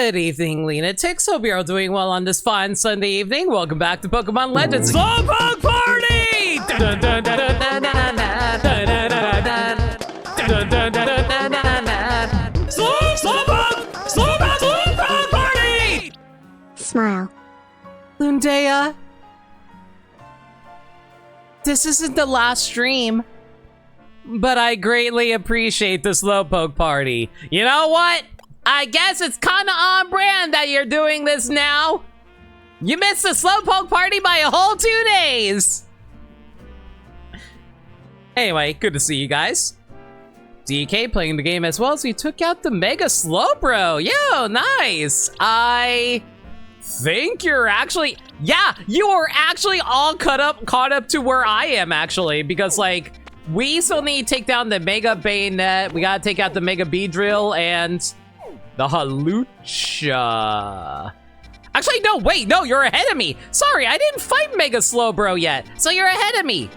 Good evening, Lunatics. Hope you're all doing well on this fine Sunday evening. Welcome back to Pokemon Legends Slowpoke Party! Slowpoke Party! Smile. Lundea, this isn't the last stream, but I greatly appreciate the Slowpoke Party. You know what? I guess it's kinda on brand that you're doing this now. You missed the Slowpoke Party by a whole 2 days. Anyway, good to see you guys. DK playing the game as well, so you took out the Mega Slowbro. Yo, nice. I think you're actually, yeah, you are actually all caught up to where I am actually, because like, we still need to take down the Mega Bayonet, we gotta take out the Mega Beedrill, and the Halucha. Actually, no, wait, no, you're ahead of me. Sorry, I didn't fight Mega Slowbro yet, so you're ahead of me.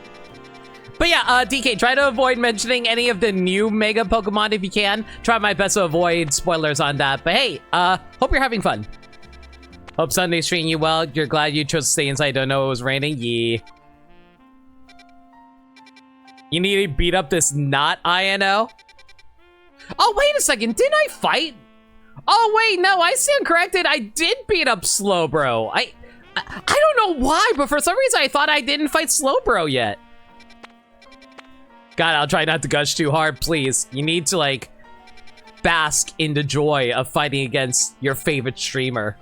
But yeah, DK, try to avoid mentioning any of the new Mega Pokemon if you can. Try my best to avoid spoilers on that. But hey, hope you're having fun. Hope Sunday's treating you well. You're glad you chose to stay inside. Don't know it was raining. Yeah. You need to beat up this not INO. Oh, wait a second. Didn't I fight? Oh, wait, no, I stand corrected. I did beat up Slowbro. I don't know why, but for some reason I thought I didn't fight Slowbro yet. God, I'll try not to gush too hard, please. You need to, like, bask in the joy of fighting against your favorite streamer.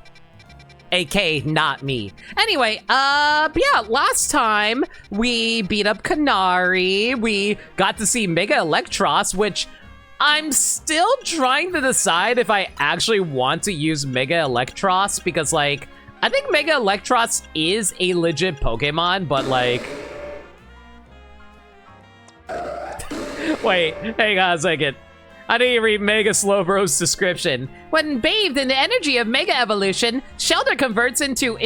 AK, not me. Anyway, but yeah, last time we beat up Canary. We got to see Mega Electros, which I'm still trying to decide if I actually want to use Mega Electros, because, like, I think Mega Electros is a legit Pokemon, but, like... Wait, hang on a second. I need to read Mega Slowbro's description. When bathed in the energy of Mega Evolution, Shelter converts into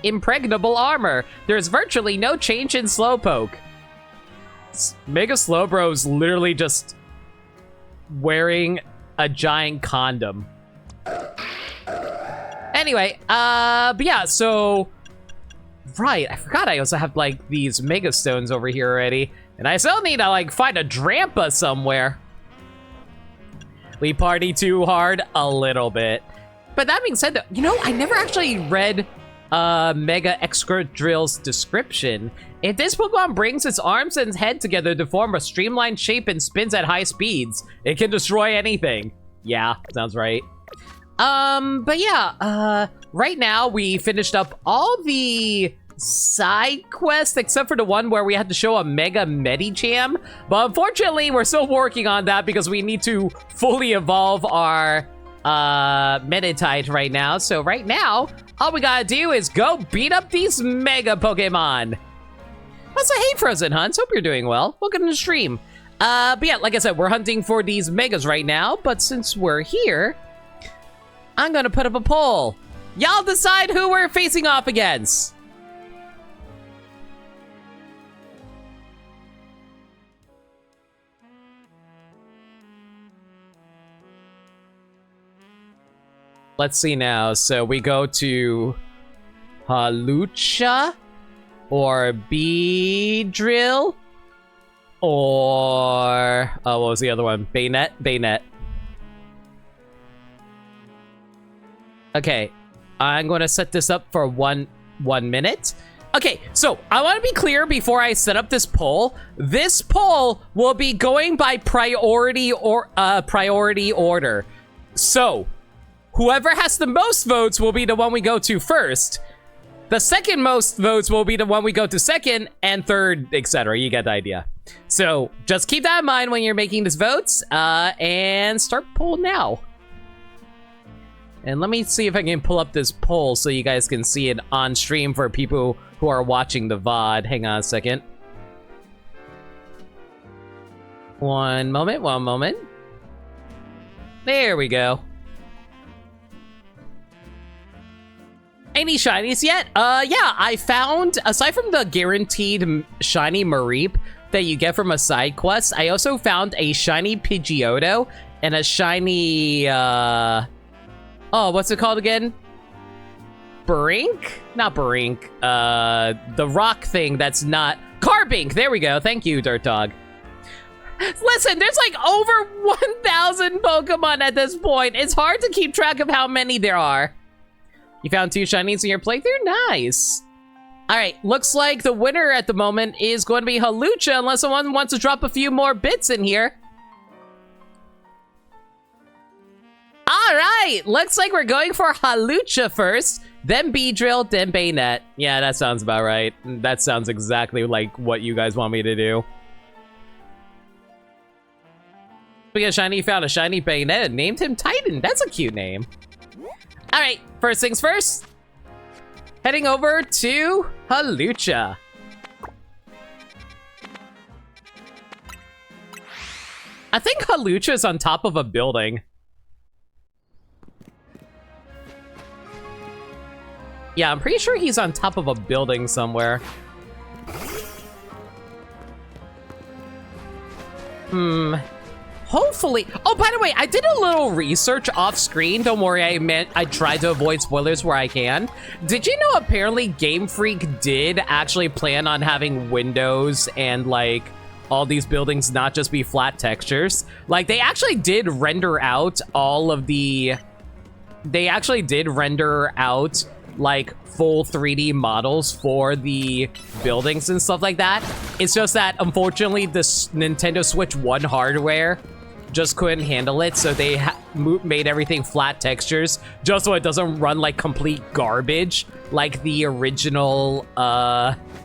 impregnable armor. There's virtually no change in Slowpoke. Mega Slowbro's literally just wearing a giant condom. Anyway, but yeah, so... Right, I forgot I also have, like, these Mega Stones over here already. And I still need to, like, find a Drampa somewhere. We party too hard a little bit. But that being said, you know, I never actually read Mega Excadrill's description. If this Pokemon brings its arms and head together to form a streamlined shape and spins at high speeds, it can destroy anything. Yeah, sounds right. But yeah, right now we finished up all the side quests except for the one where we had to show a Mega Medicham. But unfortunately, we're still working on that because we need to fully evolve our Meditite right now. So right now, all we gotta do is go beat up these Mega Pokemon. Also, hey Frozen Hunts, hope you're doing well. Welcome to the stream. But yeah, like I said, we're hunting for these Megas right now, but since we're here, I'm gonna put up a poll. Y'all decide who we're facing off against. Let's see now. So we go to Halucha or Beedrill or what was the other one? Bayonet. Okay, I'm gonna set this up for one minute. Okay, so I want to be clear before I set up this poll. This poll will be going by priority order. So whoever has the most votes will be the one we go to first. The second most votes will be the one we go to second, and third, etc. You get the idea. So just keep that in mind when you're making these votes, and start poll now. And let me see if I can pull up this poll so you guys can see it on stream for people who are watching the VOD. Hang on a second. One moment. There we go. Any shinies yet? Yeah, I found, aside from the guaranteed shiny Mareep that you get from a side quest, I also found a shiny Pidgeotto and a shiny, Oh, what's it called again? Brink? Not Brink. The rock thing that's not... Carbink! There we go. Thank you, Dirt Dog. Listen, there's like over 1,000 Pokemon at this point. It's hard to keep track of how many there are. You found 2 shinies in your playthrough? Nice. All right, looks like the winner at the moment is going to be Hawlucha, unless someone wants to drop a few more bits in here. All right, looks like we're going for Hawlucha first, then Beedrill, then Bayonet. Yeah, that sounds about right. That sounds exactly like what you guys want me to do. We got a shiny, found a shiny Bayonet, named him Titan. That's a cute name. All right, first things first. Heading over to Hawlucha. I think Hawlucha is on top of a building. Yeah, I'm pretty sure he's on top of a building somewhere. Hopefully. Oh, by the way, I did a little research off screen. Don't worry, I tried to avoid spoilers where I can. Did you know apparently Game Freak did actually plan on having windows and like all these buildings not just be flat textures? Like they actually did render out all of the... They actually did render out like full 3D models for the buildings and stuff like that. It's just that unfortunately this Nintendo Switch 1 hardware just couldn't handle it, so they made everything flat textures just so it doesn't run like complete garbage like the original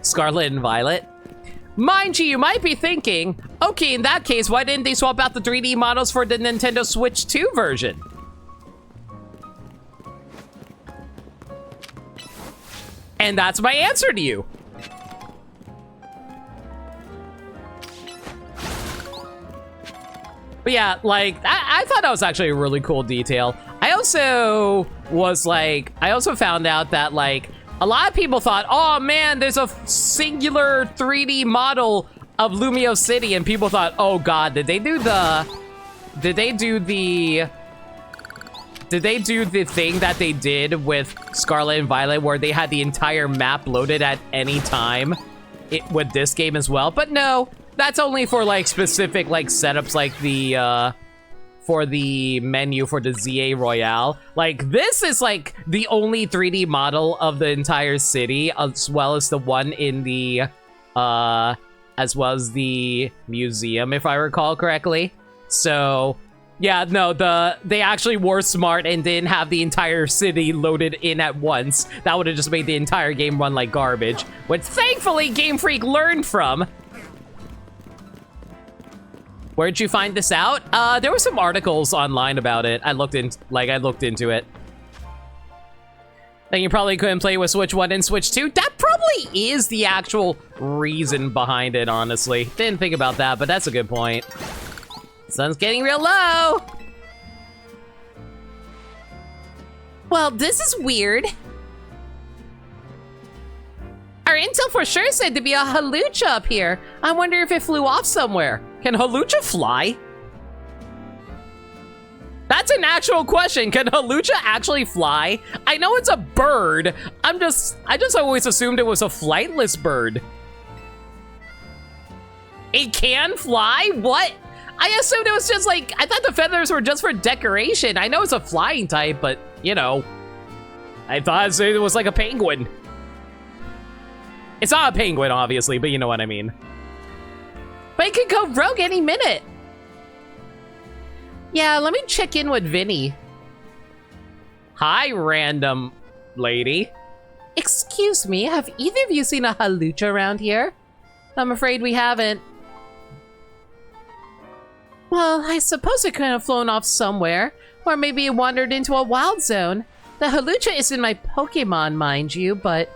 Scarlet and Violet. Mind you, you might be thinking, okay, in that case, why didn't they swap out the 3D models for the Nintendo Switch 2 version? And that's my answer to you. But yeah, like, I thought that was actually a really cool detail. I also found out that, like, a lot of people thought, oh man, there's a singular 3D model of Lumio City, and people thought, oh god, did they do the thing that they did with Scarlet and Violet where they had the entire map loaded at any time with this game as well? But no, that's only for like specific like setups like the for the menu for the ZA Royale. Like this is like the only 3D model of the entire city, as well as the one in the as well as the museum, if I recall correctly. So yeah, no, they actually were smart and didn't have the entire city loaded in at once. That would have just made the entire game run like garbage, which thankfully Game Freak learned from. Where'd you find this out? There were some articles online about it. I looked into it. Then you probably couldn't play with Switch 1 and Switch 2. That probably is the actual reason behind it, honestly. Didn't think about that, but that's a good point. Sun's getting real low. Well, this is weird. Our intel for sure said to be a Hawlucha up here. I wonder if it flew off somewhere. Can Hawlucha fly? That's an actual question. Can Hawlucha actually fly? I know it's a bird. I just always assumed it was a flightless bird. It can fly? What? I assumed it was just like, I thought the feathers were just for decoration. I know it's a flying type, but you know, I thought it was like a penguin. It's not a penguin, obviously, but you know what I mean. But it could go rogue any minute. Yeah, let me check in with Vinny. Hi, random lady. Excuse me, have either of you seen a Hawlucha around here? I'm afraid we haven't. Well, I suppose it could have flown off somewhere, or maybe it wandered into a wild zone. The Hawlucha isn't my Pokemon, mind you, but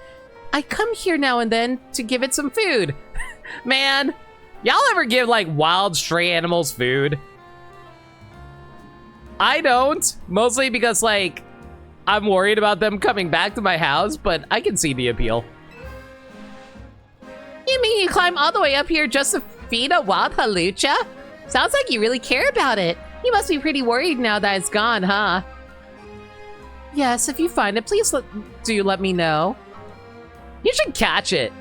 I come here now and then to give it some food. Man, y'all ever give, like, wild stray animals food? I don't, mostly because, like, I'm worried about them coming back to my house, but I can see the appeal. You mean you climb all the way up here just to feed a wild Hawlucha? Sounds like you really care about it. You must be pretty worried now that it's gone, huh? Yes, if you find it, please do let me know. You should catch it.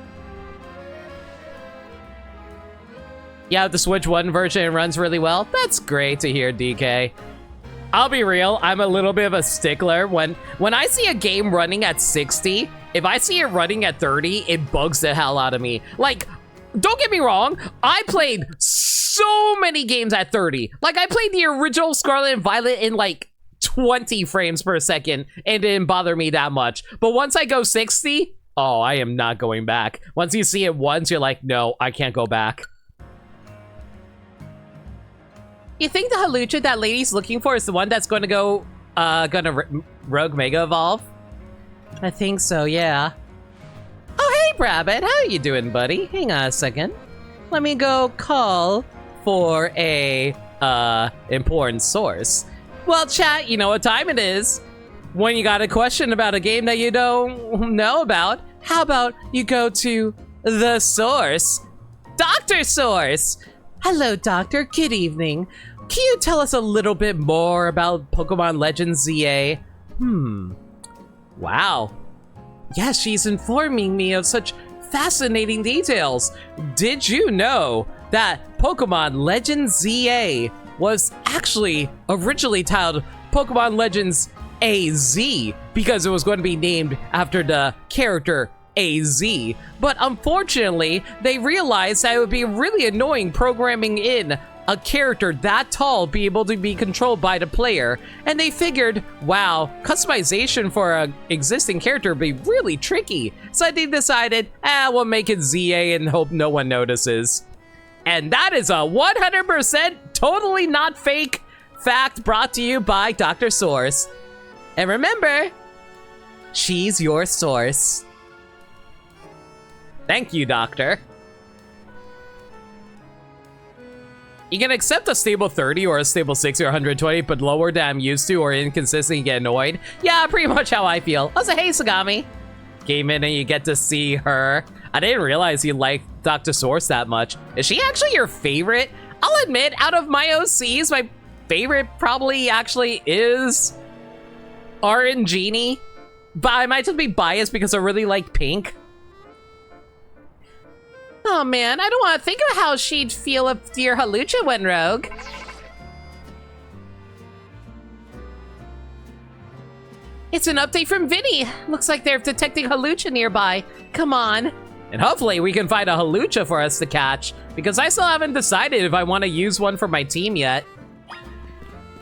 Yeah, the Switch 1 version runs really well. That's great to hear, DK. I'll be real, I'm a little bit of a stickler. When I see a game running at 60, if I see it running at 30, it bugs the hell out of me. Like, don't get me wrong, I played so many games at 30. Like, I played the original Scarlet and Violet in like 20 frames per second, and it didn't bother me that much. But once I go 60, oh, I am not going back. Once you see it once, you're like, no, I can't go back. You think the Halucha that lady's looking for is the one that's going to go, Rogue Mega Evolve? I think so, yeah. Oh, hey, Rabbit, how are you doing, buddy? Hang on a second. Let me go call for a, important source. Well, chat, you know what time it is. When you got a question about a game that you don't know about, how about you go to the source? Dr. Source! Hello, Doctor. Good evening. Can you tell us a little bit more about Pokemon Legends ZA? Wow. Yes, she's informing me of such fascinating details. Did you know that Pokemon Legends ZA was actually originally titled Pokemon Legends AZ because it was going to be named after the character AZ, but unfortunately, they realized that it would be really annoying programming in a character that tall be able to be controlled by the player, and they figured, wow, customization for an existing character would be really tricky, so they decided, we'll make it ZA and hope no one notices. And that is a 100% totally not fake fact brought to you by Dr. Source. And remember, she's your source. Thank you, Doctor. You can accept a stable 30 or a stable 60 or 120, but lower than I'm used to or inconsistent and get annoyed. Yeah, pretty much how I feel. Also, hey, Sagami. Came in and you get to see her. I didn't realize you liked Dr. Source that much. Is she actually your favorite? I'll admit, out of my OCs, my favorite probably actually is Genie. But I might just be biased because I really like pink. Oh man, I don't want to think of how she'd feel if dear Halucha went rogue. It's an update from Vinny. Looks like they're detecting Halucha nearby. Come on. And hopefully we can find a Halucha for us to catch, because I still haven't decided if I want to use one for my team yet.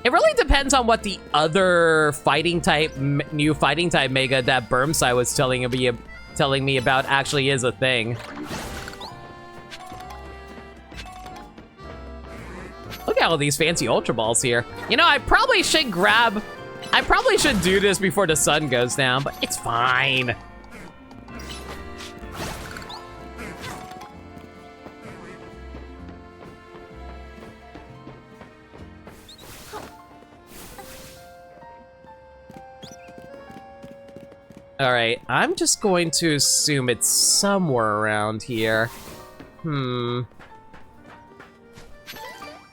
It really depends on what the other fighting type, new fighting type mega that Burmside was telling me about actually is a thing. Look at all these fancy Ultra Balls here. You know, I probably should do this before the sun goes down, but it's fine. All right, I'm just going to assume it's somewhere around here.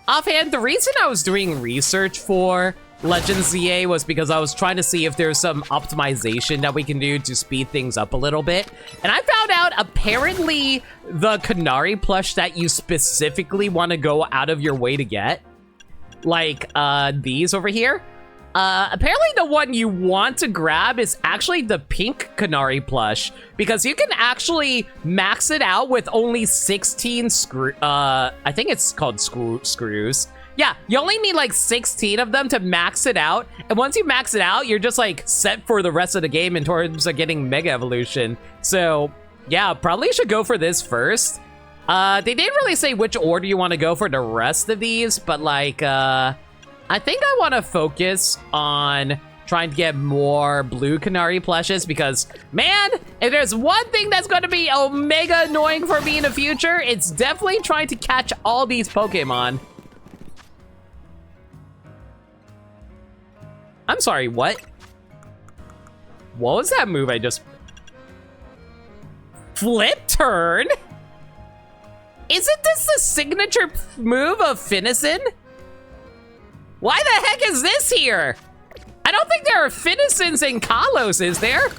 Offhand, the reason I was doing research for Legends ZA was because I was trying to see if there's some optimization that we can do to speed things up a little bit. And I found out apparently the Canary plush that you specifically want to go out of your way to get, like these over here, apparently the one you want to grab is actually the pink Canary plush, because you can actually max it out with only 16 I think it's called screws. Yeah, you only need like 16 of them to max it out. And once you max it out, you're just like set for the rest of the game in terms of getting Mega Evolution. So yeah, probably should go for this first. They didn't really say which order you want to go for the rest of these, but like, I think I want to focus on trying to get more blue Canary plushes, because, man, if there's one thing that's going to be mega annoying for me in the future, it's definitely trying to catch all these Pokemon. I'm sorry, what? What was that move I just... Flip turn? Isn't this the signature move of Finison? Why the heck is this here? I don't think there are Finisons in Kalos, is there?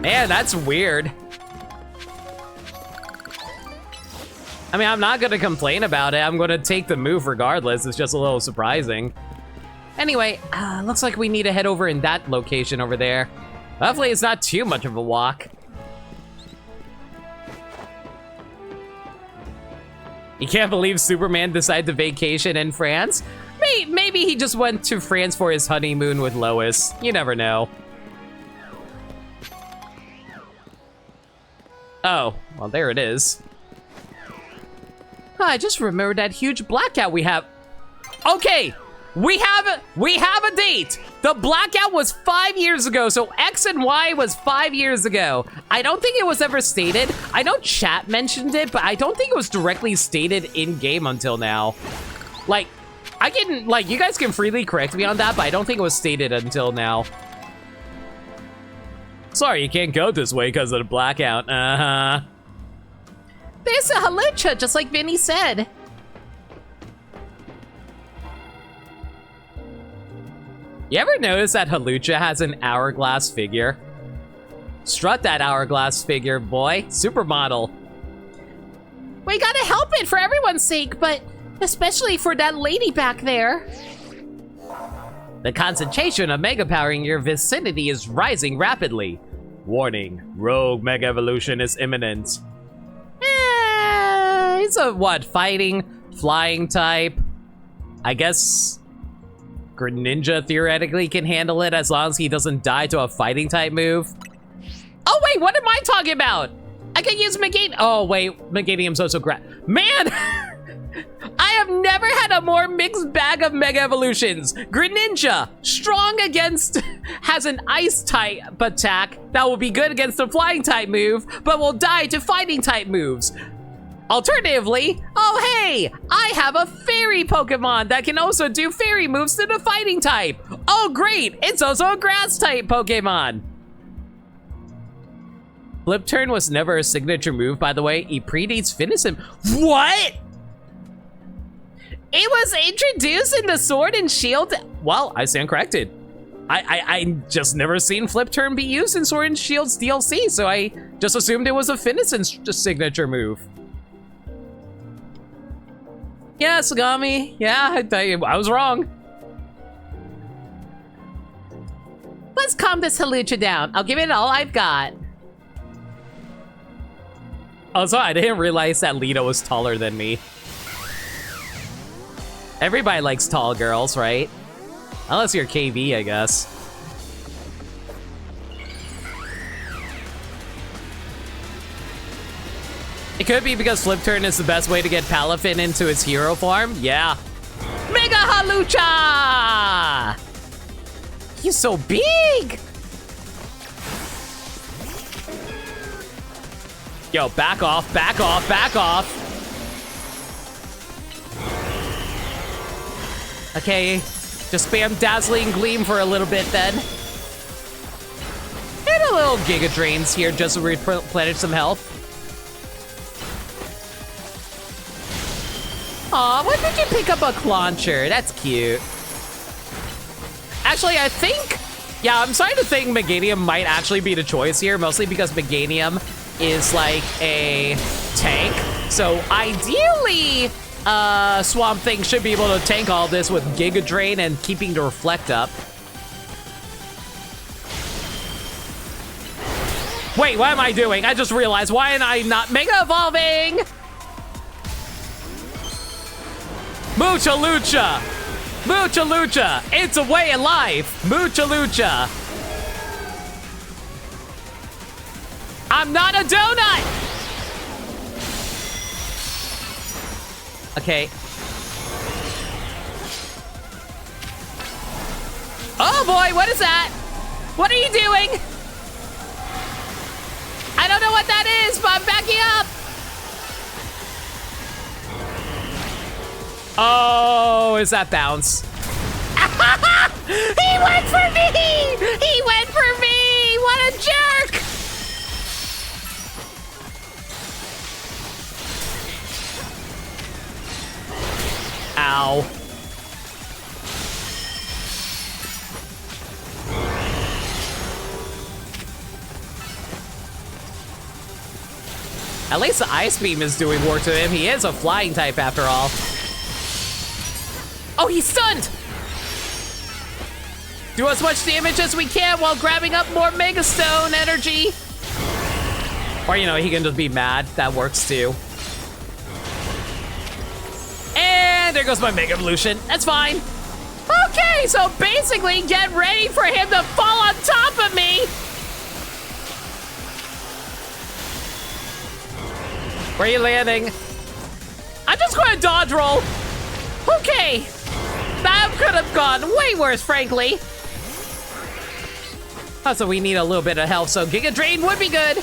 Man, that's weird. I mean, I'm not gonna complain about it. I'm gonna take the move regardless. It's just a little surprising. Anyway, looks like we need to head over in that location over there. Hopefully it's not too much of a walk. You can't believe Superman decided to vacation in France? Maybe he just went to France for his honeymoon with Lois. You never know. Oh, well, there it is. I just remembered that huge blackout we have. Okay, we have a date. The blackout was 5 years ago, so X and Y was 5 years ago. I don't think it was ever stated. I know chat mentioned it, but I don't think it was directly stated in-game until now. Like, you guys can freely correct me on that, but I don't think it was stated until now. Sorry, you can't go this way because of the blackout. Uh-huh. There's a halucha, just like Vinny said. You ever notice that Halucha has an hourglass figure? Strut that hourglass figure, boy. Supermodel. We gotta help it for everyone's sake, but especially for that lady back there. The concentration of Mega Power in your vicinity is rising rapidly. Warning, rogue Mega Evolution is imminent. He's a, what, fighting, flying type? I guess Greninja theoretically can handle it as long as he doesn't die to a fighting type move. Oh wait, what am I talking about? I can use Meganium. Oh wait, Meganium's also great. Man, I have never had a more mixed bag of Mega Evolutions. Greninja, strong against, has an ice type attack that will be good against a flying type move, but will die to fighting type moves. Alternatively, oh hey, I have a fairy Pokemon that can also do fairy moves to the fighting type. Oh great, it's also a grass type Pokemon. Flip turn was never a signature move, by the way. It predates Finism. What? It was introduced in the Sword and Shield. Well, I stand corrected. I just never seen Flip turn be used in Sword and Shield's DLC, so I just assumed it was a Finison's signature move. Yeah, Sagami. Yeah, I was wrong. Let's calm this halucha down. I'll give it all I've got. Also, I didn't realize that Lita was taller than me. Everybody likes tall girls, right? Unless you're KV, I guess. It could be because Flip Turn is the best way to get Palafin into his hero form. Yeah. Mega Halucha! He's so big! Yo, back off, back off, back off. Okay, just spam Dazzling Gleam for a little bit then. And a little Giga Drains here just to replenish some health. Aw, when did you pick up a Clauncher? That's cute. Actually, I think... Yeah, I'm starting to think Meganium might actually be the choice here, mostly because Meganium is like a tank. So ideally, Swamp Thing should be able to tank all this with Giga Drain and keeping the Reflect up. Wait, what am I doing? I just realized, why am I not Mega Evolving? Mucha Lucha! Mucha Lucha! It's a way of life! Mucha Lucha! I'm not a donut! Okay. Oh boy, what is that? What are you doing? I don't know what that is, but I'm backing up! Oh, is that bounce? He went for me! He went for me! what a jerk! Ow. At least the Ice Beam is doing work to him. He is a flying type after all. Oh, he's stunned! Do as much damage as we can while grabbing up more Mega Stone energy. Or, you know, he can just be mad. That works too. And there goes my Mega Evolution. That's fine. Okay, so basically get ready for him to fall on top of me. Where are you landing? I'm just going to dodge roll. Okay. That could have gone way worse, frankly. Also, we need a little bit of health, so Giga Drain would be good.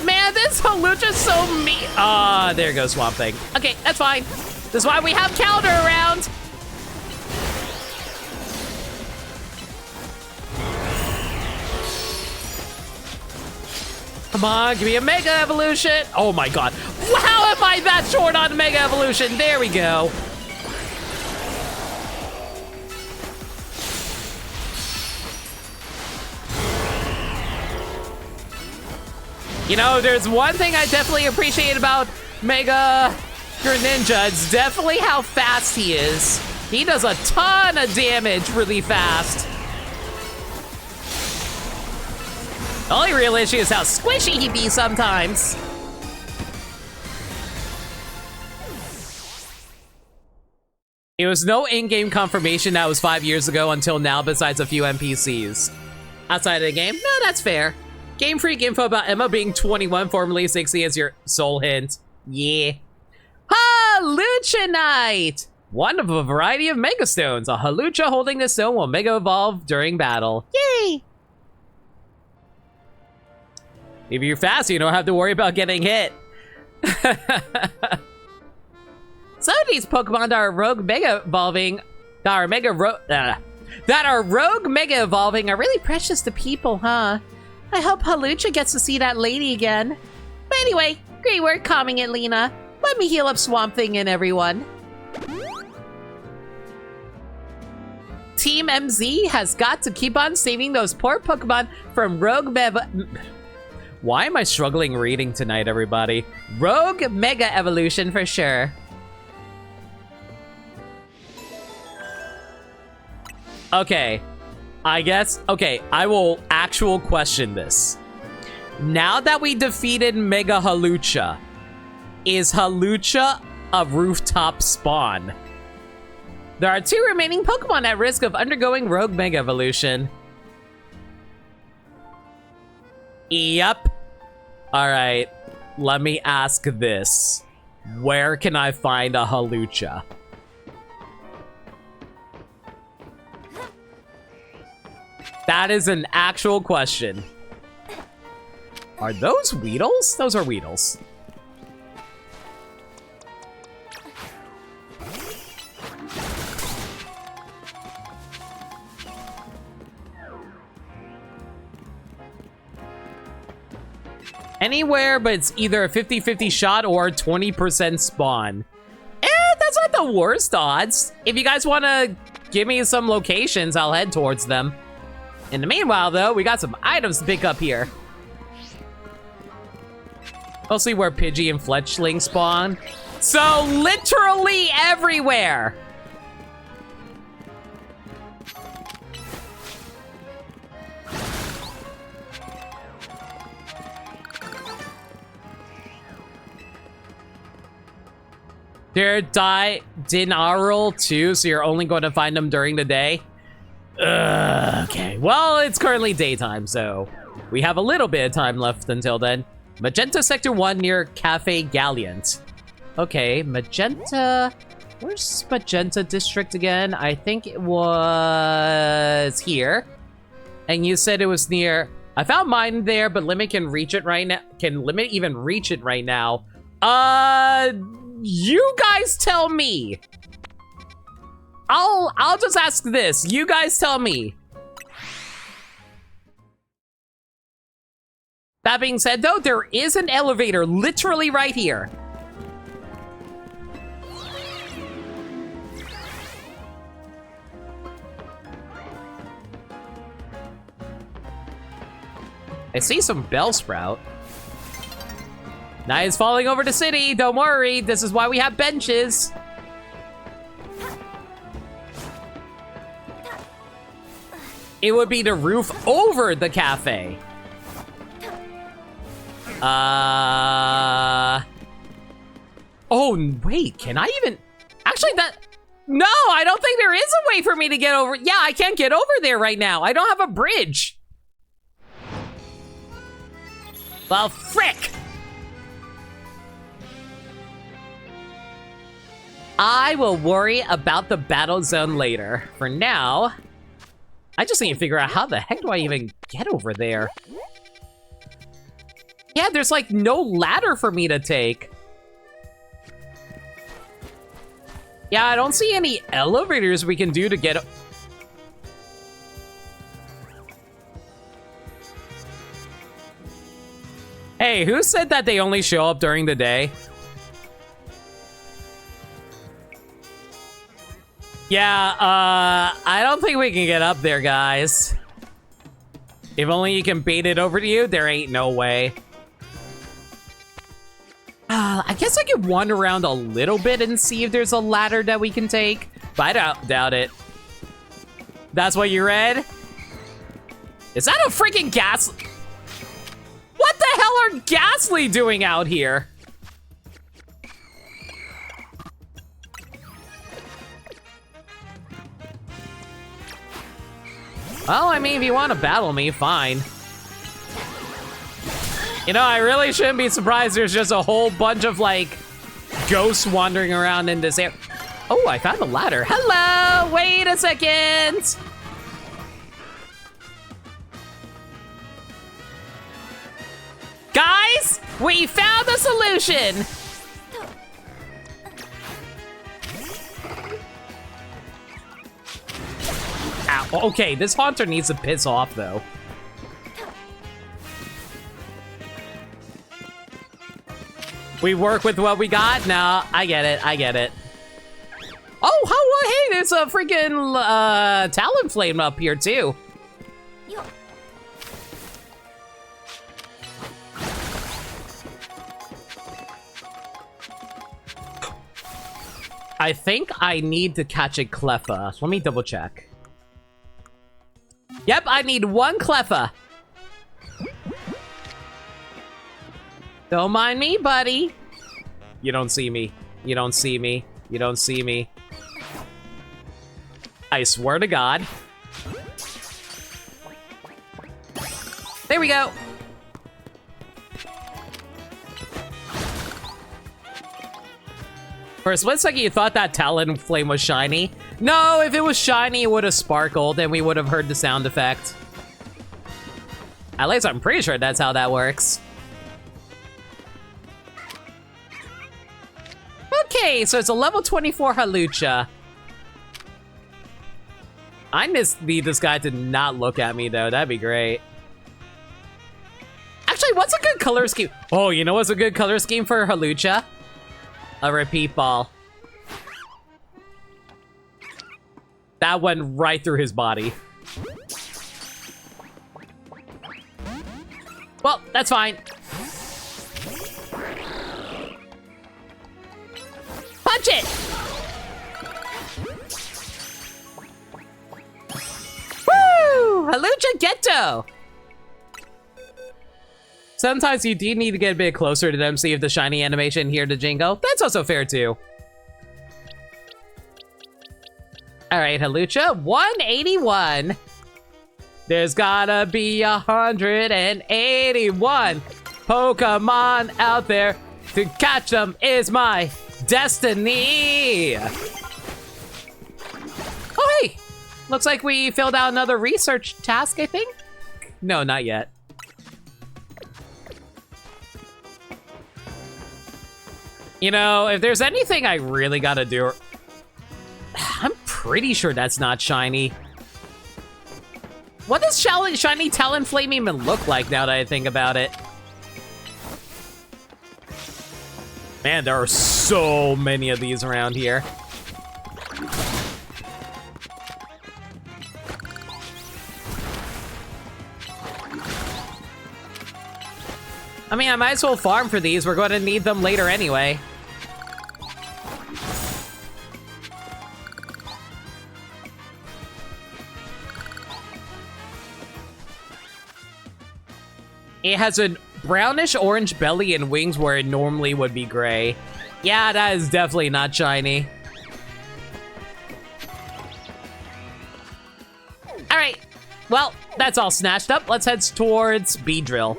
Man, this Hawlucha's so mean. Ah, there goes Swamp Thing. Okay, that's fine. This is why we have Counter around. Come on, give me a Mega Evolution. Oh my god. How am I that short on Mega Evolution? There we go. You know, there's one thing I definitely appreciate about Mega Greninja. It's definitely how fast he is. He does a ton of damage really fast. The only real issue is how squishy he be sometimes. It was no in-game confirmation that was 5 years ago until now, besides a few NPCs. Outside of the game, no, that's fair. Game Freak info about Emma being 21, formerly 60 is your sole hint. Yeah. Haluchinite! One of a variety of Mega Stones. A Halucha holding the stone will Mega Evolve during battle. Yay! If you're fast, you don't have to worry about getting hit. Some of these Pokemon that are rogue Mega Evolving, that are rogue Mega Evolving are really precious to people, huh? I hope Hawlucha gets to see that lady again. But anyway, great work calming it, Lena. Let me heal up Swamp Thing and everyone. Team MZ has got to keep on saving those poor Pokemon from rogue Mega... Why am I struggling reading tonight, everybody? Rogue Mega Evolution for sure. Okay. I guess, okay, I will actual question this. Now that we defeated Mega Hawlucha, is Hawlucha a rooftop spawn? There are 2 remaining Pokemon at risk of undergoing Rogue Mega Evolution. Yep. Alright, let me ask this. Where can I find a Hawlucha? That is an actual question. Are those Weedles? Those are Weedles. Anywhere, but it's either a 50-50 shot or 20% spawn. That's not the worst odds. If you guys want to give me some locations, I'll head towards them. In the meanwhile, though, we got some items to pick up here. Mostly where Pidgey and Fletchling spawn. So, literally everywhere! They're Dinarl too, so you're only going to find them during the day? Okay, well, it's currently daytime, so we have a little bit of time left until then. Magenta Sector 1 near Cafe Galliant. Okay, Magenta... Where's Magenta District again? I think it was here. And you said it was near... I found mine there, but Limit can reach it right now. Can Limit even reach it right now? You guys tell me. I'll just ask this. You guys tell me. That being said, though, there is an elevator literally right here. I see some Bellsprout. Nice falling over the city. Don't worry. This is why we have benches. It would be the roof over the cafe. Oh, wait. Can I even... Actually, that... No, I don't think there is a way for me to get over... Yeah, I can't get over there right now. I don't have a bridge. Well, frick! I will worry about the battle zone later. For now, I just need to figure out how the heck do I even get over there? Yeah, there's like no ladder for me to take. Yeah, I don't see any elevators we can do to get... Hey, who said that they only show up during the day? Yeah, I don't think we can get up there, guys. If only you can bait it over to you, there ain't no way. I guess I could wander around a little bit and see if there's a ladder that we can take, but I doubt it. That's what you read? Is that a freaking gas... What the hell are Ghastly doing out here? Well, I mean, if you want to battle me, fine. You know, I really shouldn't be surprised there's just a whole bunch of, like, ghosts wandering around in this area. Oh, I found a ladder. Hello! Wait a second! Guys, we found a solution! Ow, okay, this haunter needs to piss off, though. We work with what we got? No, I get it, I get it. Oh, hey, there's a freaking Talonflame up here, too. I think I need to catch a Cleffa. Let me double check. Yep, I need one Cleffa. Don't mind me, buddy. You don't see me. You don't see me. You don't see me. I swear to God. There we go. For a split second, you thought that Talonflame was shiny. No, if it was shiny, it would have sparkled and we would have heard the sound effect. At least I'm pretty sure that's how that works. Okay, so it's a level 24 Halucha. I just need this guy to not look at me, though. That'd be great. Actually, what's a good color scheme? Oh, you know what's a good color scheme for Halucha? A repeat ball. That went right through his body. Well, that's fine. Punch it! Woo! Halucha Ghetto! Sometimes you do need to get a bit closer to them, see if the shiny animation here to Jingo. That's also fair, too. Alright, Halucha, 181. There's gotta be 181 Pokemon out there. To catch them is my destiny. Oh, hey! Looks like we filled out another research task, I think? No, not yet. You know, if there's anything I really gotta do... I'm pretty sure that's not shiny. What does shiny Talonflame even look like now that I think about it? Man, there are so many of these around here. I mean, I might as well farm for these. We're going to need them later anyway. It has a brownish orange belly and wings where it normally would be gray. Yeah, that is definitely not shiny. All right, well, that's all snatched up. Let's head towards Beedrill.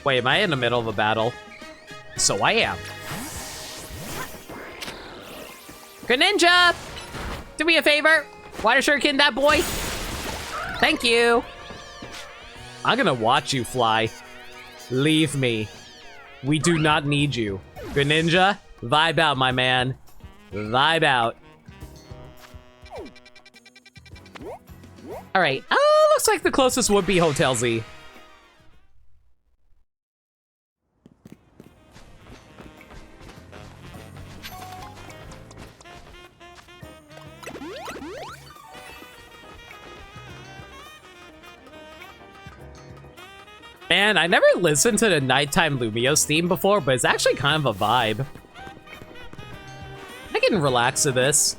Wait, am I in the middle of a battle? So I am. Greninja! Do me a favor. Water Shuriken that boy. Thank you. I'm gonna watch you fly. Leave me. We do not need you. Greninja, vibe out, my man. Vibe out. All right. Oh, looks like the closest would be Hotel Z. Man, I never listened to the nighttime Lumiose theme before, but it's actually kind of a vibe. I can relax to this.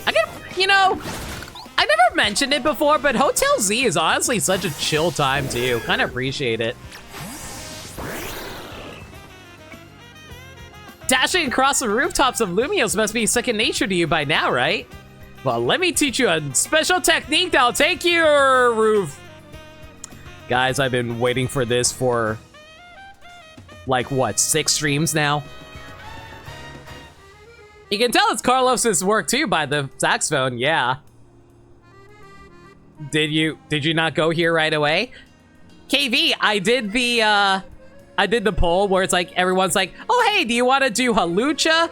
I can, you know, I never mentioned it before, but Hotel Z is honestly such a chill time too. Kind of appreciate it. Dashing across the rooftops of Lumiose must be second nature to you by now, right? Well, let me teach you a special technique that'll take your roof. Guys, I've been waiting for this for, like, what, 6 streams now? You can tell it's Carlos's work, too, by the saxophone, yeah. Did you not go here right away? KV, I did the poll where it's like, everyone's like, oh, hey, do you want to do Halucha,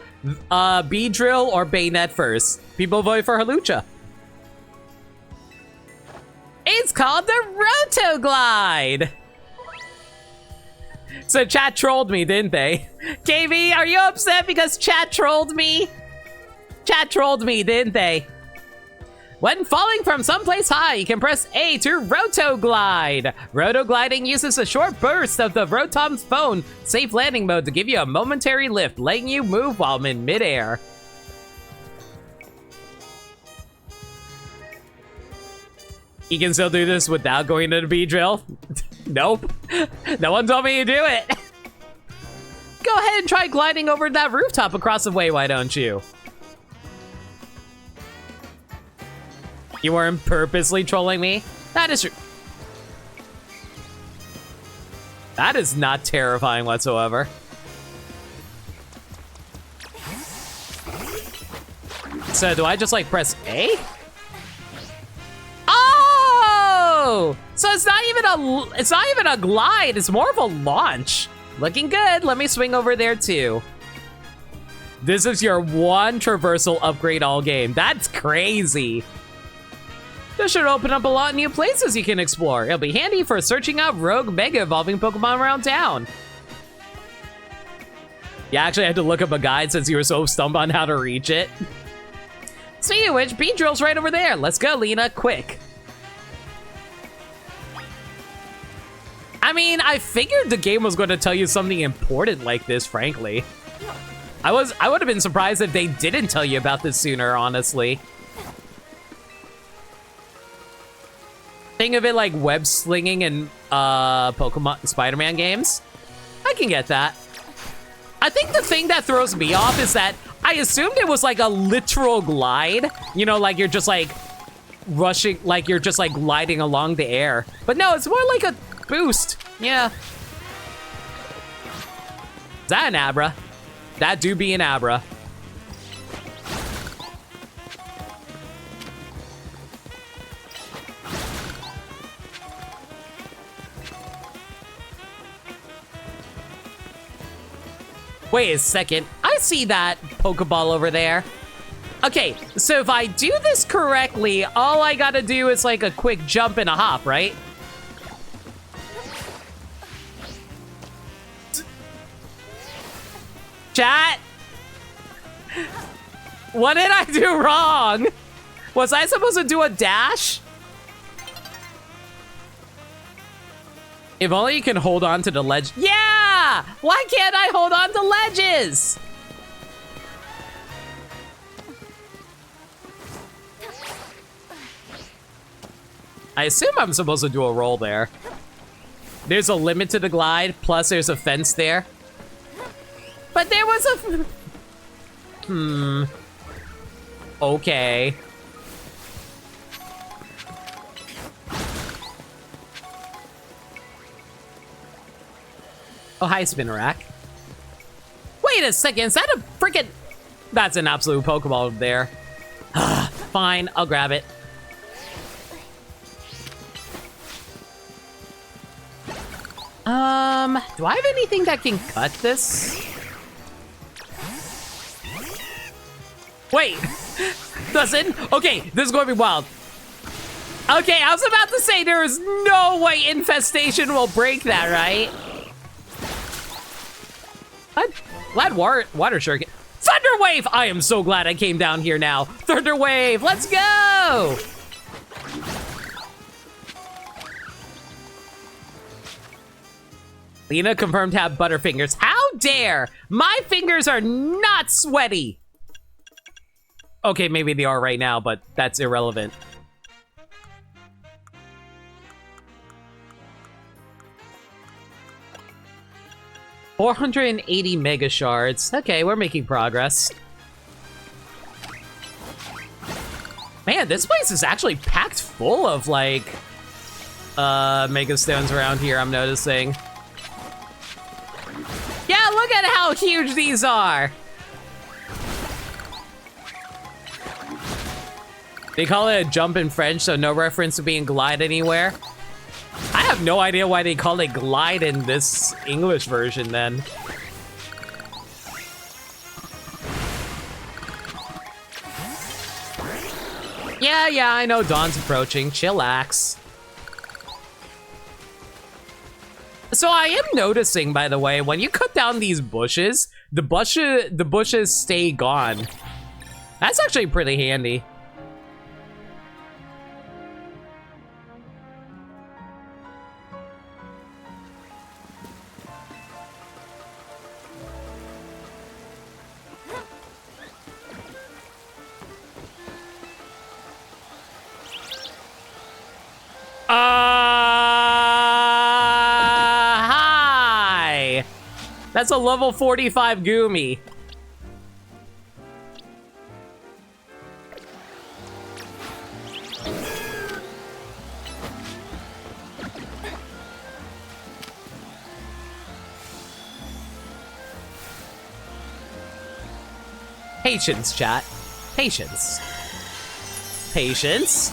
Beedrill, or Bayonet first? People voted for Halucha. It's called the Rotoglide. So chat trolled me, didn't they? KV, are you upset because chat trolled me? Chat trolled me, didn't they? When falling from someplace high, you can press A to Rotoglide. Rotogliding uses a short burst of the Rotom's phone safe landing mode to give you a momentary lift, letting you move while in midair. You can still do this without going to the Beedrill? Nope. No one told me to do it. Go ahead and try gliding over that rooftop across the way, why don't you? You weren't purposely trolling me? That is true. That is not terrifying whatsoever. So do I just like press A? Oh! So it's not even a glide, it's more of a launch. Looking good. Let me swing over there too. This is your one traversal upgrade all game. That's crazy. This should open up a lot of new places you can explore. It'll be handy for searching out rogue mega evolving Pokemon around town. Yeah, actually I had to look up a guide since you were so stumped on how to reach it. Speaking of which, Beedrill's right over there. Let's go, Lena, quick. I mean, I figured the game was going to tell you something important like this, frankly. I would have been surprised if they didn't tell you about this sooner, honestly. Think of it like web slinging in Pokemon Spider-Man games. I can get that. I think the thing that throws me off is that I assumed it was like a literal glide. You know, like you're just like rushing, like you're just like gliding along the air. But no, it's more like a boost. Yeah. Is that an Abra? That do be an Abra. Wait a second, I see that Pokeball over there. Okay, so if I do this correctly, all I gotta do is like a quick jump and a hop, right? Chat! What did I do wrong? Was I supposed to do a dash? If only you can hold on to the ledge. Yeah! Why can't I hold on to ledges? I assume I'm supposed to do a roll there. There's a limit to the glide, plus there's a fence there. But there was a... Okay. Oh, hi, Spinnerack. Wait a second, is that a freaking... That's an absolute Pokeball there. Fine, I'll grab it. Do I have anything that can cut this? Wait, doesn't? Okay, this is going to be wild. Okay, I was about to say there is no way Infestation will break that, right? Glad Water Shark. Thunder Wave! I am so glad I came down here now. Thunder Wave, let's go! Lena confirmed to have butterfingers. How dare! My fingers are not sweaty! Okay, maybe they are right now, but that's irrelevant. $480 Mega Shards. Okay, we're making progress. Man, this place is actually packed full of, like, Mega Stones around here, I'm noticing. Yeah, look at how huge these are! They call it a jump in French, so no reference to being glide anywhere. I have no idea why they call it glide in this English version then. Yeah, I know dawn's approaching. Chillax. So I am noticing, by the way, when you cut down these bushes, the bushes stay gone. That's actually pretty handy. Hi! That's a level 45 Goomy. Patience, chat. Patience. Patience.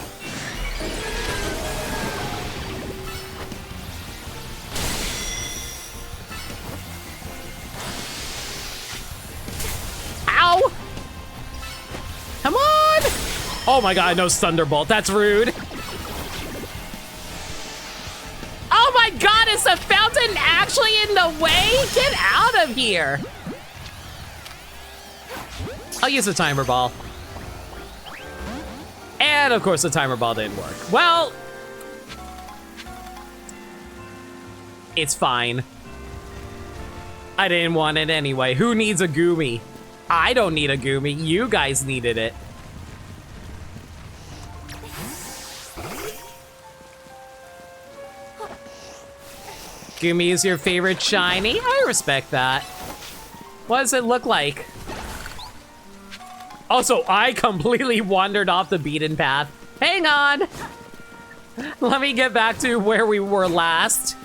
Ow! Come on! Oh my god, no Thunderbolt. That's rude. Oh my god, is the fountain actually in the way? Get out of here! I'll use the timer ball. And of course the timer ball didn't work. Well, it's fine. I didn't want it anyway. Who needs a Goomy? I don't need a Goomy. You guys needed it. Goomy is your favorite shiny? I respect that. What does it look like? Also, I completely wandered off the beaten path. Hang on. Let me get back to where we were last.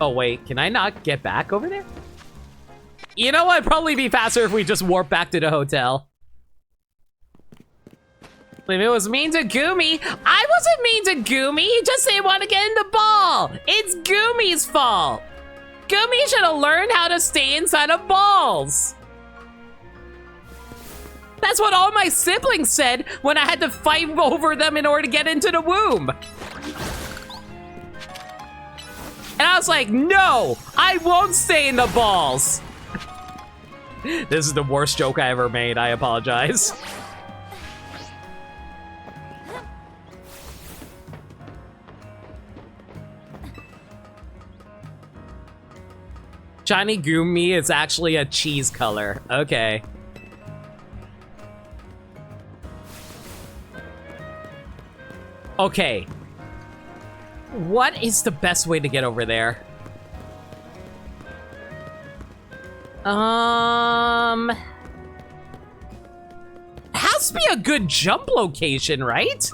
Oh, wait. Can I not get back over there? You know what? It'd probably be faster if we just warp back to the hotel. If it was mean to Goomy, I wasn't mean to Goomy. He just didn't want to get in the ball. It's Goomy's fault. Goomy should have learned how to stay inside of balls. That's what all my siblings said when I had to fight over them in order to get into the womb. And I was like, no, I won't stay in the balls. This is the worst joke I ever made. I apologize. Shiny Goomy is actually a cheese color. Okay. Okay. What is the best way to get over there? Has to be a good jump location, right?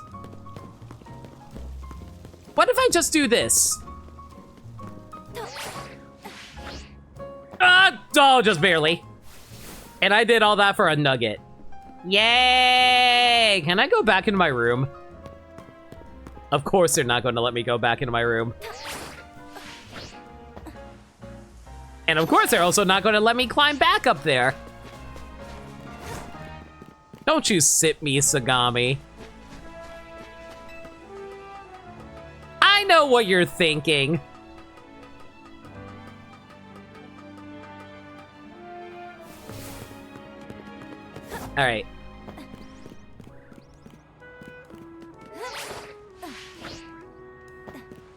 What if I just do this? Oh, just barely. And I did all that for a nugget. Yay! Can I go back into my room? Of course they're not going to let me go back into my room. And of course they're also not going to let me climb back up there. Don't you sit me, Sagami. I know what you're thinking. All right.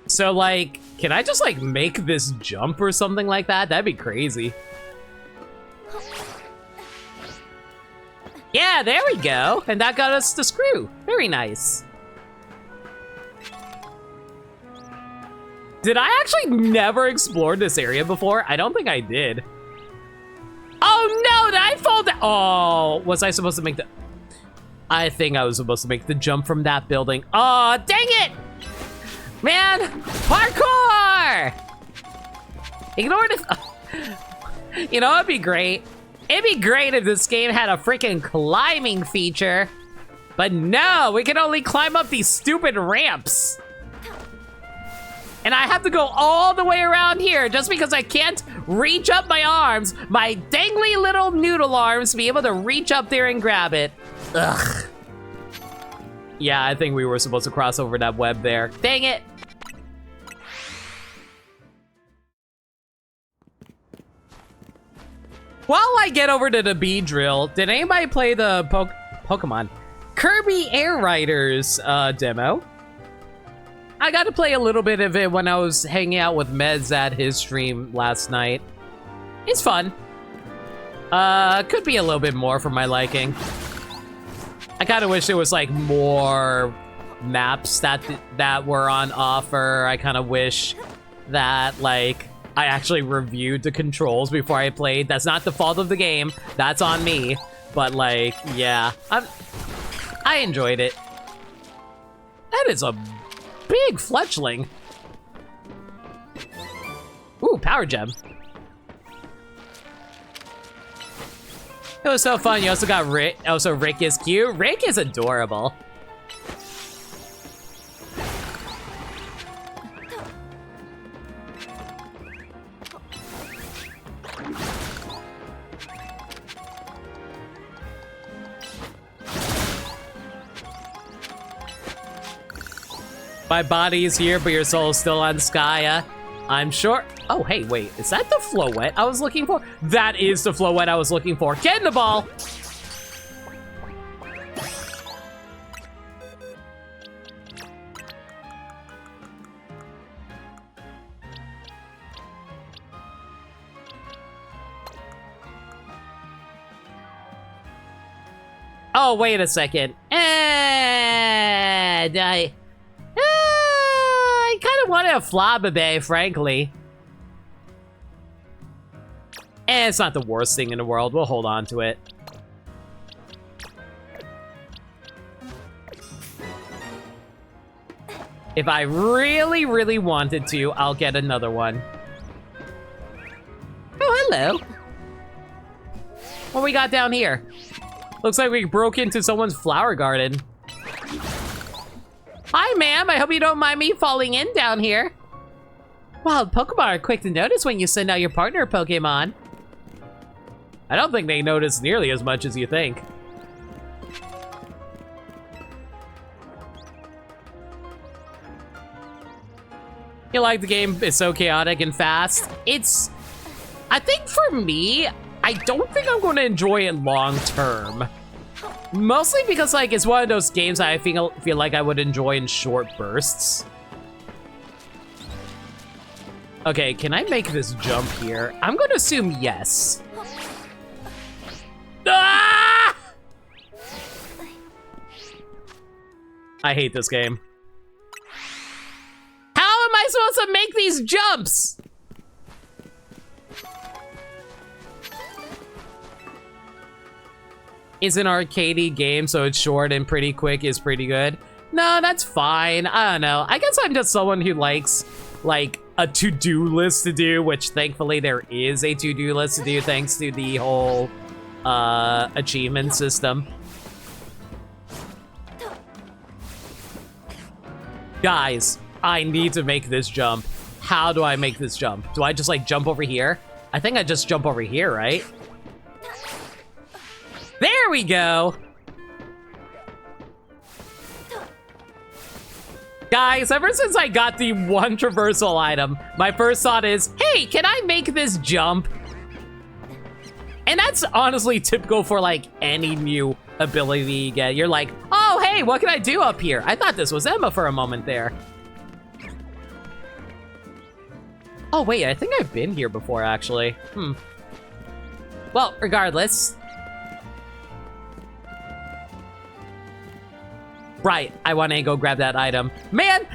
So, like, can I just, like, make this jump or something like that? That'd be crazy. Yeah, there we go. And that got us the screw. Very nice. Did I actually never explore this area before? I don't think I did. Oh, no, did I fall down? Oh, was I supposed to make the... I think I was supposed to make the jump from that building. Oh, dang it! Man, parkour! Ignore this. You know, it'd be great. It'd be great if this game had a freaking climbing feature. But no, we can only climb up these stupid ramps. And I have to go all the way around here just because I can't reach up my arms, my dangly little noodle arms, to be able to reach up there and grab it. Ugh. Yeah, I think we were supposed to cross over that web there. Dang it. While I get over to the bee drill, did anybody play the Pokemon Kirby Air Riders demo? I got to play a little bit of it when I was hanging out with Meds at his stream last night. It's fun. Could be a little bit more for my liking. I kind of wish there was like more maps that were on offer. I kind of wish that like I actually reviewed the controls before I played. That's not the fault of the game. That's on me. But like, yeah, I enjoyed it. That is a big fletchling. Ooh, power gem. It was so fun. You also got Rick. Also, Rick is cute. Rick is adorable. My body is here, but your soul is still on Skya. I'm sure. Oh, hey, wait. Is that the Floette I was looking for? That is the Floette I was looking for. Get in the ball! Oh, wait a second. I kind of wanted a Flabébé, frankly. And it's not the worst thing in the world. We'll hold on to it. If I really, really wanted to, I'll get another one. Oh, hello. What we got down here? Looks like we broke into someone's flower garden. Hi, ma'am. I hope you don't mind me falling in down here. Wild Pokemon are quick to notice when you send out your partner Pokemon. I don't think they notice nearly as much as you think. You like the game? It's so chaotic and fast. I think for me, I don't think I'm going to enjoy it long term. Mostly because like it's one of those games I feel like I would enjoy in short bursts. Okay, can I make this jump here? I'm going to assume yes. Ah! I hate this game. How am I supposed to make these jumps? It's an arcadey game, so it's short and pretty quick is pretty good. No, that's fine. I don't know. I guess I'm just someone who likes, like, a to-do list to do, which thankfully there is a to-do list to do thanks to the whole achievement system. Guys, I need to make this jump. How do I make this jump? Do I just like jump over here? I think I just jump over here, right? There we go. Guys, ever since I got the one traversal item, my first thought is, hey, can I make this jump? And that's honestly typical for like any new ability you get. You're like, oh, hey, what can I do up here? I thought this was Emma for a moment there. Oh, wait, I think I've been here before, actually. Well, regardless. Right, I want to go grab that item. Man,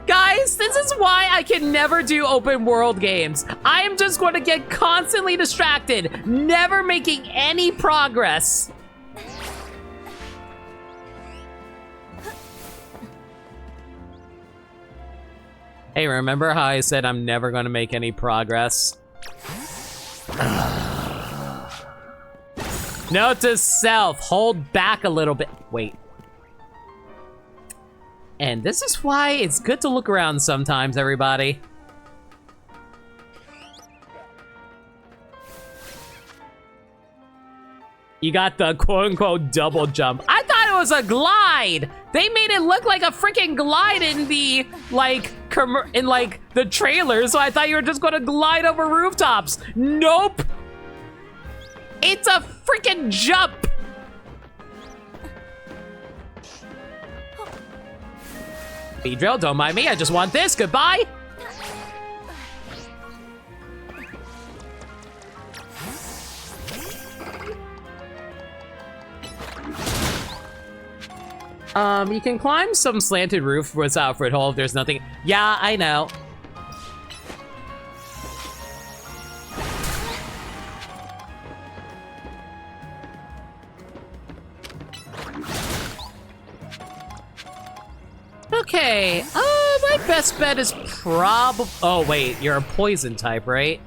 guys, this is why I can never do open world games. I am just going to get constantly distracted, never making any progress. Hey, remember how I said I'm never going to make any progress? Note to self, hold back a little bit. Wait. And this is why it's good to look around sometimes, everybody. You got the quote-unquote double jump. I thought it was a glide. They made it look like a freaking glide in the, like, the trailer, so I thought you were just gonna glide over rooftops. Nope. It's a freaking jump. Drill, don't mind me, I just want this, goodbye! You can climb some slanted roof without foothold, there's nothing. Yeah, I know. Okay, my best bet is probably... Oh, wait, you're a poison type, right?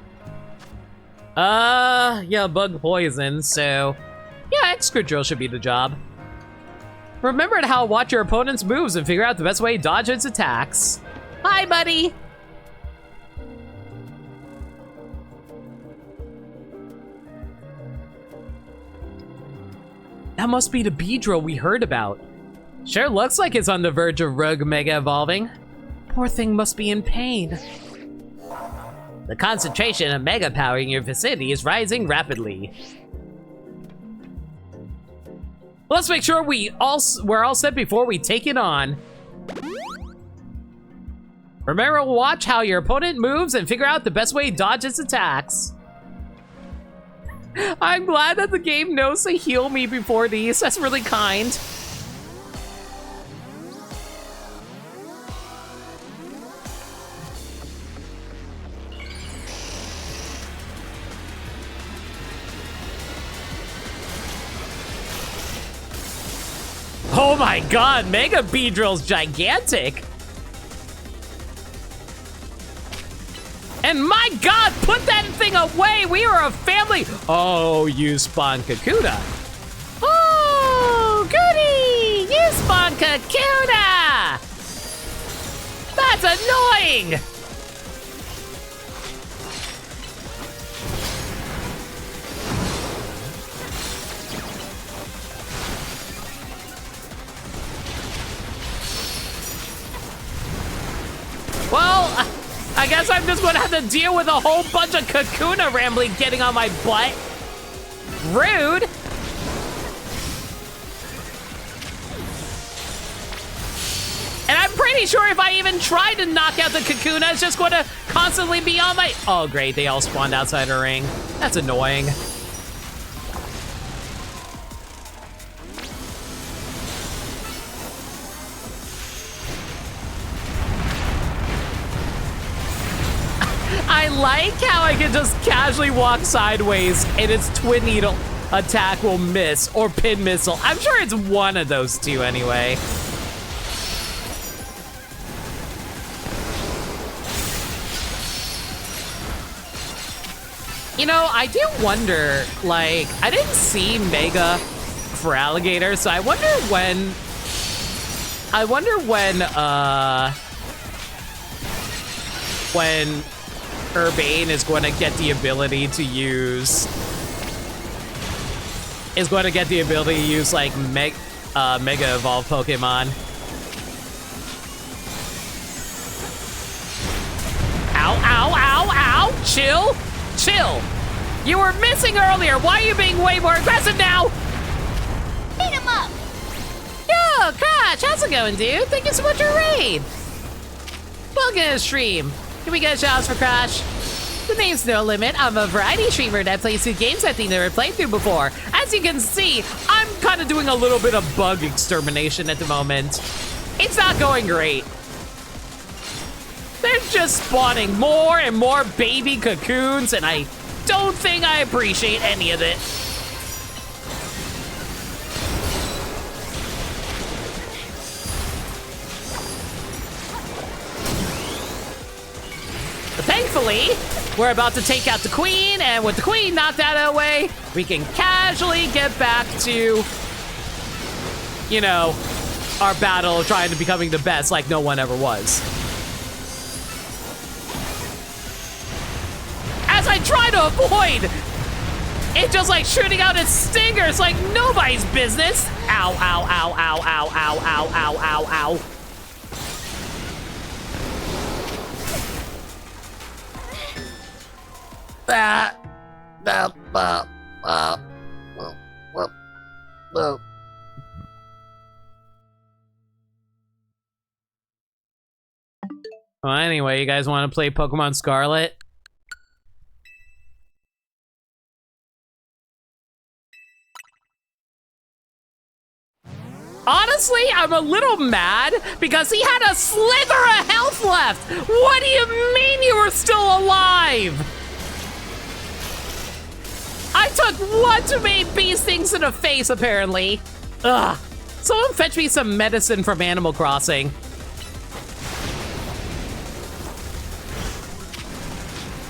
Yeah, bug poison, so... Yeah, Excadrill should be the job. Remember how to watch your opponent's moves and figure out the best way to dodge its attacks. Hi, buddy! That must be the Beedrill we heard about. Sure looks like it's on the verge of Rogue Mega evolving. Poor thing must be in pain. The concentration of Mega power in your vicinity is rising rapidly. Let's make sure we're all set before we take it on. Remember to watch how your opponent moves and figure out the best way to dodge its attacks. I'm glad that the game knows to heal me before these. That's really kind. Oh my god, Mega Beedrill's gigantic! And my god, put that thing away! We are a family! Oh, you spawned Kakuna. Oh, goody! You spawned Kakuna! That's annoying! Well, I guess I'm just gonna have to deal with a whole bunch of Kakuna rambling getting on my butt. Rude. And I'm pretty sure if I even try to knock out the Kakuna, it's just gonna constantly be on my... Oh, great, they all spawned outside the ring. That's annoying. I like how I can just casually walk sideways and its twin needle attack will miss, or pin missile. I'm sure it's one of those two anyway. You know, I do wonder, like, I didn't see Mega for Alligator, so I wonder when Urbane is going to get the ability to use, like, Mega Evolve Pokemon. Ow, ow, ow, ow, chill. Chill. You were missing earlier. Why are you being way more aggressive now? Beat him up. Yo, Crash, how's it going, dude? Thank you so much for your raid. Welcome to the stream. Can we get a shout out for Crash? The name's No Limit. I'm a variety streamer that plays 2 games I think never played through before. As you can see, I'm kind of doing a little bit of bug extermination at the moment. It's not going great. They're just spawning more and more baby cocoons, and I don't think I appreciate any of it. But thankfully, we're about to take out the queen, and with the queen knocked out of the way, we can casually get back to, you know, our battle of trying to becoming the best like no one ever was. As I try to avoid it, just like shooting out its stingers like nobody's business. Ow, ow, ow, ow, ow, ow, ow, ow, ow, ow. Well, anyway, you guys want to play Pokemon Scarlet? Honestly, I'm a little mad because he had a slither of health left. What do you mean you were still alive? I took one too many bee stings in the face, apparently. Ugh. Someone fetch me some medicine from Animal Crossing.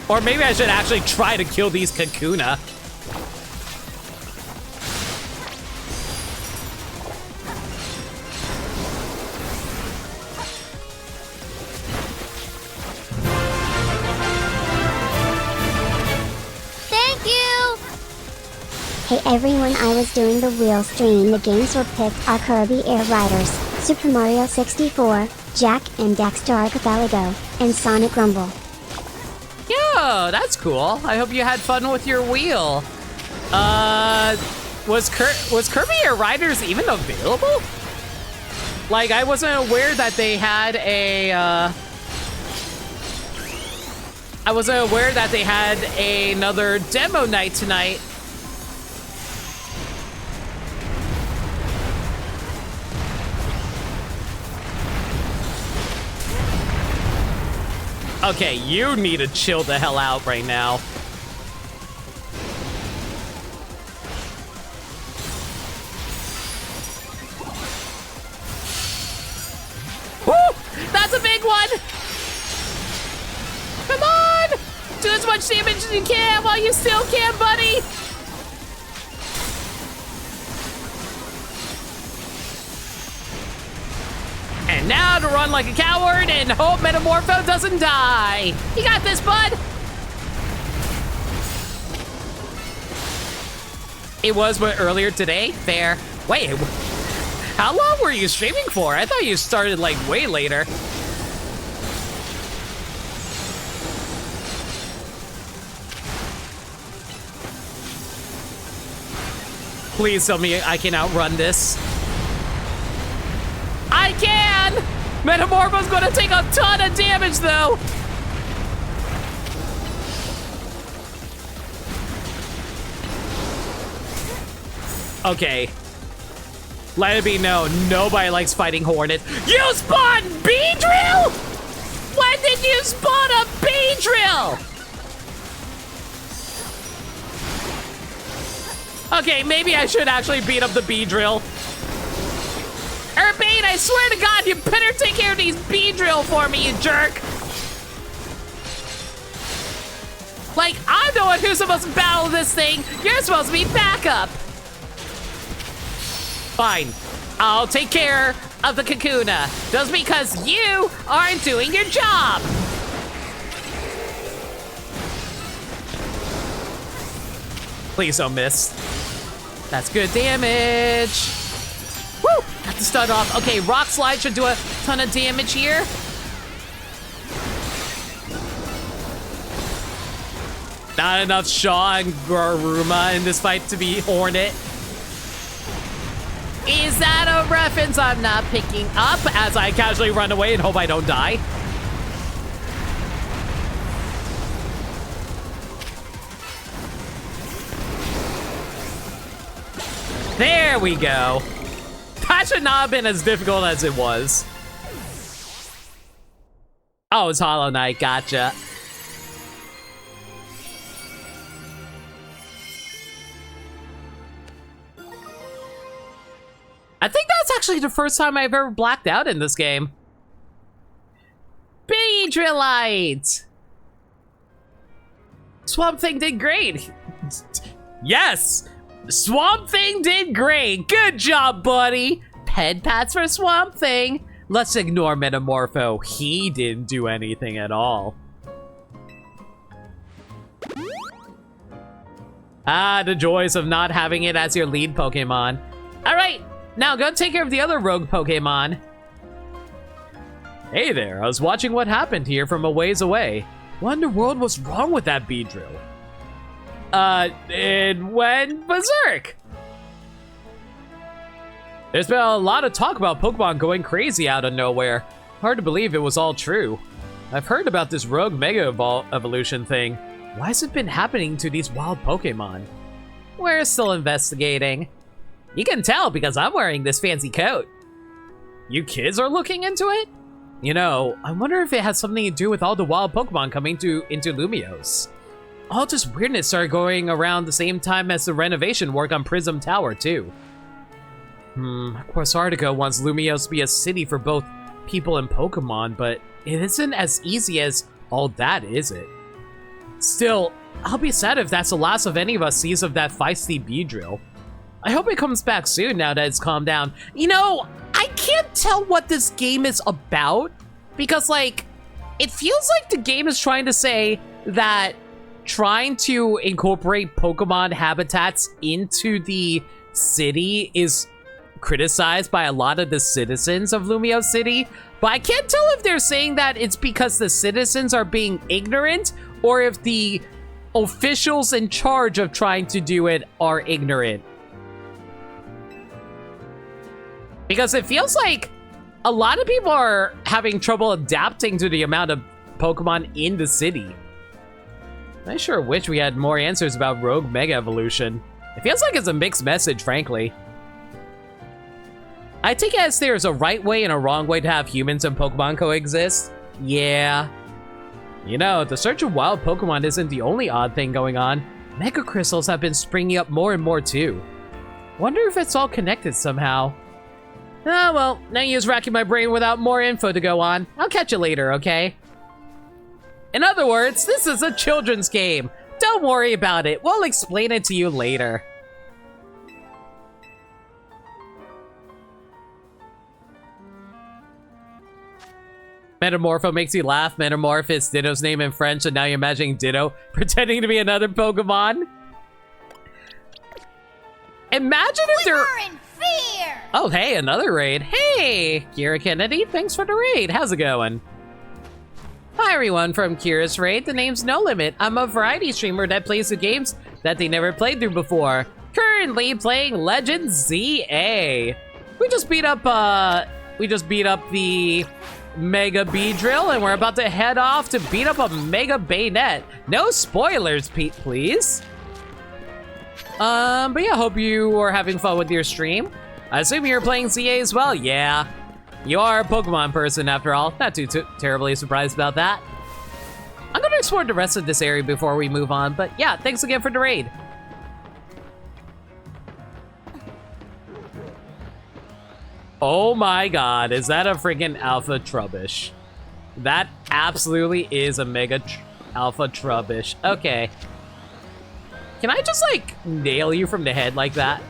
Or maybe I should actually try to kill these Kakuna. Hey everyone, I was doing the wheel stream. The games were picked are Kirby Air Riders, Super Mario 64, Jack and Daxter Archipelago, and Sonic Rumble. Yo, that's cool. I hope you had fun with your wheel. Was Kirby Air Riders even available? Like, I wasn't aware that they had a, I wasn't aware that they had another demo night tonight. Okay, you need to chill the hell out right now. Woo! That's a big one! Come on! Do as much damage as you can while you still can, buddy! And now to run like a coward and hope Metamorpho doesn't die. You got this, bud. It was what, earlier today? Fair. Wait, how long were you streaming for? I thought you started like way later. Please tell me I can outrun this. I can! Metamorpho's gonna take a ton of damage, though. Okay. Let it be known, nobody likes fighting Hornets. You spawned Beedrill? When did you spawn a Beedrill? Okay, maybe I should actually beat up the Beedrill. Urbane, I swear to God, you better take care of these Beedrill for me, you jerk. Like, I'm the one who's supposed to battle this thing. You're supposed to be backup. Fine, I'll take care of the Kakuna, just because you aren't doing your job. Please don't miss. That's good damage. Woo! Got the stun off. Okay, Rock Slide should do a ton of damage here. Not enough Shaw and Garuma in this fight to be Hornet. Is that a reference I'm not picking up as I casually run away and hope I don't die? There we go. That should not have been as difficult as it was. Oh, it's Hollow Knight, gotcha. I think that's actually the first time I've ever blacked out in this game. Beedrillite! Swamp Thing did great. Yes! Swamp Thing did great. Good job, buddy. Ped pats for Swamp Thing. Let's ignore Metamorpho. He didn't do anything at all. Ah, the joys of not having it as your lead Pokemon. All right. Now go take care of the other rogue Pokemon. Hey there, I was watching what happened here from a ways away. What in the world was wrong with that Beedrill? It went berserk. There's been a lot of talk about Pokemon going crazy out of nowhere. Hard to believe it was all true. I've heard about this rogue Mega Evolution thing. Why has it been happening to these wild Pokemon? We're still investigating. You can tell because I'm wearing this fancy coat. You kids are looking into it? You know, I wonder if it has something to do with all the wild Pokemon coming into Lumiose. All this weirdness started going around the same time as the renovation work on Prism Tower, too. Of course, Artico wants Lumiose to be a city for both people and Pokemon, but it isn't as easy as all that, is it? Still, I'll be sad if that's the last of any of us sees of that feisty Beedrill. I hope it comes back soon now that it's calmed down. You know, I can't tell what this game is about because, like, it feels like the game is trying to say that trying to incorporate Pokemon habitats into the city is criticized by a lot of the citizens of Lumiose City, but I can't tell if they're saying that it's because the citizens are being ignorant or if the officials in charge of trying to do it are ignorant. Because it feels like a lot of people are having trouble adapting to the amount of Pokemon in the city. I sure wish we had more answers about Rogue Mega Evolution. It feels like it's a mixed message, frankly. I take it as there's a right way and a wrong way to have humans and Pokemon coexist. Yeah. You know, the search of wild Pokemon isn't the only odd thing going on. Mega Crystals have been springing up more and more, too. Wonder if it's all connected somehow. Oh, well, no use racking my brain without more info to go on. I'll catch you later, okay? In other words, this is a children's game. Don't worry about it. We'll explain it to you later. Metamorpho makes you laugh. Metamorph is Ditto's name in French, and now you're imagining Ditto pretending to be another Pokemon. Imagine if they're... in fear! Oh, hey, another raid. Hey, Kira Kennedy, thanks for the raid. How's it going? Hi, everyone from Kira's Raid. The name's No Limit. I'm a variety streamer that plays the games that they never played through before. currently playing Legend ZA. We just beat up the Mega Beedrill, and we're about to head off to beat up a Mega Bayonet. No spoilers, Pete, please. But yeah, hope you are having fun with your stream. I assume you're playing ZA as well? Yeah. You are a Pokemon person after all. Not too terribly surprised about that. I'm gonna explore the rest of this area before we move on, but yeah, thanks again for the raid. Oh my god, is that a freaking Alpha Trubbish? That absolutely is a Mega Alpha Trubbish. Okay. Can I just, like, nail you from the head like that?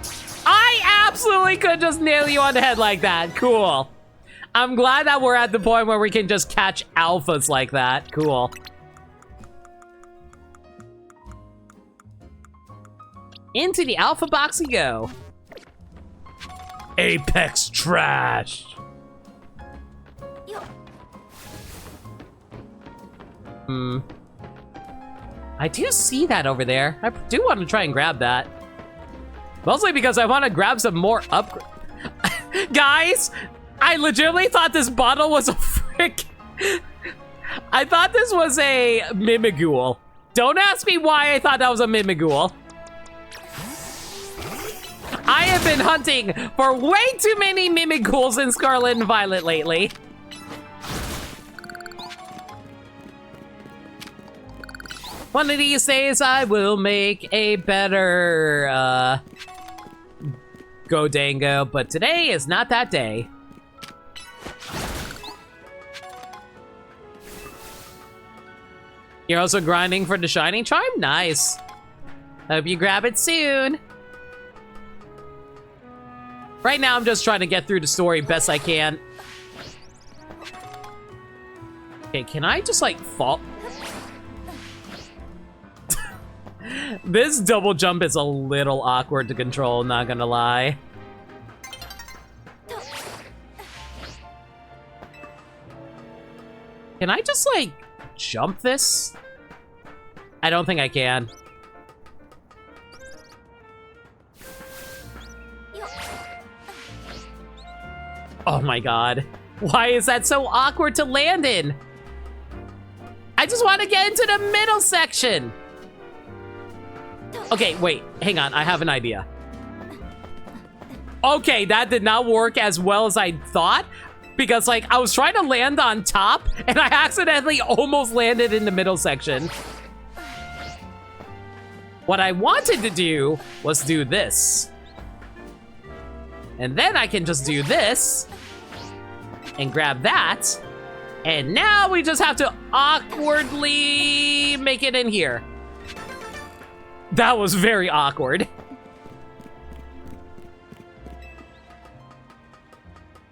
I absolutely could just nail you on the head like that. Cool. I'm glad that we're at the point where we can just catch alphas like that. Cool. Into the alpha box we go. Apex trash. I do see that over there. I do want to try and grab that. Mostly because I want to grab some more upgrade. Guys, I legitimately thought this bottle was a frick. I thought this was a Mimighoul. Don't ask me why I thought that was a Mimighoul. I have been hunting for way too many Mimighouls in Scarlet and Violet lately. One of these days I will make a better Godango, but today is not that day. You're also grinding for the Shining Charm? Nice. Hope you grab it soon. Right now, I'm just trying to get through the story best I can. Okay, can I just, like, fall? This double jump is a little awkward to control, not gonna lie. Can I just, like, jump this? I don't think I can. Oh my god. Why is that so awkward to land in? I just want to get into the middle section. Okay, wait, hang on, I have an idea. Okay, that did not work as well as I thought, because like I was trying to land on top and I accidentally almost landed in the middle section. What I wanted to do was do this. And then I can just do this and grab that. And now we just have to awkwardly make it in here. That was very awkward.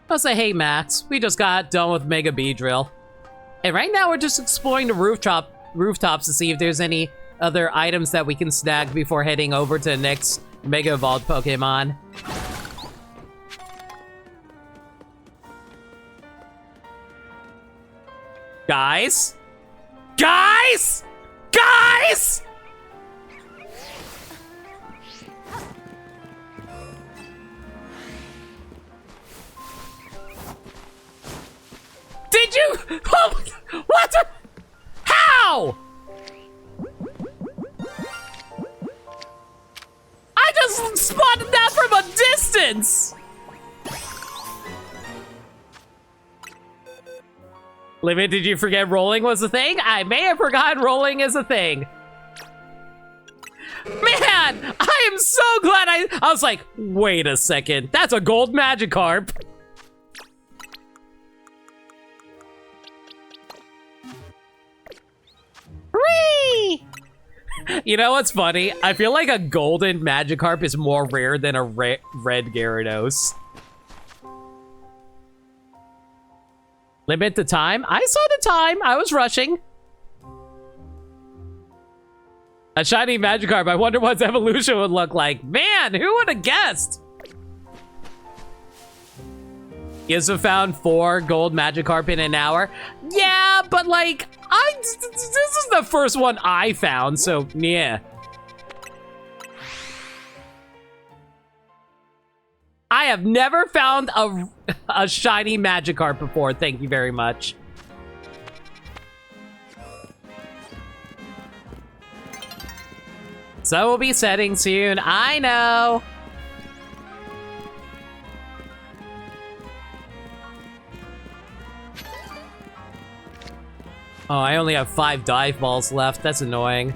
I'll say, hey Max, we just got done with Mega Beedrill. And right now we're just exploring the rooftops to see if there's any other items that we can snag before heading over to the next Mega Evolved Pokemon. Guys? Guys? Guys? Did you? Oh, what the? How? I just spotted that from a distance. Limit, did you forget rolling was a thing? I may have forgotten rolling is a thing. Man, I am so glad I was like, wait a second, that's a gold Magikarp. Whee! You know what's funny? I feel like a golden Magikarp is more rare than a red Gyarados. Limit the time? I saw the time. I was rushing. A shiny Magikarp. I wonder what its evolution would look like. Man, who would have guessed? You have found 4 gold Magikarp in an hour. Yeah, but like, this is the first one I found, so yeah. I have never found a shiny Magikarp before. Thank you very much. So we'll be setting soon. I know. Oh, I only have 5 dive balls left. That's annoying.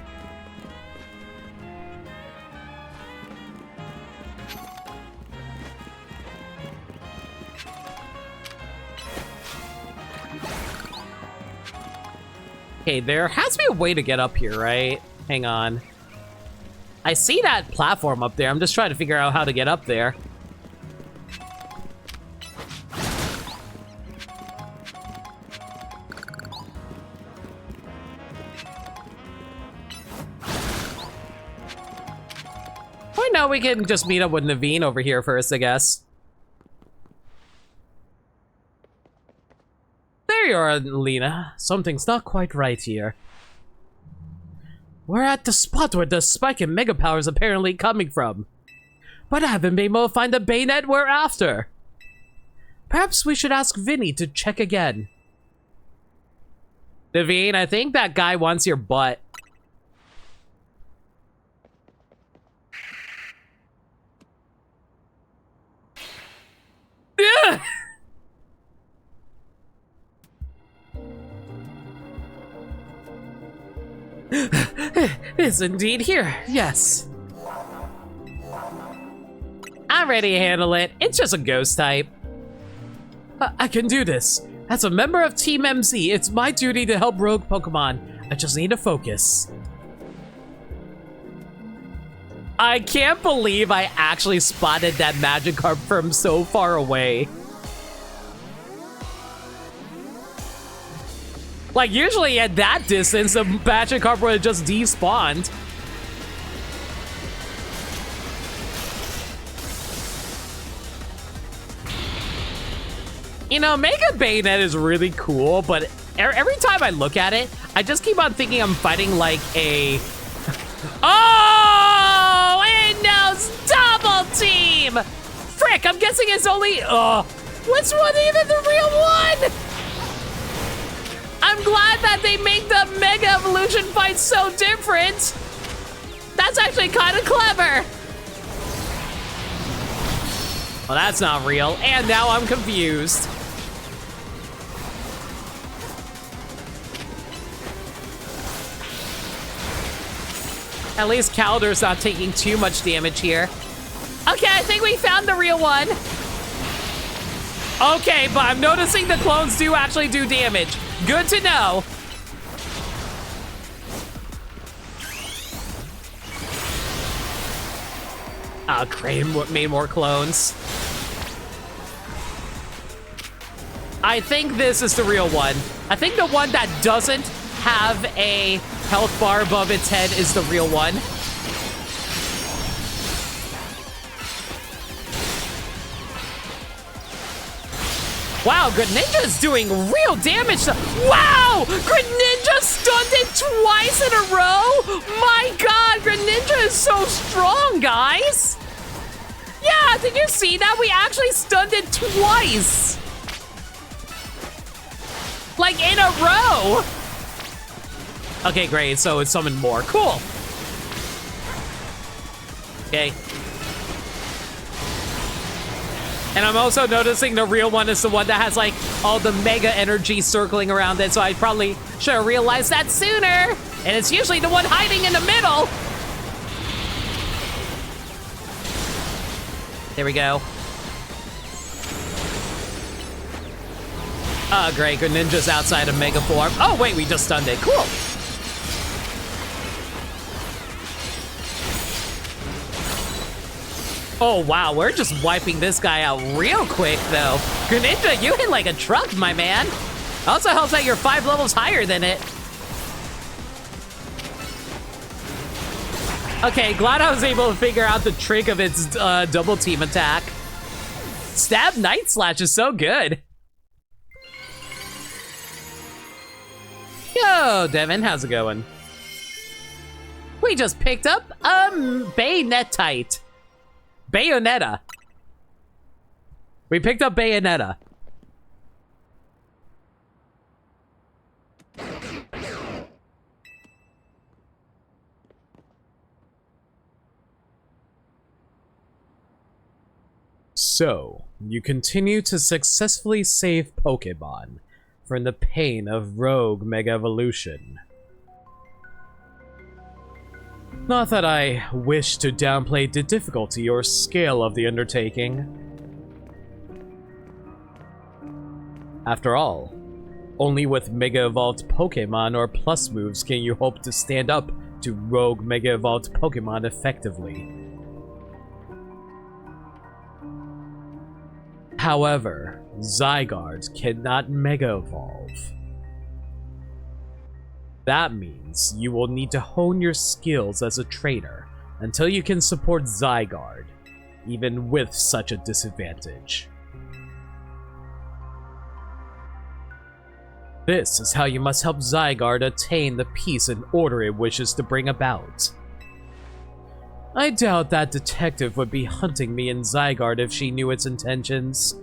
Okay, there has to be a way to get up here, right? Hang on. I see that platform up there. I'm just trying to figure out how to get up there. Or no, we can just meet up with Naveen over here first, I guess. There you are, Lena. Something's not quite right here. We're at the spot where the spike in Mega Power is apparently coming from. But I haven't been able to find the Bayonet we're after. Perhaps we should ask Vinny to check again. Naveen, I think that guy wants your butt. Yeah. It's indeed here, yes. I'm ready to handle it. It's just a ghost type. I can do this. As a member of Team MZ, it's my duty to help rogue Pokemon. I just need to focus. I can't believe I actually spotted that Magikarp from so far away. Like, usually at that distance, the Magikarp would have just despawned. You know, Mega Bayonet is really cool, but every time I look at it, I just keep on thinking I'm fighting like a... Oh! It knows double team! Frick, I'm guessing it's only... which one even the real one? I'm glad that they make the Mega Evolution fight so different. That's actually kind of clever. Well, that's not real. And now I'm confused. At least Calder's not taking too much damage here. Okay, I think we found the real one. Okay, but I'm noticing the clones do actually do damage. Good to know. Crane made more clones. I think this is the real one. I think the one that doesn't have a health bar above its head is the real one. Wow, Greninja is doing real damage. Wow! Greninja stunned it twice in a row? My god, Greninja is so strong, guys! Yeah, did you see that? We actually stunned it twice! Like, in a row! Okay, great, so it summoned more. Cool! Okay. And I'm also noticing the real one is the one that has, like, all the mega energy circling around it, so I probably should have realized that sooner. And it's usually the one hiding in the middle. There we go. Oh, great. Greninja's outside of Mega Form. Oh, wait, we just stunned it. Cool. Oh, wow, we're just wiping this guy out real quick, though. Greninja, you hit like a truck, my man. Also helps that you're 5 levels higher than it. Okay, glad I was able to figure out the trick of its double team attack. Stab Night Slash is so good. Yo, Devin, how's it going? We just picked up a Bayonetite. Bayonetta. We picked up Bayonetta. So, you continue to successfully save Pokémon from the pain of Rogue Mega Evolution. Not that I wish to downplay the difficulty or scale of the undertaking. After all, only with Mega Evolved Pokémon or Plus moves can you hope to stand up to Rogue Mega Evolved Pokémon effectively. However, Zygarde cannot Mega Evolve. That means you will need to hone your skills as a trainer until you can support Zygarde, even with such a disadvantage. This is how you must help Zygarde attain the peace and order it wishes to bring about. I doubt that detective would be hunting me in Zygarde if she knew its intentions.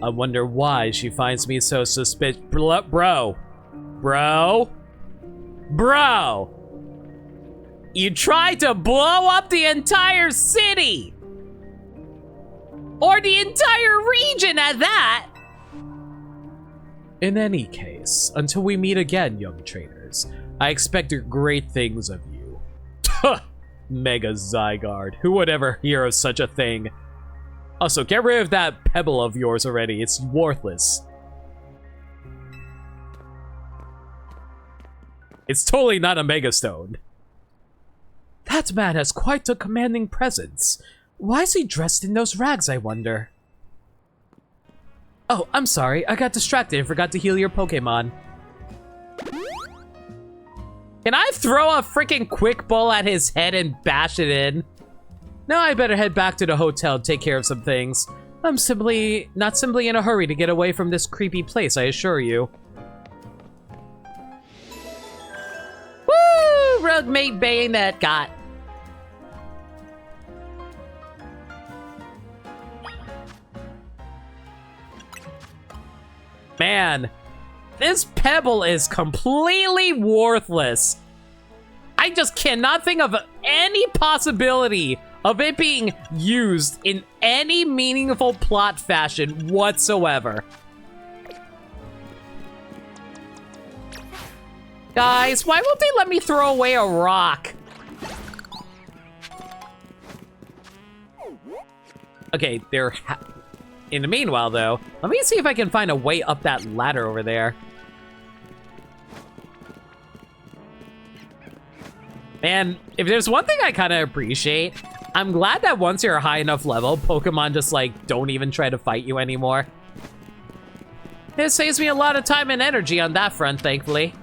I wonder why she finds me so suspicious. Bro! You tried to blow up the entire city! Or the entire region at that! In any case, until we meet again, young trainers, I expect great things of you. Mega Zygarde, who would ever hear of such a thing? Also, get rid of that pebble of yours already, it's worthless. It's totally not a Mega Stone. That man has quite a commanding presence. Why is he dressed in those rags, I wonder? Oh, I'm sorry, I got distracted and forgot to heal your Pokemon. Can I throw a freaking quick ball at his head and bash it in? Now I better head back to the hotel and take care of some things. I'm not simply in a hurry to get away from this creepy place, I assure you. Woo! Rugmate Bayonet got. Man, this pebble is completely worthless. I just cannot think of any possibility of it being used in any meaningful plot fashion whatsoever. Guys, why won't they let me throw away a rock? Okay, in the meanwhile, though, let me see if I can find a way up that ladder over there. Man, if there's one thing I kind of appreciate, I'm glad that once you're a high enough level, Pokemon just, like, don't even try to fight you anymore. It saves me a lot of time and energy on that front, thankfully.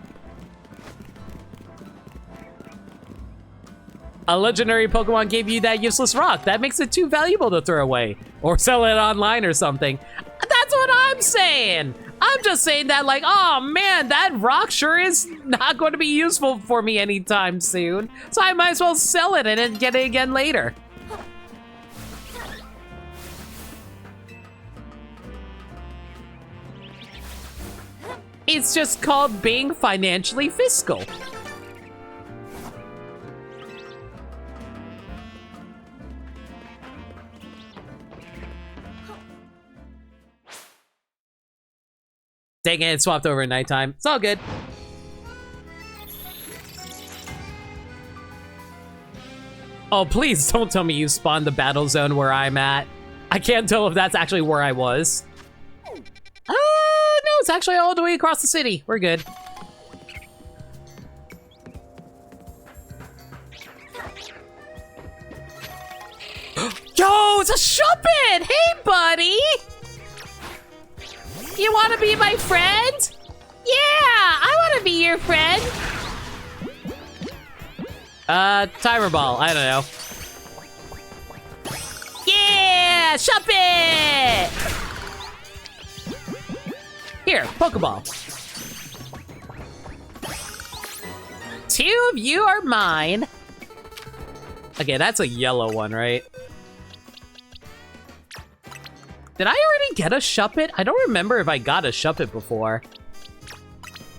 A legendary Pokemon gave you that useless rock. That makes it too valuable to throw away. Or sell it online or something. That's what I'm saying. I'm just saying that, like, oh man, that rock sure is not going to be useful for me anytime soon. So I might as well sell it and then get it again later. It's just called being financially fiscal. Dang it, it swapped over at nighttime. It's all good. Oh, please don't tell me you spawned the battle zone where I'm at. I can't tell if that's actually where I was. No, it's actually all the way across the city. We're good. Yo, it's a Shuppet! Hey, buddy! You want to be my friend? Yeah, I want to be your friend. Timer ball. I don't know. Yeah, Shuppet! Here, Pokeball. 2 of you are mine. Okay, that's a yellow one, right? Did I already we get a Shuppet? I don't remember if I got a Shuppet before.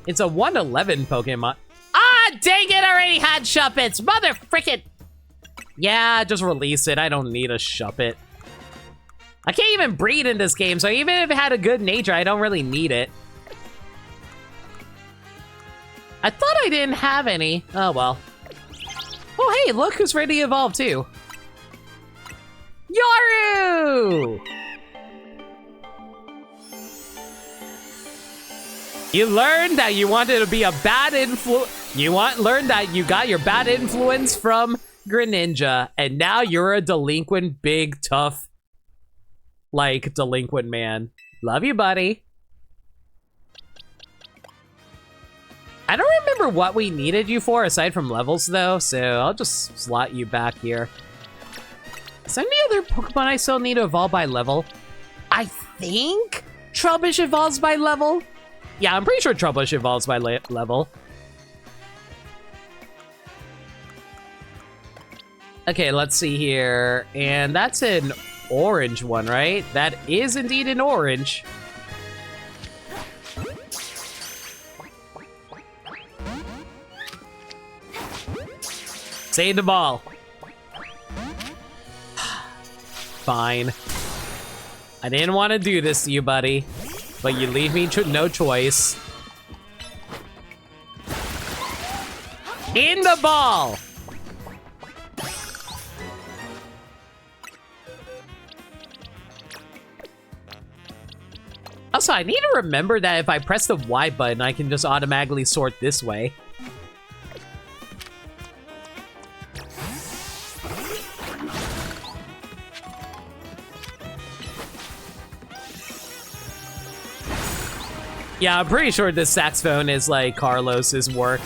It's a 111 Pokemon. Ah, dang it, I already had Shuppets. Mother frickin'. Yeah, just release it. I don't need a Shuppet. I can't even breed in this game, so even if it had a good nature, I don't really need it. I thought I didn't have any. Oh, well. Oh, hey, look who's ready to evolve, too. Yaru! You learned that you wanted to be a bad learned that you got your bad influence from Greninja, and now you're a delinquent, big, tough, like, delinquent man. Love you, buddy. I don't remember what we needed you for aside from levels, though, so I'll just slot you back here. Is there any other Pokemon I still need to evolve by level? I think Trubbish evolves by level. Yeah, I'm pretty sure Trubbish evolves by level. Okay, let's see here. And that's an orange one, right? That is indeed an orange. Save the ball. Fine. I didn't want to do this to you, buddy, but you leave me no choice. In the ball! Also, I need to remember that if I press the Y button, I can just automatically sort this way. Yeah, I'm pretty sure this saxophone is like Carlos's work.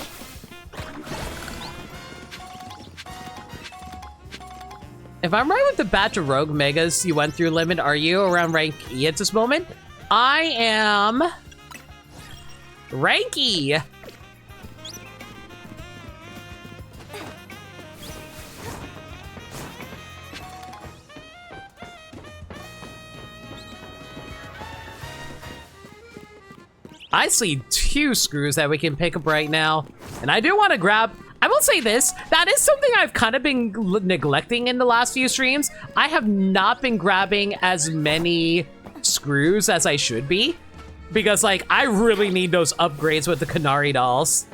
If I'm right with the batch of Rogue Megas you went through, Limit, are you around rank E at this moment? I am rank E. I see 2 screws that we can pick up right now. And I do want to grab... I will say this. That is something I've kind of been neglecting in the last few streams. I have not been grabbing as many screws as I should be. Because, like, I really need those upgrades with the Canary dolls.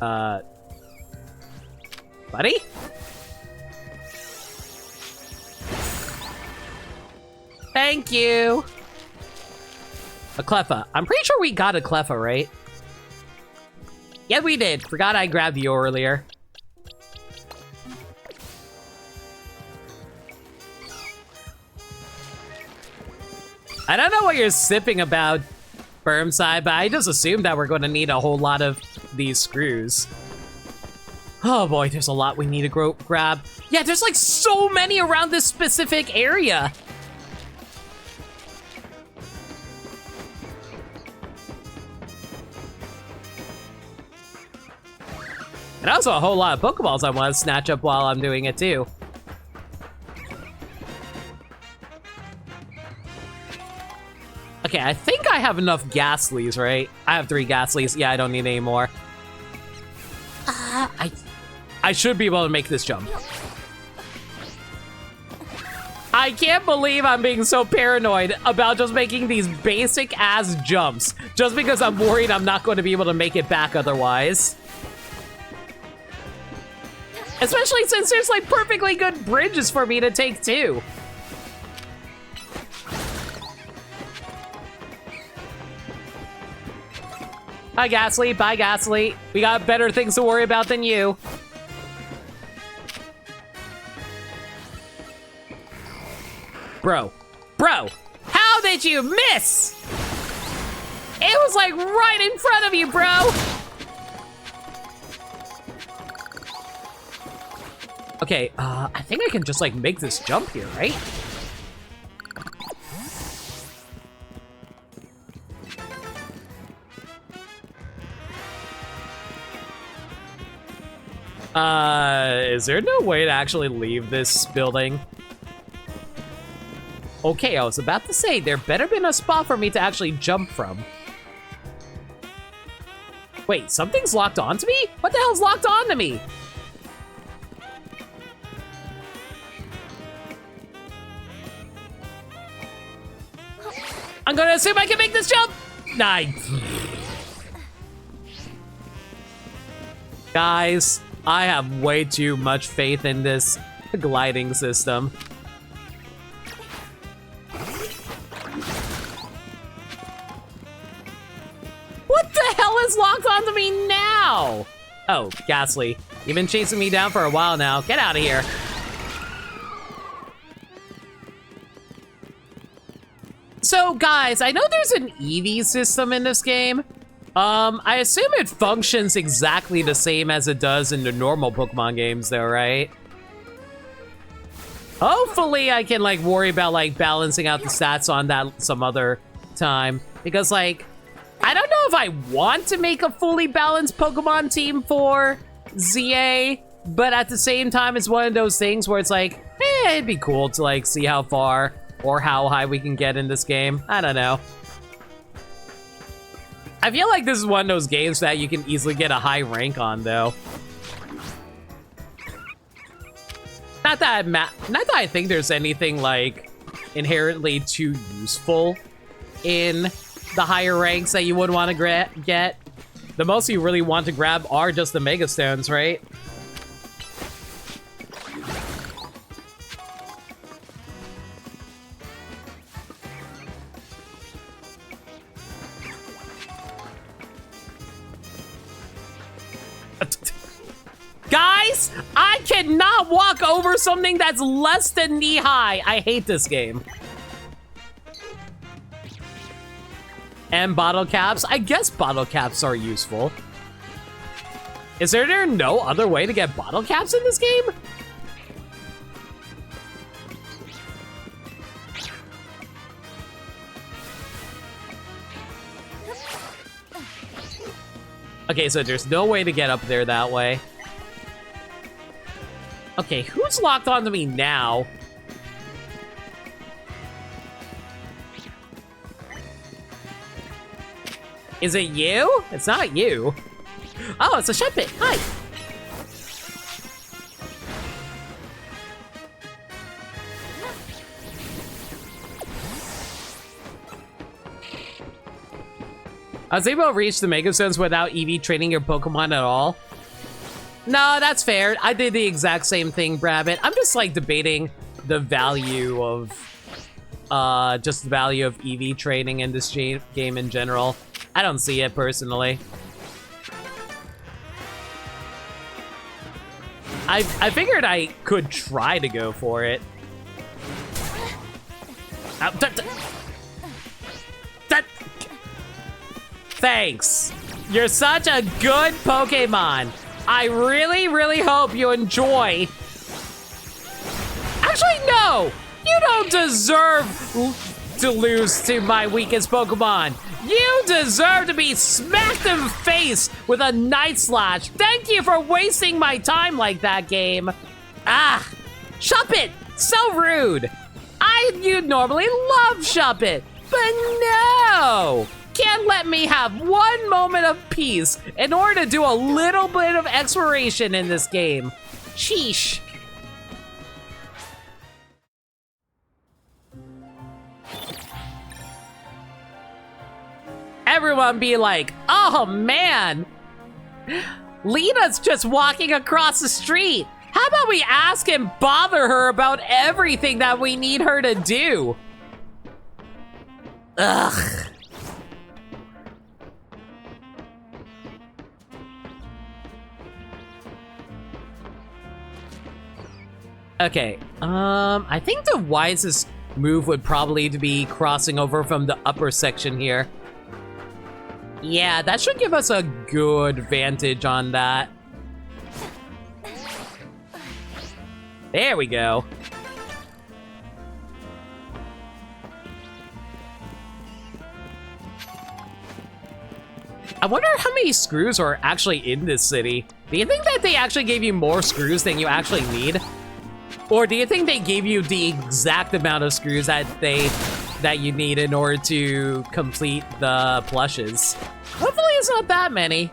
Buddy? Thank you. A Cleffa. I'm pretty sure we got a Cleffa, right? Yeah, we did. Forgot I grabbed you earlier. I don't know what you're sipping about, Bermside, but I just assumed that we're going to need a whole lot of these screws. Oh boy, there's a lot we need to grab. Yeah, there's like so many around this specific area. And also a whole lot of Pokeballs I want to snatch up while I'm doing it too. Okay, I think I have enough Ghastlies, right? I have 3 Ghastlies. Yeah, I don't need any more. I should be able to make this jump. I can't believe I'm being so paranoid about just making these basic-ass jumps. Just because I'm worried I'm not going to be able to make it back otherwise. Especially since there's like perfectly good bridges for me to take too. Bye, Ghastly. Bye, Ghastly. We got better things to worry about than you. Bro. Bro! How did you miss? It was like right in front of you, bro! Okay, I think I can just like make this jump here, right? Is there no way to actually leave this building? Okay, I was about to say, there better been a spot for me to actually jump from. Wait, something's locked onto me? What the hell's locked onto me? I'm gonna assume I can make this jump! Nice. Guys, I have way too much faith in this gliding system. What the hell is locked onto me now? Oh, Ghastly. You've been chasing me down for a while now. Get out of here. So, guys, I know there's an EV system in this game. I assume it functions exactly the same as it does in the normal Pokemon games, though, right? Hopefully, I can, like, worry about, like, balancing out the stats on that some other time. Because, like, I don't know if I want to make a fully balanced Pokemon team for ZA, but at the same time, it's one of those things where it's like, it'd be cool to, like, see how far or how high we can get in this game. I don't know. I feel like this is one of those games that you can easily get a high rank on, though. Not that I think there's anything, like, inherently too useful in the higher ranks that you would want to get. The most you really want to grab are just the Mega Stones, right? Guys, I cannot walk over something that's less than knee-high. I hate this game. And bottle caps. I guess bottle caps are useful. Is there no other way to get bottle caps in this game? Okay, so there's no way to get up there that way. Okay, who's locked onto me now? Is it you? It's not you. Oh, it's a Shuppet. Hi. I was able to reach the Mega Stones without EV training your Pokemon at all. No, that's fair. I did the exact same thing, Brabbit. I'm just like debating the value of, just the value of EV training in this game in general. I don't see it personally. I figured I could try to go for it. Thanks. You're such a good Pokemon. I really, really hope you enjoy. Actually, no! You don't deserve to lose to my weakest Pokemon. You deserve to be smacked in the face with a Night Slash. Thank you for wasting my time like that, game. Ah, Shuppet, so rude. You normally love Shuppet, but no. Can't let me have one moment of peace in order to do a little bit of exploration in this game. Sheesh. Everyone be like, oh man, Lena's just walking across the street. How about we ask and bother her about everything that we need her to do? Ugh. Okay, I think the wisest move would probably be crossing over from the upper section here. Yeah, that should give us a good vantage on that. There we go. I wonder how many screws are actually in this city. Do you think that they actually gave you more screws than you actually need? Or do you think they gave you the exact amount of screws that you need in order to complete the plushes? Hopefully it's not that many.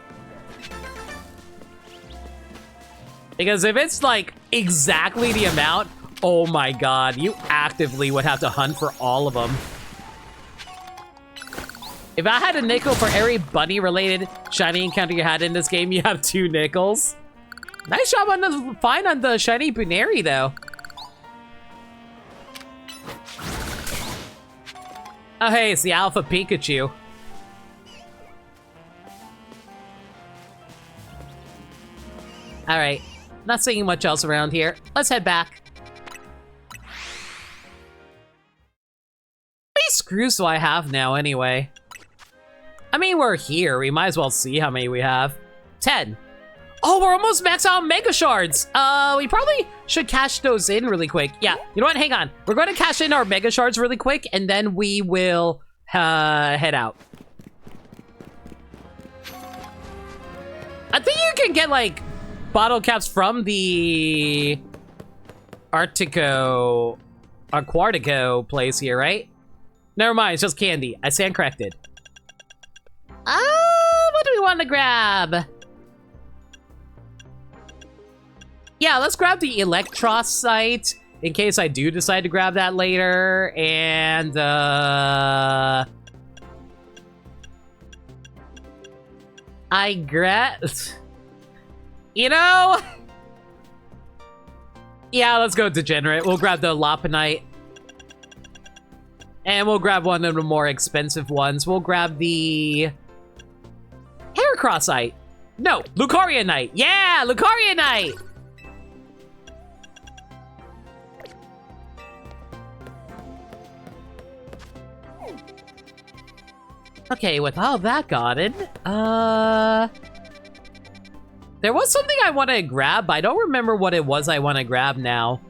Because if it's like exactly the amount, oh my god, you actively would have to hunt for all of them. If I had a nickel for every bunny-related shiny encounter you had in this game, you have 2 nickels. Nice job on the find on the shiny Buneri, though. Oh, hey, it's the Alpha Pikachu. All right, not seeing much else around here. Let's head back. How many screws do I have now, anyway? I mean, we're here. We might as well see how many we have. 10. Oh, we're almost maxed out on Mega Shards. We probably should cash those in really quick. Yeah, you know what? Hang on. We're going to cash in our Mega Shards really quick, and then we will head out. I think you can get, like, bottle caps from the Aquatico place here, right? Never mind, it's just candy. I stand corrected. What do we want to grab? Yeah, let's grab the Electrocyte in case I do decide to grab that later. And, you know? Yeah, let's go Degenerate. We'll grab the Lopunite. And we'll grab one of the more expensive ones. We'll grab the Heracrossite. No, Lucarianite. Yeah, Lucarianite. Okay, with all that gotten, there was something I want to grab, but I don't remember what it was I want to grab now.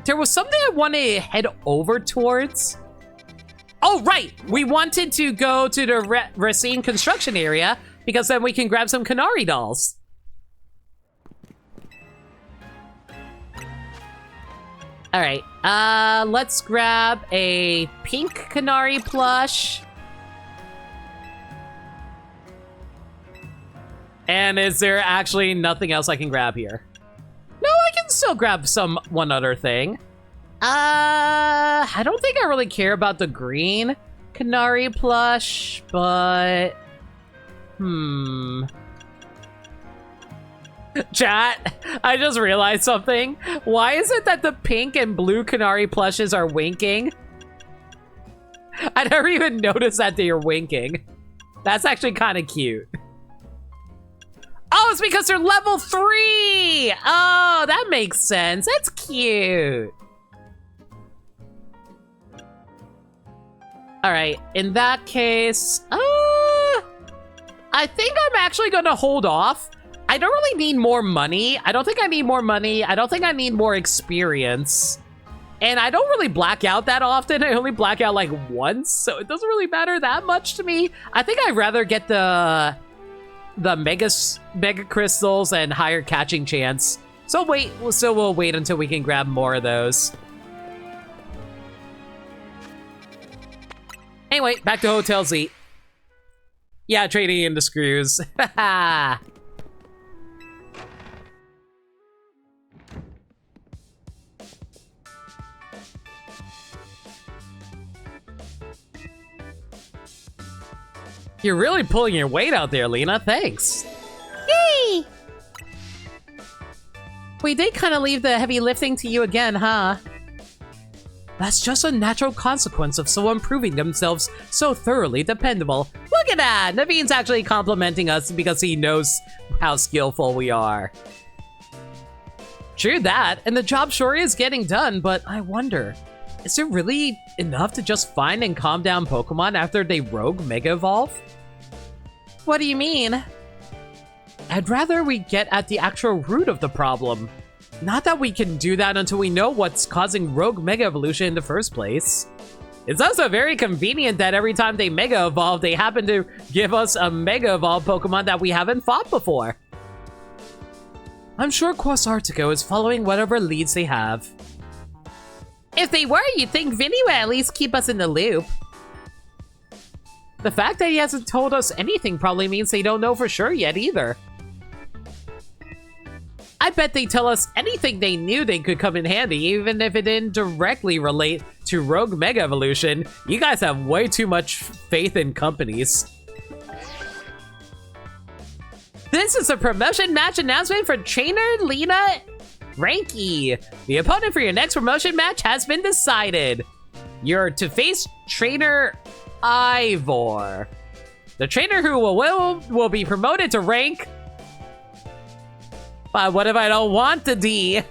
There was something I want to head over towards. Oh, right! We wanted to go to the Racine construction area, because then we can grab some Canary dolls. Alright, let's grab a pink Canary plush. And is there actually nothing else I can grab here? No, I can still grab one other thing. I don't think I really care about the green Canary plush, but... Chat, I just realized something. Why is it that the pink and blue Canary plushes are winking? I never even noticed that they are winking. That's actually kind of cute. Oh, it's because they're level 3! Oh, that makes sense. That's cute. Alright, in that case, I think I'm actually gonna hold off. I don't really need more money. I don't think I need more money. I don't think I need more experience. And I don't really black out that often. I only black out like once, so it doesn't really matter that much to me. I think I'd rather get the mega crystals and higher catching chance. So we'll wait until we can grab more of those. Anyway, back to Hotel Z. Yeah, trading in the screws. You're really pulling your weight out there, Lena. Thanks. Yay! We did kind of leave the heavy lifting to you again, huh? That's just a natural consequence of someone proving themselves so thoroughly dependable. Look at that! Naveen's actually complimenting us because he knows how skillful we are. True that, and the job sure is getting done, but I wonder, is it really enough to just find and calm down Pokemon after they rogue Mega Evolve? What do you mean? I'd rather we get at the actual root of the problem. Not that we can do that until we know what's causing rogue Mega Evolution in the first place. It's also very convenient that every time they Mega Evolve, they happen to give us a Mega Evolve Pokemon that we haven't fought before. I'm sure Quas Artico is following whatever leads they have. If they were, you'd think Vinny would at least keep us in the loop. The fact that he hasn't told us anything probably means they don't know for sure yet either. I bet they tell us anything they knew they could come in handy, even if it didn't directly relate to Rogue Mega Evolution. You guys have way too much faith in companies. This is a promotion match announcement for Trainer Lena Ranky. The opponent for your next promotion match has been decided. You're to face Trainer Ivor. The trainer who will be promoted to rank. But what if I don't want the D?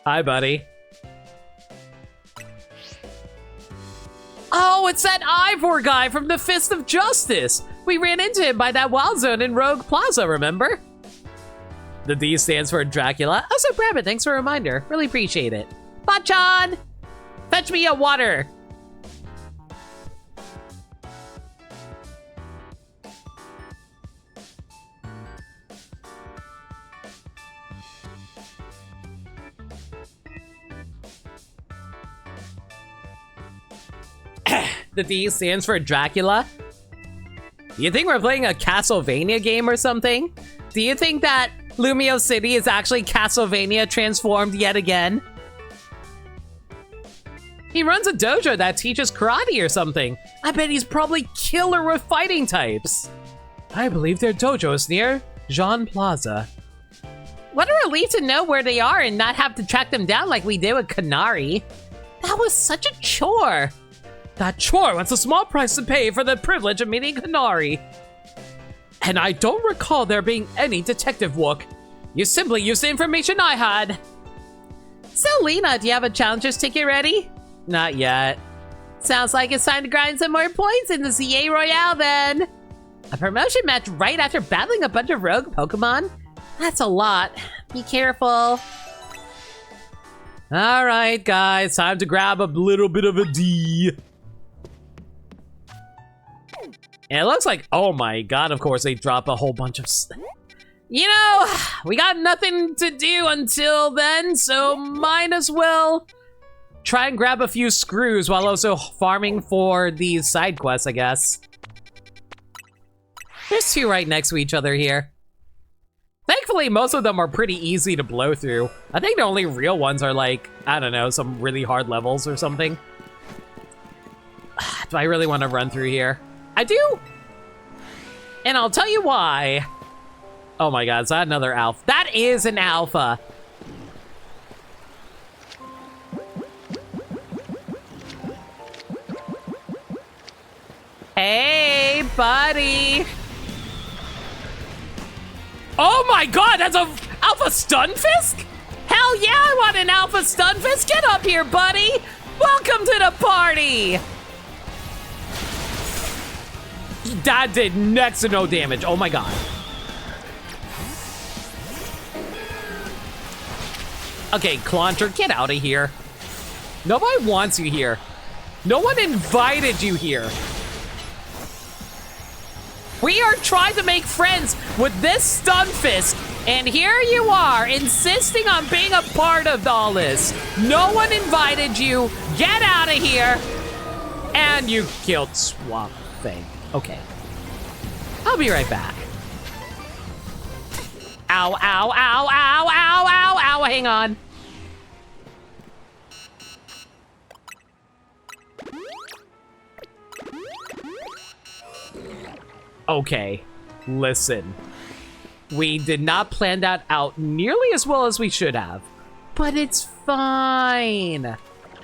Hi, buddy. Oh, it's that Ivor guy from the Fist of Justice. We ran into him by that wild zone in Rogue Plaza, remember? The D stands for Dracula. Oh, so Rabbit, thanks for a reminder. Really appreciate it. Bachan! Fetch me a water! The D stands for Dracula. Do you think we're playing a Castlevania game or something? Do you think that Lumio City is actually Castlevania transformed yet again? He runs a dojo that teaches karate or something. I bet he's probably killer with fighting types. I believe their dojo is near Jean Plaza. What a relief to know where they are and not have to track them down like we did with Kanari. That was such a chore. That chore was a small price to pay for the privilege of meeting Kanari. And I don't recall there being any detective work. You simply used the information I had. So, Lena, do you have a challenger's ticket ready? Not yet. Sounds like it's time to grind some more points in the CA Royale then. A promotion match right after battling a bunch of rogue Pokemon? That's a lot. Be careful. Alright, guys, time to grab a little bit of a D. And it looks like, oh my god, of course they drop a whole bunch of stuff. You know, we got nothing to do until then, so might as well try and grab a few screws while also farming for these side quests, I guess. There's two right next to each other here. Thankfully, most of them are pretty easy to blow through. I think the only real ones are like, I don't know, some really hard levels or something. Do I really want to run through here? I do! And I'll tell you why. Oh my god, is that another alpha? That is an alpha! Hey, buddy! Oh my god, that's a Alpha Stunfisk? Hell yeah, I want an Alpha Stunfisk! Get up here, buddy! Welcome to the party! That did next to no damage. Oh my god. Okay, Clauncher, get out of here. Nobody wants you here. No one invited you here. We are trying to make friends with this Stunfisk, and here you are, insisting on being a part of all this. No one invited you. Get out of here. And you killed Swamp Thing. Okay. I'll be right back. Ow, ow, ow, ow, ow, ow, ow, hang on. Okay, listen. We did not plan that out nearly as well as we should have, but it's fine.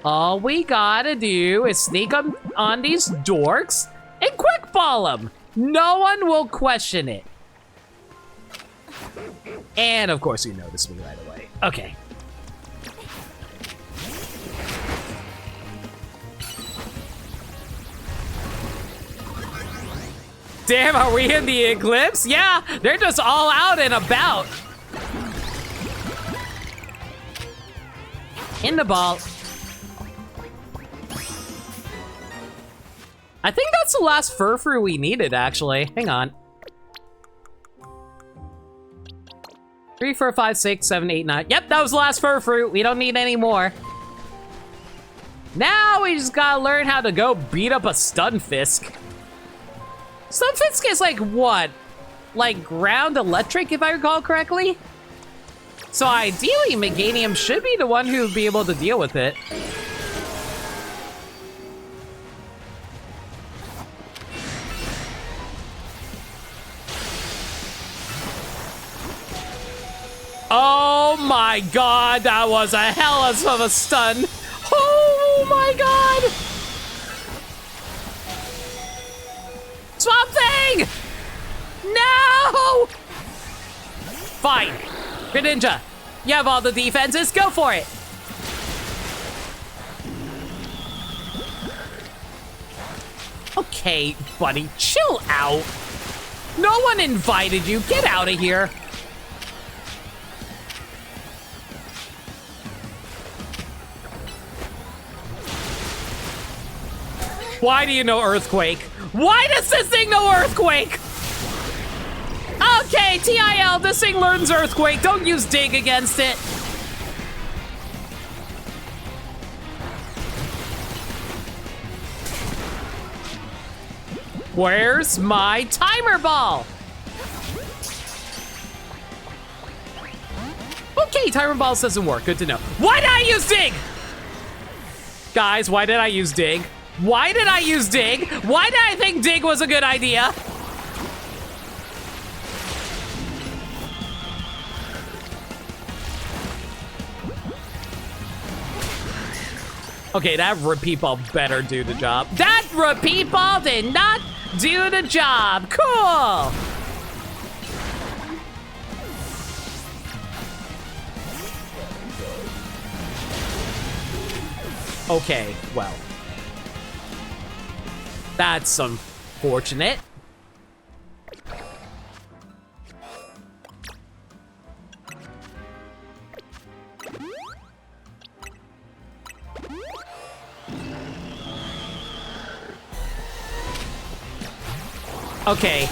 All we gotta do is sneak on these dorks and quick ball them. No one will question it. And of course you notice me right away. Okay. Damn, are we in the eclipse? Yeah, they're just all out and about. In the ball. I think that's the last furfru we needed, actually. Hang on. 3, 4, 5, 6, 7, 8, 9. Yep, that was the last furfru. We don't need any more. Now we just gotta learn how to go beat up a Stunfisk. Stunfisk is like what? Like ground electric, if I recall correctly? So ideally, Meganium should be the one who would be able to deal with it. Oh my god, that was a hell of a stun. Oh my god! Swamp Thing! No! Fine. Greninja, you have all the defenses, go for it. Okay, buddy, chill out. No one invited you, get out of here. Why do you know Earthquake? Why does this thing know Earthquake? Okay, TIL, this thing learns Earthquake. Don't use Dig against it. Where's my timer ball? Okay, timer balls doesn't work. Good to know. Why did I use Dig? Guys, why did I use Dig? Why did I use Dig? Why did I think Dig was a good idea? Okay, that repeat ball better do the job. That repeat ball did not do the job. Cool. Okay, well. That's unfortunate. Okay,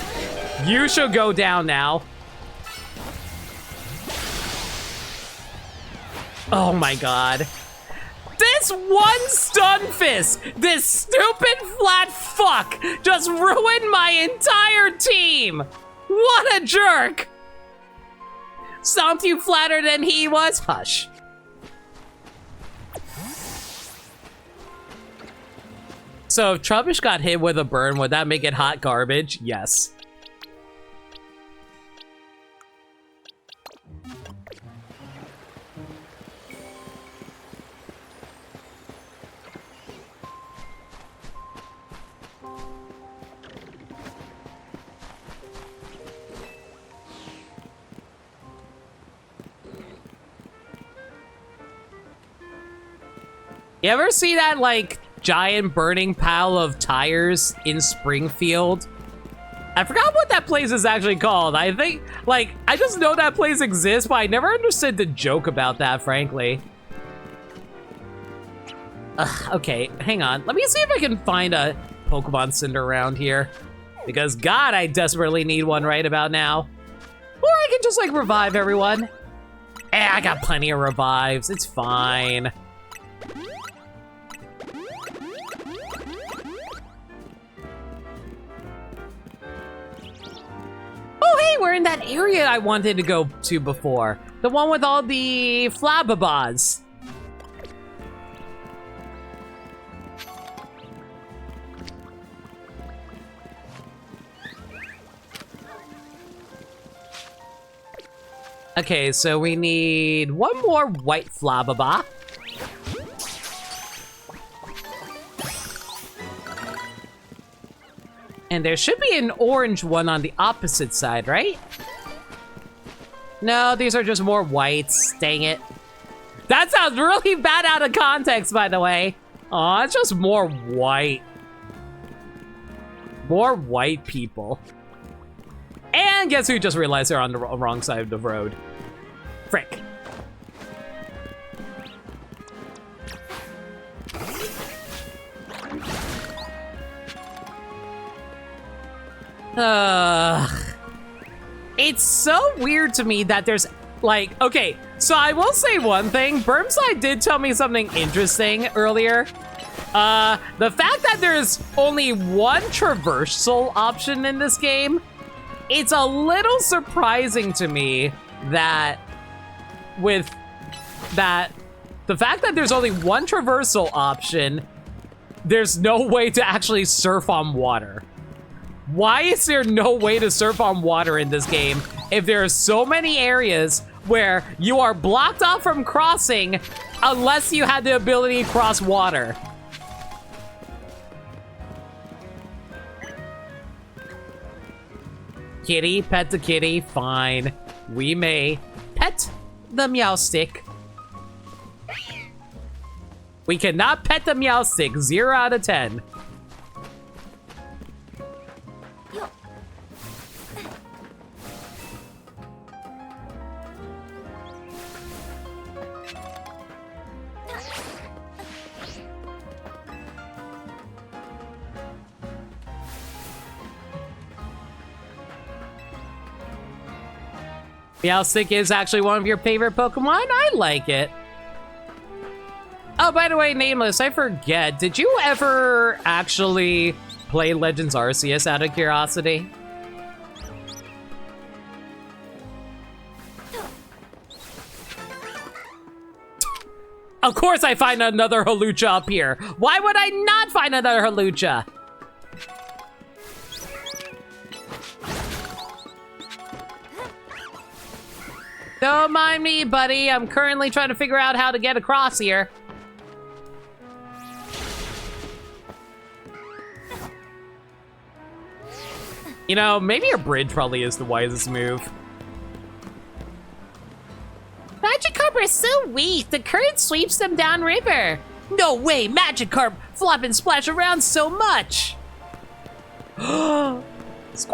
you should go down now. Oh my god. This one Stunfisk, this stupid flat fuck, just ruined my entire team. What a jerk. Stomped you flatter than he was? Hush. So if Trubbish got hit with a burn, would that make it hot garbage? Yes. You ever see that, like, giant burning pile of tires in Springfield? I forgot what that place is actually called. I think, like, I just know that place exists, but I never understood the joke about that, frankly. Okay, hang on. Let me see if I can find a Pokemon Cinder around here. Because, God, I desperately need one right about now. Or I can just, like, revive everyone. I got plenty of revives. It's fine. Oh, hey, we're in that area I wanted to go to before. The one with all the Flababas. Okay, so we need one more white Flababa. And there should be an orange one on the opposite side, right? No, these are just more whites. Dang it. That sounds really bad out of context, by the way. Aw, it's just more white. More white people. And guess who just realized they're on the wrong side of the road? Frick. It's so weird to me that there's, like, okay, so I will say one thing. Burmside did tell me something interesting earlier. The fact that there's only one traversal option in this game, it's a little surprising to me that with that, the fact that there's only one traversal option, there's no way to actually surf on water. Why is there no way to surf on water in this game if there are so many areas where you are blocked off from crossing unless you had the ability to cross water? Kitty, pet the kitty, fine. We may pet the meow stick. We cannot pet the meow stick, 0 out of 10. Meowstic is actually one of your favorite Pokemon? I like it. Oh, by the way, Nameless, I forget. Did you ever actually play Legends Arceus out of curiosity? Of course I find another Hawlucha up here. Why would I not find another Hawlucha? Don't mind me, buddy. I'm currently trying to figure out how to get across here. You know, maybe a bridge probably is the wisest move. Magikarp are so weak. The current sweeps them downriver. No way, Magikarp flop and splash around so much. Squirtle!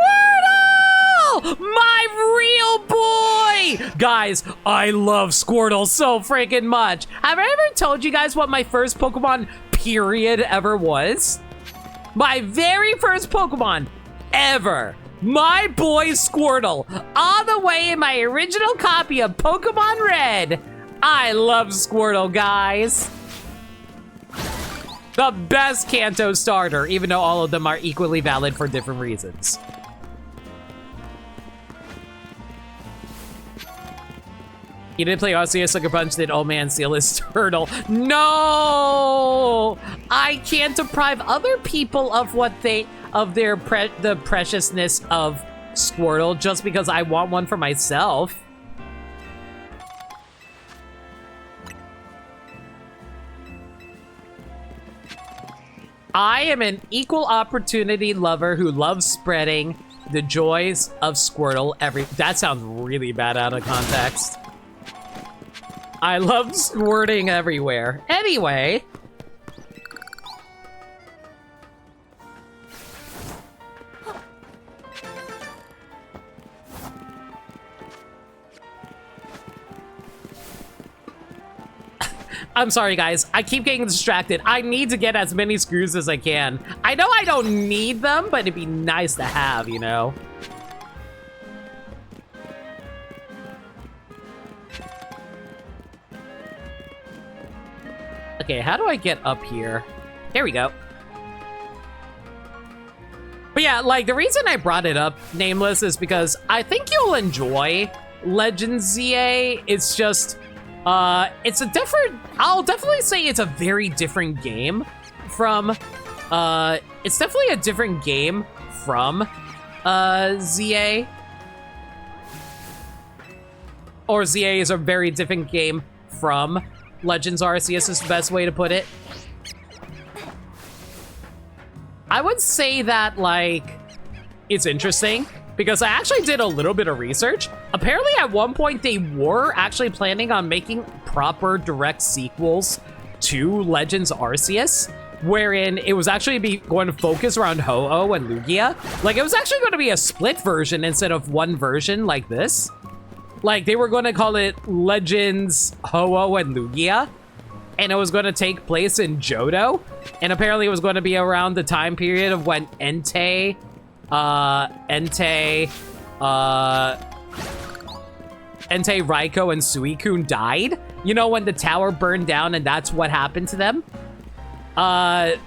My real boy! Guys, I love Squirtle so freaking much. Have I ever told you guys what my first Pokemon period ever was? My very first Pokemon ever. My boy Squirtle, all the way in my original copy of Pokemon Red. I love Squirtle, guys. The best Kanto starter, even though all of them are equally valid for different reasons. He did play Arceus Sucker Punch, did Old Man steal his turtle? No! I can't deprive other people of what they, of their the preciousness of Squirtle just because I want one for myself. I am an equal opportunity lover who loves spreading the joys of Squirtle that sounds really bad out of context. I love squirting everywhere. Anyway. I'm sorry, guys. I keep getting distracted. I need to get as many screws as I can. I know I don't need them, but it'd be nice to have, you know? Okay, how do I get up here? There we go. But yeah, like, the reason I brought it up, Nameless, is because I think you'll enjoy Legends ZA. It's just, it's a different, I'll definitely say it's a very different game from, it's definitely a different game from, ZA. Or ZA is a very different game from Legends Arceus is the best way to put it. I would say that, like, it's interesting because I actually did a little bit of research. Apparently at one point they were actually planning on making proper direct sequels to Legends Arceus, wherein it was actually going to focus around Ho-Oh and Lugia. Like, it was actually going to be a split version instead of one version like this. Like, they were going to call it Legends Ho-Oh and Lugia, and it was going to take place in Johto, and apparently it was going to be around the time period of when Entei Entei, Raikou, and Suicune died. You know, when the tower burned down and that's what happened to them?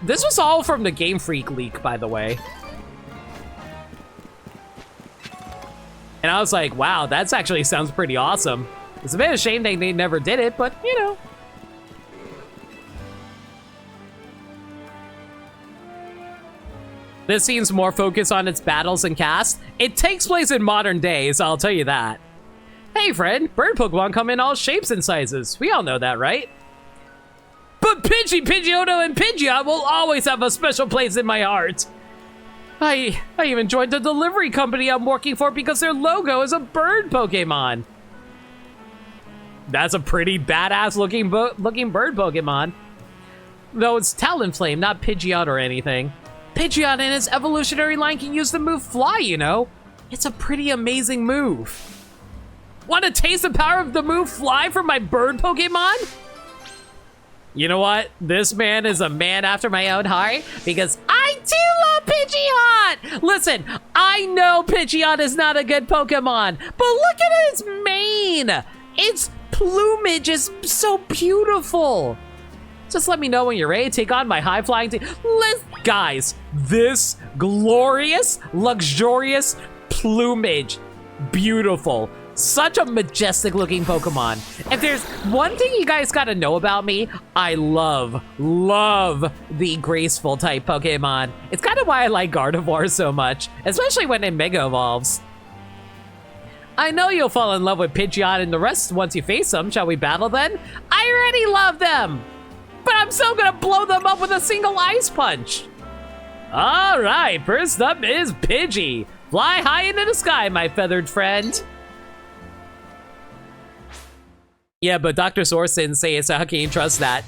This was all from the Game Freak leak, by the way. And I was like, wow, that's actually sounds pretty awesome. It's a bit of a shame they never did it, but, you know. This seems more focused on its battles and cast. It takes place in modern days, I'll tell you that. Hey, friend, bird Pokemon come in all shapes and sizes. We all know that, right? But Pidgey, Pidgeotto, and Pidgeot will always have a special place in my heart. I even joined the delivery company I'm working for because their logo is a bird Pokemon. That's a pretty badass looking bird Pokemon. Though it's Talonflame, not Pidgeot or anything. Pidgeot in its evolutionary line can use the move Fly, you know? It's a pretty amazing move. Want to taste the power of the move Fly from my bird Pokemon? You know what? This man is a man after my own heart because I too love Pidgeot! Listen, I know Pidgeot is not a good Pokemon, but look at its mane! Its plumage is so beautiful. Just let me know when you're ready to take on my high-flying team. Guys, this glorious, luxurious plumage, beautiful. Such a majestic looking Pokemon. If there's one thing you guys gotta know about me, I love the graceful type Pokemon. It's kind of why I like Gardevoir so much, especially when it Mega Evolves. I know you'll fall in love with Pidgeot and the rest once you face them. Shall we battle then? I already love them, but I'm still gonna blow them up with a single Ice Punch. All right, first up is Pidgey. Fly high into the sky, my feathered friend. Yeah, but Dr. Sorsen say it, so how can you trust that?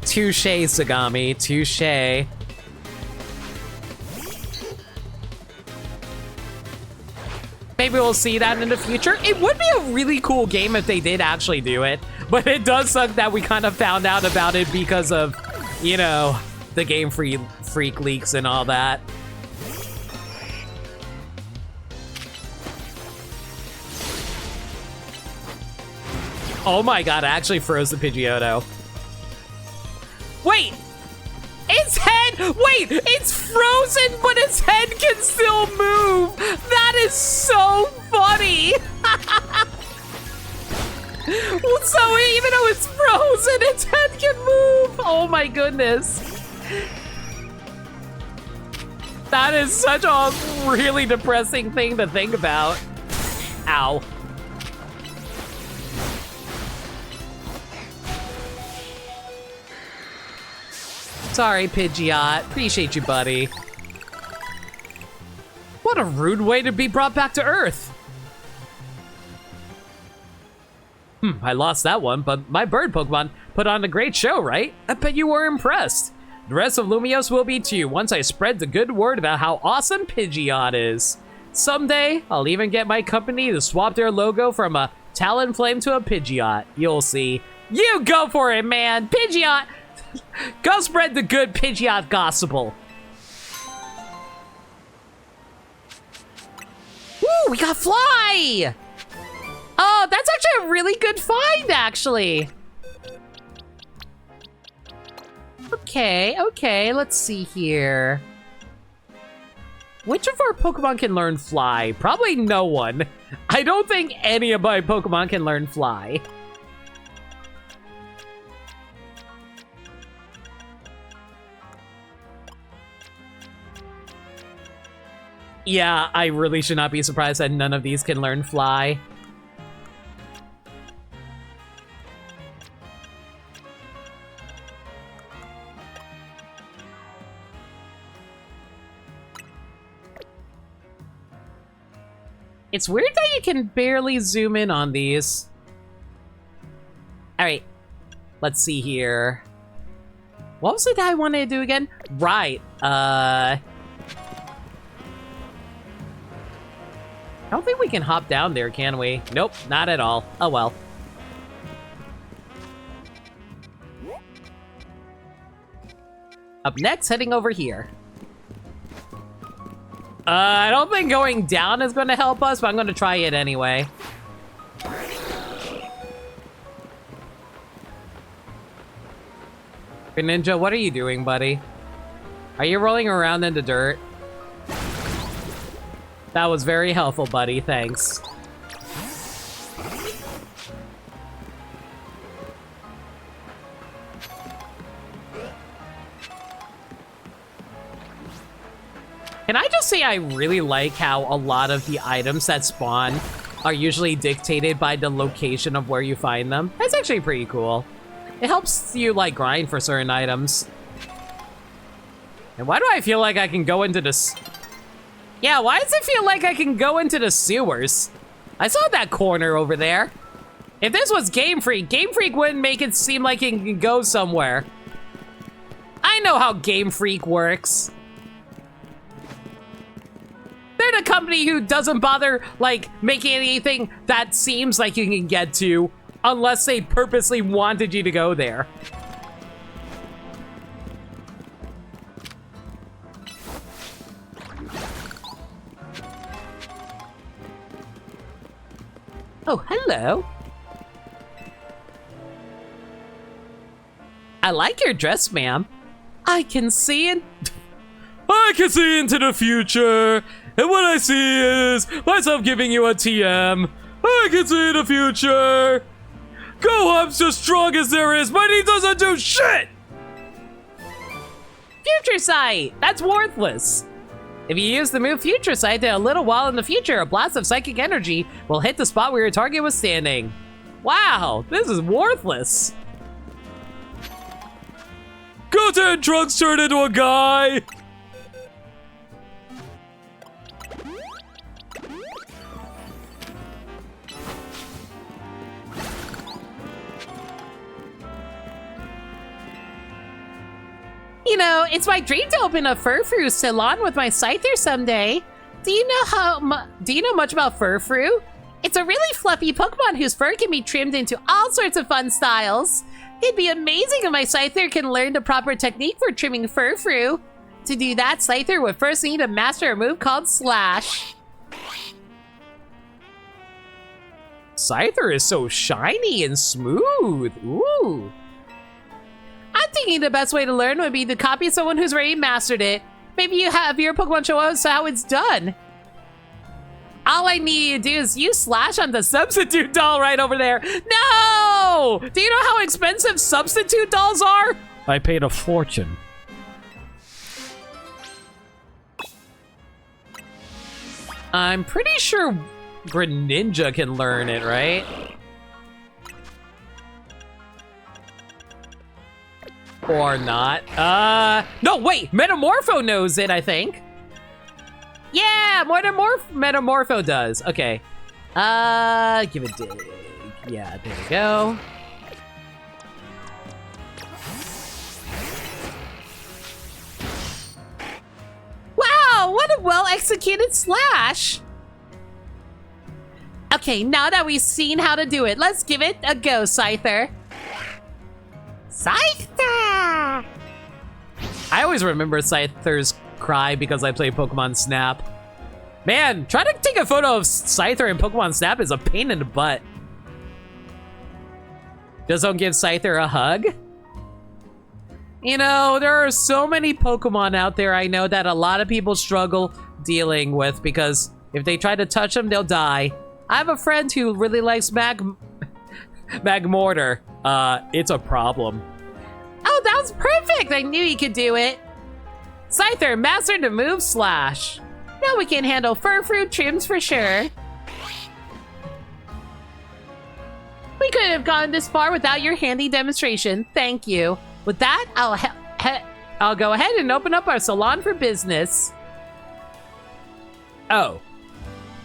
Touche, Sagami, touche. Maybe we'll see that in the future. It would be a really cool game if they did actually do it, but it does suck that we kind of found out about it because of, you know, the Game Freak leaks and all that. Oh my god, I actually froze the Pidgeotto. Wait! Its head! Wait! It's frozen, but its head can still move! That is so funny! So even though it's frozen, its head can move! Oh my goodness. That is such a really depressing thing to think about. Ow. Sorry, Pidgeot. Appreciate you, buddy. What a rude way to be brought back to Earth. I lost that one, but my bird Pokemon put on a great show, right? I bet you were impressed. The rest of Lumiose will be too once I spread the good word about how awesome Pidgeot is. Someday, I'll even get my company to swap their logo from a Talonflame to a Pidgeot. You'll see. You go for it, man! Pidgeot! Go spread the good Pidgeot gospel. Woo, we got Fly! Oh, that's actually a really good find, actually. Okay, let's see here. Which of our Pokemon can learn Fly? Probably no one. I don't think any of my Pokemon can learn Fly. Yeah, I really should not be surprised that none of these can learn Fly. It's weird that you can barely zoom in on these. All right, let's see here. What was it I wanted to do again? Right, I don't think we can hop down there, can we? Nope, not at all. Oh well. Up next, heading over here. I don't think going down is going to help us, but I'm going to try it anyway. Ninja, what are you doing, buddy? Are you rolling around in the dirt? That was very helpful, buddy. Thanks. Can I just say I really like how a lot of the items that spawn are usually dictated by the location of where you find them? That's actually pretty cool. It helps you, like, grind for certain items. And why do I feel like I can go into the... Yeah, why does it feel like I can go into the sewers? I saw that corner over there. If this was Game Freak wouldn't make it seem like it can go somewhere. I know how Game Freak works. They're the company who doesn't bother, like, making anything that seems like you can get to unless they purposely wanted you to go there. Oh, hello. I like your dress, ma'am. I can see into the future. And what I see is myself giving you a TM. I can see the future. Go-Hop's the strongest there is, but he doesn't do shit! Future Sight! That's worthless. If you use the move Future Sight, then a little while in the future, a blast of psychic energy will hit the spot where your target was standing. Wow, this is worthless. Goten Trunks turned into a guy! You know, it's my dream to open a Furfrou salon with my Scyther someday. Do you know much about Furfrou? It's a really fluffy Pokemon whose fur can be trimmed into all sorts of fun styles. It'd be amazing if my Scyther can learn the proper technique for trimming Furfrou. To do that, Scyther would first need to master a move called Slash. Scyther is so shiny and smooth. Ooh. I'm thinking the best way to learn would be to copy someone who's already mastered it. Maybe you have your Pokemon show us how it's done. All I need to do is use Slash on the substitute doll right over there. No! Do you know how expensive substitute dolls are? I paid a fortune. I'm pretty sure Greninja can learn it, right? Or not. No, wait! Metamorpho knows it, I think. Yeah, Metamorpho does. Okay. Give it dig. Yeah, there we go. Wow, what a well-executed Slash! Okay, now that we've seen how to do it, let's give it a go, Scyther. Scyther! I always remember Scyther's cry because I play Pokemon Snap. Man, trying to take a photo of Scyther in Pokemon Snap is a pain in the butt. Just don't give Scyther a hug? You know, there are so many Pokemon out there I know that a lot of people struggle dealing with because if they try to touch them, they'll die. I have a friend who really likes Magmortar. It's a problem. Oh, that was perfect! I knew you could do it. Scyther, master the move Slash. Now we can handle Furfrou trims for sure. We couldn't have gone this far without your handy demonstration. Thank you. With that, I'll go ahead and open up our salon for business. Oh.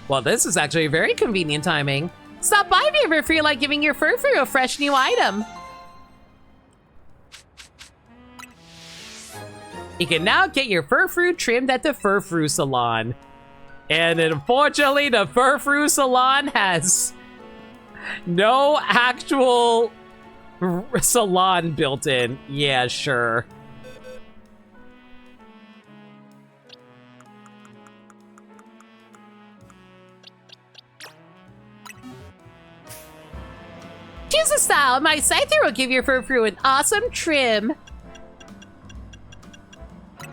Well, this is actually very convenient timing. Stop by if you ever feel like giving your Furfrou a fresh new item. You can now get your Furfrou trimmed at the Furfrou Salon. And unfortunately, the Furfrou Salon has no actual salon built in. Yeah, sure. Choose a style. My scyther will give your furfru an awesome trim.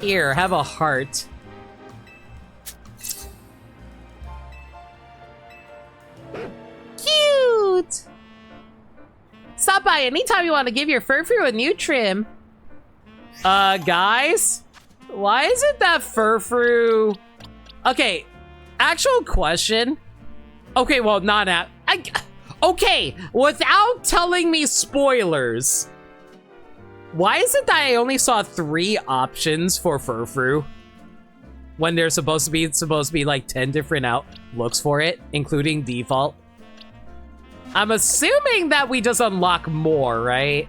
Here, have a heart. Cute. Stop by anytime you want to give your furfru a new trim. Guys? Why isn't that furfru... Okay, actual question. Okay, well, not at... Okay, without telling me spoilers, why is it that I only saw 3 options for furfru when there's supposed to be like 10 different outlooks for it, including default? I'm assuming that we just unlock more, right?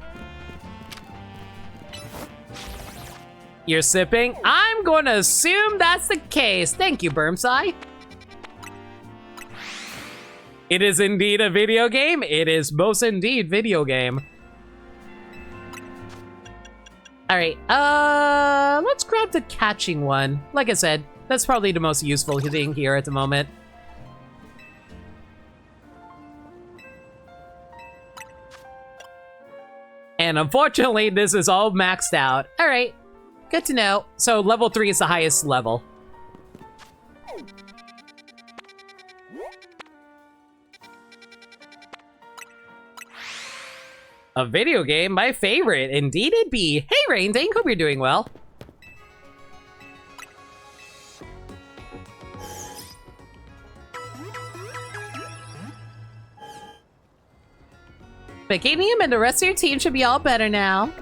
You're sipping? I'm going to assume that's the case. Thank you, Burmsai. It is indeed a video game. It is most indeed video game. All right, let's grab the catching one. Like I said, that's probably the most useful thing here at the moment. And unfortunately, this is all maxed out. All right, good to know. So level 3 is the highest level. A video game, my favorite. Indeed it be. Hey, Rain Dang, hope you're doing well. Bikinium and the rest of your team should be all better now.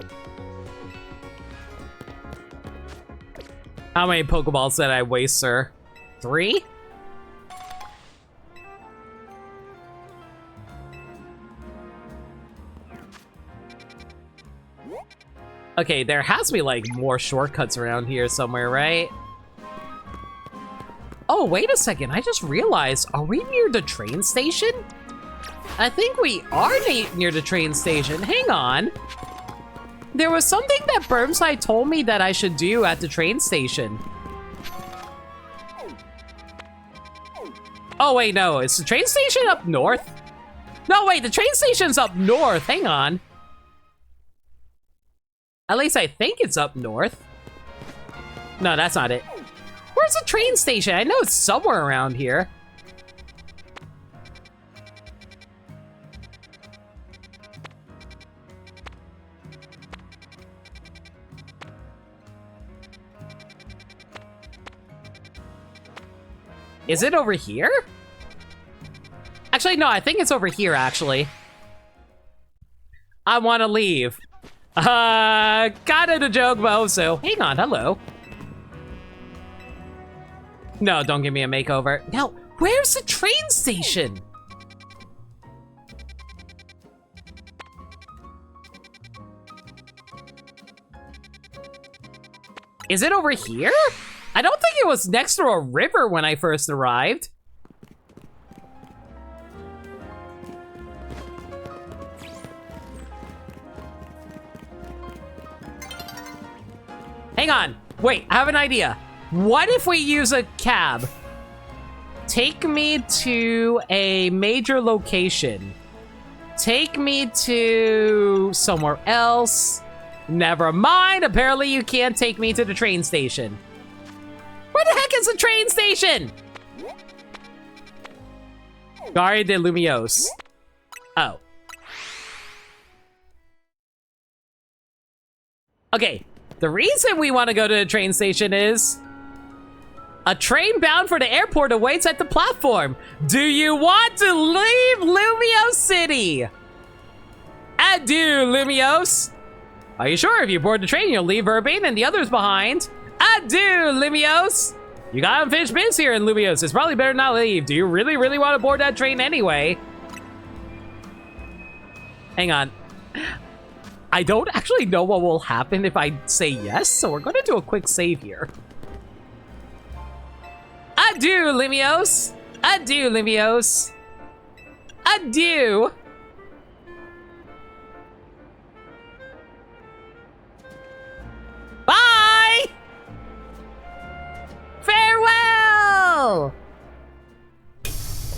How many Pokeballs did I waste, sir? 3? Okay, there has to be, like, more shortcuts around here somewhere, right? Oh, wait a second. I just realized, are we near the train station? I think we are near the train station. Hang on. There was something that Burmside told me that I should do at the train station. Oh, wait, no. Is the train station up north? No, wait, the train station's up north. Hang on. At least I think it's up north. No, that's not it. Where's the train station? I know it's somewhere around here. Is it over here? Actually, no, I think it's over here, actually. I want to leave. Kind of a joke, but also, hang on, hello. No, don't give me a makeover. Now, where's the train station? Is it over here? I don't think it was next to a river when I first arrived. Hang on. Wait, I have an idea. What if we use a cab? Take me to a major location. Take me to somewhere else. Never mind. Apparently you can't take me to the train station. Where the heck is the train station? Gare de Lumiose. Oh. Okay. The reason we want to go to the train station is a train bound for the airport awaits at the platform. Do you want to leave Lumiose City? Adieu, Lumiose. Are you sure if you board the train, you'll leave Urbane and the others behind? Adieu, Lumiose. You got unfinished business here in Lumiose. It's probably better not leave. Do you really, really want to board that train anyway? Hang on. I don't actually know what will happen if I say yes, so we're gonna do a quick save here. Adieu, Lumiose. Adieu, Lumiose. Adieu. Bye! Farewell!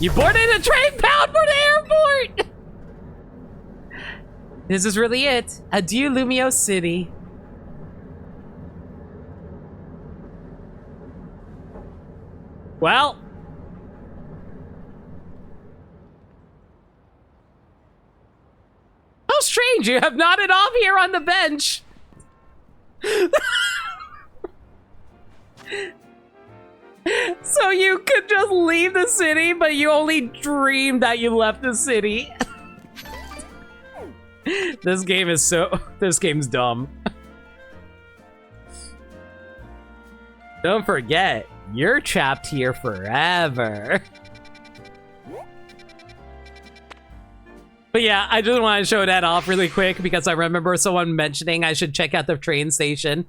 You boarded a train bound for the airport! This is really it. Adieu, Lumio City. Well. How strange, you have nodded off here on the bench. So you could just leave the city, but you only dreamed that you left the city. This game's dumb. Don't forget, you're trapped here forever. But yeah, I just want to show that off really quick because I remember someone mentioning I should check out the train station.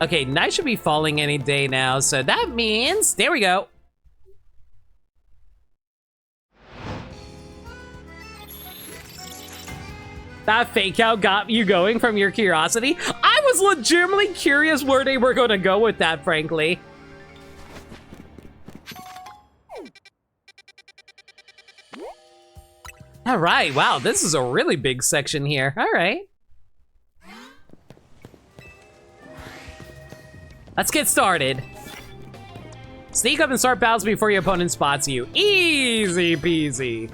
Okay, night should be falling any day now, so that means... There we go. That fake out got you going from your curiosity? I was legitimately curious where they were going to go with that, frankly. All right, wow, this is a really big section here. All right. Let's get started. Sneak up and start battles before your opponent spots you. Easy peasy.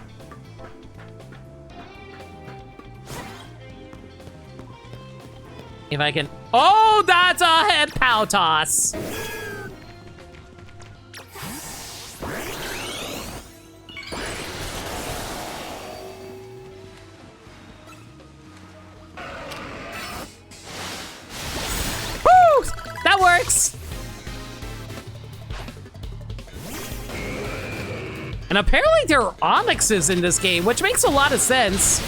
If I can... Oh, that's a head pow toss. Woo! That works. And apparently there are onyxes in this game, which makes a lot of sense.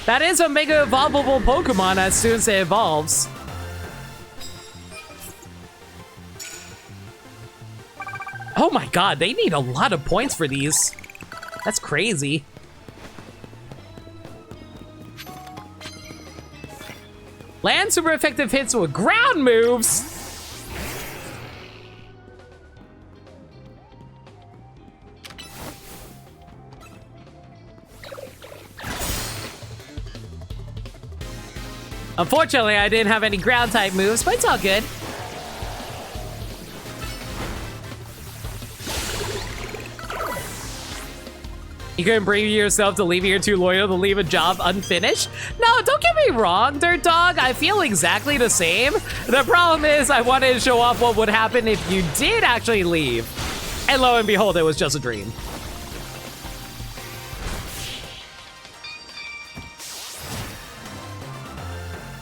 That is a mega evolvable Pokemon as soon as it evolves. Oh my god, they need a lot of points for these. That's crazy. Land super effective hits with ground moves. Unfortunately, I didn't have any ground type moves, but it's all good. You couldn't bring yourself to leaving you're too loyal to leave a job unfinished? No, don't get me wrong, Dirt Dog. I feel exactly the same. The problem is I wanted to show off what would happen if you did actually leave. And lo and behold, it was just a dream.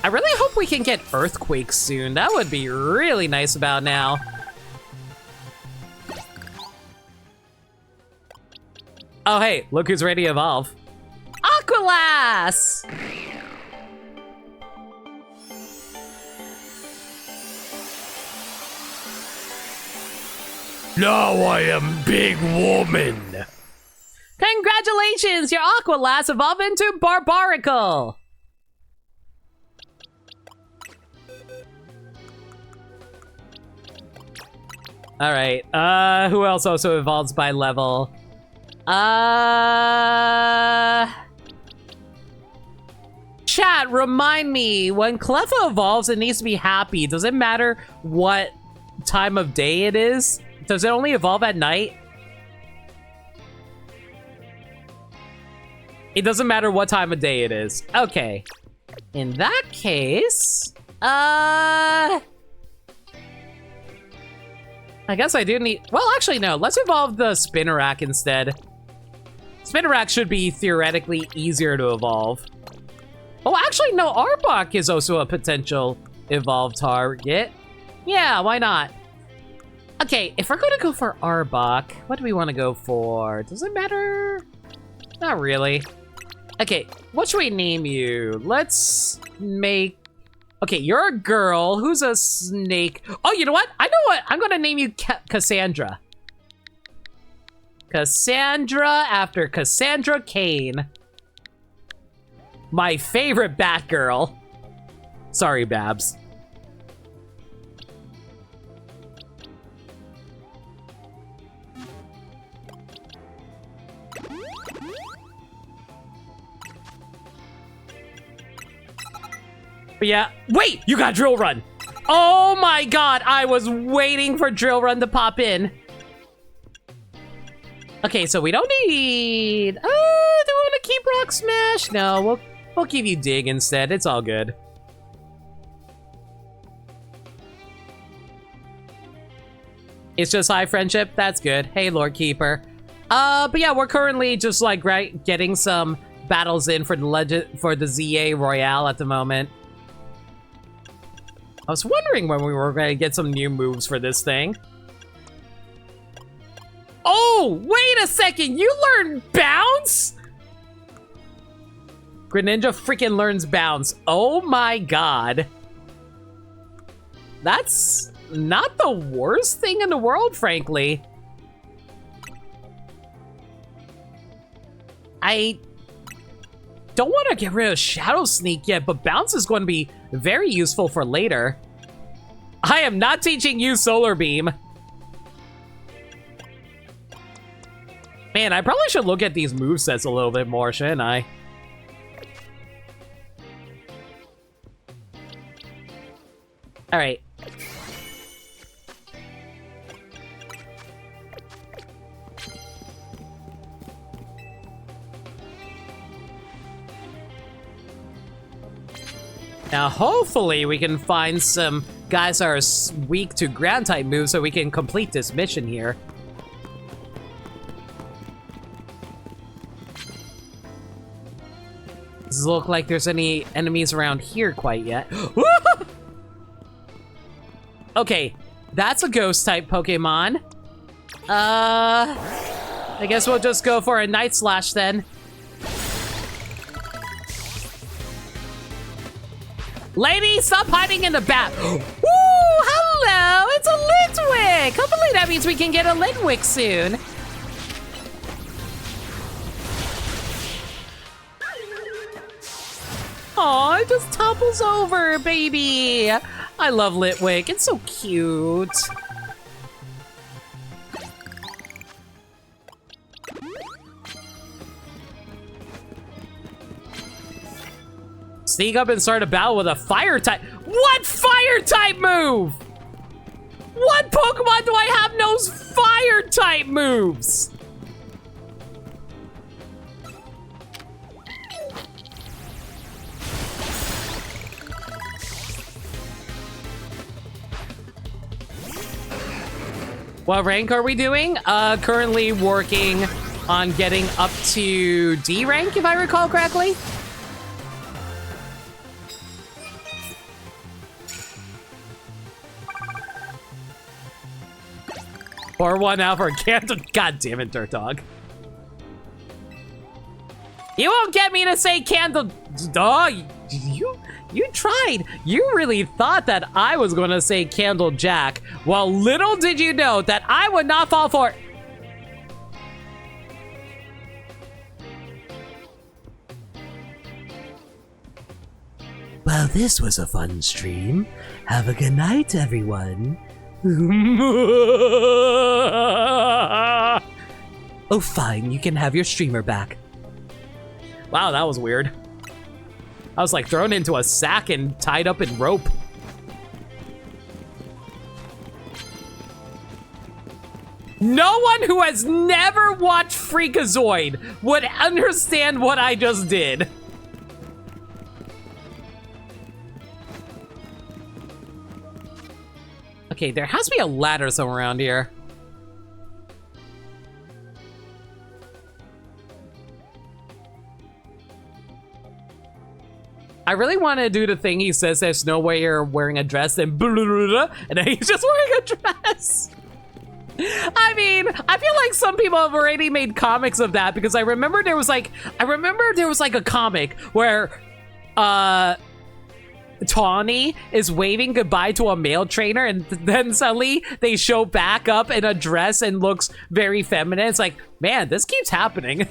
I really hope we can get earthquakes soon. That would be really nice about now. Oh, hey, look who's ready to evolve. Aqualass! Now I am big woman. Congratulations, your Aqualass evolved into Barbarical. All right, who else also evolves by level? Chat, remind me, when Cleffa evolves, it needs to be happy. Does it matter what time of day it is? Does it only evolve at night? It doesn't matter what time of day it is. Okay. In that case, I guess I do need... Well, actually, no. Let's evolve the Spinarak instead. Spinarak should be theoretically easier to evolve. Oh, actually, no. Arbok is also a potential evolve target. Yeah, why not? Okay, if we're going to go for Arbok, what do we want to go for? Does it matter? Not really. Okay, what should we name you? Let's make... Okay, you're a girl. Who's a snake? Oh, you know what? I know what. I'm going to name you Cassandra. Cassandra after Cassandra Cain. My favorite Batgirl. Sorry, Babs. . But yeah, wait, you got Drill Run. Oh my god, I was waiting for Drill Run to pop in. Okay, so we don't need... do we want to keep Rock Smash? No, we'll give you Dig instead. It's all good. It's just high friendship. That's good. Hey, Lord Keeper. But yeah, we're currently just like getting some battles in for the ZA Royale at the moment. I was wondering when we were going to get some new moves for this thing. Oh, wait a second! You learn Bounce? Greninja freaking learns Bounce. Oh my god. That's not the worst thing in the world, frankly. I don't want to get rid of Shadow Sneak yet, but Bounce is going to be very useful for later. I am not teaching you Solar Beam. Man, I probably should look at these movesets a little bit more, shouldn't I? Alright. Now, hopefully, we can find some guys that are weak to ground-type moves so we can complete this mission here. Doesn't look like there's any enemies around here quite yet. Okay, that's a ghost-type Pokemon. I guess we'll just go for a Night Slash then. Lady, stop hiding in the back. Woo! Hello, it's a Litwick. Hopefully that means we can get a Litwick soon. Aw, it just topples over, baby. I love Litwick. It's so cute. Sneak up and start a battle with a fire type. What fire type move? What Pokemon do I have knows fire type moves? What rank are we doing? Currently working on getting up to D rank, if I recall correctly. Or one out for Candle. God damn it, Dirt Dog. You won't get me to say Candle. Dog, you tried. You really thought that I was going to say Candle Jack. Well, little did you know that I would not fall for it. Well, this was a fun stream. Have a good night, everyone. Oh, fine. You can have your streamer back. Wow, that was weird. I was like thrown into a sack and tied up in rope. No one who has never watched Freakazoid would understand what I just did. Okay, there has to be a ladder somewhere around here. I really want to do the thing he says there's no way you're wearing a dress and blah, blah, blah, blah, and then he's just wearing a dress. I mean, I feel like some people have already made comics of that because I remember there was like a comic where Tawny is waving goodbye to a male trainer and then suddenly they show back up in a dress and looks very feminine. It's like, man, this keeps happening.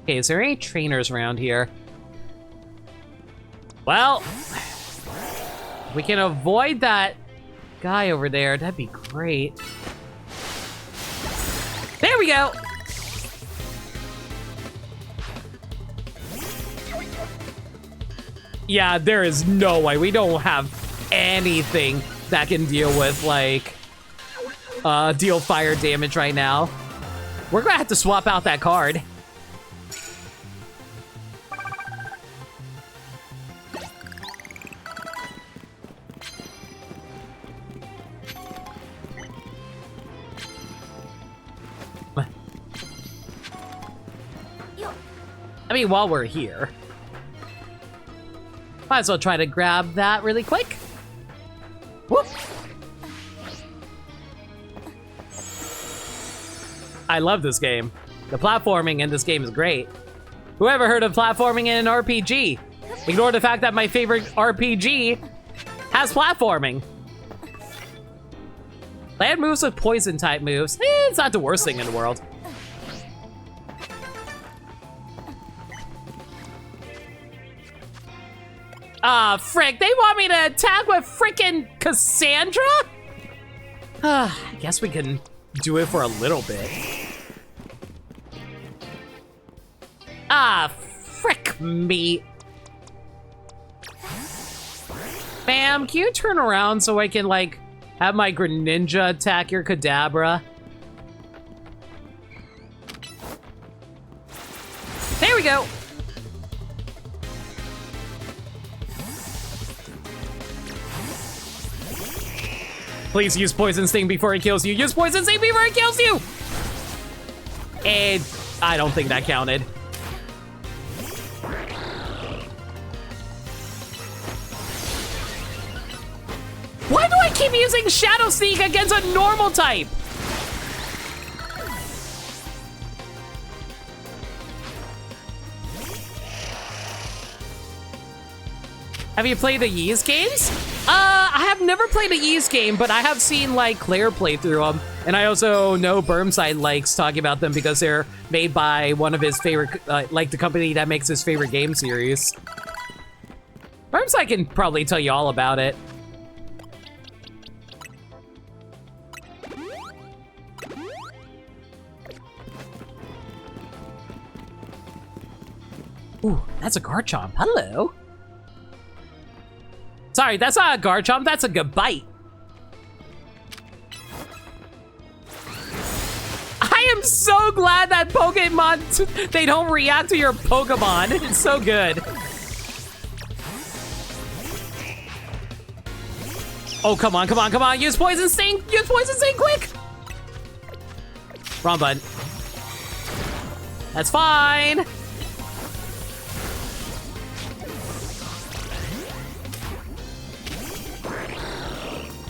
Okay, is there any trainers around here? Well, we can avoid that guy over there. That'd be great. There we go. Yeah, there is no way. We don't have anything that can deal with, like, deal fire damage right now. We're gonna have to swap out that card. I mean, while we're here, might as well try to grab that really quick. Whoop. I love this game. The platforming in this game is great. Whoever heard of platforming in an RPG? Ignore the fact that my favorite RPG has platforming. Land moves with poison type moves. It's not the worst thing in the world. Ah, frick, they want me to attack with frickin' Cassandra? I guess we can do it for a little bit. Ah, frick me. Ma'am, can you turn around so I can, like, have my Greninja attack your Kadabra? There we go. Please use Poison Sting before it kills you. Use Poison Sting before it kills you! And I don't think that counted. Why do I keep using Shadow Sneak against a normal type? Have you played the Ys games? I have never played a Ys game, but I have seen, like, Claire play through them. And I also know Bermside likes talking about them because they're made by one of his favorite, like, the company that makes his favorite game series. Bermside can probably tell you all about it. Ooh, that's a Garchomp. Hello. Sorry, that's not a Garchomp, that's a Gabite. I am so glad that Pokemon, they don't react to your Pokemon. It's so good. Oh, come on, come on, come on. Use Poison Sting. Use Poison Sting, quick. Wrong button. That's fine.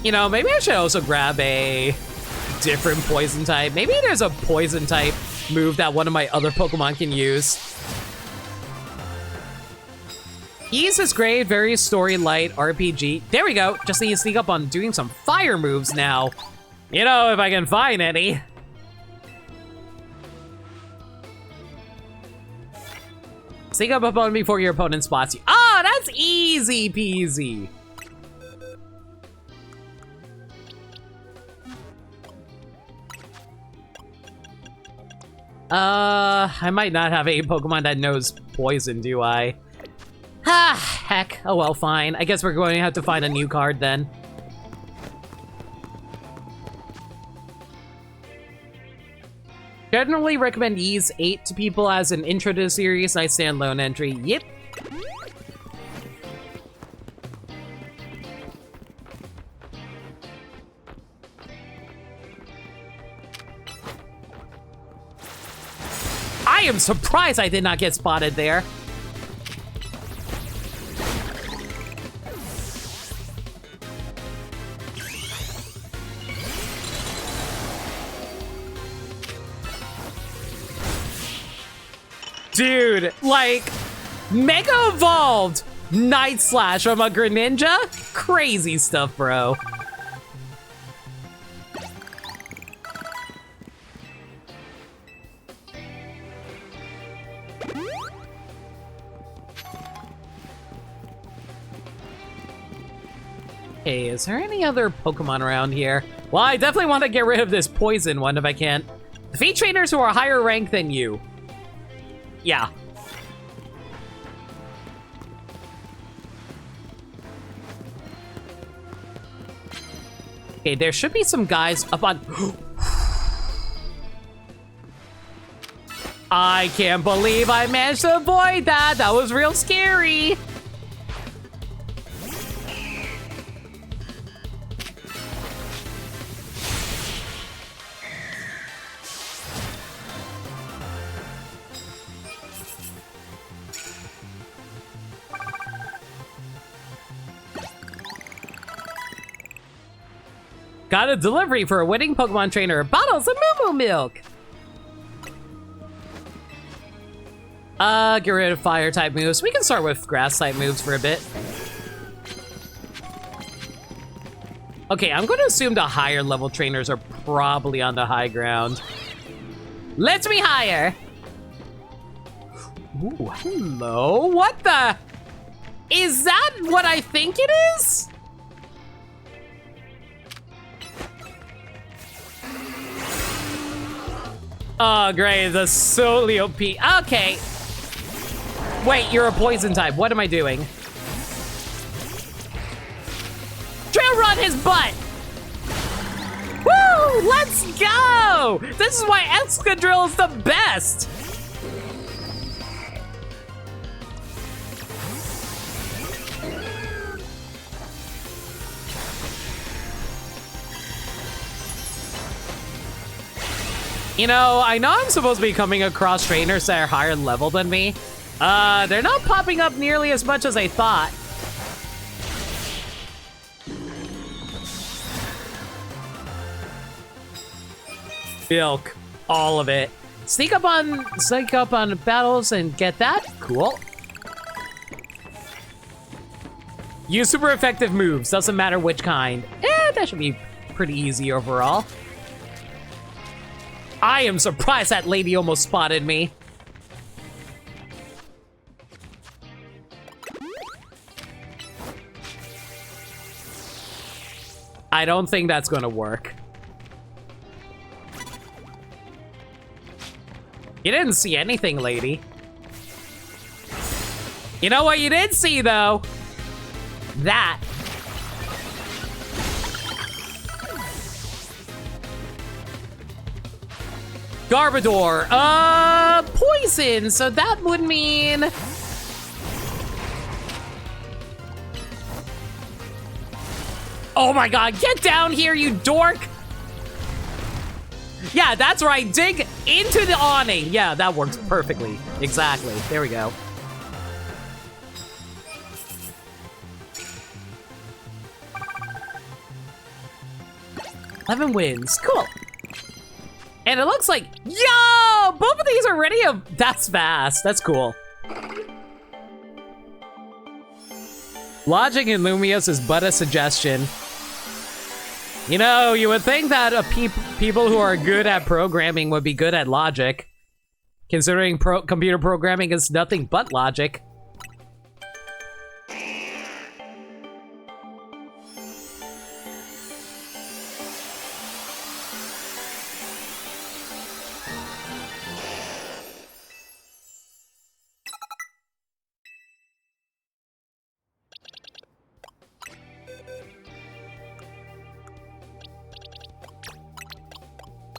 You know, maybe I should also grab a different poison type. Maybe there's a poison type move that one of my other Pokemon can use. Ys is great, very story light RPG. There we go. Just need to sneak up on doing some fire moves now. You know, if I can find any. Sneak up opponent before your opponent spots you. Ah, that's easy peasy. I might not have a Pokemon that knows poison, do I? Ah, heck. Oh well, fine. I guess we're going to have to find a new card then. Generally recommend Ys 8 to people as an intro to the series. I stand alone entry. Yep. I am surprised I did not get spotted there. Dude, like, Mega Evolved Night Slash from a Greninja? Crazy stuff, bro. Hey, is there any other Pokemon around here? Well, I definitely want to get rid of this poison one if I can. Defeat trainers who are higher rank than you. Yeah. Okay, there should be some guys up on... I can't believe I managed to avoid that. That was real scary. Got a delivery for a winning Pokemon trainer. Bottles of Moo Moo Milk. Get rid of fire type moves. We can start with grass type moves for a bit. Okay, I'm going to assume the higher level trainers are probably on the high ground. Let's be higher. Ooh, hello. What the? Is that what I think it is? Oh, great. The Solio P. Okay. Wait, you're a poison type. What am I doing? Trail run his butt! Woo! Let's go! This is why Excadrill is the best! You know I'm supposed to be coming across trainers that are higher level than me. They're not popping up nearly as much as I thought. Milk, all of it. Sneak up on battles and get that. Cool. Use super effective moves. Doesn't matter which kind. That should be pretty easy overall. I am surprised that lady almost spotted me. I don't think that's gonna work. You didn't see anything, lady. You know what you did see, though? That. Garbodor, poison, so that would mean... Oh my god, get down here, you dork! Yeah, that's right, dig into the awning. Yeah, that works perfectly. Exactly, there we go. Eleven wins, cool. And it looks like, yo, both of these are ready. That's fast. That's cool. Logic in Lumiose is but a suggestion. You know, you would think that people who are good at programming would be good at logic, considering computer programming is nothing but logic.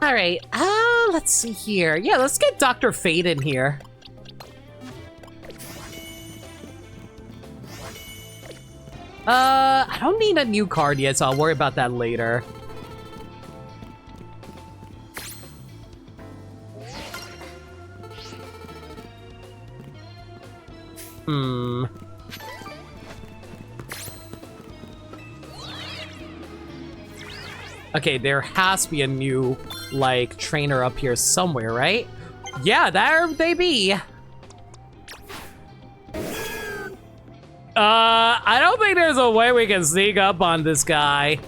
All right, let's see here. Yeah, let's get Dr. Fate in here. I don't need a new card yet, so I'll worry about that later. Okay, there has to be a new, like, trainer up here somewhere, right? Yeah, there they be. I don't think there's a way we can sneak up on this guy.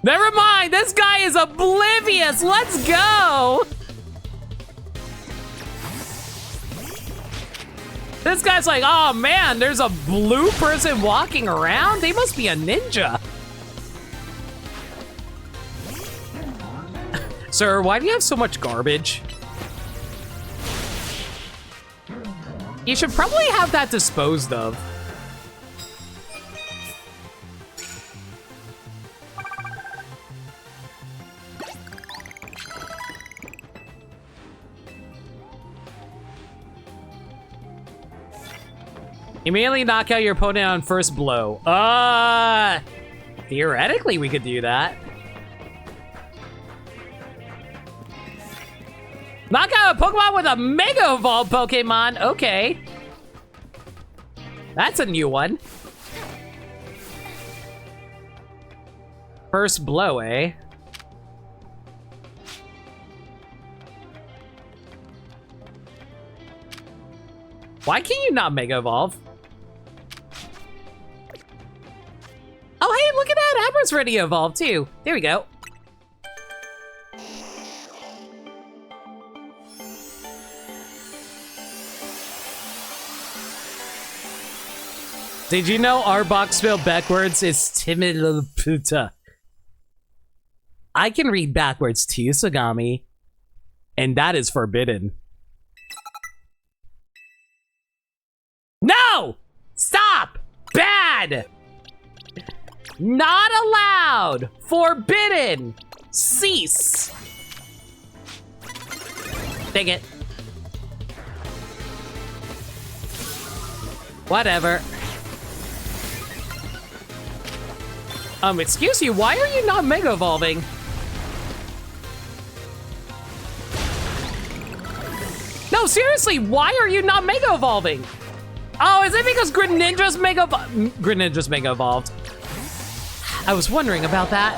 Never mind, this guy is oblivious. Let's go. This guy's like, oh man, there's a blue person walking around? They must be a ninja. Sir, why do you have so much garbage? You should probably have that disposed of. Immediately knock out your opponent on first blow. Theoretically we could do that. Knock out a Pokemon with a Mega Evolved Pokemon. Okay. That's a new one. First blow, eh? Why can't you not Mega Evolve? Oh, hey, look at that. Abra's ready to evolve, too. There we go. Did you know Arbok spelled backwards is timid little puta? I can read backwards too, Sagami. And that is forbidden. No! Stop! Bad! Not allowed! Forbidden! Cease! Dang it. Whatever. Excuse you, why are you not Mega Evolving? No, seriously, why are you not Mega Evolving? Oh, is it because Greninja's Mega Evolved? I was wondering about that.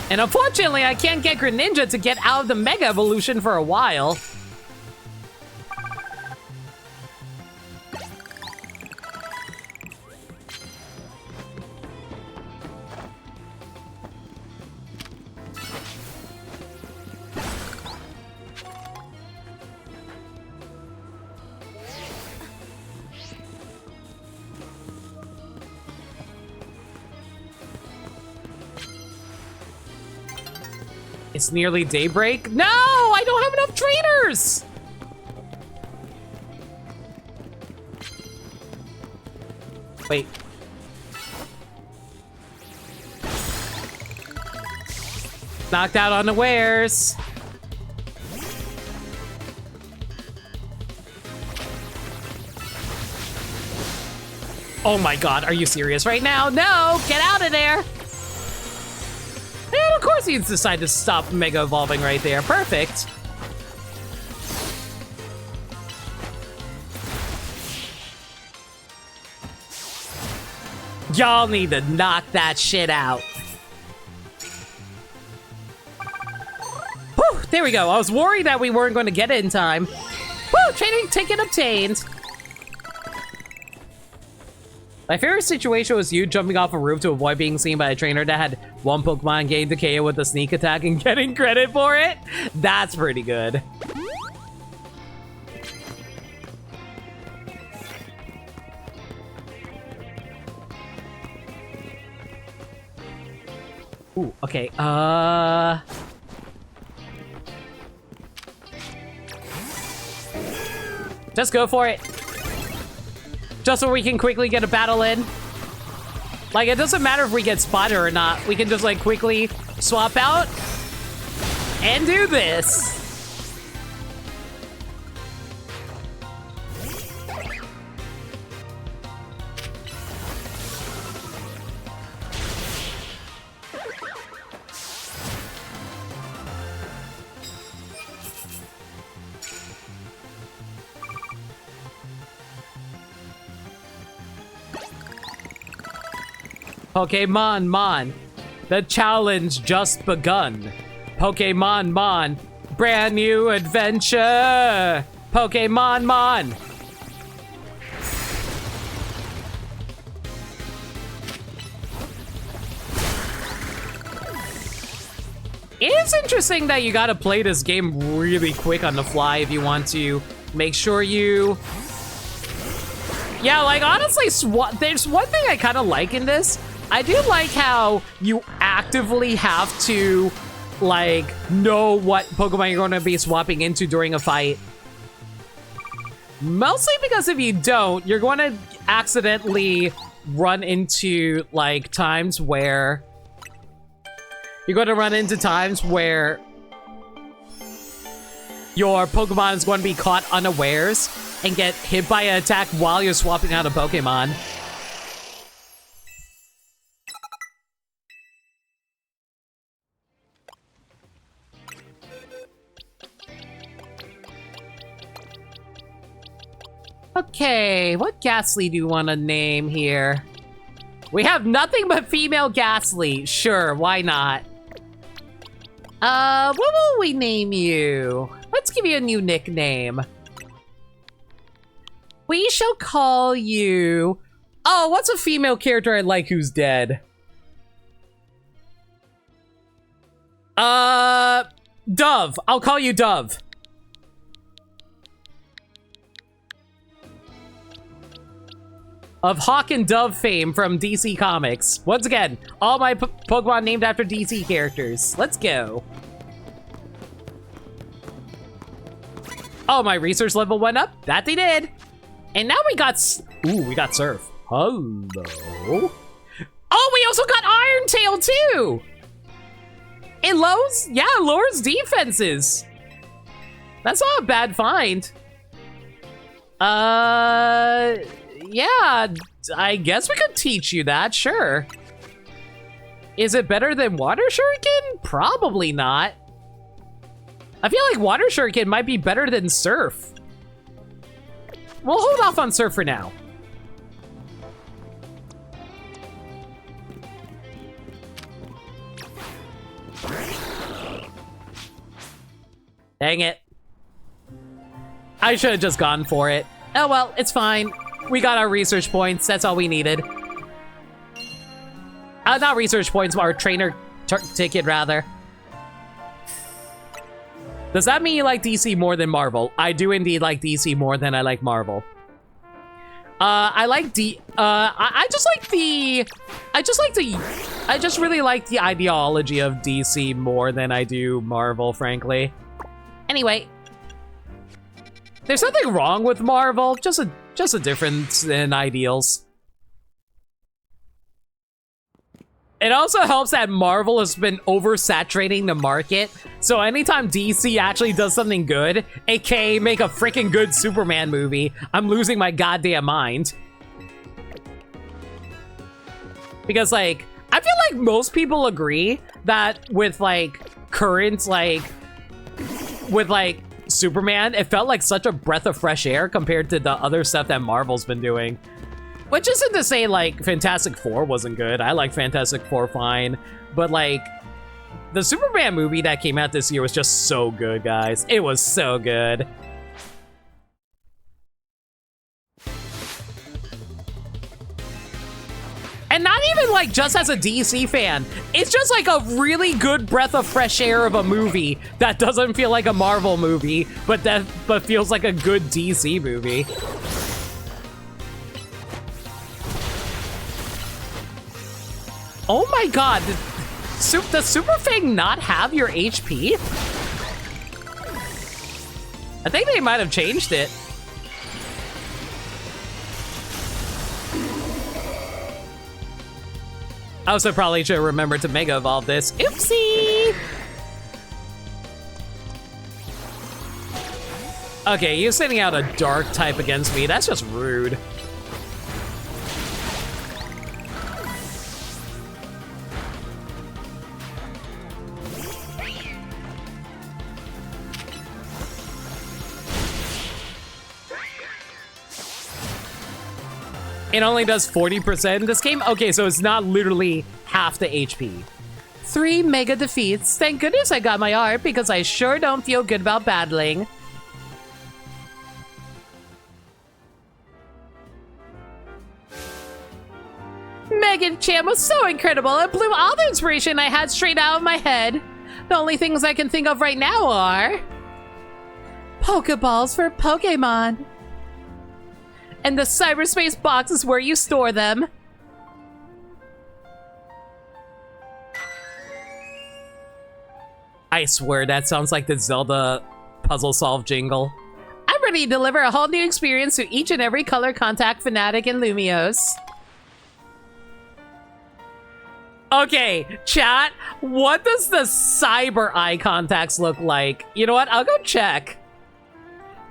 And unfortunately, I can't get Greninja to get out of the Mega Evolution for a while. It's nearly daybreak. No, I don't have enough trainers. Wait. Knocked out unawares. Oh my god, are you serious right now? No, get out of there. And of course he's decided to stop Mega Evolving right there. Perfect. Y'all need to knock that shit out. Whew, there we go. I was worried that we weren't going to get it in time. Woo, training ticket obtained. My favorite situation was you jumping off a roof to avoid being seen by a trainer that had one Pokemon gain to KO with a sneak attack and getting credit for it. That's pretty good. Ooh, okay, just go for it. Just so we can quickly get a battle in. Like, it doesn't matter if we get spotted or not. We can just, like, quickly swap out and do this. Pokemon Mon, the challenge just begun. Pokemon Mon, brand new adventure. Pokemon Mon. It is interesting that you gotta play this game really quick on the fly if you want to make sure you... Yeah, like, honestly, there's one thing I kind of like in this. I do like how you actively have to, like, know what Pokemon you're going to be swapping into during a fight. Mostly because if you don't, you're going to accidentally run into, like, times where... You're going to run into times where your Pokemon is going to be caught unawares and get hit by an attack while you're swapping out a Pokemon. Okay, what Ghastly do you want to name here? We have nothing but female Ghastly. Sure, why not? What will we name you? Let's give you a new nickname. We shall call you... Oh, what's a female character I like who's dead? Dove. I'll call you Dove. Of Hawk and Dove fame from DC Comics. Once again, all my Pokemon named after DC characters. Let's go. Oh, my research level went up? That they did. And now we got... Ooh, we got Surf. Hello. Oh, we also got Iron Tail, too! It lowers... Yeah, it lowers defenses. That's not a bad find. Yeah, I guess we could teach you that, sure. Is it better than Water Shuriken? Probably not. I feel like Water Shuriken might be better than Surf. We'll hold off on Surf for now. Dang it. I should have just gone for it. Oh well, it's fine. We got our research points. That's all we needed. Not research points, our trainer ticket, rather. Does that mean you like DC more than Marvel? I do indeed like DC more than I like Marvel. I just really like the ideology of DC more than I do Marvel, frankly. Anyway. There's nothing wrong with Marvel, just a difference in ideals. It also helps that Marvel has been oversaturating the market, so anytime DC actually does something good, aka make a freaking good Superman movie, I'm losing my goddamn mind. Because, like, I feel like most people agree that with, like, current, like, with, like, Superman, it felt like such a breath of fresh air compared to the other stuff that Marvel's been doing. Which isn't to say, like, Fantastic Four wasn't good. I like Fantastic Four fine. But, like, the Superman movie that came out this year was just so good, guys. It was so good. And not even, like, just as a DC fan. It's just, like, a really good breath of fresh air of a movie that doesn't feel like a Marvel movie, but feels like a good DC movie. Oh my god, does Super Fang not have your HP? I think they might have changed it. I also probably should remember to Mega Evolve this. Oopsie! Okay, you're sending out a Dark type against me. That's just rude. It only does 40% in this game? Okay, so it's not literally half the HP. 3 mega defeats. Thank goodness I got my art because I sure don't feel good about battling. Megan Chan was so incredible. It blew all the inspiration I had straight out of my head. The only things I can think of right now are Pokeballs for Pokemon. And the cyberspace box is where you store them. I swear that sounds like the Zelda puzzle solve jingle. I'm ready to deliver a whole new experience to each and every color contact fanatic in Lumios. Okay, chat, what does the cyber eye contacts look like? You know what? I'll go check.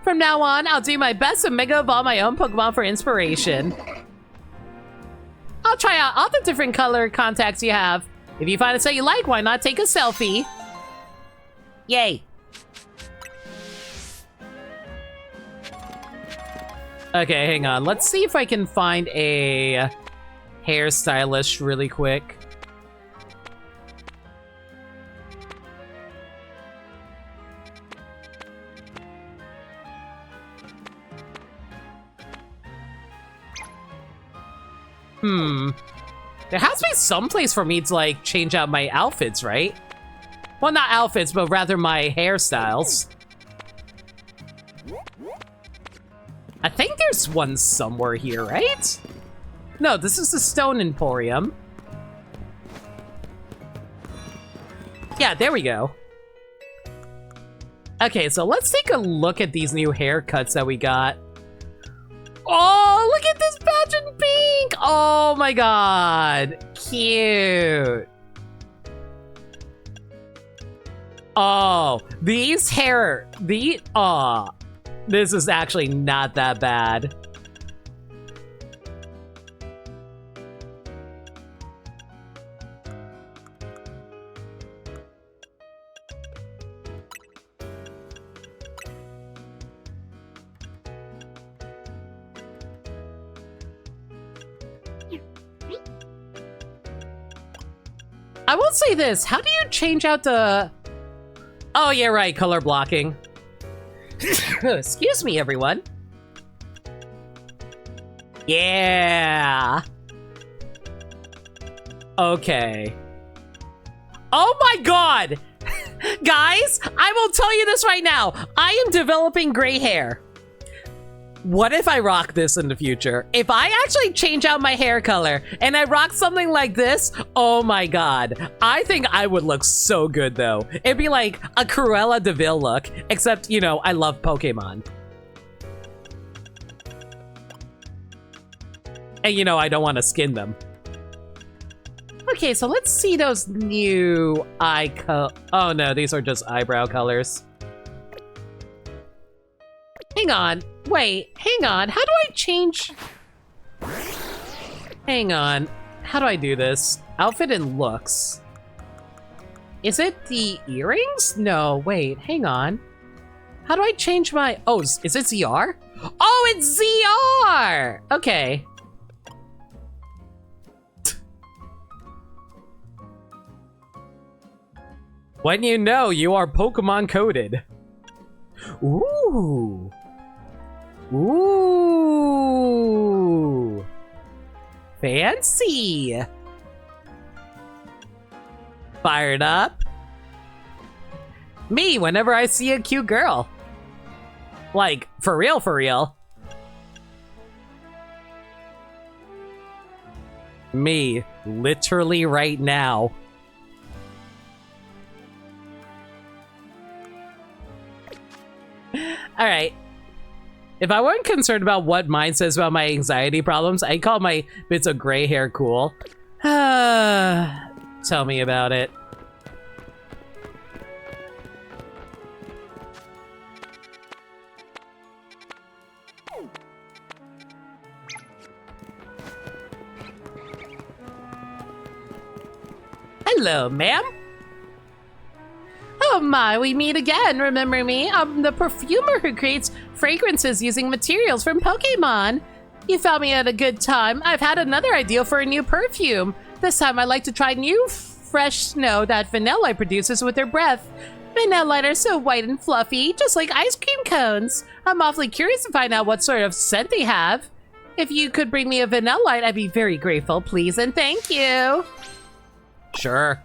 From now on, I'll do my best to Mega Evolve my own Pokemon for inspiration. I'll try out all the different color contacts you have. If you find a set you like, why not take a selfie? Yay. Okay, hang on. Let's see if I can find a hairstylist really quick. There has to be some place for me to, like, change out my outfits, right? Well, not outfits, but rather my hairstyles. I think there's one somewhere here, right? No, this is the Stone Emporium. Yeah, there we go. Okay, so let's take a look at these new haircuts that we got. Oh, look at this patch in pink! Oh my god. Cute. Oh, this is actually not that bad. I will say this, how do you change out the... Oh, yeah, right, color blocking. Excuse me, everyone. Yeah. Okay. Oh my god! Guys, I will tell you this right now. I am developing gray hair. What if I rock this in the future? If I actually change out my hair color and I rock something like this, oh my god. I think I would look so good though. It'd be like a Cruella de Vil look, except, you know, I love Pokemon. And you know, I don't want to skin them. Okay, so let's see those new oh no, these are just eyebrow colors. Hang on. Wait, hang on. How do I change? Hang on. How do I do this? Outfit and looks. Is it the earrings? No, wait, hang on. How do I change my... Oh, is it ZR? Oh, it's ZR! Okay. When you know you are Pokemon coded. Ooh. Ooh. Fancy. Fired up. Me, whenever I see a cute girl. Like, for real, for real. Me, literally right now. All right. If I weren't concerned about what mine says about my anxiety problems, I'd call my bits of gray hair cool. Tell me about it. Hello, ma'am. Oh my, we meet again, remember me? I'm the perfumer who creates fragrances using materials from Pokémon. You found me at a good time. I've had another idea for a new perfume. This time I'd like to try new fresh snow that Vanilla produces with her breath. Vanilla are so white and fluffy, just like ice cream cones. I'm awfully curious to find out what sort of scent they have. If you could bring me a Vanilla, I'd be very grateful, please, and thank you. Sure.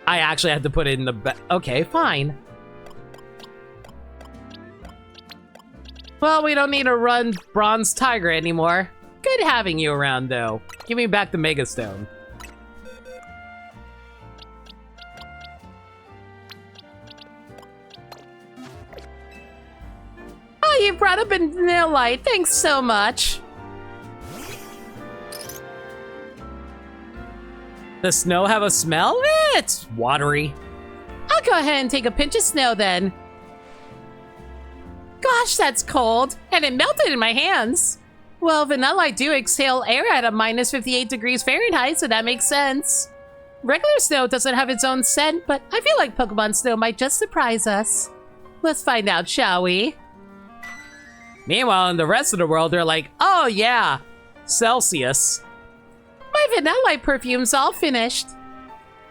I actually had to put it in the okay, fine. Well, we don't need to run Bronze Tiger anymore. Good good having you around, though. Give me back the Mega Stone. Oh, you brought up a nail light. Thanks so much. Does snow have a smell? It's watery. I'll go ahead and take a pinch of snow then. Gosh, that's cold. And it melted in my hands. Well, vanilla do exhale air at a minus 58 degrees Fahrenheit, so that makes sense. Regular snow doesn't have its own scent, but I feel like Pokemon snow might just surprise us. Let's find out, shall we? Meanwhile, in the rest of the world, they're like, oh yeah, Celsius. My Vanillite perfume's all finished.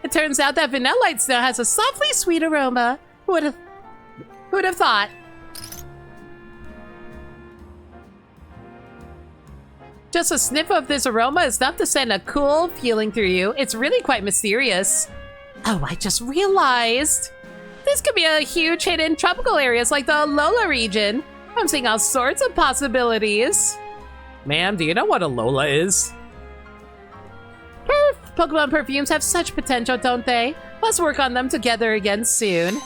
It turns out that Vanillite snow has a softly sweet aroma. Who'd have thought? Just a sniff of this aroma is enough to send a cool feeling through you. It's really quite mysterious. Oh, I just realized. This could be a huge hit in tropical areas like the Alola region. I'm seeing all sorts of possibilities. Ma'am, do you know what Alola is? Pokemon perfumes have such potential, don't they? Let's work on them together again soon.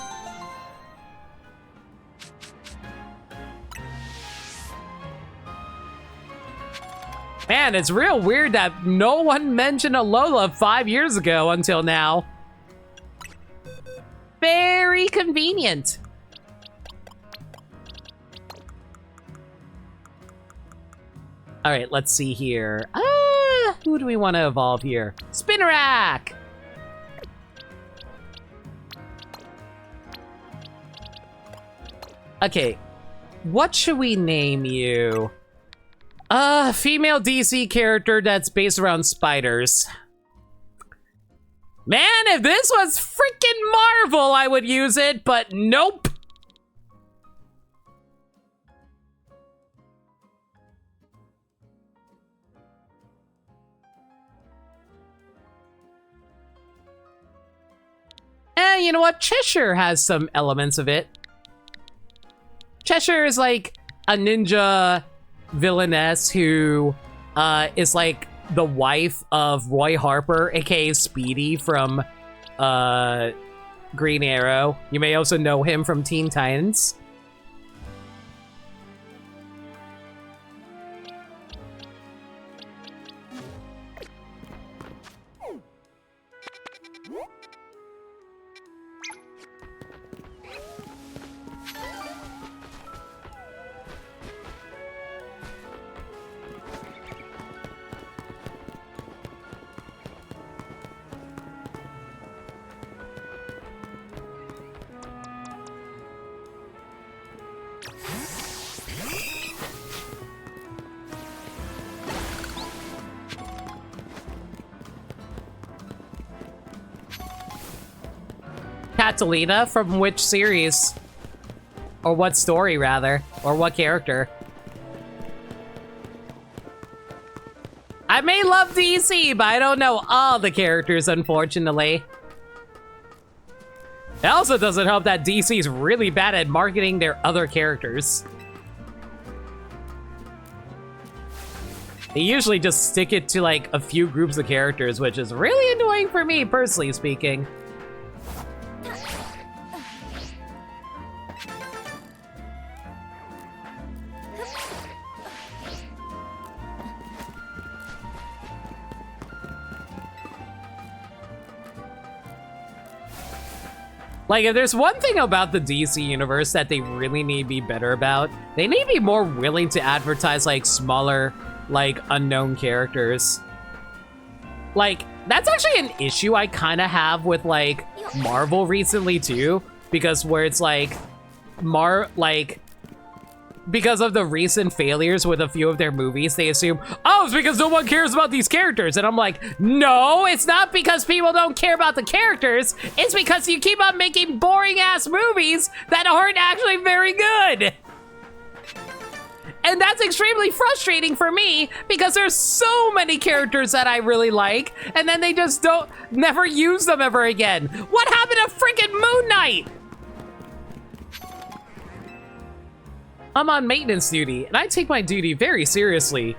Man, it's real weird that no one mentioned Alola 5 years ago until now. Very convenient. All right, let's see here. Who do we want to evolve here? Spinarak! Okay, what should we name you? Female DC character that's based around spiders. Man, if this was freaking Marvel, I would use it, but nope. You know what? Cheshire has some elements of it. Cheshire is like a ninja villainess who is like the wife of Roy Harper, aka Speedy from Green Arrow. You may also know him from Teen Titans. Catalina from which series? Or what story, rather? Or what character? I may love DC, but I don't know all the characters, unfortunately. It also doesn't help that DC's really bad at marketing their other characters. They usually just stick it to like a few groups of characters, which is really annoying for me, personally speaking. Like, if there's one thing about the DC universe that they really need to be better about, they need to be more willing to advertise, like, smaller, like, unknown characters. Like, that's actually an issue I kind of have with, like, Marvel recently, too. Because where it's, like, because of the recent failures with a few of their movies, they assume, oh, it's because no one cares about these characters. And I'm like, no, it's not because people don't care about the characters. It's because you keep on making boring-ass movies that aren't actually very good. And that's extremely frustrating for me because there's so many characters that I really like, and then they just never use them ever again. What happened to freaking Moon Knight? I'm on maintenance duty, and I take my duty very seriously.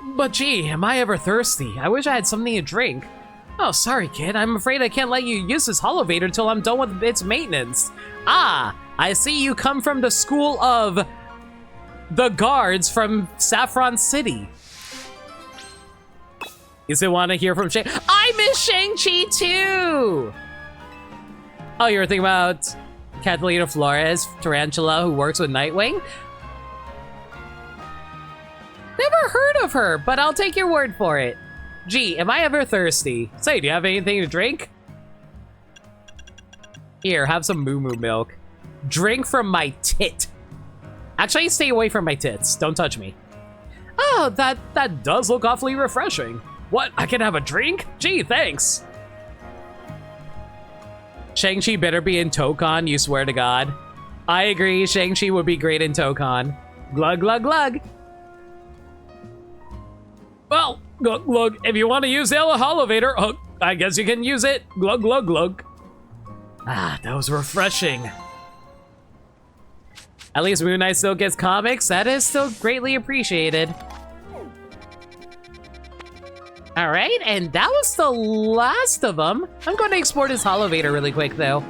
But gee, am I ever thirsty? I wish I had something to drink. Oh, sorry, kid. I'm afraid I can't let you use this holovator till I'm done with its maintenance. Ah, I see you come from the school of the guards from Saffron City. You still want to hear from Shang? I miss Shang-Chi too! Oh, you were thinking about Catalina Flores, Tarantula, who works with Nightwing? Never heard of her, but I'll take your word for it. Gee, am I ever thirsty? Say, do you have anything to drink? Here, have some moo moo milk. Drink from my tit. Actually, stay away from my tits. Don't touch me. Oh, that does look awfully refreshing. What? I can have a drink? Gee, thanks. Shang-Chi better be in Tokon, you swear to God. I agree, Shang-Chi would be great in Tokon. Glug, glug, glug. Well, glug, glug, if you want to use the holovator, I guess you can use it. Glug, glug, glug. Ah, that was refreshing. At least Moon Knight still gets comics. That is still greatly appreciated. All right, and that was the last of them. I'm going to export his holovator really quick, though.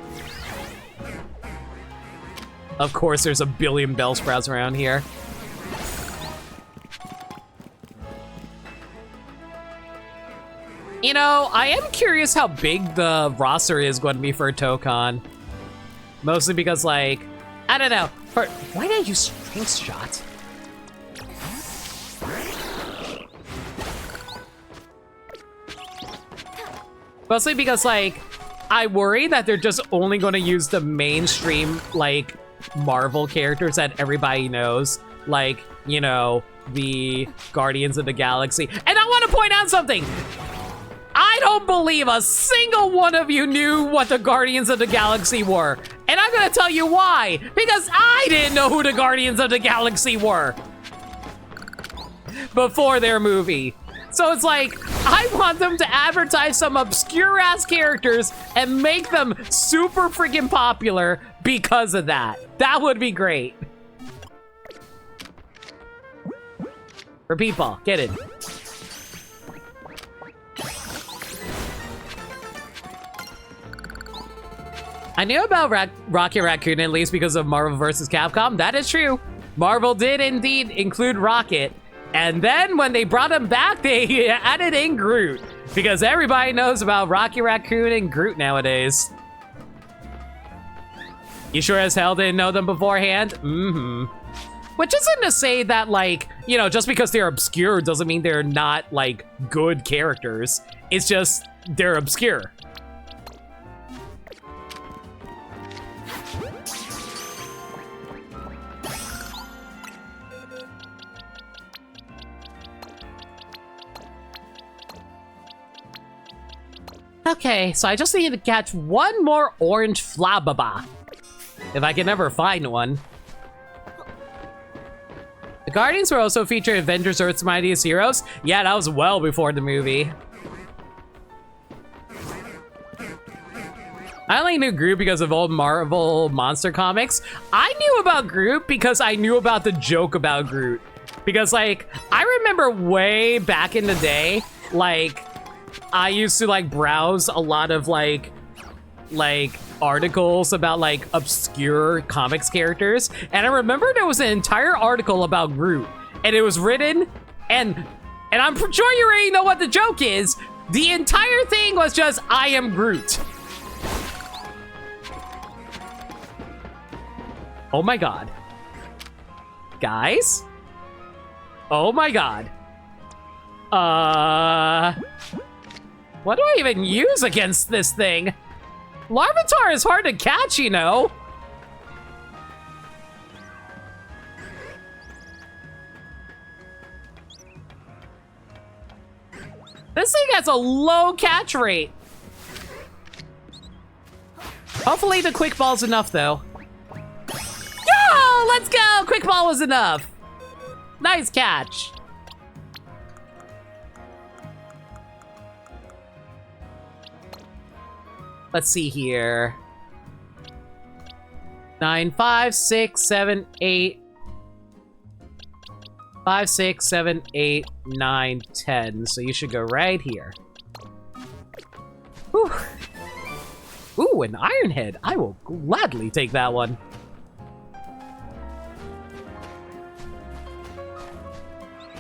Of course, there's a billion Bellsprouts around here. You know, I am curious how big the roster is going to be for Tokon. Mostly because, like, I don't know. Why did I use Strength Shot? Mostly because, like, I worry that they're just only going to use the mainstream, like, Marvel characters that everybody knows. Like, you know, the Guardians of the Galaxy. And I want to point out something! I don't believe a single one of you knew what the Guardians of the Galaxy were. And I'm gonna tell you why. Because I didn't know who the Guardians of the Galaxy were before their movie. So it's like, I want them to advertise some obscure-ass characters and make them super freaking popular because of that. That would be great. For people, get it. I knew about Rocket Raccoon at least because of Marvel vs. Capcom. That is true. Marvel did indeed include Rocket. And then when they brought him back, they added in Groot. Because everybody knows about Rocket Raccoon and Groot nowadays. You sure as hell didn't know them beforehand? Mm-hmm. Which isn't to say that, like, you know, just because they're obscure doesn't mean they're not, like, good characters. It's just, they're obscure. Okay, so I just need to catch one more orange Flababa. If I can ever find one. The Guardians were also featured in Avengers Earth's Mightiest Heroes. Yeah, that was well before the movie. I only knew Groot because of old Marvel monster comics. I knew about Groot because I knew about the joke about Groot. Because, like, I remember way back in the day, like, I used to, like, browse a lot of, like, articles about, like, obscure comics characters. And I remember there was an entire article about Groot. And it was written, and I'm sure you already know what the joke is. The entire thing was just, I am Groot. Oh my god. Guys? Oh my god. What do I even use against this thing? Larvitar is hard to catch, you know. This thing has a low catch rate. Hopefully the quick ball's enough, though. Yo, let's go! Quick ball was enough. Nice catch. Let's see here. 9, 5, 6, 7, 8. 5, 6, 7, 8, 9, 10. So you should go right here. Whew. Ooh, an iron head. I will gladly take that one.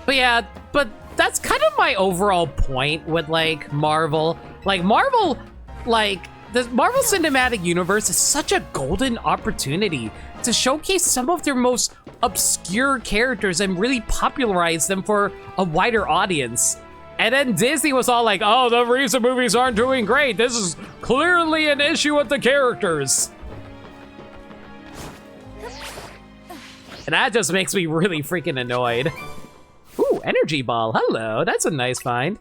But yeah, but that's kind of my overall point with, like, Marvel. Like, Marvel, like, the Marvel Cinematic Universe is such a golden opportunity to showcase some of their most obscure characters and really popularize them for a wider audience. And then Disney was all like, oh, the recent movies aren't doing great. This is clearly an issue with the characters. And that just makes me really freaking annoyed. Ooh, energy ball. Hello, that's a nice find.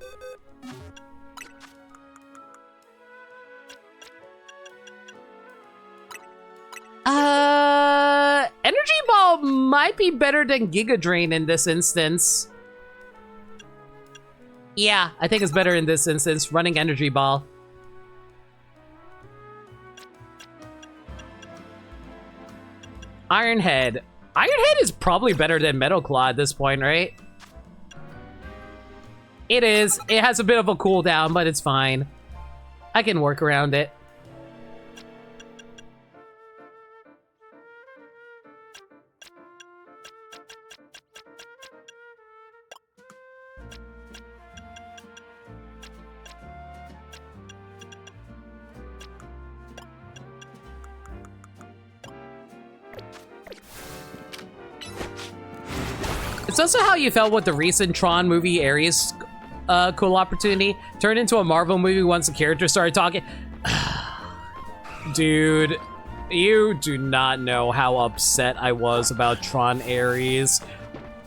Energy ball might be better than Giga Drain in this instance. Yeah, I think it's better in this instance, running energy ball. Iron Head. Iron Head is probably better than Metal Claw at this point, right? It is. It has a bit of a cooldown, but it's fine. I can work around it. It's also how you felt with the recent Tron movie Ares cool opportunity. Turned into a Marvel movie once the characters started talking. Dude, you do not know how upset I was about Tron Ares.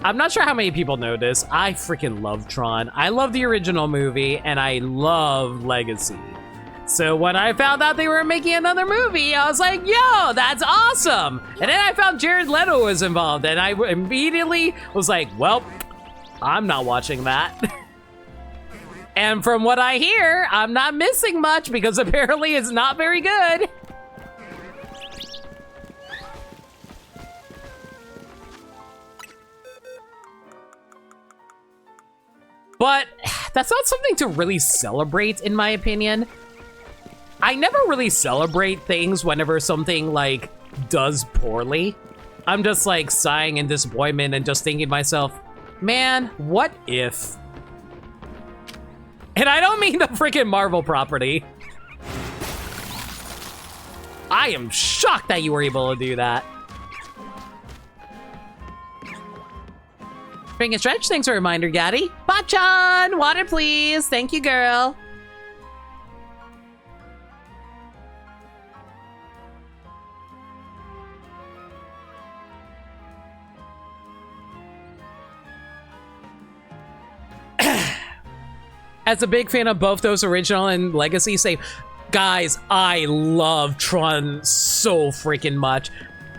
I'm not sure how many people know this. I freaking love Tron. I love the original movie, and I love Legacy. So when I found out they were making another movie, I was like, yo, that's awesome. And then I found Jared Leto was involved, and I immediately was like, well, I'm not watching that. And from what I hear, I'm not missing much because apparently it's not very good. But that's not something to really celebrate, in my opinion. I never really celebrate things whenever something, like, does poorly. I'm just, like, sighing in disappointment and just thinking to myself, man, what if? And I don't mean the freaking Marvel property. I am shocked that you were able to do that. Bring a stretch, thanks for a reminder, Gaddy. Bachan, water please, thank you, girl. As a big fan of both those original and Legacy, say, guys, I love Tron so freaking much.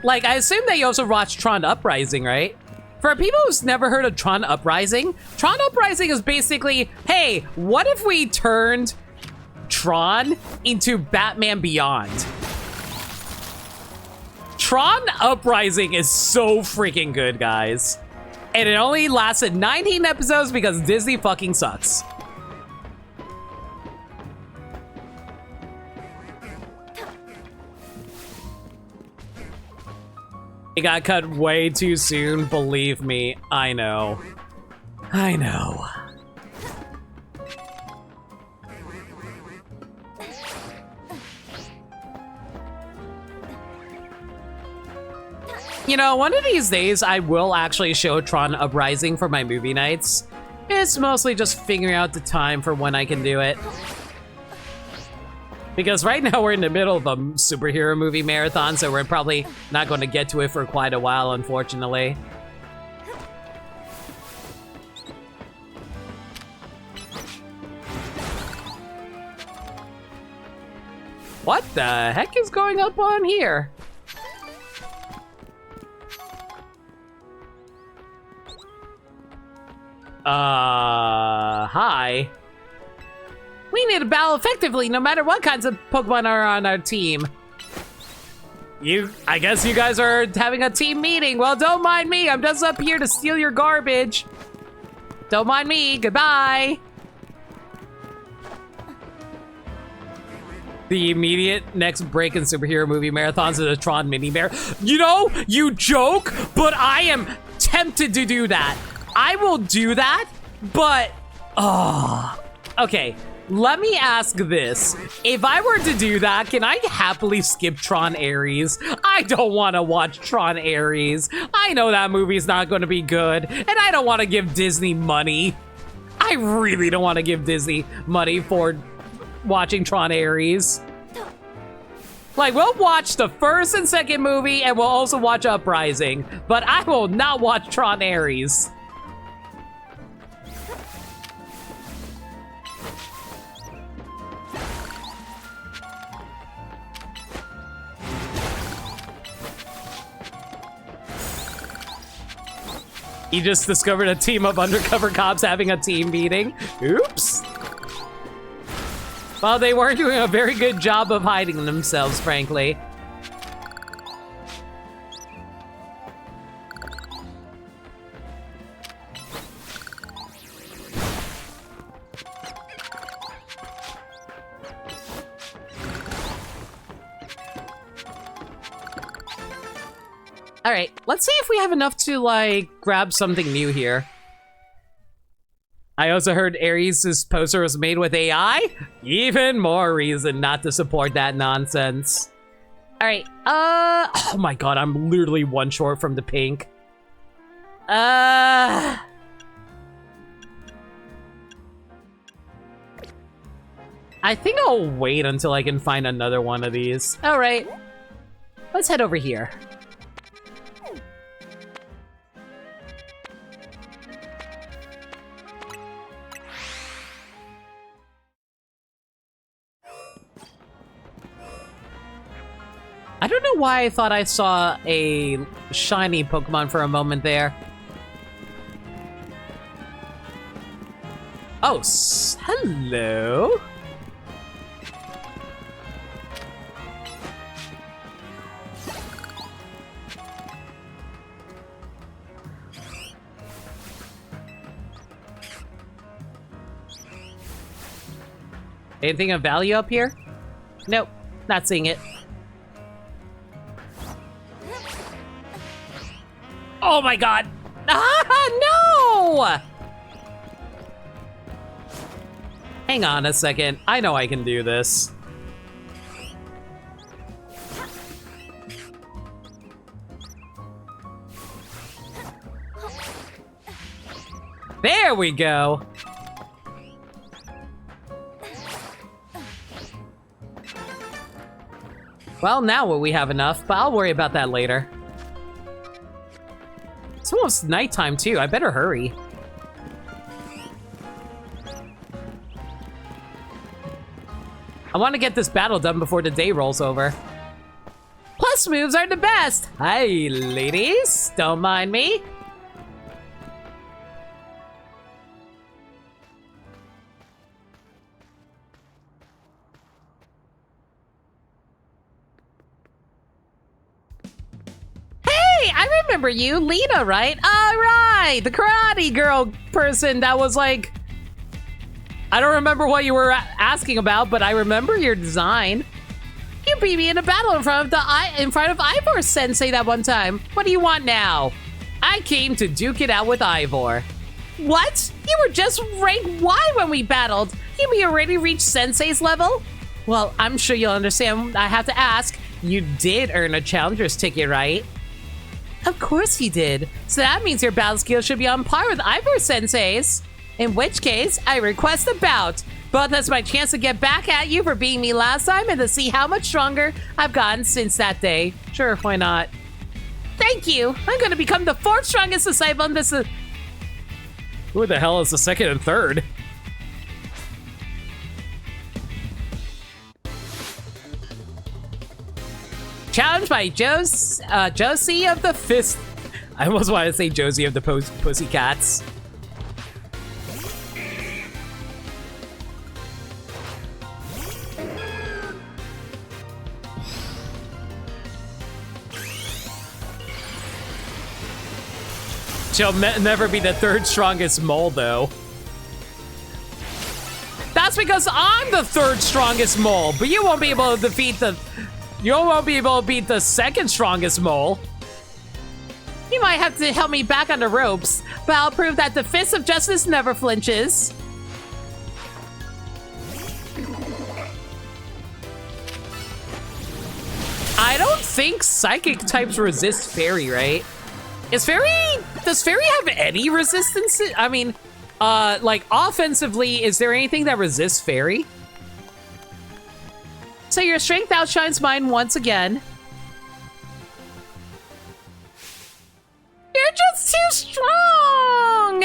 Like, I assume that you also watched Tron Uprising, right? For people who's never heard of Tron Uprising is basically, hey, what if we turned Tron into Batman Beyond? Tron Uprising is so freaking good, guys. And it only lasted 19 episodes because Disney fucking sucks. It got cut way too soon, believe me. I know. I know. You know, one of these days I will actually show Tron Uprising for my movie nights. It's mostly just figuring out the time for when I can do it. Because right now we're in the middle of a superhero movie marathon, so we're probably not going to get to it for quite a while, unfortunately. What the heck is going up on here? Hi. We need to battle effectively no matter what kinds of Pokemon are on our team. I guess you guys are having a team meeting. Well, don't mind me. I'm just up here to steal your garbage. Don't mind me. Goodbye. The immediate next break in superhero movie marathons is a Tron mini marathon. You know, you joke, but I am tempted to do that. I will do that, but okay. Let me ask this. If I were to do that, can I happily skip Tron Ares? I don't want to watch Tron Ares. I know that movie's not going to be good, and I don't want to give Disney money. I really don't want to give Disney money for watching Tron Ares. Like, we'll watch the first and second movie, and we'll also watch Uprising, but I will not watch Tron Ares. He just discovered a team of undercover cops having a team meeting. Oops. Well, they weren't doing a very good job of hiding themselves, frankly. All right, let's see if we have enough to, like, grab something new here. I also heard Ares' poster was made with AI. Even more reason not to support that nonsense. All right, oh my god, I'm literally one short from the pink. I think I'll wait until I can find another one of these. All right, let's head over here. I don't know why I thought I saw a shiny Pokemon for a moment there. Oh, hello. Anything of value up here? Nope, not seeing it. Oh my god! Ah, no! Hang on a second. I know I can do this. There we go! Well, now will we have enough, but I'll worry about that later. It's almost nighttime, too. I better hurry. I want to get this battle done before the day rolls over. Plus moves are the best! Hi, ladies. Don't mind me. I remember you, Lena, right? All right, the karate girl person that was like... I don't remember what you were asking about, but I remember your design. You beat me in a battle in front of Ivor Sensei that one time. What do you want now? I came to duke it out with Ivor. What? You were just rank Y when we battled. You mean you already reached Sensei's level? Well, I'm sure you'll understand I have to ask. You did earn a challenger's ticket, right? Of course you did. So that means your battle skill should be on par with Ivor Sensei's. In which case, I request a bout. Both as my chance to get back at you for beating me last time and to see how much stronger I've gotten since that day. Sure, why not? Thank you. I'm going to become the 4th strongest disciple in this... Who the hell is the 2nd and 3rd? Challenged by Josie of the Fist. I almost wanted to say Josie of the Pussycats. She'll never be the third strongest mole, though. That's because I'm the third strongest mole, but you won't be able to defeat the... You won't be able to beat the second strongest mole. You might have to help me back on the ropes, but I'll prove that the fist of justice never flinches. I don't think psychic types resist fairy, right? Does fairy have any resistance? I mean, like offensively, is there anything that resists fairy? So your strength outshines mine once again. You're just too strong!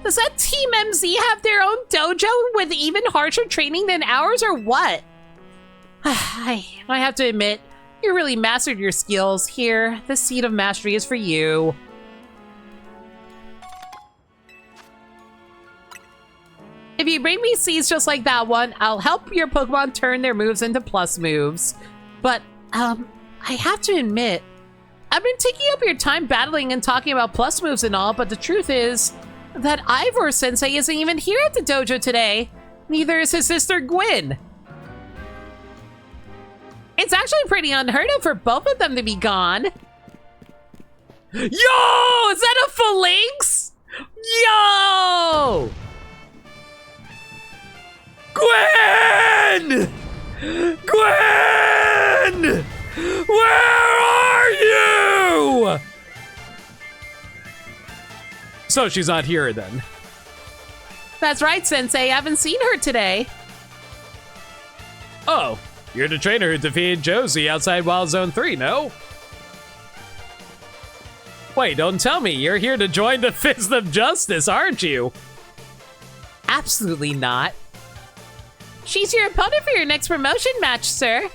Does that Team MZ have their own dojo with even harsher training than ours, or what? I have to admit, you really mastered your skills. Here, the seed of mastery is for you. If you bring me seeds just like that one, I'll help your Pokemon turn their moves into plus moves. But, I have to admit, I've been taking up your time battling and talking about plus moves and all, but the truth is that Ivor Sensei isn't even here at the dojo today. Neither is his sister Gwen. It's actually pretty unheard of for both of them to be gone. Yo! Is that a phalanx? Yo! Gwen! Gwen! Where are you? So she's not here then. That's right, Sensei. I haven't seen her today. Oh, you're the trainer who defeated Josie outside Wild Zone 3, no? Wait, don't tell me. You're here to join the Fist of Justice, aren't you? Absolutely not. She's your opponent for your next promotion match, sir.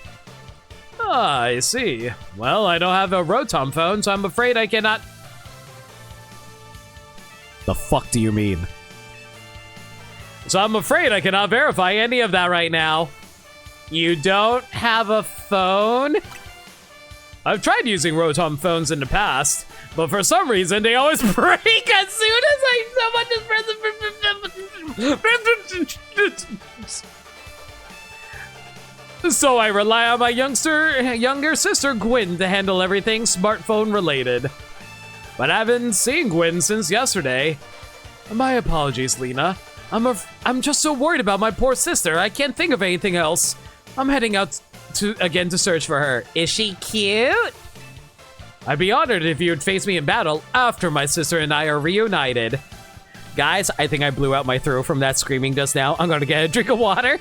Ah, I see. Well, I don't have a Rotom phone, so I'm afraid I cannot... The fuck do you mean? So I'm afraid I cannot verify any of that right now. You don't have a phone? I've tried using Rotom phones in the past, but for some reason they always break as soon as someone just presses. So I rely on my younger sister Gwen to handle everything smartphone related. But I haven't seen Gwen since yesterday. My apologies, Lena. I'm just so worried about my poor sister. I can't think of anything else. I'm heading out again to search for her. Is she cute? I'd be honored if you'd face me in battle after my sister and I are reunited. Guys, I think I blew out my throat from that screaming just now. I'm gonna get a drink of water.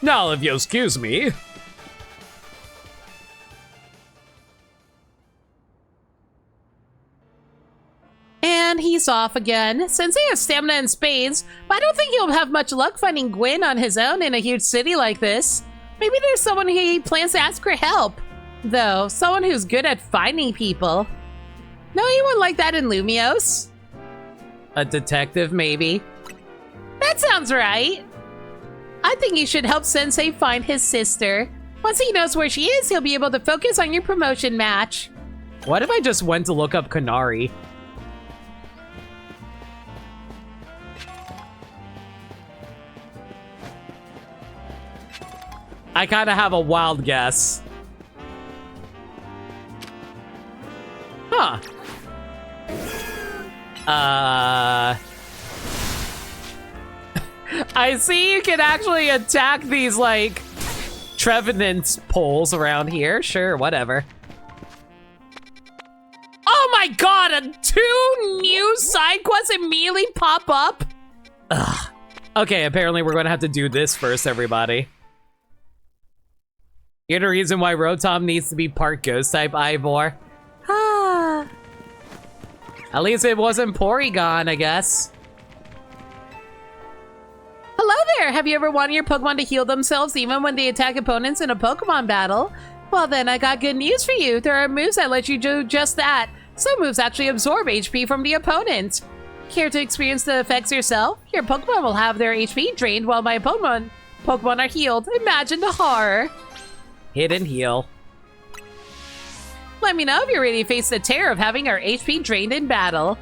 Now, if you'll excuse me. And he's off again. Sensei has stamina and spades, but I don't think he'll have much luck finding Gwen on his own in a huge city like this. Maybe there's someone he plans to ask for help. Though, someone who's good at finding people. Know anyone like that in Lumios? A detective, maybe? That sounds right. I think you should help Sensei find his sister. Once he knows where she is, he'll be able to focus on your promotion match. What if I just went to look up Kanari? I kind of have a wild guess. Huh. I see you can actually attack these, like, Trevenant poles around here. Sure, whatever. Oh my god, 2 new side quests immediately pop up? Ugh. Okay, apparently we're gonna have to do this first, everybody. You're the reason why Rotom needs to be part Ghost-type, Ivor. Ah. At least it wasn't Porygon, I guess. Hello there! Have you ever wanted your Pokemon to heal themselves even when they attack opponents in a Pokemon battle? Well then, I got good news for you. There are moves that let you do just that. Some moves actually absorb HP from the opponent. Care to experience the effects yourself? Your Pokemon will have their HP drained while my Pokemon are healed. Imagine the horror. Hidden heal. Let me know if you're ready to face the terror of having our HP drained in battle.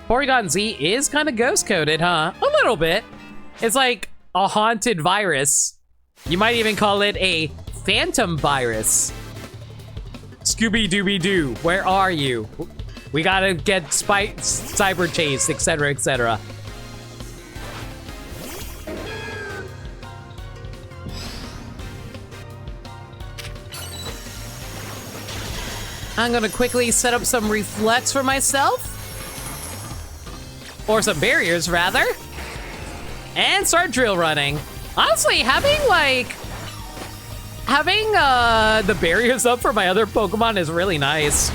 Porygon Z is kind of ghost-coded, huh? A little bit. It's like a haunted virus. You might even call it a phantom virus. Scooby-Dooby-Doo, where are you? We gotta get cyber chased, etc., etc. I'm gonna quickly set up some reflex for myself. Or some barriers, rather. And start drill running. Honestly, having the barriers up for my other Pokemon is really nice.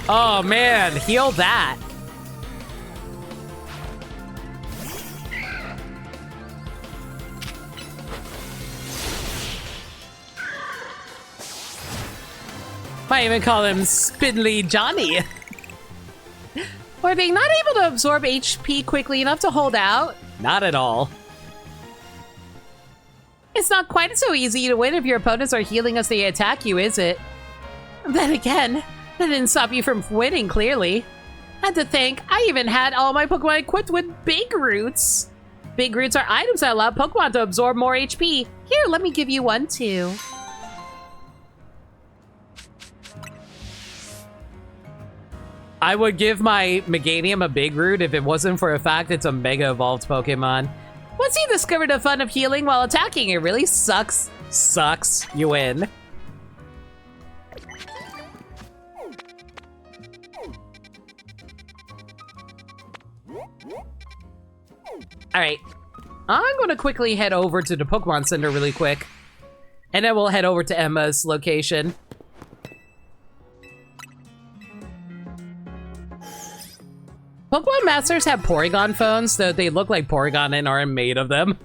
Oh man, heal that. Might even call him Spindly Johnny. Are they not able to absorb HP quickly enough to hold out? Not at all. It's not quite so easy to win if your opponents are healing as they attack you, is it? Then again, that didn't stop you from winning, clearly. Had to think, I even had all my Pokemon equipped with Big Roots. Big Roots are items that allow Pokemon to absorb more HP. Here, let me give you one too. I would give my Meganium a Big Root if it wasn't for the fact it's a Mega Evolved Pokemon. Once you discover the fun of healing while attacking, it really sucks. Sucks. You win. Alright. I'm going to quickly head over to the Pokemon Center really quick. And then we'll head over to Emma's location. Pokemon Masters have Porygon phones, though they look like Porygon and aren't made of them.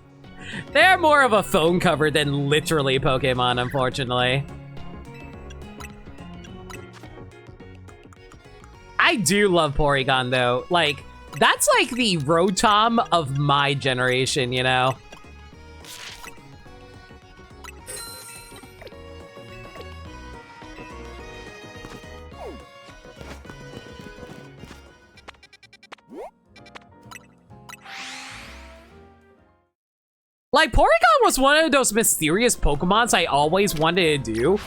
They're more of a phone cover than literally Pokemon, unfortunately. I do love Porygon, though. Like, that's like the Rotom of my generation, you know? Like, Porygon was one of those mysterious Pokemons I always wanted to do,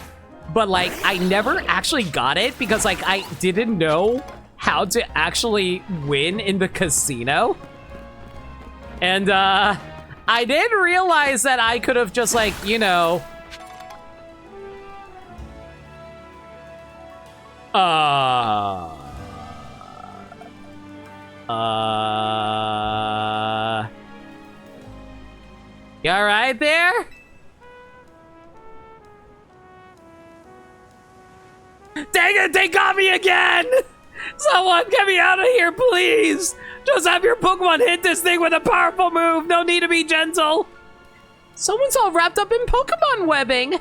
but, like, I never actually got it because, like, I didn't know how to actually win in the casino. And, I didn't realize that I could have just, like, you know... You alright there? Dang it, they got me again! Someone get me out of here, please! Just have your Pokemon hit this thing with a powerful move. No need to be gentle. Someone's all wrapped up in Pokemon webbing.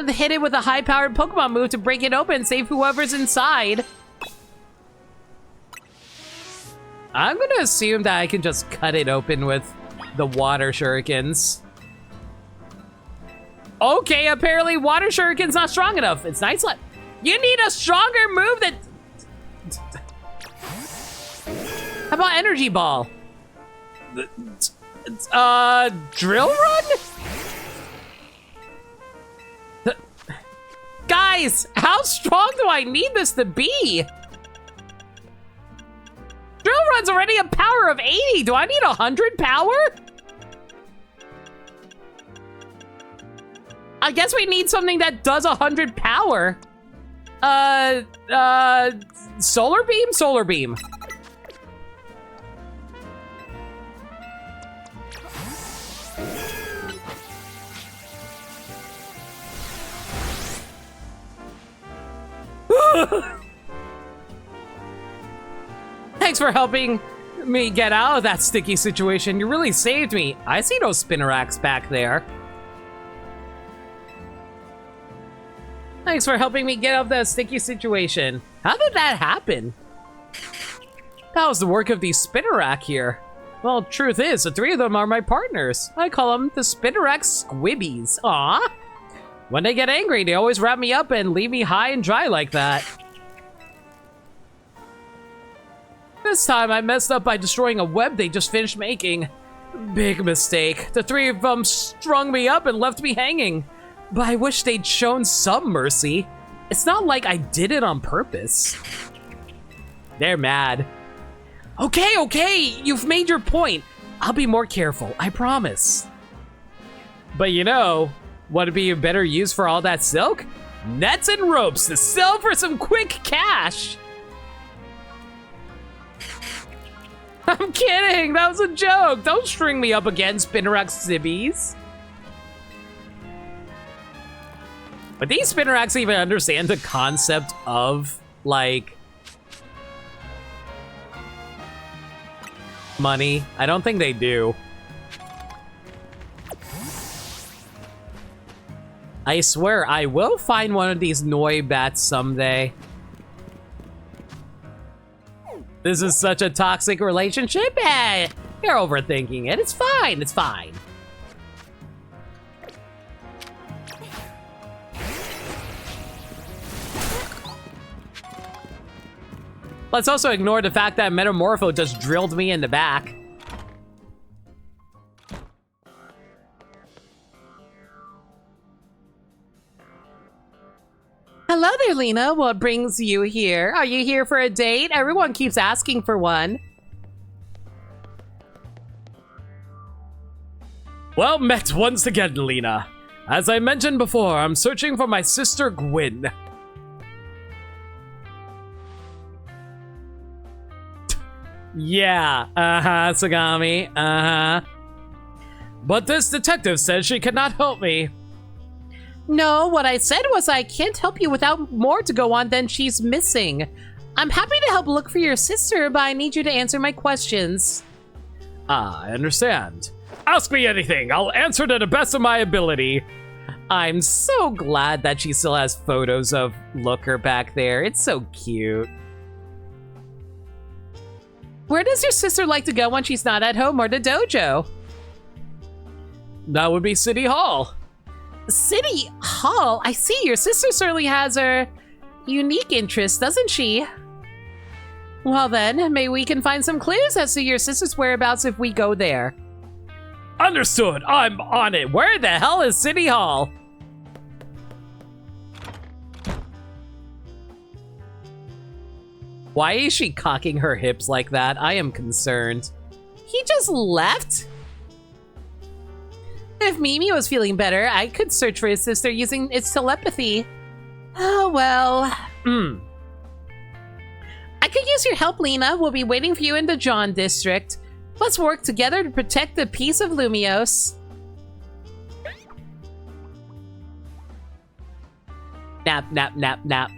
Hit it with a high-powered Pokemon move to break it open and save whoever's inside. I'm gonna assume that I can just cut it open with the water shurikens. Okay, apparently water shuriken's not strong enough. It's nice. You need a stronger move that... How about Energy Ball? Drill Run? Guys, how strong do I need this to be? Drill Run's already a power of 80. Do I need 100 power? I guess we need something that does 100 power. Solar Beam? Solar Beam. Thanks for helping me get out of that sticky situation. You really saved me. I see no Spinnerax back there. Thanks for helping me get out of that sticky situation. How did that happen? That was the work of the Spinnerack here. Well, truth is, the three of them are my partners. I call them the Spinnerack Squibbies. Aw. When they get angry, they always wrap me up and leave me high and dry like that. This time, I messed up by destroying a web they just finished making. Big mistake. The three of them strung me up and left me hanging. But I wish they'd shown some mercy. It's not like I did it on purpose. They're mad. Okay, you've made your point. I'll be more careful, I promise. But you know, what'd be a better use for all that silk? Nets and ropes to sell for some quick cash. I'm kidding, that was a joke. Don't string me up again, Spinnerack Sibbies. But these Spinneracks even understand the concept of, like, money. I don't think they do. I swear, I will find one of these Noibats someday. This is such a toxic relationship. Eh, you're overthinking it. It's fine, it's fine. Let's also ignore the fact that Metamorpho just drilled me in the back. Hello there, Lena. What brings you here? Are you here for a date? Everyone keeps asking for one. Well met once again, Lena. As I mentioned before, I'm searching for my sister Gwyn. Yeah, Sagami, But this detective says she cannot help me. No, what I said was I can't help you without more to go on than she's missing. I'm happy to help look for your sister, but I need you to answer my questions. Ah, I understand. Ask me anything. I'll answer to the best of my ability. I'm so glad that she still has photos of Looker back there. It's so cute. Where does your sister like to go when she's not at home or the dojo? That would be City Hall. City Hall? I see. Your sister certainly has her unique interests, doesn't she? Well then, maybe we can find some clues as to your sister's whereabouts if we go there. Understood. I'm on it. Where the hell is City Hall? Why is she cocking her hips like that? I am concerned. He just left? If Mimi was feeling better, I could search for his sister using its telepathy. Oh, well. I could use your help, Lena. We'll be waiting for you in the John district. Let's work together to protect the peace of Lumios. Nap, nap, nap, nap.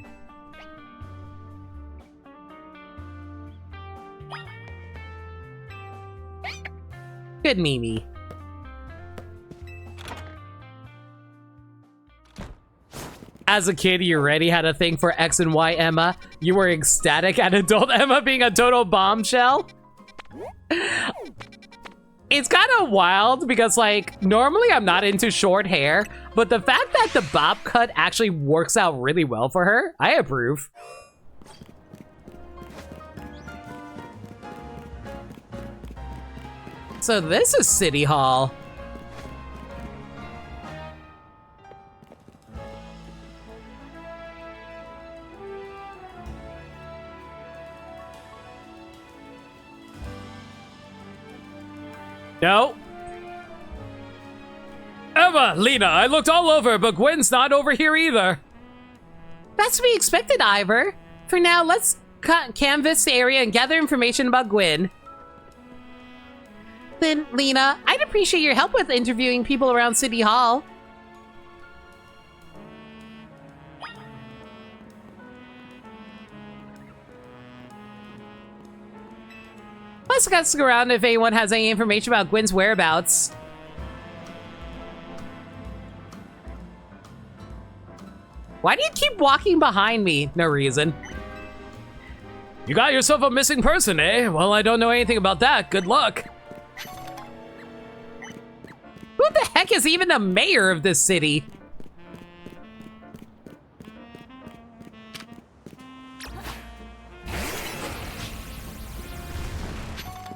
Good Mimi. As a kid, you already had a thing for X and Y Emma. You were ecstatic at adult Emma being a total bombshell. It's kind of wild because, like, normally I'm not into short hair, but the fact that the bob cut actually works out really well for her, I approve. So this is City Hall. No. Emma, Lena, I looked all over, but Gwen's not over here either. That's to be expected, Ivor. For now, let's canvass the area and gather information about Gwen. Then, Lena, I'd appreciate your help with interviewing people around City Hall. ask around if anyone has any information about Gwen's whereabouts. Why do you keep walking behind me? No reason. You got yourself a missing person, eh? Well, I don't know anything about that. Good luck. Who the heck is even the mayor of this city?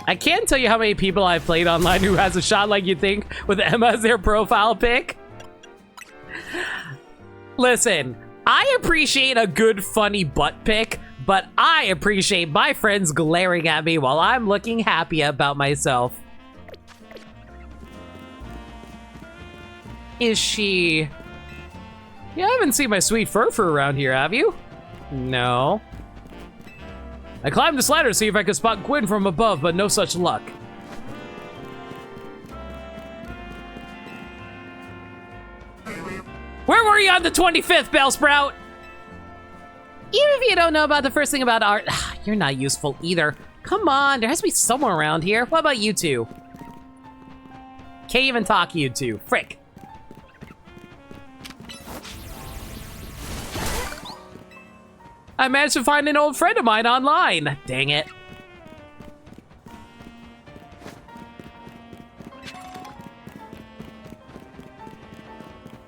I can't tell you how many people I've played online who has a shot like you think with Emma as their profile pic. Listen, I appreciate a good, funny butt pic, but I appreciate my friends glaring at me while I'm looking happy about myself. Is she... You haven't seen my sweet fur around here, have you? No. I climbed this ladder to see if I could spot Gwen from above, but no such luck. Where were you on the 25th, Bellsprout? Even if you don't know about the first thing about art, you're not useful either. Come on, there has to be someone around here. What about you two? Can't even talk, you two. Frick. I managed to find an old friend of mine online. Dang it.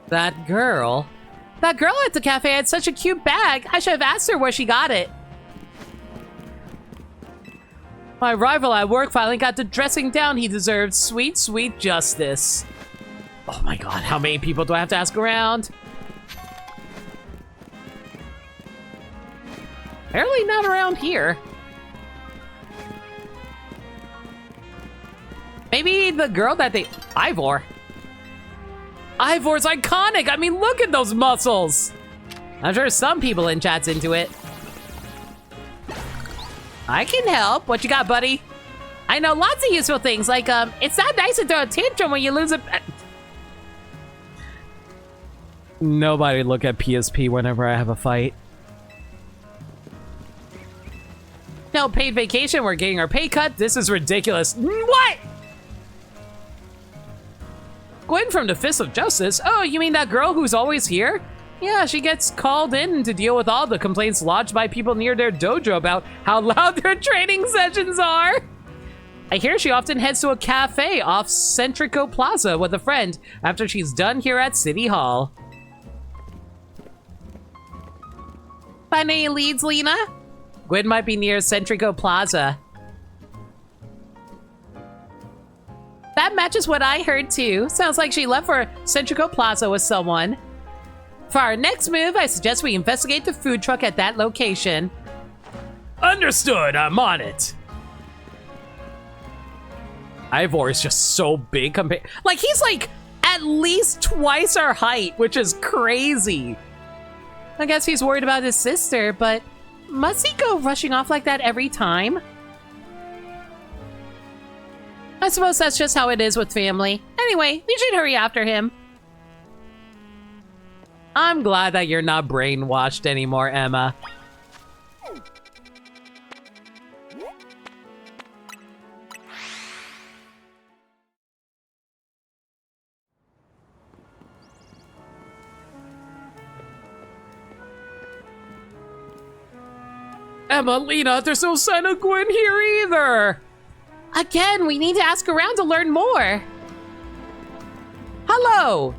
That girl at the cafe had such a cute bag. I should have asked her where she got it. My rival at work finally got the dressing down he deserved. Sweet, sweet justice. Oh my god, how many people do I have to ask around? Apparently not around here. Maybe the girl that they... Ivor. Ivor's iconic! I mean, look at those muscles! I'm sure some people in chat's into it. I can help. What you got, buddy? I know lots of useful things, like, it's not nice to throw a tantrum when you lose a... Nobody look at PSP whenever I have a fight. No paid vacation, we're getting our pay cut. This is ridiculous. What? Gwen from the Fist of Justice? Oh, you mean that girl who's always here? Yeah, she gets called in to deal with all the complaints lodged by people near their dojo about how loud their training sessions are. I hear she often heads to a cafe off Centrico Plaza with a friend after she's done here at City Hall. Find any leads, Lena? Gwen might be near Centrico Plaza. That matches what I heard too. Sounds like she left for Centrico Plaza with someone. For our next move, I suggest we investigate the food truck at that location. Understood, I'm on it. Ivor is just so big compared. Like, he's like at least twice our height, which is crazy. I guess he's worried about his sister, but must he go rushing off like that every time? I suppose that's just how it is with family. Anyway, we should hurry after him. I'm glad that you're not brainwashed anymore, Emma. Emma, Lena, there's no sign of Gwen here either. Again, we need to ask around to learn more. Hello,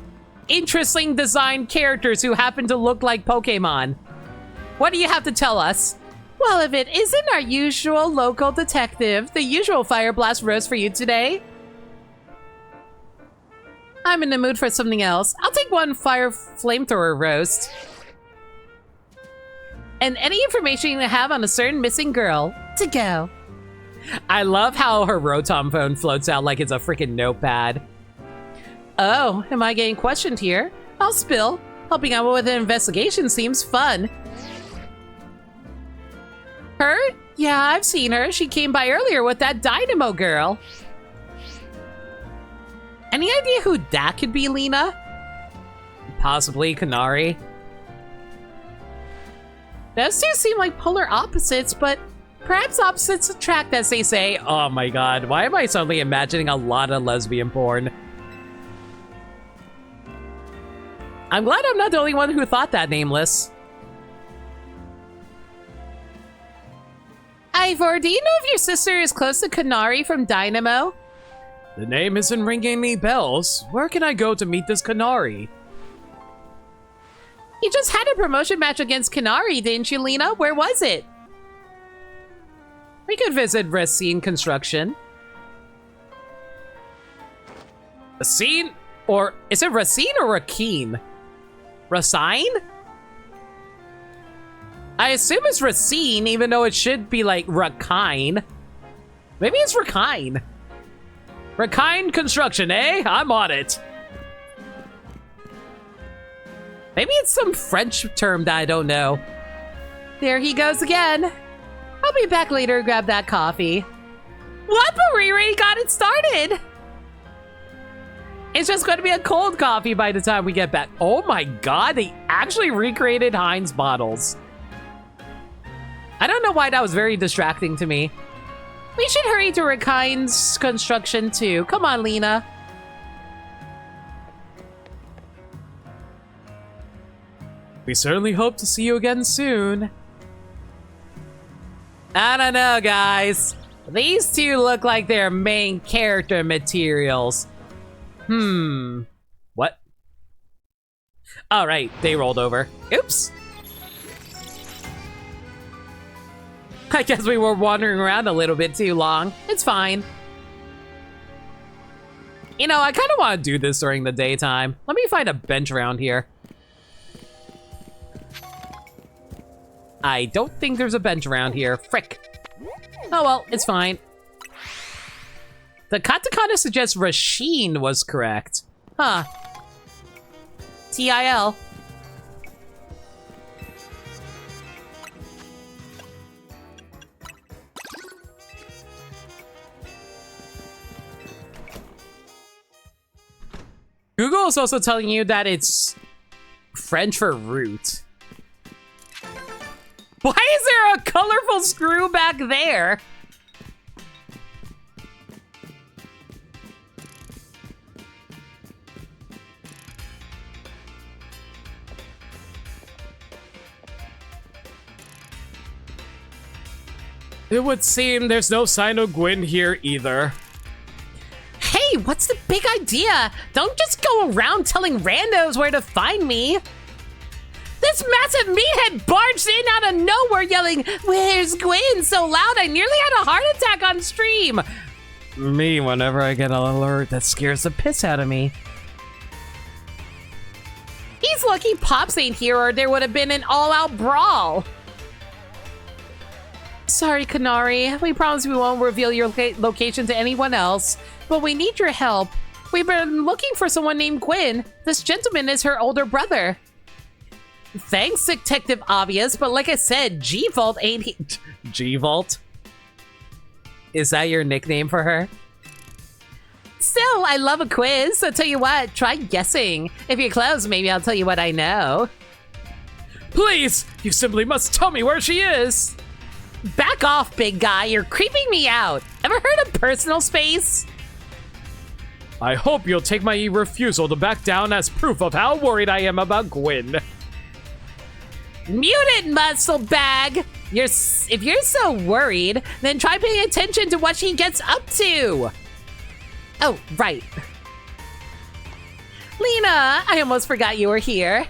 interesting designed characters who happen to look like Pokémon. What do you have to tell us? Well, if it isn't our usual local detective, the usual Fire Blast roast for you today. I'm in the mood for something else. I'll take one Fire Flamethrower roast. And any information you have on a certain missing girl to go. I love how her Rotom phone floats out like it's a freaking notepad. Oh, am I getting questioned here? I'll spill. Helping out with an investigation seems fun. Her? Yeah, I've seen her. She came by earlier with that Dynamo girl. Any idea who that could be, Lena? Possibly Kanari. Those two seem like polar opposites, but Perhaps opposites attract, as they say. Oh my god, why am I suddenly imagining a lot of lesbian porn? I'm glad I'm not the only one who thought that, Nameless. Ivor, do you know if your sister is close to Kanari from Dynamo? The name isn't ringing any bells. Where can I go to meet this Kanari? You just had a promotion match against Kanari, didn't you, Lena? Where was it? We could visit Racine Construction. Racine? Or is it Racine or Rakeen? Racine? I assume it's Racine, even though it should be like Rakine. Maybe it's Rakine. Rakine Construction, eh? I'm on it. Maybe it's some French term that I don't know. There he goes again. I'll be back later to grab that coffee. What? But we already got it started. It's just going to be a cold coffee by the time we get back. Oh my god, they actually recreated Heinz bottles. I don't know why that was very distracting to me. We should hurry to Rakine's construction too. Come on, Lena. We certainly hope to see you again soon. I don't know, guys. These two look like they're main character materials. What? All right, they rolled over. Oops. I guess we were wandering around a little bit too long. It's fine. You know, I kind of want to do this during the daytime. Let me find a bench around here. I don't think there's a bench around here. Frick. Oh well, it's fine. The katakana suggests Racine was correct. Huh. TIL. Google is also telling you that it's French for root. Why is there a colorful screw back there? It would seem there's no sign of Gwen here either. Hey, what's the big idea? Don't just go around telling randos where to find me. This massive meathead barged in out of nowhere yelling, "Where's Gwen?" so loud I nearly had a heart attack on stream. Me, whenever I get an alert that scares the piss out of me. He's lucky Pops ain't here or there would have been an all-out brawl. Sorry, Kanari. We promise we won't reveal your location to anyone else, but we need your help. We've been looking for someone named Gwen. This gentleman is her older brother. Thanks, Detective Obvious, but like I said, G-Vault ain't he- G-Vault? Is that your nickname for her? Still, I love a quiz, so tell you what, try guessing. If you're close, maybe I'll tell you what I know. Please! You simply must tell me where she is! Back off, big guy. You're creeping me out. Ever heard of personal space? I hope you'll take my refusal to back down as proof of how worried I am about Gwen. Mute it, muscle bag! If you're so worried, then try paying attention to what she gets up to! Oh, right. Lena, I almost forgot you were here.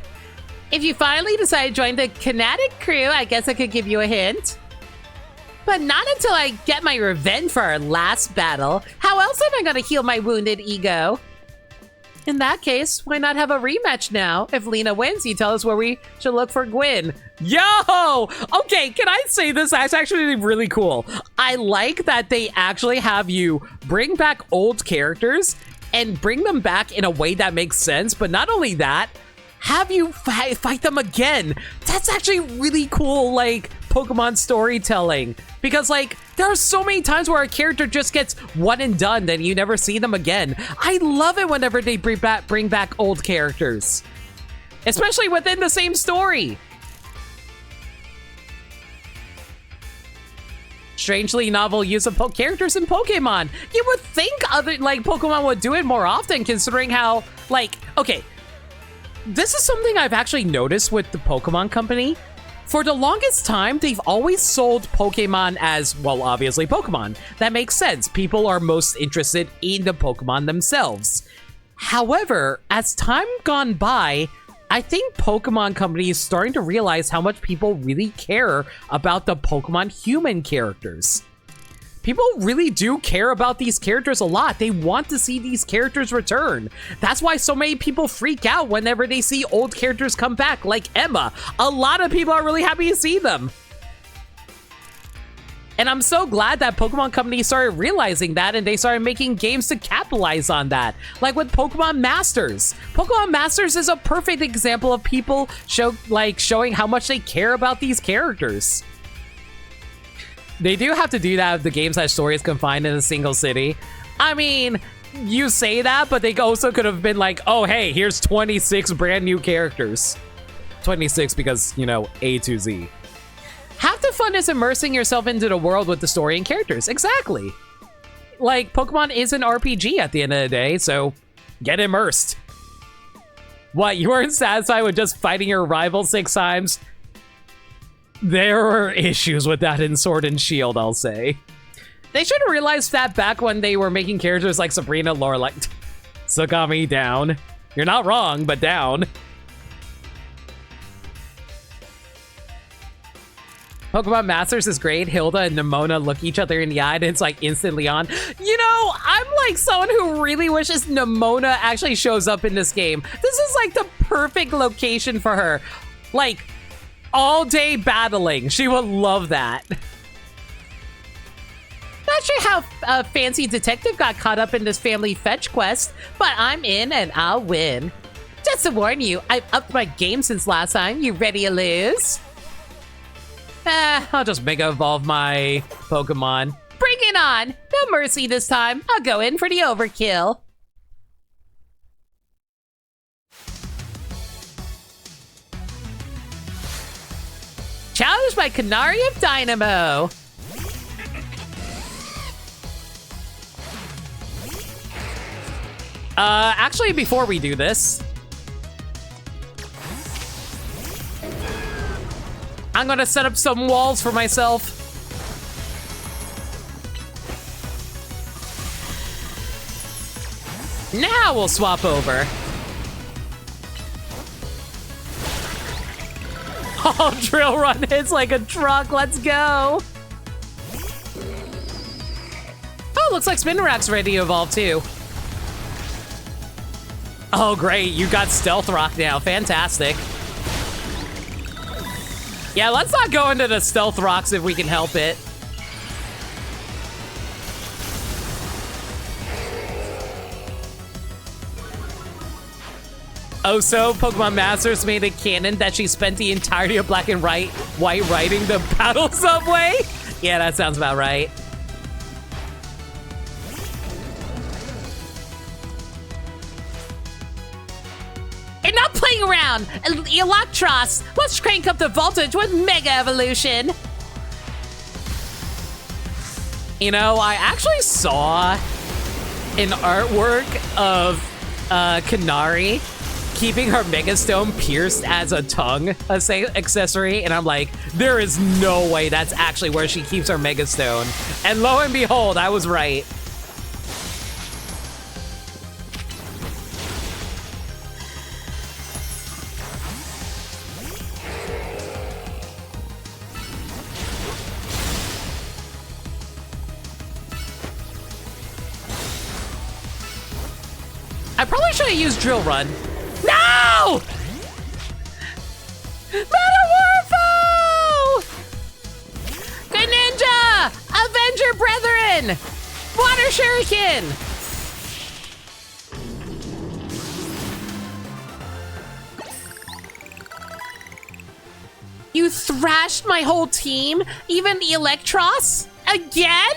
If you finally decide to join the Kinetic crew, I guess I could give you a hint. But not until I get my revenge for our last battle. How else am I gonna heal my wounded ego? In that case, why not have a rematch now? If Lena wins, you tell us where we should look for Gwen. Yo! Okay, can I say this? That's actually really cool. I like that they actually have you bring back old characters and bring them back in a way that makes sense. But not only that, have you fight them again. That's actually really cool, like, Pokemon storytelling. Because, like, there are so many times where a character just gets one and done and you never see them again. I love it whenever they bring back old characters. Especially within the same story. strangely novel use of characters in Pokemon. You would think other, like, Pokemon would do it more often, considering how, like, okay, this is something I've actually noticed with the Pokemon Company. For the longest time, they've always sold Pokemon as, well, obviously Pokemon. That makes sense. People are most interested in the Pokemon themselves. However, as time gone by, I think Pokemon Company is starting to realize how much people really care about the Pokemon human characters. People really do care about these characters a lot. They want to see these characters return. That's why so many people freak out whenever they see old characters come back, like Emma. A lot of people are really happy to see them. And I'm so glad that Pokemon Company started realizing that and they started making games to capitalize on that. Like with Pokemon Masters. Pokemon Masters is a perfect example of people showing how much they care about these characters. They do have to do that if the game's story is confined in a single city. I mean, you say that, but they also could have been like, oh, hey, here's 26 brand new characters. 26 because, you know, A to Z. Half the fun is immersing yourself into the world with the story and characters. Exactly. Like, Pokemon is an RPG at the end of the day, so get immersed. What, you weren't satisfied with just fighting your rival 6 times? There were issues with that in Sword and Shield, I'll say. They should have realized that back when they were making characters like Sabrina, Laura, like, Sakami, down. You're not wrong, but down. Pokemon Masters is great. Hilda and Nemona look each other in the eye and it's like instantly on. You know, I'm like someone who really wishes Nemona actually shows up in this game. This is like the perfect location for her. Like, all day battling. She would love that. Not sure how a fancy detective got caught up in this family fetch quest, but I'm in and I'll win. Just to warn you, I've upped my game since last time. You ready to lose? I'll just Mega Evolve my Pokemon. Bring it on! No mercy this time. I'll go in for the overkill. Challenged by Canary of Dynamo. Actually, before we do this, I'm gonna set up some walls for myself. Now we'll swap over. Oh, Drill Run hits like a truck. Let's go. Oh, looks like Spinarak's ready to evolve too. Oh, great. You got Stealth Rock now. Fantastic. Yeah, let's not go into the Stealth Rocks if we can help it. Oh, so Pokemon Masters made a canon that she spent the entirety of Black and White riding the battle subway? Yeah, that sounds about right. And not playing around! Electros, let's crank up the voltage with Mega Evolution! You know, I actually saw an artwork of Canary keeping her Mega Stone pierced as a tongue accessory, and I'm like, there is no way that's actually where she keeps her Mega Stone. And lo and behold, I was right. I probably should have used Drill Run. No! Metamorpho! Greninja! Avenger Brethren! Water Shuriken! You thrashed my whole team? Even the Electros? Again?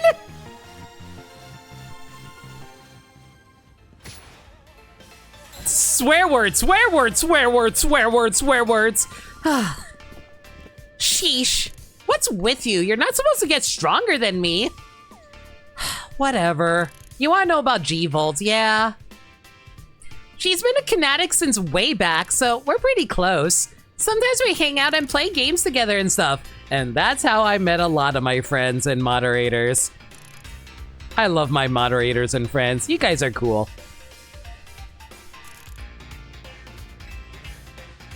Swear words, swear words, swear words, swear words, swear words. Sheesh. What's with you? You're not supposed to get stronger than me. Whatever. You want to know about G-Volt? Yeah. She's been a Kinetic since way back, so we're pretty close. Sometimes we hang out and play games together and stuff. And that's how I met a lot of my friends and moderators. I love my moderators and friends. You guys are cool.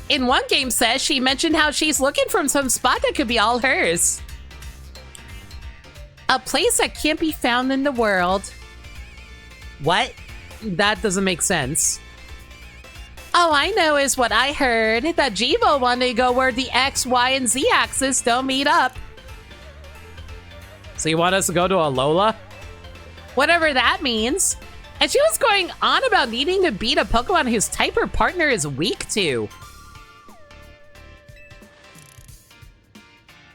In one game set, she mentioned how she's looking for some spot that could be all hers. A place that can't be found in the world. What? That doesn't make sense. All I know is what I heard, that Jivo wanted to go where the X, Y, and Z axis don't meet up. So you want us to go to Alola? Whatever that means. And she was going on about needing to beat a Pokemon whose type her partner is weak to.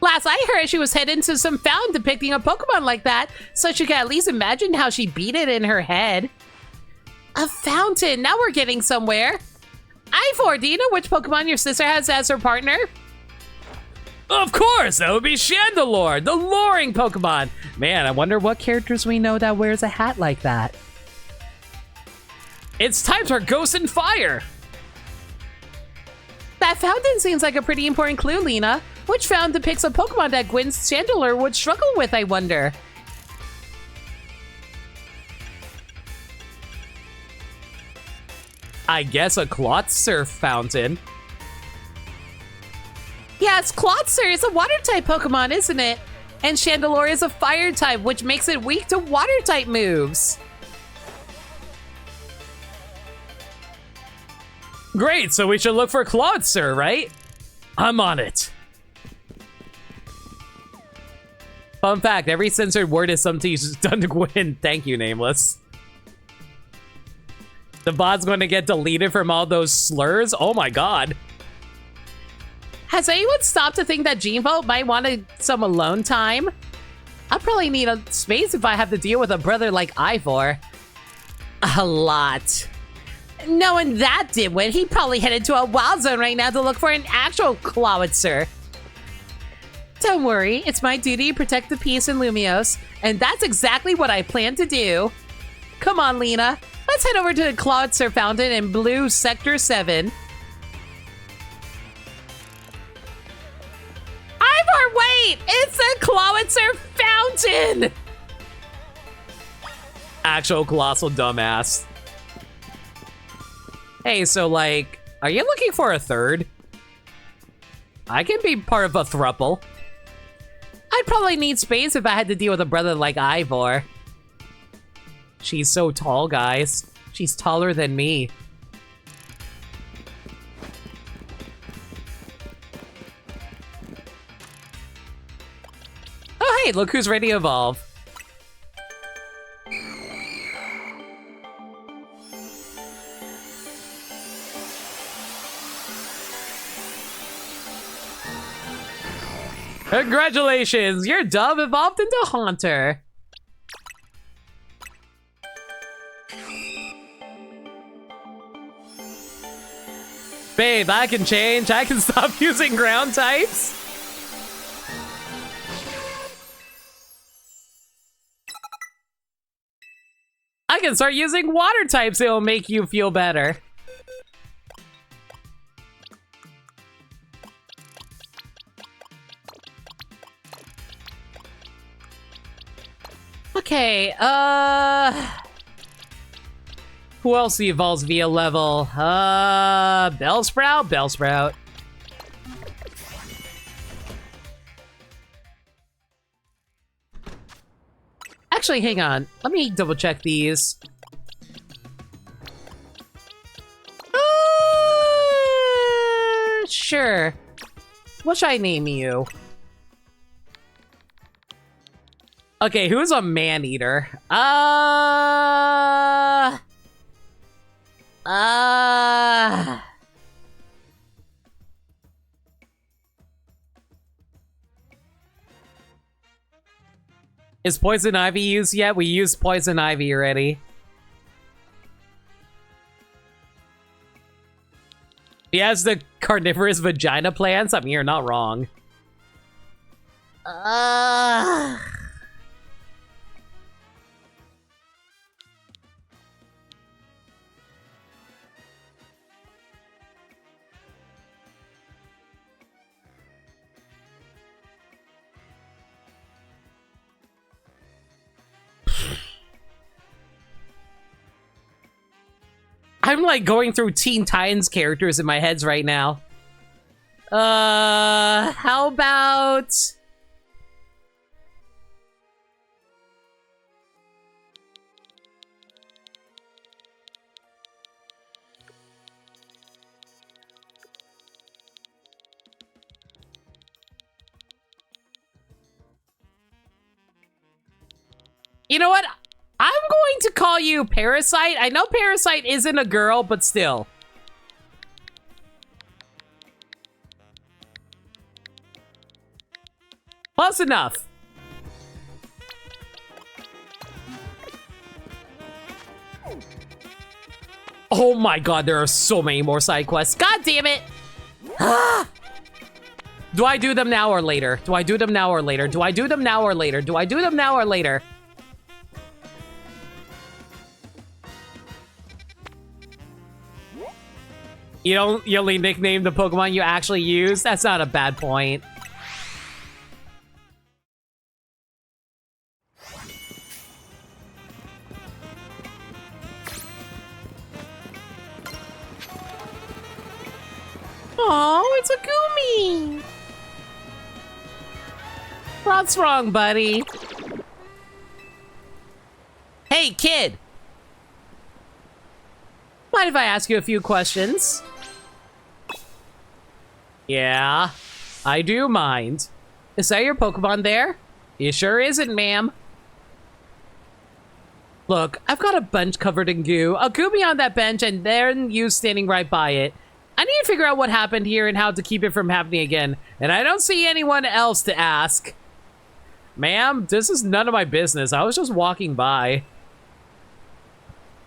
Last I heard, she was heading to some fountain depicting a Pokemon like that, so she could at least imagine how she beat it in her head. A fountain! Now we're getting somewhere. Ivor, do you know which Pokemon your sister has as her partner? Of course, that would be Chandelure, the luring Pokemon. Man, I wonder what characters we know that wears a hat like that. It's time for Ghost and Fire. That fountain seems like a pretty important clue, Lena. Which fountain depicts a Pokemon that Gwen's Chandelure would struggle with, I wonder? I guess a Clotsurf fountain. Yeah, it's Clotster. It's a water-type Pokemon, isn't it? And Chandelure is a fire-type, which makes it weak to water-type moves. Great, so we should look for Clotsurf, right? I'm on it. Fun fact, every censored word is something you've done to Gwen. Thank you, Nameless. The bot's going to get deleted from all those slurs? Oh my god. Has anyone stopped to think that G-Volt might want some alone time? I'll probably need a space if I have to deal with a brother like Ivor. A lot. Knowing that dimwit, he'd probably head into a wild zone right now to look for an actual Clawitzer. Don't worry, it's my duty to protect the peace in Lumiose, and that's exactly what I plan to do. Come on, Lena. Let's head over to the Clawitzer Fountain in Blue Sector 7. Ivor, wait! It's a Clawitzer Fountain! Actual colossal dumbass. Hey, so like, are you looking for a third? I can be part of a thruple. I'd probably need space if I had to deal with a brother like Ivor. She's so tall, guys. She's taller than me. Oh, hey, look who's ready to evolve. Congratulations! Your dove evolved into Haunter. Babe, I can change. I can stop using ground types. I can start using water types. It'll make you feel better. Okay, who else evolves via level? Bellsprout? Bellsprout. Actually, hang on. Let me double check these. Sure. What should I name you? Okay, who's a man-eater? Is Poison Ivy used yet? We used Poison Ivy already. He has the carnivorous vagina plants? I mean, you're not wrong. I'm like going through Teen Titans characters in my heads right now. How about... You know what? I'm going to call you Parasite. I know Parasite isn't a girl, but still. Close enough. Oh my god, there are so many more side quests. God damn it! Do I do them now or later? Do I do them now or later? Do I do them now or later? Do I do them now or later? You only nickname the Pokemon you actually use? That's not a bad point. Oh, it's a Gumi! What's wrong, buddy? Hey, kid! Mind if I ask you a few questions? Yeah, I do mind. Is that your Pokemon there? It sure isn't, ma'am. Look, I've got a bench covered in goo, a Gumi on that bench, and then you standing right by it. I need to figure out what happened here and how to keep it from happening again, and I don't see anyone else to ask. Ma'am, this is none of my business. I was just walking by.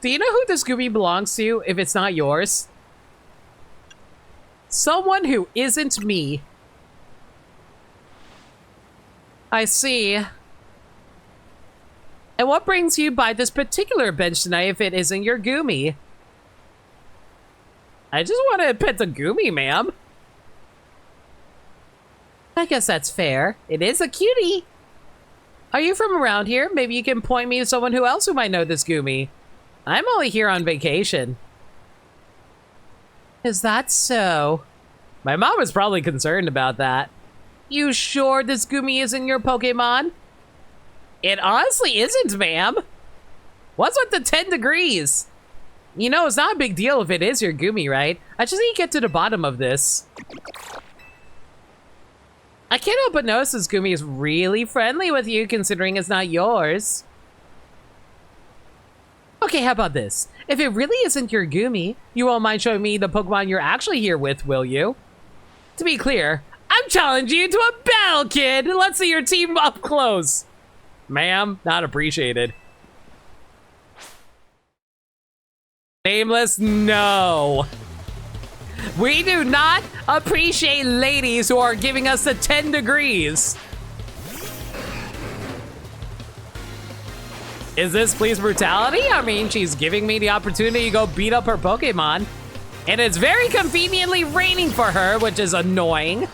Do you know who this Gumi belongs to, if it's not yours? Someone who isn't me. I see. And what brings you by this particular bench tonight if it isn't your Gumi? I just want to pet the Gumi, ma'am. I guess that's fair. It is a cutie. Are you from around here? Maybe you can point me to someone else who might know this Gumi. I'm only here on vacation. Is that so? My mom is probably concerned about that. You sure this Gumi isn't your Pokemon? It honestly isn't, ma'am. What's with the 10 degrees? You know, it's not a big deal if it is your Gumi, right? I just need to get to the bottom of this. I can't help but notice this Gumi is really friendly with you, considering it's not yours. Okay, how about this? If it really isn't your Gumi, you won't mind showing me the Pokemon you're actually here with, will you? To be clear, I'm challenging you to a battle, kid! Let's see your team up close! Ma'am, not appreciated. Nameless, no. We do not appreciate ladies who are giving us the 10 degrees. Is this police brutality? I mean, she's giving me the opportunity to go beat up her Pokemon. And it's very conveniently raining for her, which is annoying.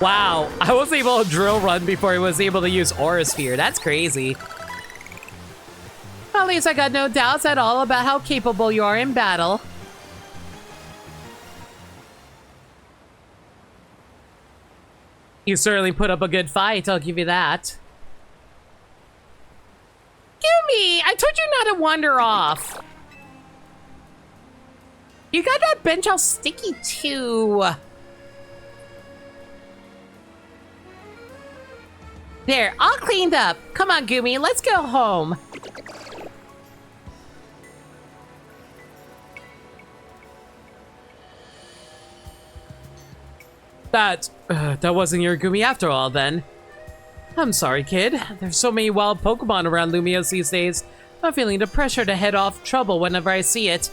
Wow, I was able to drill run before he was able to use Aura Sphere. That's crazy. At least I got no doubts at all about how capable you are in battle. You certainly put up a good fight, I'll give you that. Gumi, I told you not to wander off. You got that bench all sticky too. There, all cleaned up. Come on, Gumi, let's go home. That wasn't your Gumi after all, then. I'm sorry, kid. There's so many wild Pokemon around Lumiose these days. I'm feeling the pressure to head off trouble whenever I see it.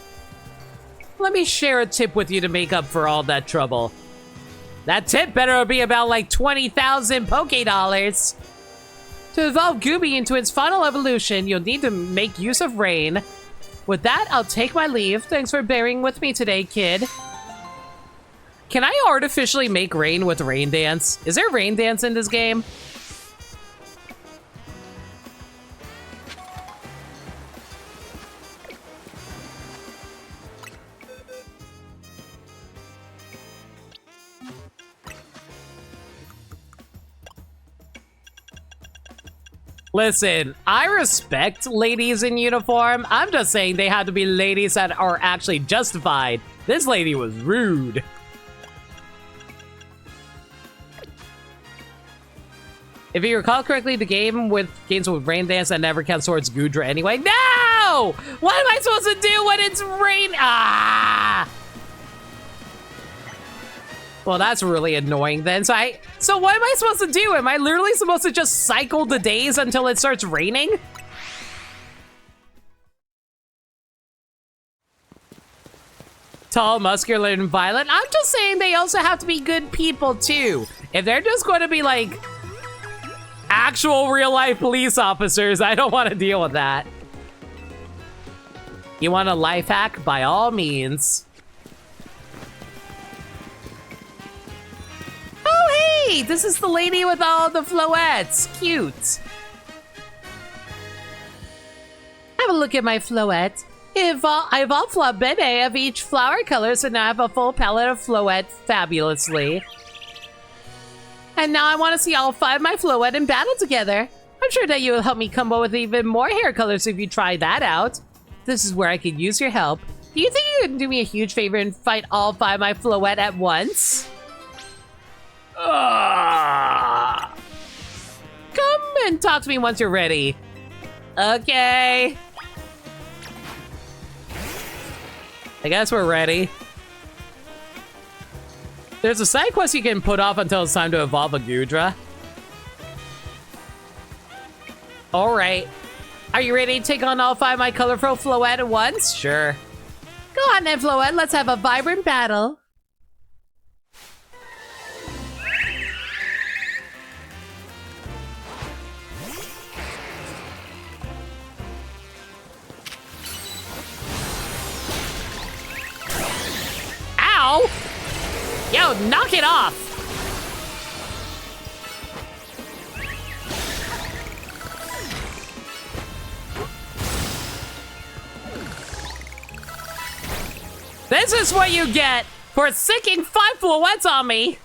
Let me share a tip with you to make up for all that trouble. That tip better be about like 20,000 Poké Dollars. To evolve Gooby into its final evolution, you'll need to make use of rain. With that, I'll take my leave. Thanks for bearing with me today, kid. Can I artificially make rain with Rain Dance? Is there Rain Dance in this game? Listen, I respect ladies in uniform. I'm just saying they have to be ladies that are actually justified. This lady was rude. If you recall correctly, the games with Rain Dance that never counts towards Goodra anyway. No! What am I supposed to do when it's rain? Ah! Well, that's really annoying then. So what am I supposed to do? Am I literally supposed to just cycle the days until it starts raining? Tall, muscular, and violent. I'm just saying they also have to be good people too. If they're just going to be like actual real life police officers, I don't want to deal with that. You want a life hack? By all means. Oh, hey, this is the lady with all the floettes. Cute. Have a look at my floette. I evolved Flabene of each flower color, so now I have a full palette of floette fabulously. And now I want to see all 5 of my floette in battle together. I'm sure that you will help me come up with even more hair colors if you try that out. This is where I could use your help. Do you think you could do me a huge favor and fight all 5 of my floette at once? Come and talk to me once you're ready. Okay. I guess we're ready. There's a side quest you can put off until it's time to evolve a Goodra. Alright. Are you ready to take on all 5 of my colorful floette at once? Sure. Go on then, floette. Let's have a vibrant battle. Ow! Yo, knock it off! This is what you get for sicking 5 floettes on me!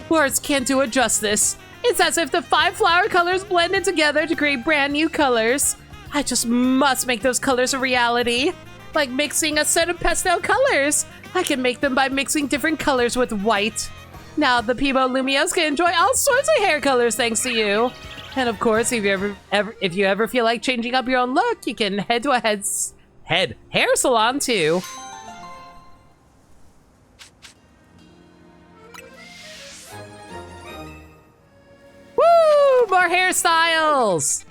Words can't do it justice. It's as if the 5 flower colors blended together to create brand new colors. I just must make those colors a reality. Like mixing a set of pastel colors. I can make them by mixing different colors with white. Now the people of Lumiose can enjoy all sorts of hair colors thanks to you. And of course, if you ever feel like changing up your own look, you can head to a hair salon too. Woo! More hairstyles!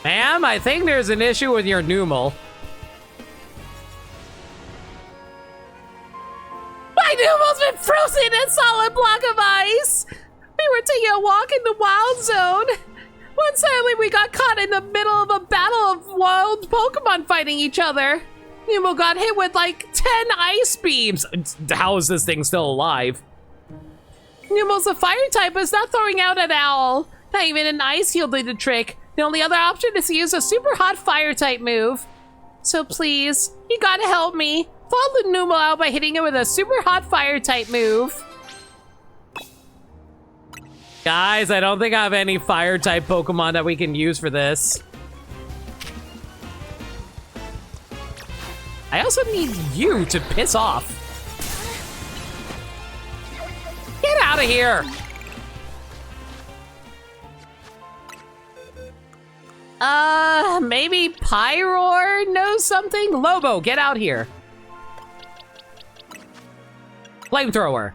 Ma'am, I think there's an issue with your Numel. My Numel's been frozen in a solid block of ice! We were taking a walk in the wild zone when suddenly we got caught in the middle of a battle of wild Pokemon fighting each other. Numel got hit with like 10 ice beams. How is this thing still alive? Numel's a fire type, but it's not throwing out at all. Not even an ice heal did the trick. The only other option is to use a super hot fire type move. So please, you gotta help me. Follow Numel out by hitting him with a super hot fire type move. Guys, I don't think I have any fire type Pokemon that we can use for this. I also need you to piss off. Get out of here. Maybe Pyroar knows something? Lobo, get out here. Flamethrower.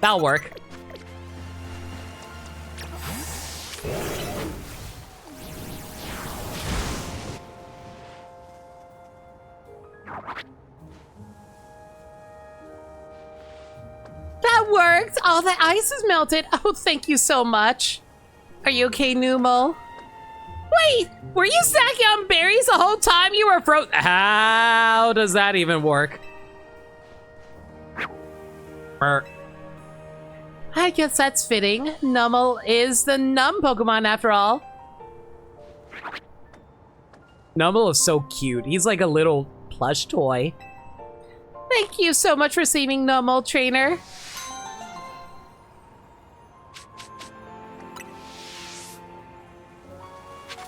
That'll work. That worked! All the ice is melted. Oh, thank you so much. Are you okay, Numel? Wait, were you snacking on berries the whole time you were frozen? How does that even work? I guess that's fitting. Numel is the numb Pokemon after all. Numel is so cute. He's like a little plush toy. Thank you so much for saving Numel, trainer.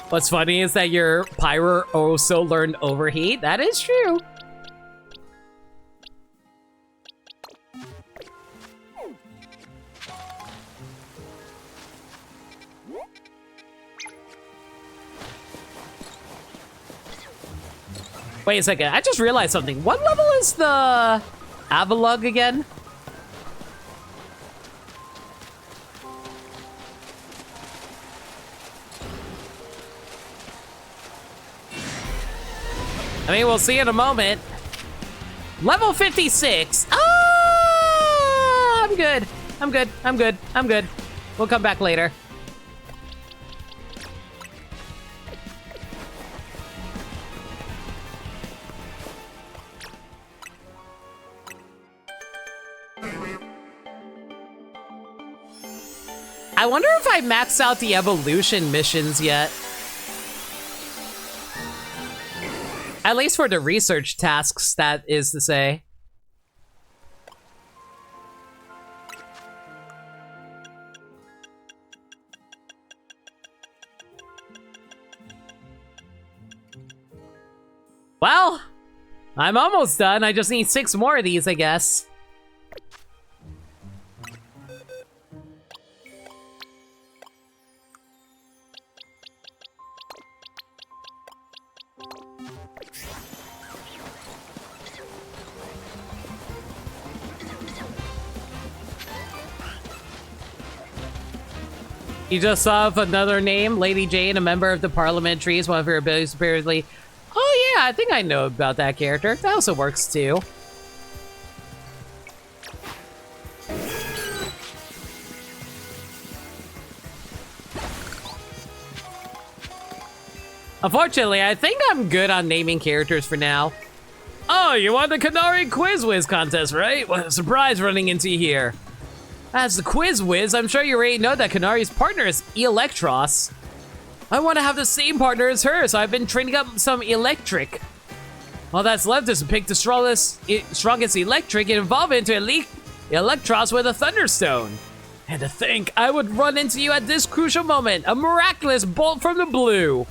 What's funny is that your Pyro also learned Overheat. That is true. Wait a second, I just realized something. What level is the Avalugg again? I mean, we'll see in a moment. Level 56. Ah, I'm good. I'm good. I'm good. I'm good. We'll come back later. I wonder if I maxed out the evolution missions yet. At least for the research tasks, that is to say. Well, I'm almost done. I just need 6 more of these, I guess. You just saw another name, Lady Jane, a member of the Parliamentaries, one of her abilities apparently. Oh yeah, I think I know about that character. That also works too. Unfortunately, I think I'm good on naming characters for now. Oh, you won the Canary Quiz Whiz contest, right? What a surprise running into you here. As the Quiz Whiz, I'm sure you already know that Canari's partner is Electros. I want to have the same partner as her, so I've been training up some electric. All that's left is to pick the strongest electric and evolve into Electros with a Thunderstone. And to think I would run into you at this crucial moment, a miraculous bolt from the blue.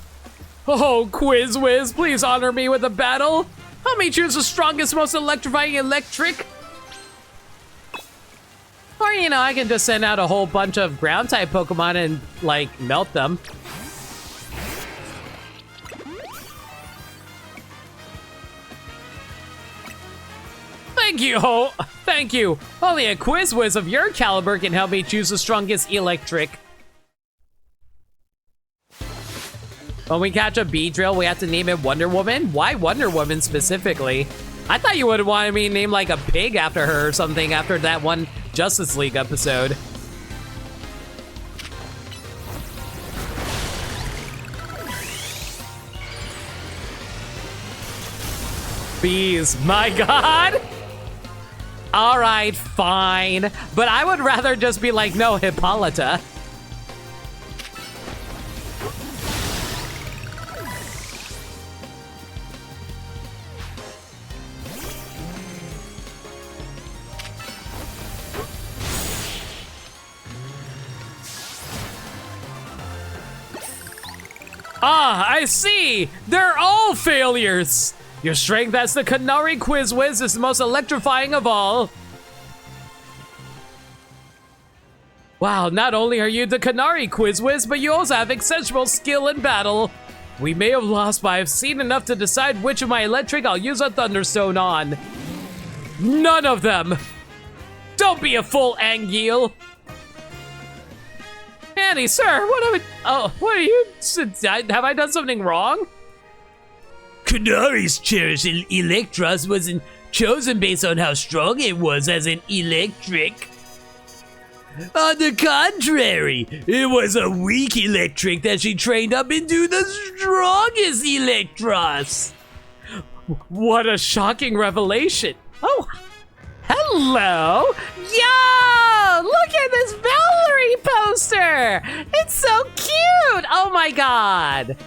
Oh, Quiz Whiz, please honor me with a battle. Help me choose the strongest, most electrifying electric. Or, you know, I can just send out a whole bunch of ground-type Pokemon and, like, melt them. Thank you, thank you. Only a Quiz Whiz of your caliber can help me choose the strongest electric. When we catch a Beedrill, we have to name it Wonder Woman? Why Wonder Woman specifically? I thought you would have wanted me to name like a pig after her or something after that one Justice League episode. Bees, my god! Alright, fine. But I would rather just be like, no, Hippolyta. Ah, I see! They're all failures! Your strength as the Canary Quiz Whiz is the most electrifying of all. Wow, not only are you the Canary Quiz Whiz, but you also have exceptional skill in battle. We may have lost, but I've seen enough to decide which of my electric I'll use a Thunderstone on. None of them! Don't be a fool, Anguille! Andy, sir, what are you, have I done something wrong? Canary's cherished Electros wasn't chosen based on how strong it was as an electric. On the contrary, it was a weak electric that she trained up into the strongest Electros. What a shocking revelation. Oh, hello. Yo, look at this Valerie poster. It's so cute. Oh my God.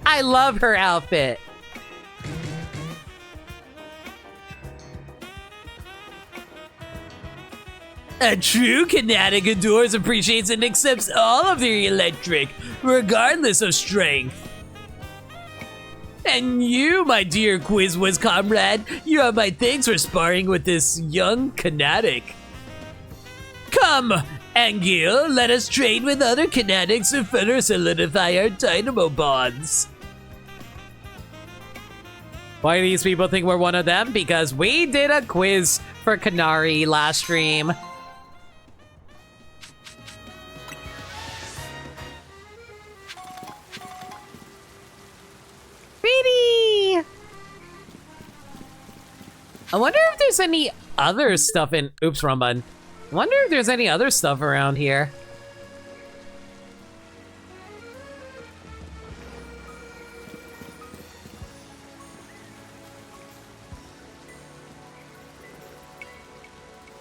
I love her outfit. A true Kinetic adores, appreciates, and accepts all of their electric, regardless of strength. And you, my dear Quizwiz comrade, you have my thanks for sparring with this young Kinetic. Come, Anguille, let us train with other Kinetics to further solidify our Dynamo bonds. Why do these people think we're one of them? Because we did a quiz for Canary last stream. Pretty! I wonder if there's any other stuff in... Oops, wrong button. I wonder if there's any other stuff around here.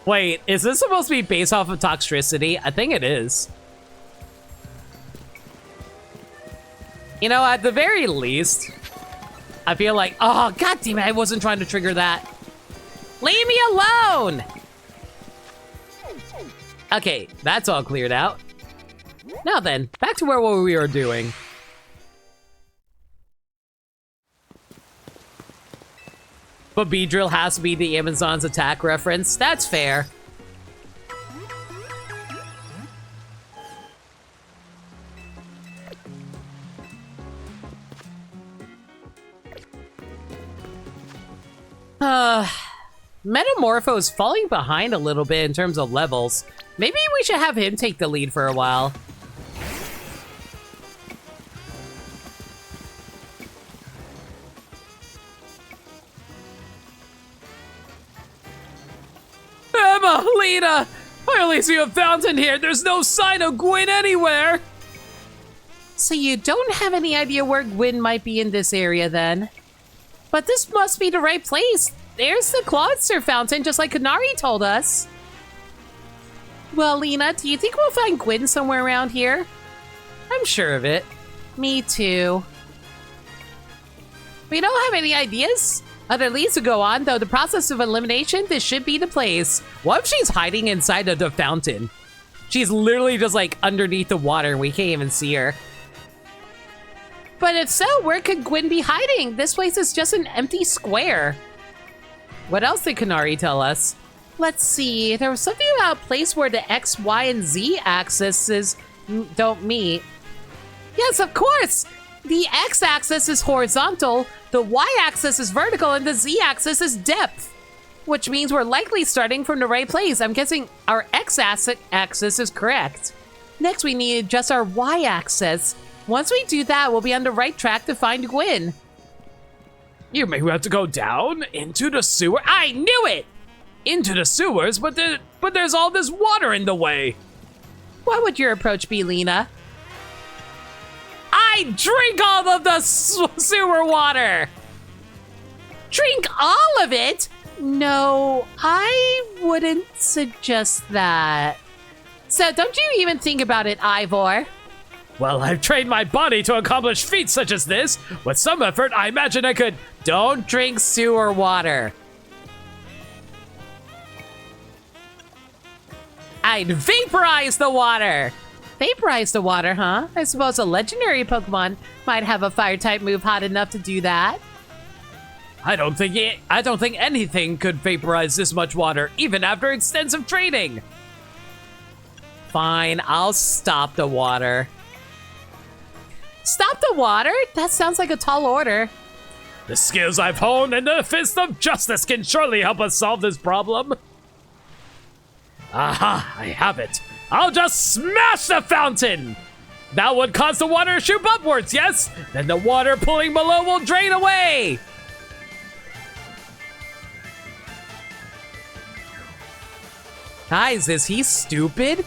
Wait, is this supposed to be based off of Toxtricity? I think it is. You know, at the very least, I feel like, oh, god damn it, I wasn't trying to trigger that. Leave me alone! Okay, that's all cleared out. Now then, back to what we were doing. But Beedrill has to be the Amazon's attack reference. That's fair. Metamorpho's falling behind a little bit in terms of levels. Maybe we should have him take the lead for a while. Emma, Lena, I only see a fountain here. There's no sign of Gwyn anywhere. So you don't have any idea where Gwyn might be in this area then? But this must be the right place. There's the Clawster fountain, just like Canary told us. Well, Lena, do you think we'll find Gwyn somewhere around here? I'm sure of it. Me too. We don't have any ideas? Other leads to go on, though the process of elimination, this should be the place. What if she's hiding inside of the fountain? She's literally just like underneath the water and we can't even see her. But if so, where could Gwyn be hiding? This place is just an empty square. What else did Canary tell us? Let's see, there was something about a place where the X, Y, and Z axes don't meet. Yes, of course! The X-axis is horizontal, the Y-axis is vertical, and the Z-axis is depth. Which means we're likely starting from the right place. I'm guessing our X-axis is correct. Next, we need to adjust our Y-axis. Once we do that, we'll be on the right track to find Gwyn. You may have to go down into the sewer. I knew it! Into the sewers, but there's all this water in the way. What would your approach be, Lena? I drink all of the sewer water! Drink all of it? No, I wouldn't suggest that. So don't you even think about it, Ivor. Well, I've trained my body to accomplish feats such as this. With some effort, I imagine I could... Don't drink sewer water. I'd vaporize the water. Vaporize the water, huh? I suppose a legendary Pokemon might have a fire-type move hot enough to do that. I don't think anything could vaporize this much water, even after extensive training. Fine, I'll stop the water. Stop the water? That sounds like a tall order. The skills I've honed and the fist of justice can surely help us solve this problem. Aha, I have it. I'll just smash the fountain! That would cause the water to shoot upwards, yes? Then the water pooling below will drain away! Guys, is he stupid?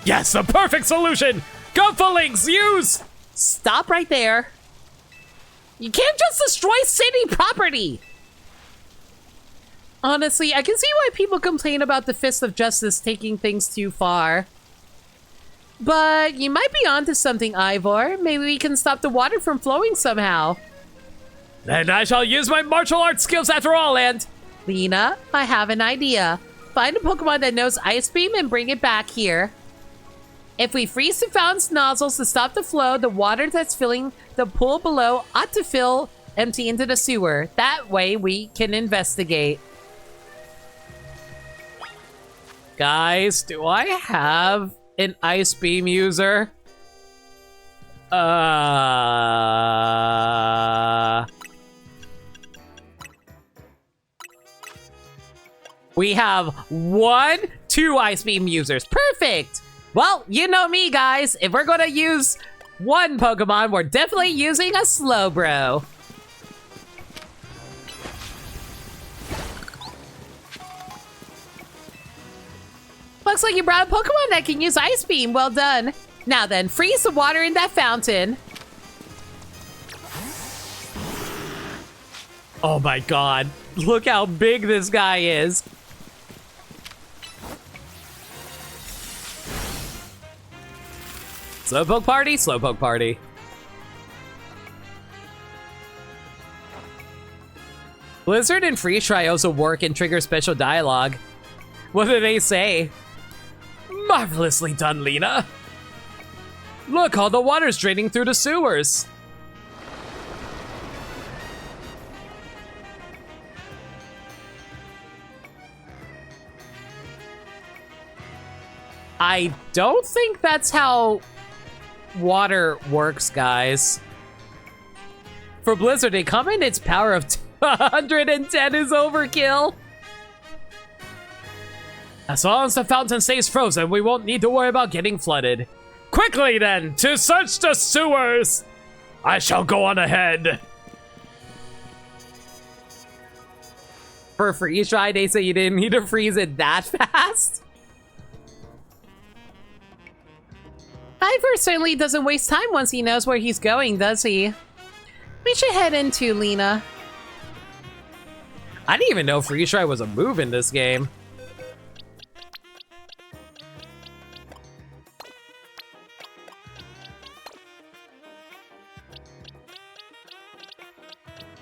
Yes, a perfect solution! Gofalinks, use! Stop right there. You can't just destroy city property! Honestly, I can see why people complain about the Fist of Justice taking things too far. But you might be onto something, Ivor. Maybe we can stop the water from flowing somehow. Then I shall use my martial arts skills after all, and... Lena, I have an idea. Find a Pokemon that knows Ice Beam and bring it back here. If we freeze the fountain's nozzles to stop the flow, the water that's filling the pool below ought to empty into the sewer. That way we can investigate. Guys, do I have an Ice Beam user? We have 2 Ice Beam users. Perfect! Well, you know me, guys. If we're gonna use one Pokemon, we're definitely using a Slowbro. Looks like you brought a Pokemon that can use Ice Beam. Well done. Now then, freeze the water in that fountain. Oh my god. Look how big this guy is. Slowpoke party, Slowpoke party. Blizzard and Freeze Try also work and trigger special dialogue. What do they say? Marvelously done, Lena. Look, all the water's draining through the sewers. I don't think that's how water works, guys. For Blizzard, a comment its power of 110 is overkill. As long as the fountain stays frozen, we won't need to worry about getting flooded. Quickly then, to search the sewers! I shall go on ahead. For freeze dry, they say you didn't need to freeze it that fast? Ivor certainly doesn't waste time once he knows where he's going, does he? We should head into Lena. I didn't even know freeze dry was a move in this game.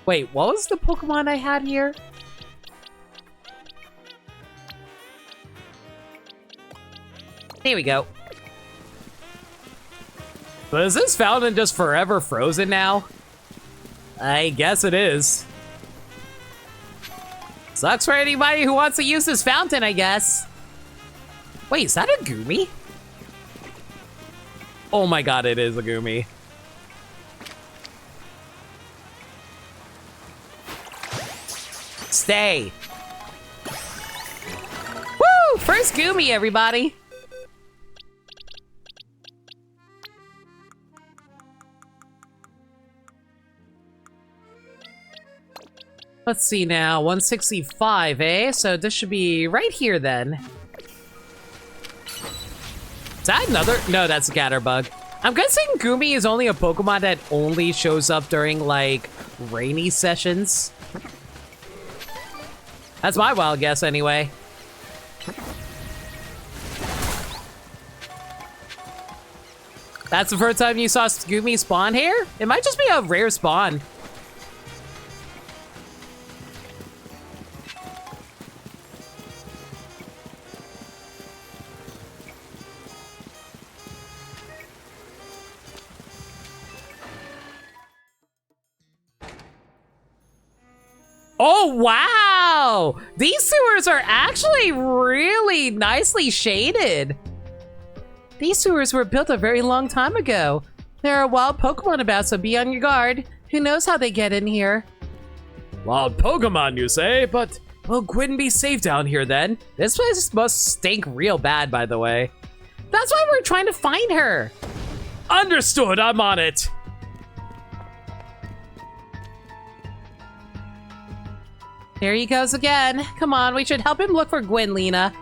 Wait, what was the Pokemon I had here? There we go. But is this fountain just forever frozen now? I guess it is. Sucks for anybody who wants to use this fountain, I guess. Wait, is that a Goomy? Oh my god, it is a Goomy. Stay. Woo! First Goomy, everybody. Let's see now, 165, eh? So this should be right here then. Is that another? No, that's a Gatterbug. I'm guessing Goomy is only a Pokemon that only shows up during, like, rainy sessions. That's my wild guess, anyway. That's the first time you saw Goomy spawn here? It might just be a rare spawn. Oh, wow! These sewers are actually really nicely shaded. These sewers were built a very long time ago. There are wild Pokemon about, so be on your guard. Who knows how they get in here? Wild Pokemon, you say? But will Gwen be safe down here then? This place must stink real bad, by the way. That's why we're trying to find her. Understood, I'm on it. There he goes again. Come on, we should help him look for Gwenlina.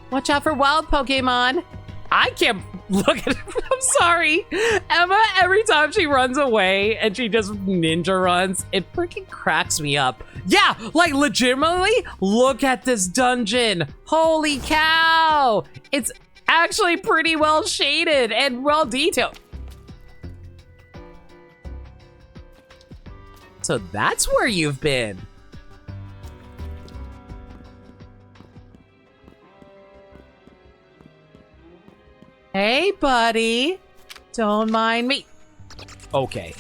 Watch out for wild Pokemon. I can't look at him. I'm sorry. Emma, every time she runs away and she just ninja runs, it freaking cracks me up. Yeah, like legitimately, look at this dungeon. Holy cow. It's actually pretty well shaded and well detailed. So that's where you've been. Hey, buddy. Don't mind me. Okay.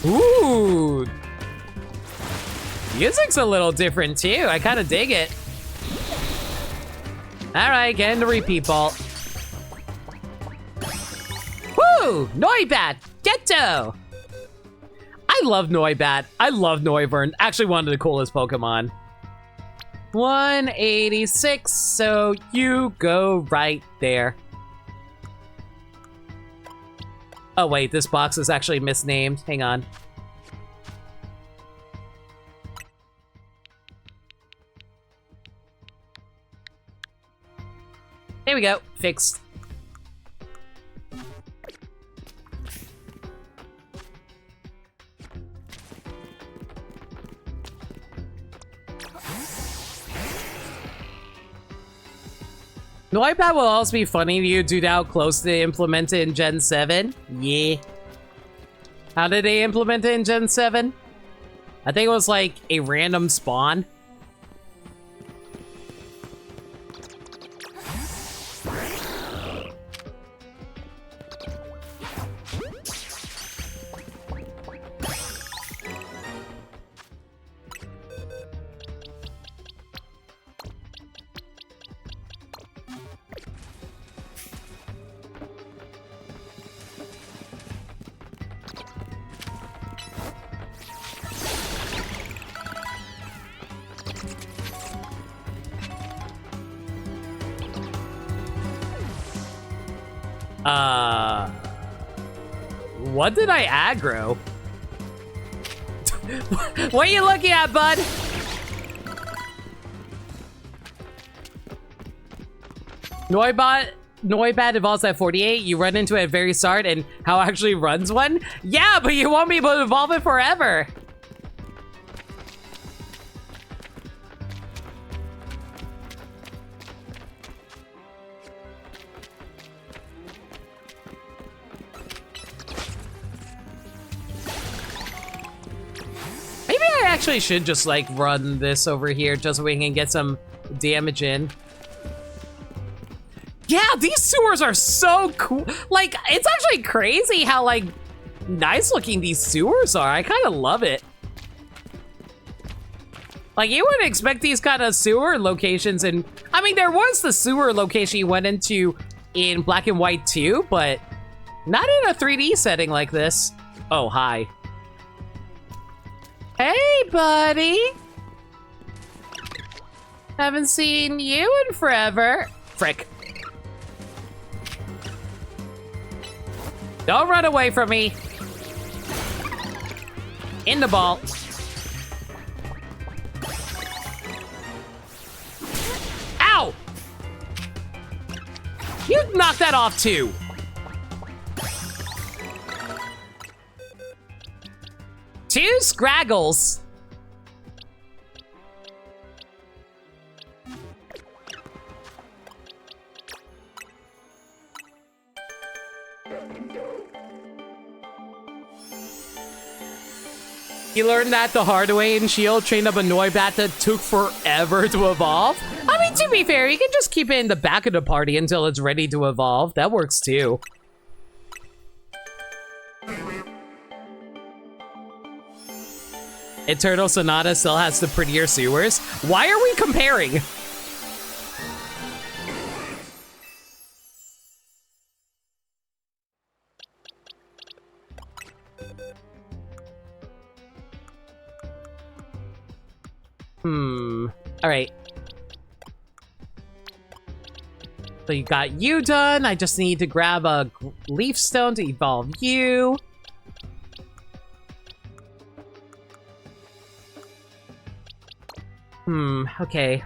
Ooh. Music's a little different too. I kind of dig it. All right, get in the repeat vault. Woo! Noibat! Ghetto! I love Noibat. I love Noivern. Actually one of the coolest Pokemon. 186, so you go right there. Oh wait, this box is actually misnamed. Hang on. There we go, fixed. Noibat will also be funny to you due to how close they implement it in Gen 7. Yeah. How did they implement it in Gen 7? I think it was like a random spawn. What did I aggro? What are you looking at, bud? Noibat evolves at 48. You run into it at very start, and how it actually runs one? Yeah, but you won't be able to evolve it forever. Actually should just like run this over here just so we can get some damage in. Yeah, these sewers are so cool. Like, it's actually crazy how like nice looking these sewers are. I kind of love it. Like, you wouldn't expect these kind of sewer locations, and I mean, there was the sewer location you went into in Black and White too, but not in a 3D setting like this. Oh, hi. Hey, buddy. Haven't seen you in forever. Frick. Don't run away from me. In the ball. Ow! You knocked that off too. Two Scraggles. You learned that the hard way in Shield, trained up a Noibat that took forever to evolve. I mean, to be fair, you can just keep it in the back of the party until it's ready to evolve. That works too. Eternal Sonata still has the prettier sewers. Why are we comparing? All right. So you got you done. I just need to grab a leaf stone to evolve you. Okay.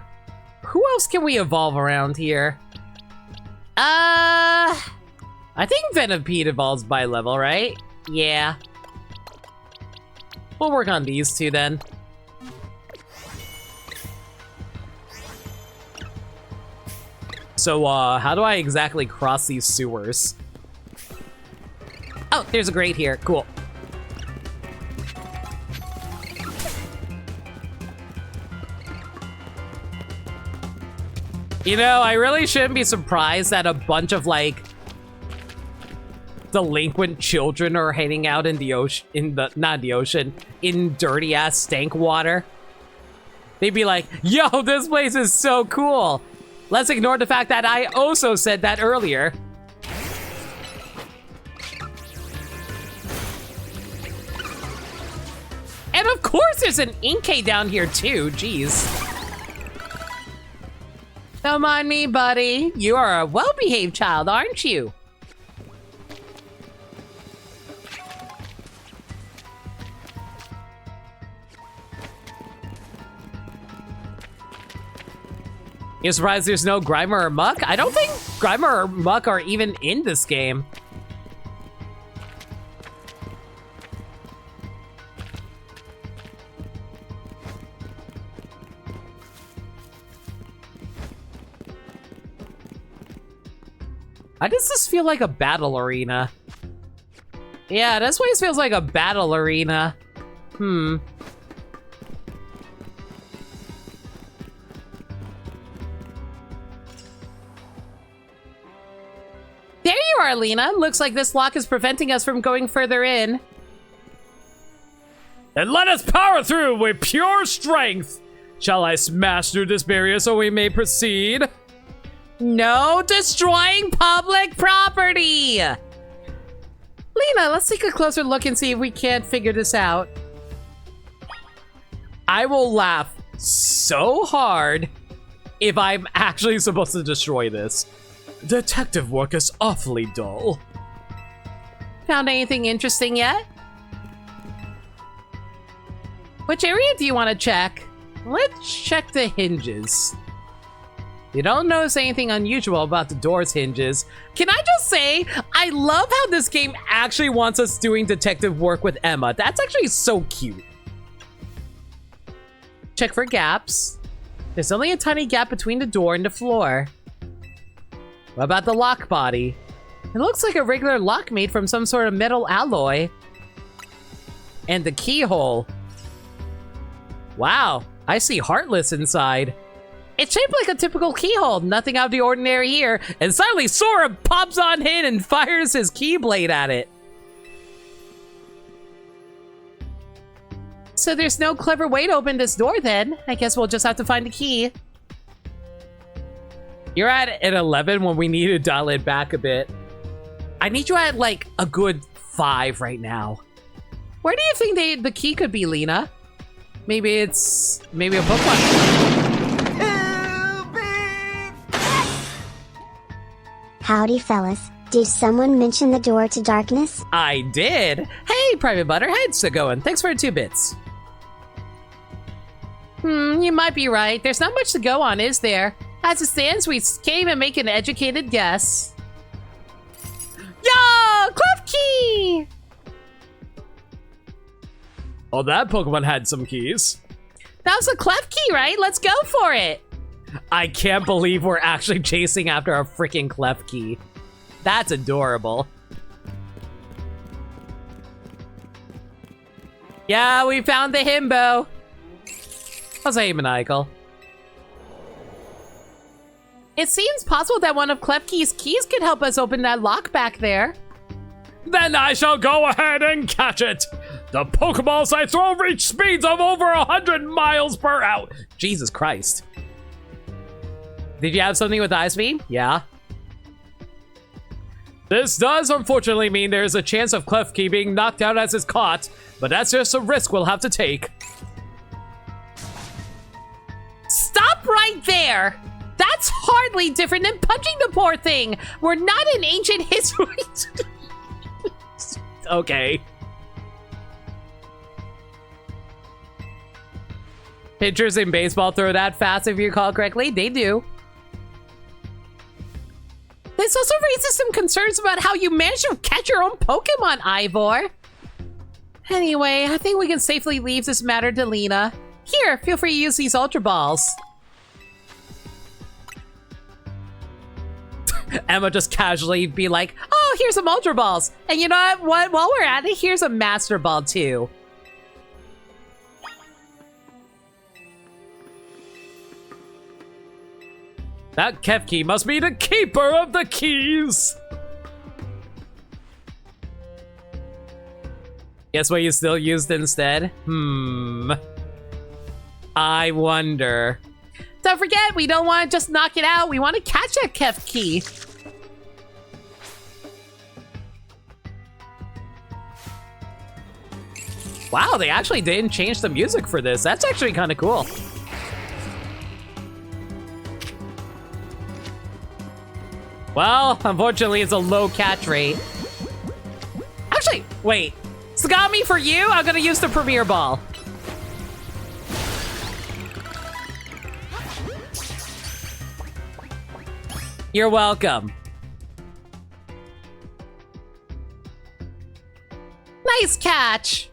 Who else can we evolve around here? I think Venipede evolves by level, right? Yeah. We'll work on these two then. So, how do I exactly cross these sewers? Oh, there's a grate here. Cool. You know, I really shouldn't be surprised that a bunch of, like, delinquent children are hanging out in the ocean, not the ocean, in dirty-ass stank water. They'd be like, yo, this place is so cool. Let's ignore the fact that I also said that earlier. And of course there's an Inkay down here too, jeez. Don't mind me, buddy. You are a well-behaved child, aren't you? You surprised there's no Grimer or Muck? I don't think Grimer or Muck are even in this game. Why does this feel like a battle arena? Yeah, this place feels like a battle arena. There you are, Lena. Looks like this lock is preventing us from going further in. And let us power through with pure strength. Shall I smash through this barrier so we may proceed? No destroying public property! Lena, let's take a closer look and see if we can't figure this out. I will laugh so hard if I'm actually supposed to destroy this. Detective work is awfully dull. Found anything interesting yet? Which area do you want to check? Let's check the hinges. You don't notice anything unusual about the door's hinges. Can I just say, I love how this game actually wants us doing detective work with Emma. That's actually so cute. check for gaps. There's only a tiny gap between the door and the floor. What about the lock body? It looks like a regular lock made from some sort of metal alloy. And the keyhole. Wow, I see Heartless inside. It's shaped like a typical keyhole, nothing out of the ordinary here. And suddenly Sora pops on in and fires his keyblade at it. So there's no clever way to open this door then. I guess we'll just have to find the key. You're at an 11 when we need to dial it back a bit. I need you at like a good 5 right now. Where do you think the key could be, Lena? Maybe a Pokemon. Howdy fellas, did someone mention the door to darkness? I did. Hey, Private Butterhead's still going. Thanks for the 2 bits. You might be right. There's not much to go on, is there? As it stands, we can't even make an educated guess. Yo! Clef key! Oh, that Pokemon had some keys. That was a clef key, right? Let's go for it! I can't believe we're actually chasing after a freaking clef key. That's adorable. Yeah, we found the himbo. How's that maniacal? It seems possible that one of Klefki's keys could help us open that lock back there. Then I shall go ahead and catch it. The Pokeballs I throw reach speeds of over 100 miles per hour. Jesus Christ. Did you have something with Ice Beam? Yeah. This does unfortunately mean there is a chance of Klefki being knocked out as it's caught, but that's just a risk we'll have to take. Stop right there! That's hardly different than punching the poor thing! We're not in ancient history. Okay. Pitchers in baseball throw that fast, if you recall correctly. They do. This also raises some concerns about how you managed to catch your own Pokemon, Ivor. Anyway, I think we can safely leave this matter to Lena. Here, feel free to use these Ultra Balls. Emma just casually be like, Oh, here's some Ultra Balls. And you know what? While we're at it, here's a Master Ball, too. that Kefki must be the keeper of the keys. Guess what you still used instead? I wonder. Don't forget, we don't want to just knock it out. We want to catch that Kefki. Wow, they actually didn't change the music for this. That's actually kind of cool. Well, unfortunately, it's a low catch rate. Actually, wait. Sagami, for you, I'm gonna use the Premier Ball. You're welcome. Nice catch.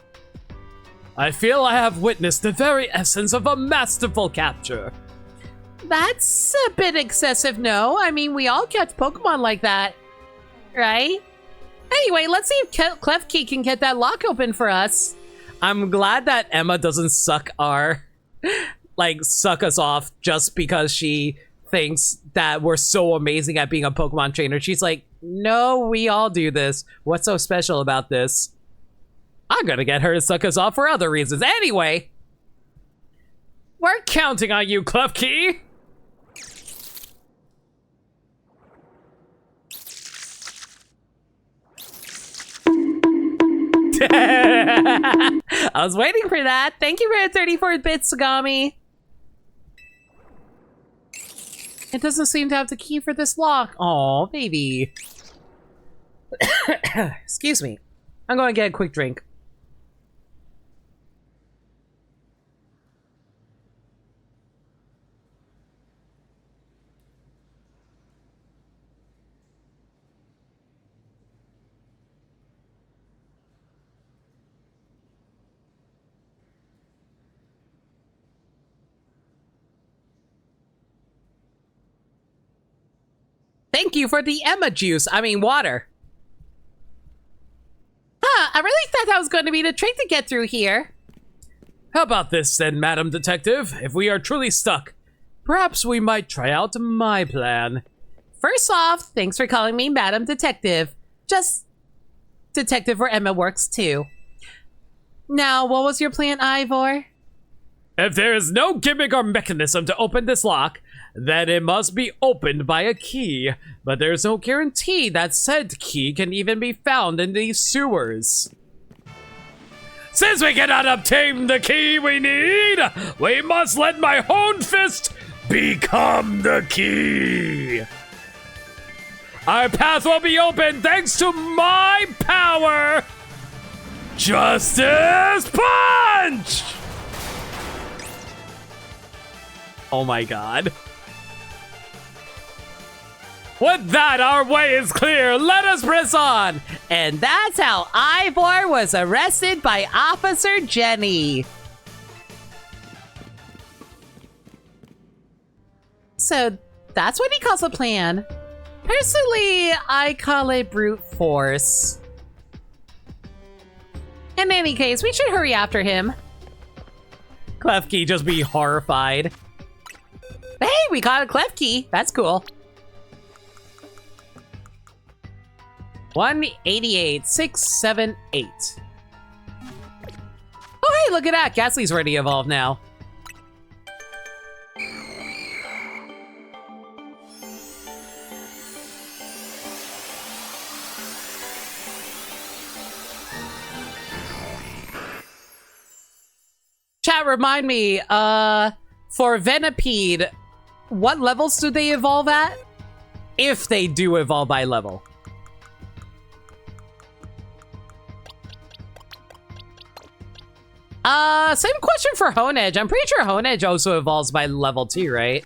I feel I have witnessed the very essence of a masterful capture. That's a bit excessive, no? I mean, we all catch Pokemon like that, right? Anyway, let's see if Klefki can get that lock open for us. I'm glad that Emma doesn't suck our, suck us off just because she thinks that we're so amazing at being a Pokemon trainer. She's like, no, we all do this. What's so special about this? I'm gonna get her to suck us off for other reasons. Anyway, we're counting on you, Klefki. I was waiting for that. Thank you for the 34 bits, Sagami. It doesn't seem to have the key for this lock. Aw, baby. Excuse me. I'm going to get a quick drink. Thank you for the Emma juice. I mean, water. I really thought that was going to be the trick to get through here. How about this then, Madam Detective? If we are truly stuck, perhaps we might try out my plan. First off, thanks for calling me Madam Detective. Just detective where Emma works too. Now, what was your plan, Ivor? If there is no gimmick or mechanism to open this lock, then it must be opened by a key. But there's no guarantee that said key can even be found in these sewers. Since we cannot obtain the key we need, we must let my own fist become the key. Our path will be open thanks to my power. Justice Punch! Oh my god. With that, our way is clear. Let us press on. And that's how Ivor was arrested by Officer Jenny. So that's what he calls a plan. Personally, I call it brute force. In any case, we should hurry after him. Klefki just be horrified. Hey, we caught a Klefki. That's cool. 188, 678. look at that. Ghastly's already evolved now. Chat, remind me, for Venipede, what levels do they evolve at? If they do evolve by level. Same question for Honedge. I'm pretty sure Honedge also evolves by level 2, right?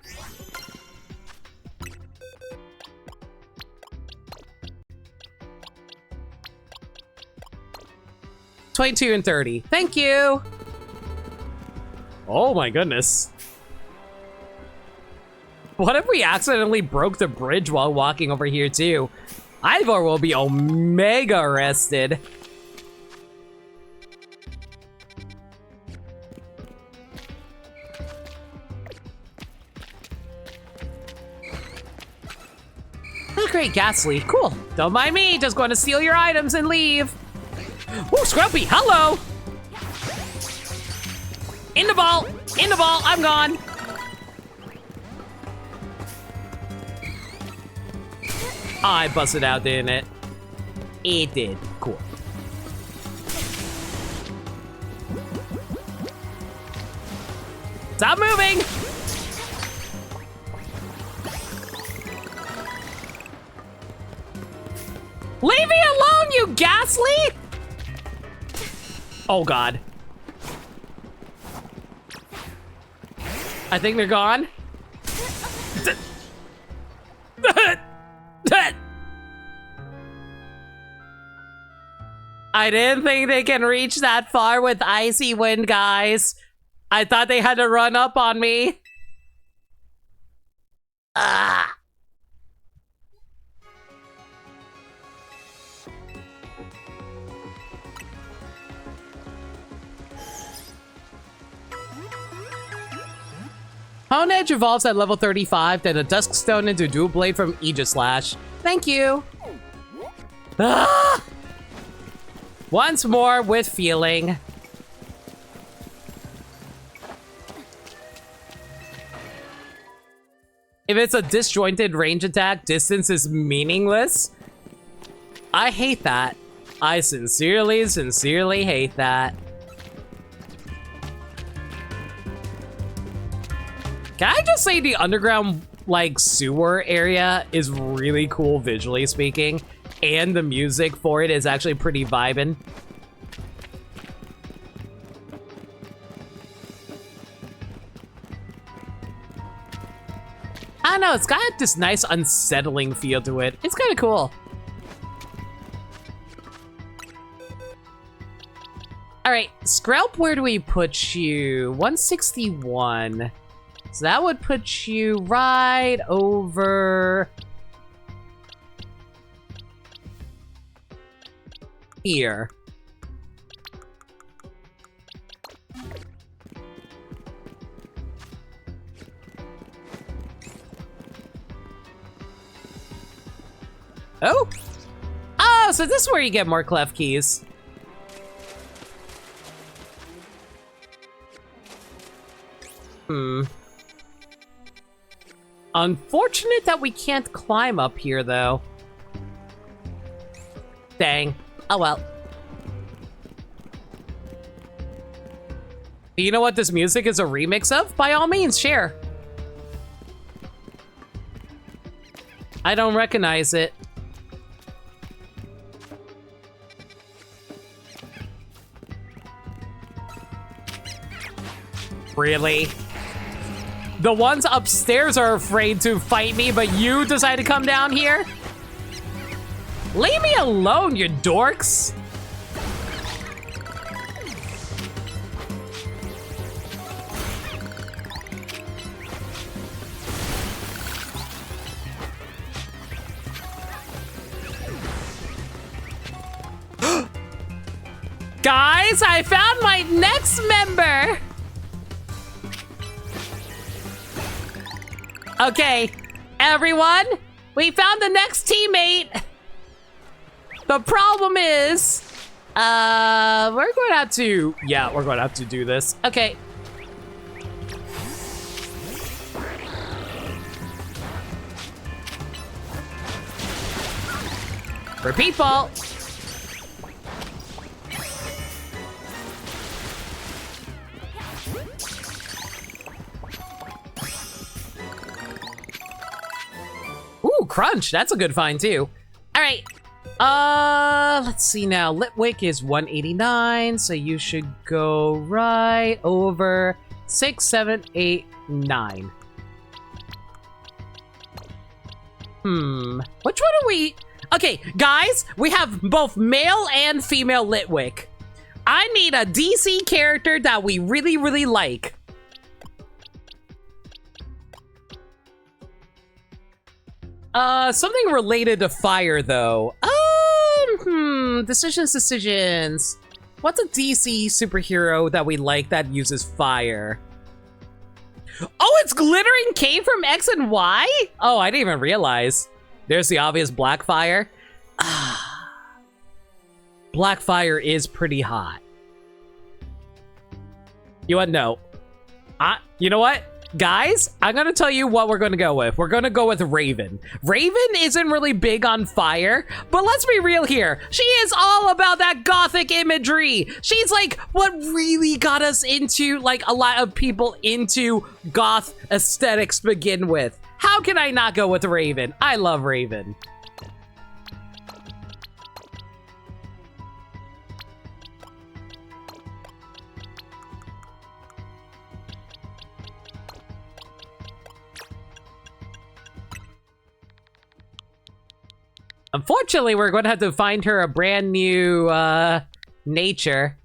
$22 and $30. Thank you. Oh my goodness. What if we accidentally broke the bridge while walking over here too? Ivor will be omega arrested. Oh, great, Ghastly. Cool. Don't mind me, just going to steal your items and leave. Ooh, Scrumpy, hello! In the ball! In the ball! I'm gone! I busted out, didn't it? It did. Cool. Stop moving! Leave me alone, you Ghastly! Oh god. I think they're gone. I didn't think they can reach that far with Icy Wind, guys. I thought they had to run up on me. Ah. Honedge evolves at level 35, then a Dusk Stone into Dual Blade from Aegislash. Thank you. Ah! Once more with feeling. If it's a disjointed range attack, distance is meaningless. I hate that. I sincerely, sincerely hate that. Can I just say the underground, like, sewer area is really cool visually speaking, and the music for it is actually pretty vibin'. I don't know, it's got this nice unsettling feel to it. It's kind of cool. All right, Skrelp, where do we put you? 161. So that would put you right over here. Oh! Oh, so this is where you get more clef keys. Unfortunate that we can't climb up here, though. Dang. Oh well. You know what this music is a remix of? By all means, share. I don't recognize it. Really? The ones upstairs are afraid to fight me, but you decide to come down here? Leave me alone, you dorks! Guys, I found my next member! Okay, everyone, we found the next teammate. The problem is, We're going to have to... Yeah, we're going to have to do this. Okay. Repeat ball. Ooh, crunch. That's a good find too. All right. Let's see now. Litwick is 189, so you should go right over 6, 7, 8, 9. Which one are we? Okay, guys, we have both male and female Litwick. I need a DC character that we really, really like. Something related to fire, though. Decisions. What's a DC superhero that we like that uses fire? Oh, it's Glittering Cave from X and Y? Oh, I didn't even realize. There's the obvious Blackfire. Blackfire is pretty hot. You want no? You know what? Guys, I'm gonna tell you what we're gonna go with. We're gonna go with Raven. Raven isn't really big on fire, but let's be real here. She is all about that gothic imagery. She's like what really got us into, like a lot of people into goth aesthetics to begin with. How can I not go with Raven? I love Raven. Unfortunately, we're going to have to find her a brand new nature.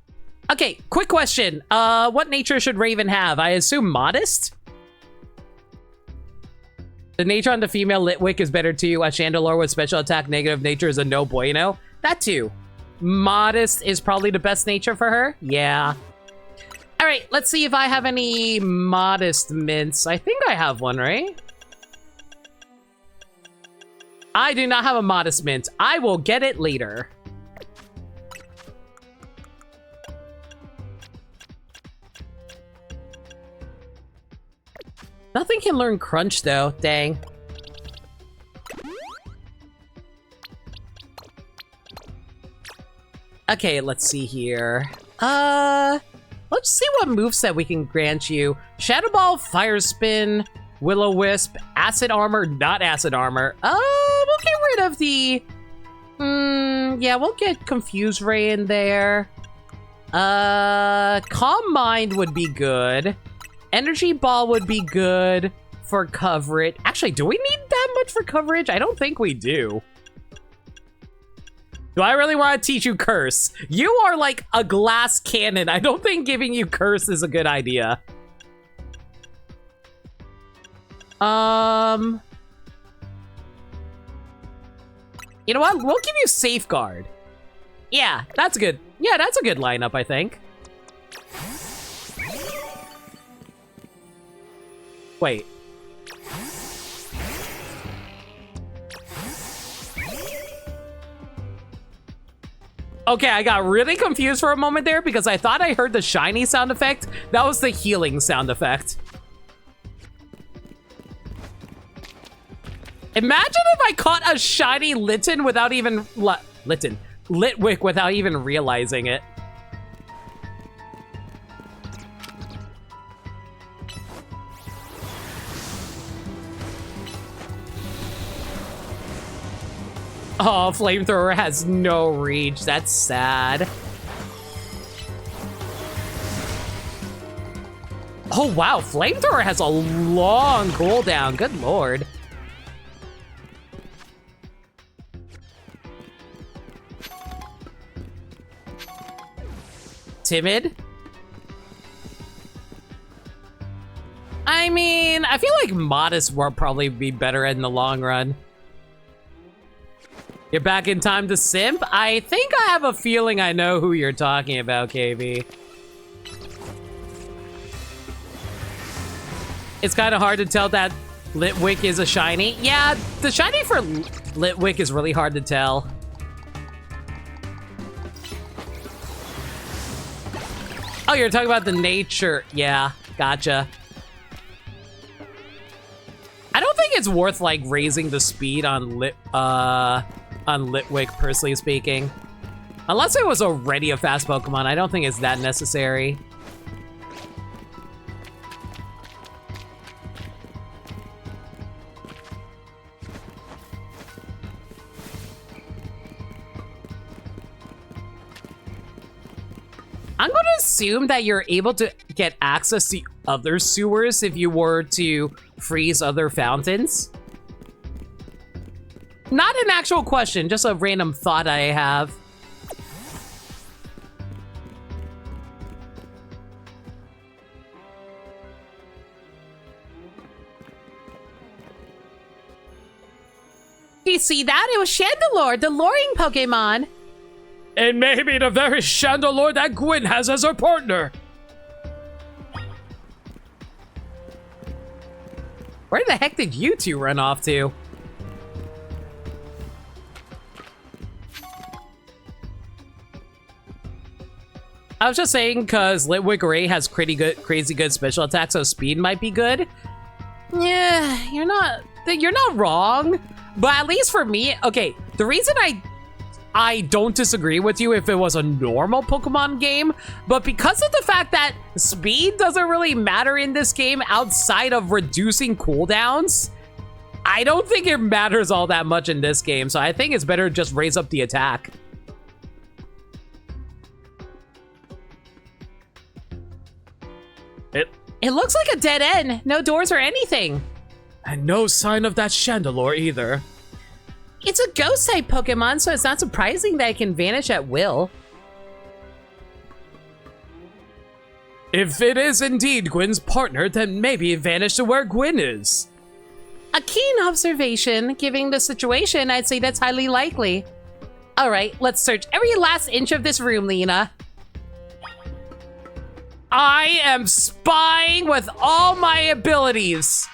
Okay, quick question. What nature should Raven have? I assume modest? The nature on the female Litwick is better too. A Chandelure with special attack negative nature is a no bueno. That too. Modest is probably the best nature for her. Yeah. All right, let's see if I have any modest mints. I think I have one, right? I do not have a modest mint. I will get it later. Nothing can learn crunch though, dang. Okay, let's see here. Let's see what moveset we can grant you. Shadow Ball, Fire Spin, Will-O-Wisp, Acid Armor, not Acid Armor. We'll get rid of the... yeah, we'll get Confuse Ray in there. Calm Mind would be good. Energy Ball would be good for coverage. Actually, do we need that much for coverage? I don't think we do. Do I really want to teach you Curse? You are like a glass cannon. I don't think giving you Curse is a good idea. You know what? We'll give you Safeguard. Yeah, that's good. Yeah, that's a good lineup, I think. Wait. Okay, I got really confused for a moment there because I thought I heard the shiny sound effect. That was the healing sound effect. Imagine if I caught a shiny Litwick without even Litwick without even realizing it. Oh, Flamethrower has no reach. That's sad. Oh wow, Flamethrower has a long cooldown. Good lord. Timid? I mean, I feel like Modest will probably be better in the long run. You're back in time to simp? I think I have a feeling I know who you're talking about, KB. It's kind of hard to tell that Litwick is a shiny. Yeah, the shiny for Litwick is really hard to tell. Oh, you're talking about the nature. Yeah, gotcha. I don't think it's worth like raising the speed on Litwick, personally speaking. Unless it was already a fast Pokemon, I don't think it's that necessary. I'm going to assume that you're able to get access to other sewers if you were to freeze other fountains. Not an actual question, just a random thought I have. Do you see that? It was Chandelure, the luring Pokemon. It may be the very Chandelure that Gwyn has as her partner. Where the heck did you two run off to? I was just saying because Litwick Ray has crazy good special attacks, so speed might be good. Yeah, you're not wrong. But at least for me, okay, the reason I don't disagree with you if it was a normal Pokemon game, but because of the fact that speed doesn't really matter in this game outside of reducing cooldowns, I don't think it matters all that much in this game, so I think it's better to just raise up the attack. It looks like a dead end. No doors or anything. And no sign of that Chandelure either. It's a ghost-type Pokemon, so it's not surprising that it can vanish at will. If it is indeed Gwyn's partner, then maybe it vanished to where Gwyn is. A keen observation. Given the situation, I'd say that's highly likely. All right, let's search every last inch of this room, Lena. I am spying with all my abilities.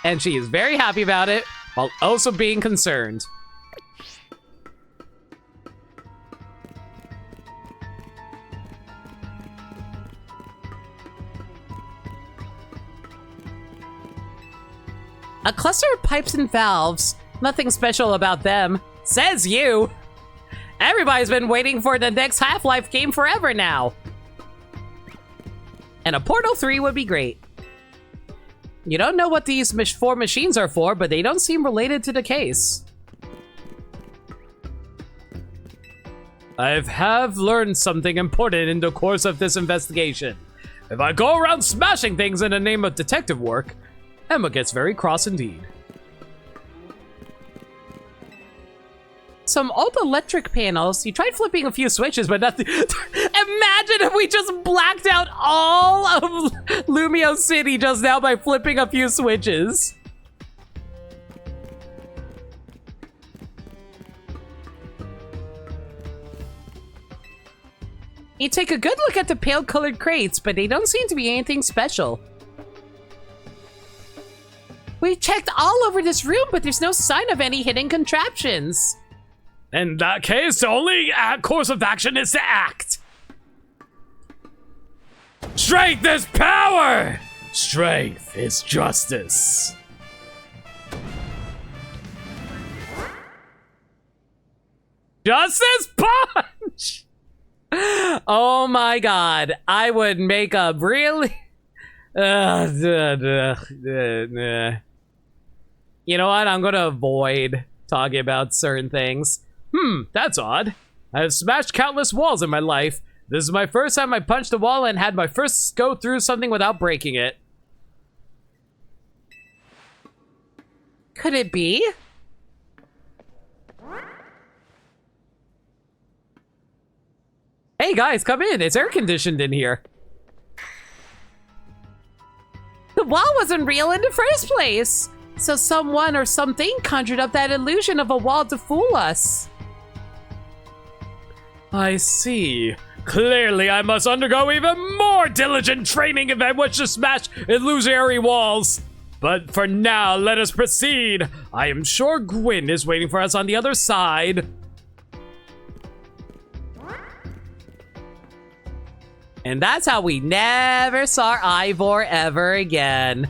And she is very happy about it, while also being concerned. A cluster of pipes and valves. Nothing special about them. Says you. Everybody's been waiting for the next Half-Life game forever now. And a Portal 3 would be great. You don't know what these 4 machines are for, but they don't seem related to the case. I have learned something important in the course of this investigation. If I go around smashing things in the name of detective work, Emma gets very cross indeed. Some old electric panels. You tried flipping a few switches, but nothing. Imagine if we just blacked out all of Lumio City just now by flipping a few switches. You take a good look at the pale-colored crates, but they don't seem to be anything special. We checked all over this room, but there's no sign of any hidden contraptions. In that case, the only course of action is to act. Strength is power! Strength is justice. Justice punch! Oh my god, I would make a really... You know what, I'm gonna avoid talking about certain things. That's odd. I have smashed countless walls in my life. This is my first time I punched a wall and had my first go through something without breaking it. Could it be? Hey guys, come in. It's air conditioned in here. The wall wasn't real in the first place. So someone or something conjured up that illusion of a wall to fool us. I see. Clearly, I must undergo even more diligent training if I wish to smash illusory walls. But for now, let us proceed. I am sure Gwyn is waiting for us on the other side. And that's how we never saw Ivor ever again.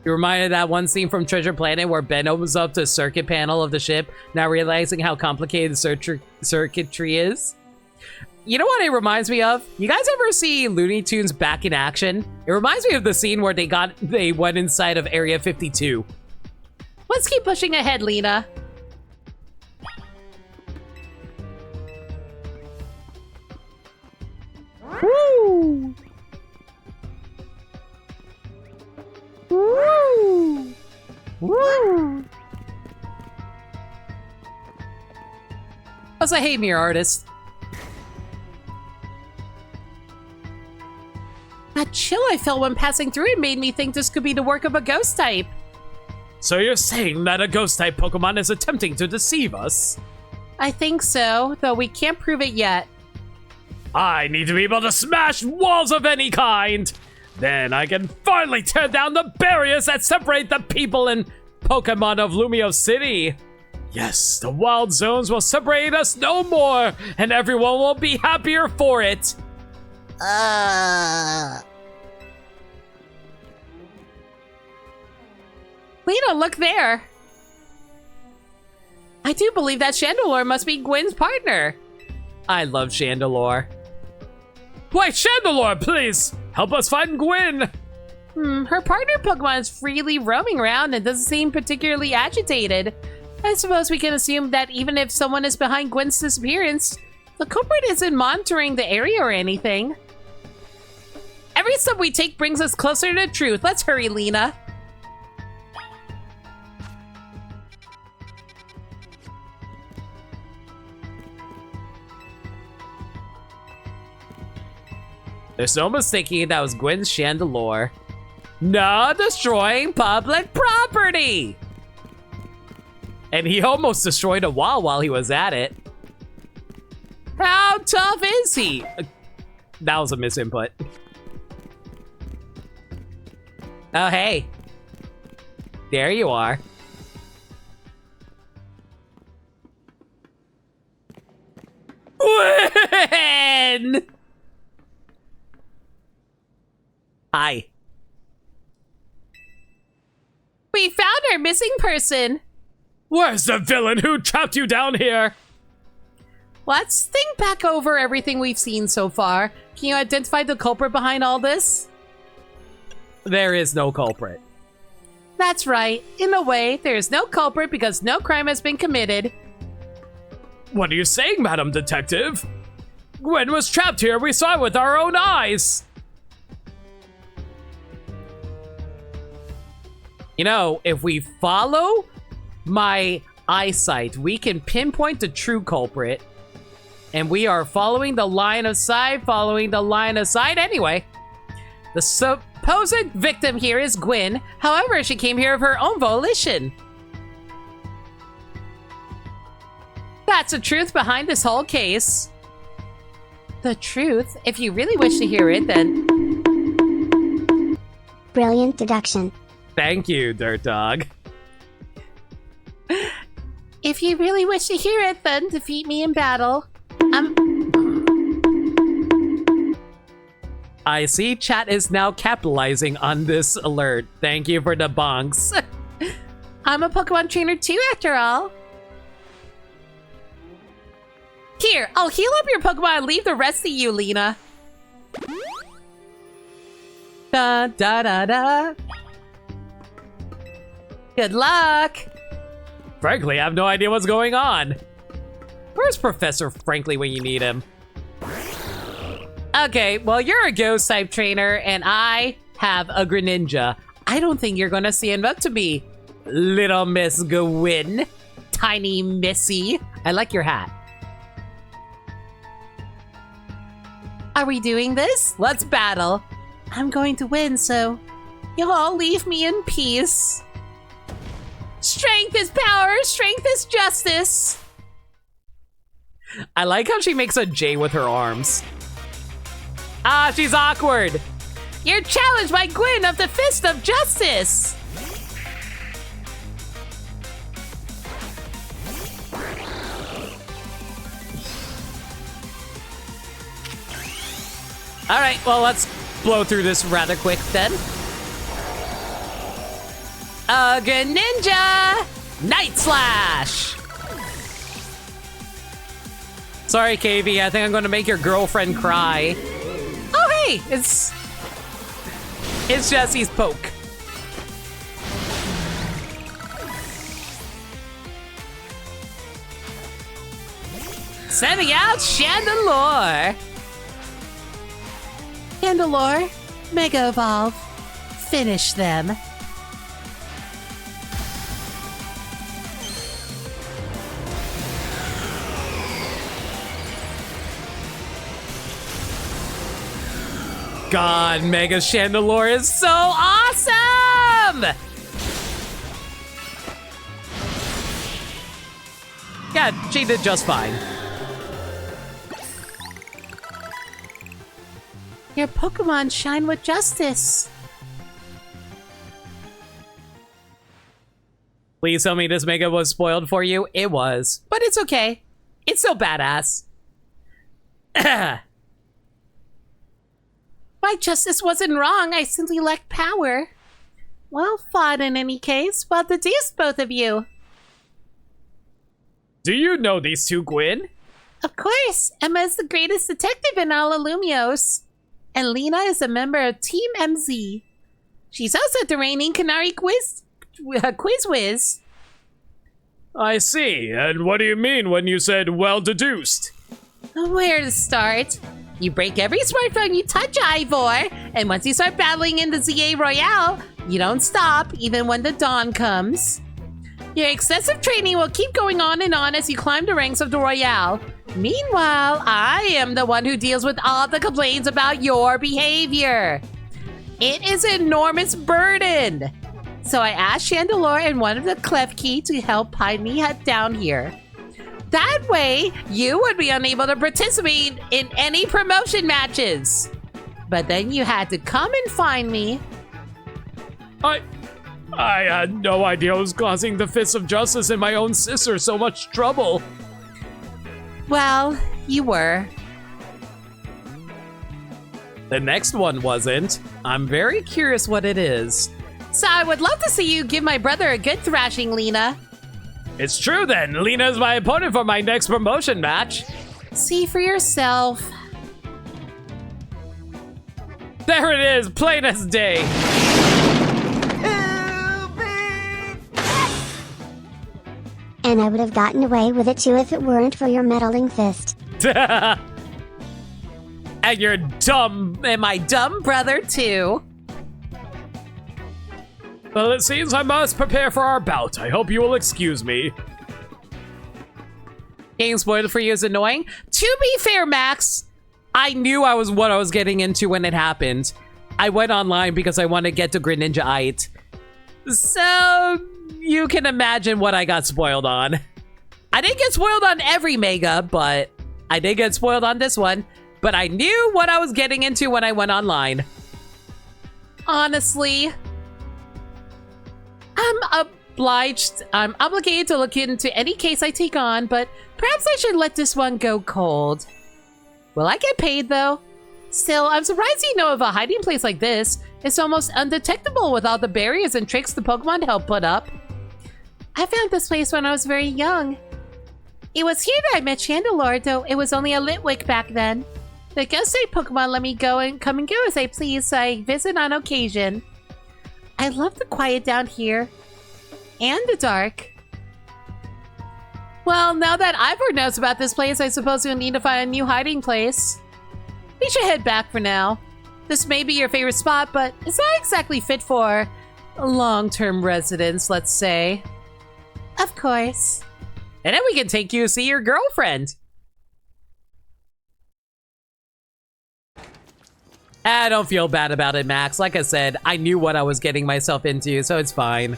You reminded of that one scene from Treasure Planet where Ben opens up the circuit panel of the ship, now realizing how complicated the circuitry is? You know what it reminds me of? You guys ever see Looney Tunes back in action? It reminds me of the scene where they went inside of Area 52. Let's keep pushing ahead, Lena. Woo! Woo! Woo! Plus, I hate mirror artists. That chill I felt when passing through it made me think this could be the work of a ghost type. So you're saying that a ghost-type Pokemon is attempting to deceive us? I think so, though we can't prove it yet. I need to be able to smash walls of any kind! Then I can finally tear down the barriers that separate the people and Pokemon of Lumio City! Yes, the wild zones will separate us no more, and everyone will be happier for it! Lena, look there! I do believe that Chandelure must be Gwen's partner. I love Chandelure. Wait, Chandelure, please! Help us find Gwen! Her partner Pokemon is freely roaming around and doesn't seem particularly agitated. I suppose we can assume that even if someone is behind Gwen's disappearance, the culprit isn't monitoring the area or anything. Every step we take brings us closer to the truth. Let's hurry, Lena. There's no mistaking that was Gwen's Chandelure. No destroying public property! And he almost destroyed a wall while he was at it. How tough is he? That was a misinput. Oh, hey. There you are. Gwen! Hi. We found our missing person. Where's the villain who trapped you down here? Let's think back over everything we've seen so far. Can you identify the culprit behind all this? There is no culprit. That's right. In a way, there is no culprit because no crime has been committed. What are you saying, Madam Detective? Gwen was trapped here. We saw it with our own eyes. You know, if we follow my eyesight, we can pinpoint the true culprit. And we are following the line of sight, anyway. The supposed victim here is Gwen. However, she came here of her own volition. That's the truth behind this whole case. The truth? If you really wish to hear it, then... Brilliant deduction. Thank you, Dirt Dog. If you really wish to hear it, then defeat me in battle. I see chat is now capitalizing on this alert. Thank you for the bonks. I'm a Pokemon trainer too, after all. Here, I'll heal up your Pokemon and leave the rest to you, Lena. Da da da da. Good luck. Frankly, I have no idea what's going on. Where's Professor Frankly when you need him? Okay, well, you're a ghost type trainer, and I have a Greninja. I don't think you're gonna stand up to me, little Miss Gwen. Tiny Missy. I like your hat. Are we doing this? Let's battle. I'm going to win, so you'll all leave me in peace. Strength is power, strength is justice. I like how she makes a J with her arms. Ah, she's awkward. You're challenged by Gwen of the Fist of Justice. All right, well, let's blow through this rather quick then. Greninja! Night Slash! Sorry, KV, I think I'm gonna make your girlfriend cry. Oh, hey, it's Jesse's poke. Sending out Chandelure. Chandelure, Mega Evolve. Finish them. God, Mega Chandelure is so awesome! Yeah, she did just fine. Your Pokemon shine with justice. Please tell me this Mega was spoiled for you. It was. But it's okay. It's still badass. My justice wasn't wrong. I simply lacked power. Well fought in any case. Well deduced, both of you. Do you know these two, Gwyn? Of course. Emma is the greatest detective in all Illumios. And Lena is a member of Team MZ. She's also the reigning Canary Quiz Whiz. I see. And what do you mean when you said well deduced? Where to start? You break every smartphone you touch, Ivor. And once you start battling in the ZA Royale, you don't stop, even when the dawn comes. Your excessive training will keep going on and on as you climb the ranks of the Royale. Meanwhile, I am the one who deals with all the complaints about your behavior. It is an enormous burden. So I asked Chandelure and one of the Klefki to help hide me down here. That way, you would be unable to participate in any promotion matches. But then you had to come and find me. I had no idea I was causing the Fists of Justice and my own sister so much trouble. Well, you were. The next one wasn't. I'm very curious what it is. So I would love to see you give my brother a good thrashing, Lena. It's true then. Lena's my opponent for my next promotion match. See for yourself. There it is, plain as day. And I would have gotten away with it too if it weren't for your meddling fist. And you're dumb. And my dumb brother, too. Well, it seems I must prepare for our bout. I hope you will excuse me. Getting spoiled for you is annoying. To be fair, Max, I knew what I was getting into when it happened. I went online because I want to get to Greninja-ite. So you can imagine what I got spoiled on. I didn't get spoiled on every Mega, but I did get spoiled on this one. But I knew what I was getting into when I went online. Honestly, I'm obligated to look into any case I take on, but perhaps I should let this one go cold. Will I get paid, though? Still, I'm surprised you know of a hiding place like this. It's almost undetectable with all the barriers and tricks the Pokemon help put up. I found this place when I was very young. It was here that I met Chandelure, though it was only a Litwick back then. The ghost-type Pokemon let me go and come and go as I please, so I visit on occasion. I love the quiet down here. And the dark. Well, now that Ivor knows about this place, I suppose we'll need to find a new hiding place. We should head back for now. This may be your favorite spot, but it's not exactly fit for long-term residence, let's say. Of course. And then we can take you to see your girlfriend. I don't feel bad about it, Max. Like I said, I knew what I was getting myself into, so it's fine.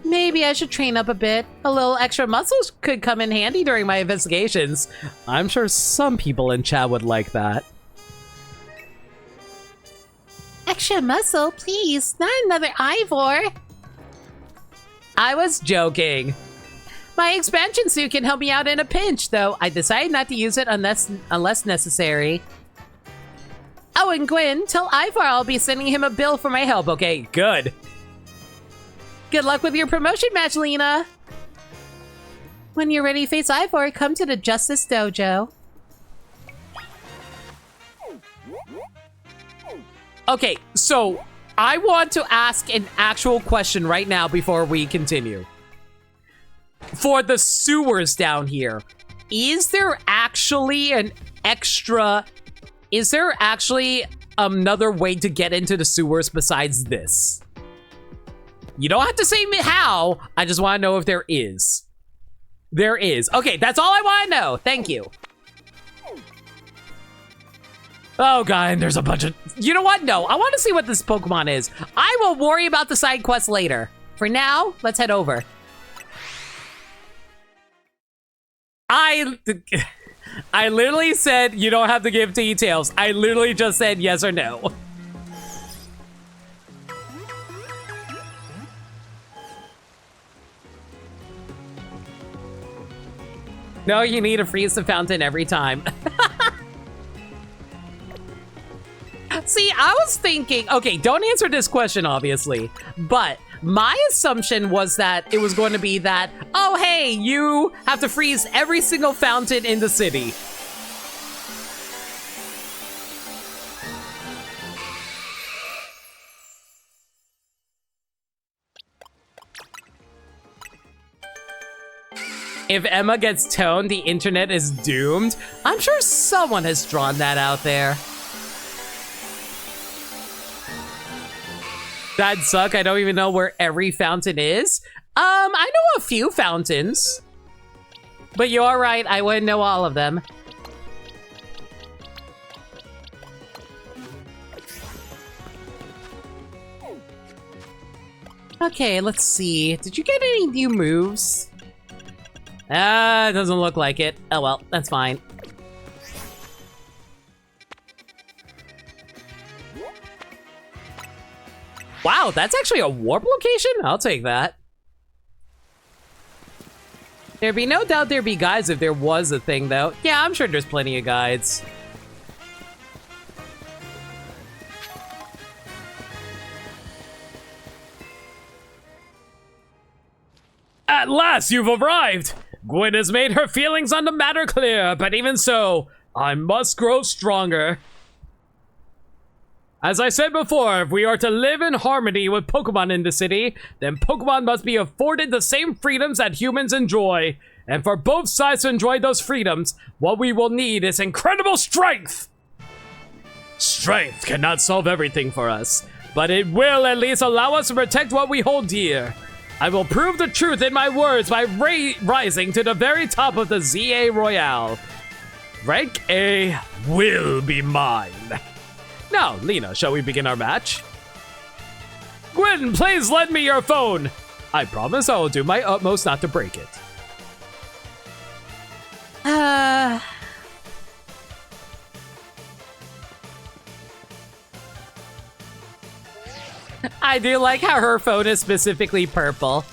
Maybe I should train up a bit. A little extra muscles could come in handy during my investigations. I'm sure some people in chat would like that. Extra muscle, please. Not another Ivor. I was joking. My expansion suit can help me out in a pinch, though I decided not to use it unless necessary. and Gwen, tell Ivar I'll be sending him a bill for my help, okay? Good. Good luck with your promotion match, Lena. When you're ready to face Ivar, come to the Justice Dojo. Okay, so I want to ask an actual question right now before we continue. For the sewers down here, is there actually another way to get into the sewers besides this? You don't have to say me how, I just want to know if there is. There is. Okay, that's all I want to know. Thank you. Oh god, and there's a bunch of... You know what? No, I want to see what this Pokemon is. I will worry about the side quest later. For now, let's head over. I literally said you don't have to give details. I literally just said yes or no. No, you need to freeze the fountain every time. See, I was thinking, okay, don't answer this question, obviously, but my assumption was that it was going to be that, oh, hey, you have to freeze every single fountain in the city. If Emma gets toned, the internet is doomed. I'm sure someone has drawn that out there. That'd suck. I don't even know where every fountain is. I know a few fountains. But you are right, I wouldn't know all of them. Okay, let's see. Did you get any new moves? It doesn't look like it. Oh well, that's fine. Wow, that's actually a warp location? I'll take that. There'd be no doubt there'd be guides if there was a thing, though. Yeah, I'm sure there's plenty of guides. At last, you've arrived! Gwen has made her feelings on the matter clear, but even so, I must grow stronger. As I said before, if we are to live in harmony with Pokemon in the city, then Pokemon must be afforded the same freedoms that humans enjoy. And for both sides to enjoy those freedoms, what we will need is incredible strength! Strength cannot solve everything for us, but it will at least allow us to protect what we hold dear. I will prove the truth in my words by rising to the very top of the ZA Royale. Rank A will be mine. Now, Lena, shall we begin our match? Gwen, please lend me your phone. I promise I will do my utmost not to break it. I do like how her phone is specifically purple.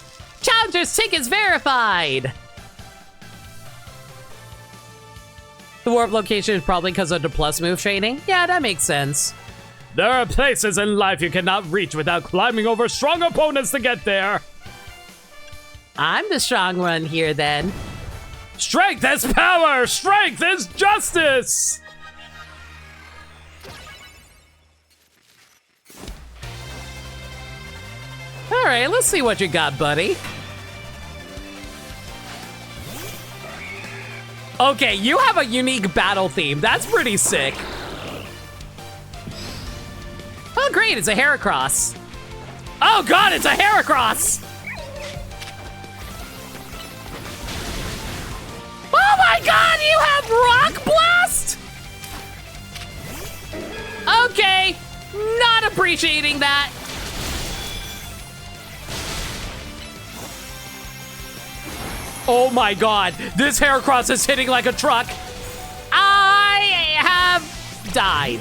Challenger's tickets verified! The warp location is probably because of the plus move training. Yeah, that makes sense. There are places in life you cannot reach without climbing over strong opponents to get there. I'm the strong one here, then. Strength is power! Strength is justice! Alright, let's see what you got, buddy. Okay, you have a unique battle theme. That's pretty sick. Oh, great, it's a Heracross. Oh god, it's a Heracross! Oh my god, you have Rock Blast? Okay, not appreciating that. Oh my god, this Heracross is hitting like a truck. I have died.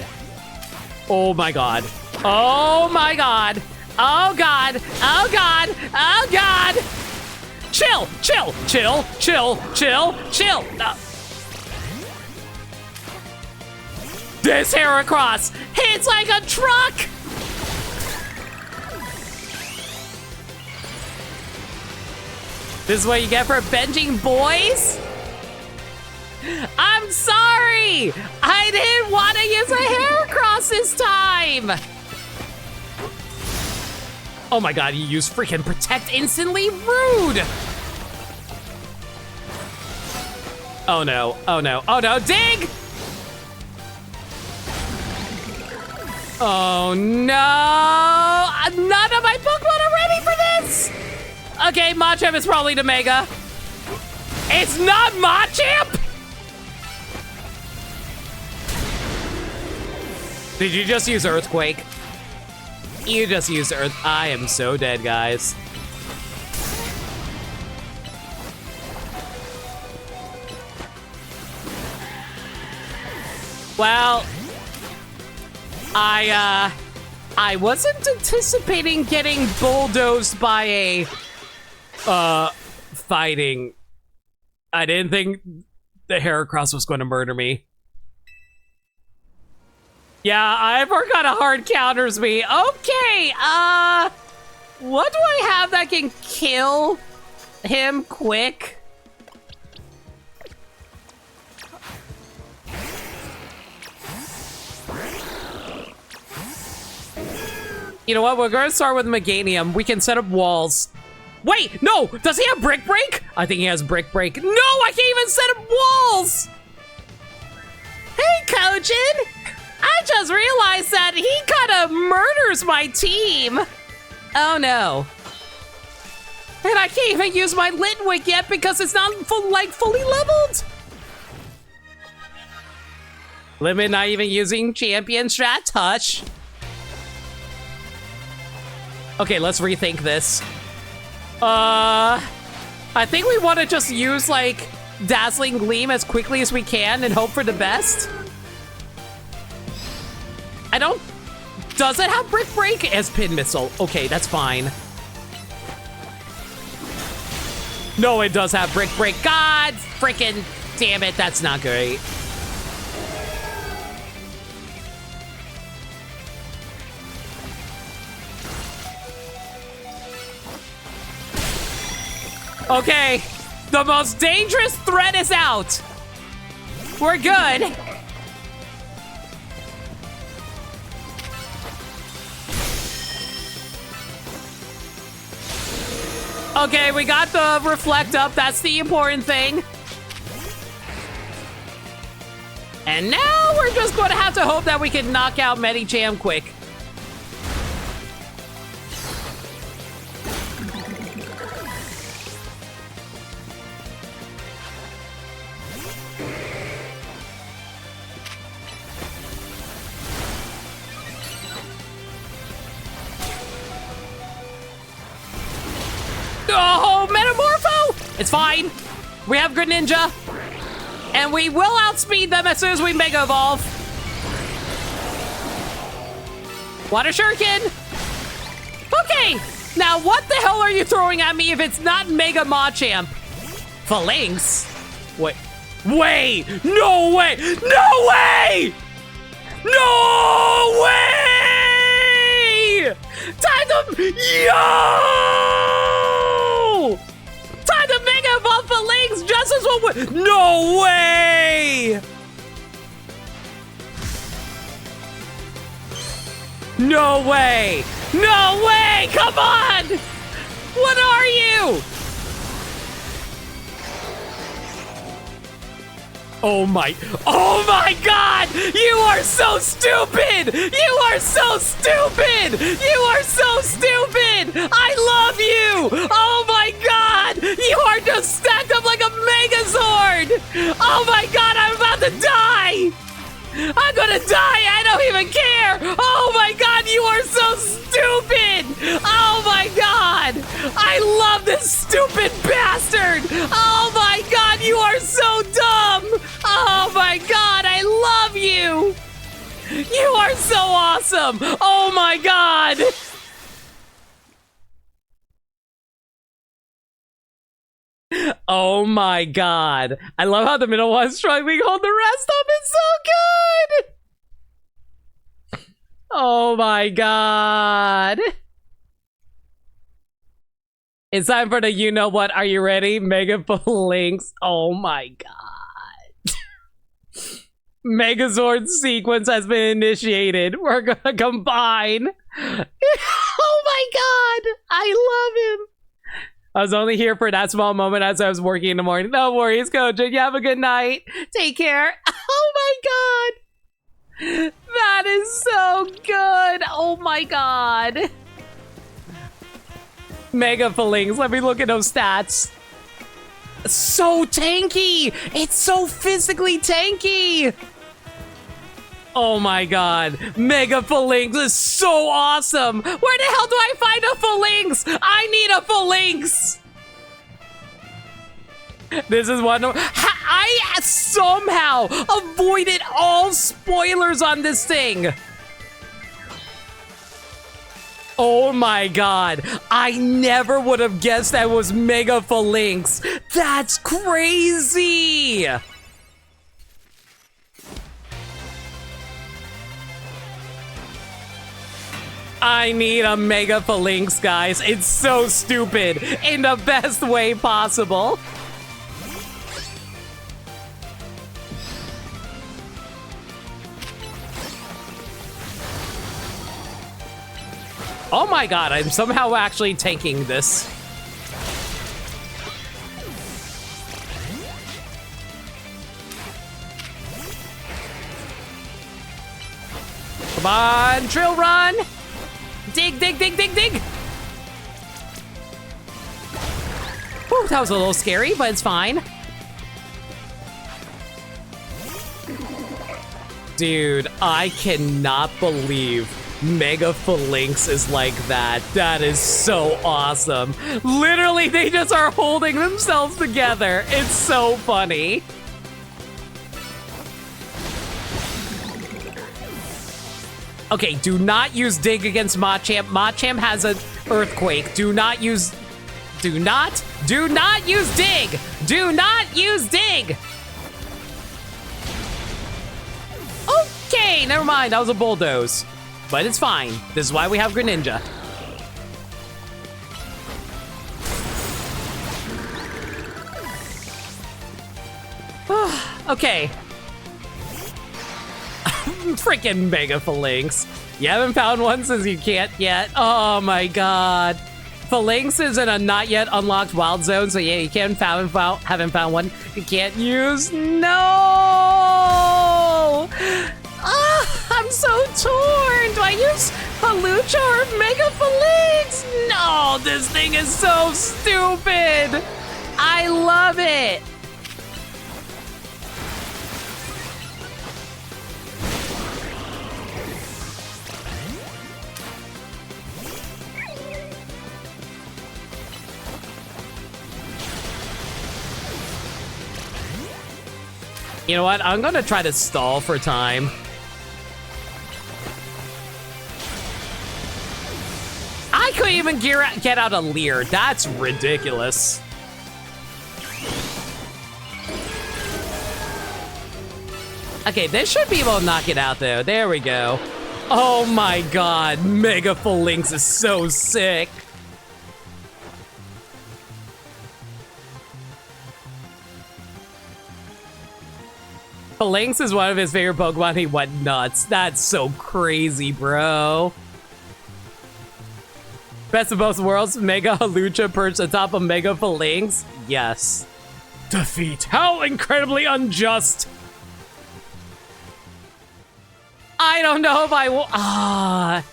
Oh my god. Oh my god. Oh god. Oh god. Oh god. Chill, chill, chill, chill, chill, chill. This Heracross hits like a truck! This is what you get for benching boys? I'm sorry! I didn't want to use a Heracross this time! Oh my god, you used freaking Protect instantly? Rude! Oh no, oh no, oh no, dig! Oh no! None of my Pokemon are ready for this! Okay, Machamp is probably the Mega. It's not Machamp! Did you just use Earthquake? You just used Earth. I am so dead, guys. Well, I wasn't anticipating getting bulldozed by a, fighting. I didn't think the Heracross was going to murder me. Yeah, I forgot how hard counters me. Okay, what do I have that can kill him quick? You know what, we're gonna start with Meganium. We can set up walls. Wait, no, does he have Brick Break? I think he has Brick Break. No, I can't even set up walls! Hey, Kojin! I just realized that he kind of murders my team. Oh no. And I can't even use my Litwick yet because it's not fully leveled. Limit not even using Champion Strat Touch. Okay, let's rethink this. I think we want to just use, like, Dazzling Gleam as quickly as we can and hope for the best. I don't... Does it have Brick Break as Pin Missile? Okay, that's fine. No, it does have Brick Break. God freaking damn it, that's not great. Okay, the most dangerous threat is out. We're good. Okay, we got the Reflect up. That's the important thing. And now we're just going to have to hope that we can knock out Medicham quick. Oh, Metamorpho! It's fine. We have Greninja. And we will outspeed them as soon as we Mega Evolve. Water Shuriken! Okay, now what the hell are you throwing at me if it's not Mega Machamp? Phalanx? Wait, no way, no way! No way! Time to, yo! Time to Mega Evolve Phalanx just as well. No way! No way! No way! Come on! What are you? Oh my God! You are so stupid! You are so stupid! You are so stupid! I love you! Oh my God! You are just stacked up like a Megazord! Oh my God, I'm about to die! I'm gonna die! I don't even care! Oh my God, you are so stupid! Oh my God! I love this stupid bastard! Oh my God, you are so dumb! Oh my God, I love you! You are so awesome! Oh my God! Oh my God. I love how the middle one's struggling. Hold the rest up. It's so good. Oh my god. It's time for the you know what. Are you ready? Mega Links. Oh my god. Megazord sequence has been initiated. We're gonna combine. Oh my god. I love him. I was only here for that small moment as I was working in the morning. No worries, Coach. You have a good night. Take care. Oh my god. That is so good. Oh my god. Mega Fillings. Let me look at those stats. So tanky. It's so physically tanky. Oh my god. Mega Fillings is so awesome. Where the hell do I find a Fillings? I need a Fillings. This is one. I somehow avoided all spoilers on this thing. Oh my god. I never would have guessed that was Mega Phalanx. That's crazy. I need a Mega Phalanx, guys. It's so stupid in the best way possible. Oh my god, I'm somehow actually tanking this. Come on, Trill Run! Dig, dig, dig, dig, dig! Whew, that was a little scary, but it's fine. Dude, I cannot believe Mega Phalanx is like that. That is so awesome. Literally, they just are holding themselves together. It's so funny. Okay, do not use Dig against Machamp. Machamp has an Earthquake. Do not use Dig. Do not use Dig. Okay, never mind. That was a Bulldoze. But it's fine. This is why we have Greninja. Okay. Freaking Mega Phalanx. You haven't found one since you can't yet? Oh my god. Phalanx is in a not yet unlocked wild zone, so yeah, you haven't found one. You can't use. No! I'm so torn. Do I use Halucha or Mega Phalanx? No, this thing is so stupid. I love it. You know what? I'm gonna try to stall for time. I couldn't even get out a Leer. That's ridiculous. Okay, this should be able to knock it out, though. There we go. Oh my god, Mega Phalanx is so sick. Phalanx is one of his favorite Pokemon. He went nuts. That's so crazy, bro. Best of both worlds, Mega Halucha perched atop of Mega Phalanx? Yes. Defeat. How incredibly unjust. I don't know if I will.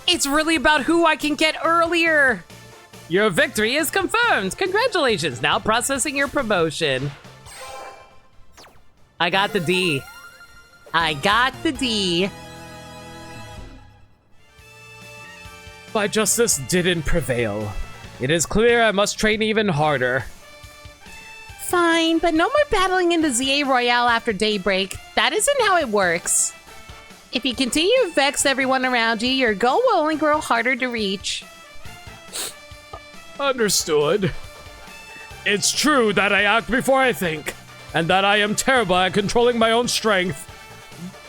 It's really about who I can get earlier. Your victory is confirmed. Congratulations. Now processing your promotion. I got the D. I got the D. My justice didn't prevail. It is clear I must train even harder. Fine, but no more battling in the ZA Royale after daybreak. That isn't how it works. If you continue to vex everyone around you, your goal will only grow harder to reach. Understood. It's true that I act before I think, and that I am terrible at controlling my own strength.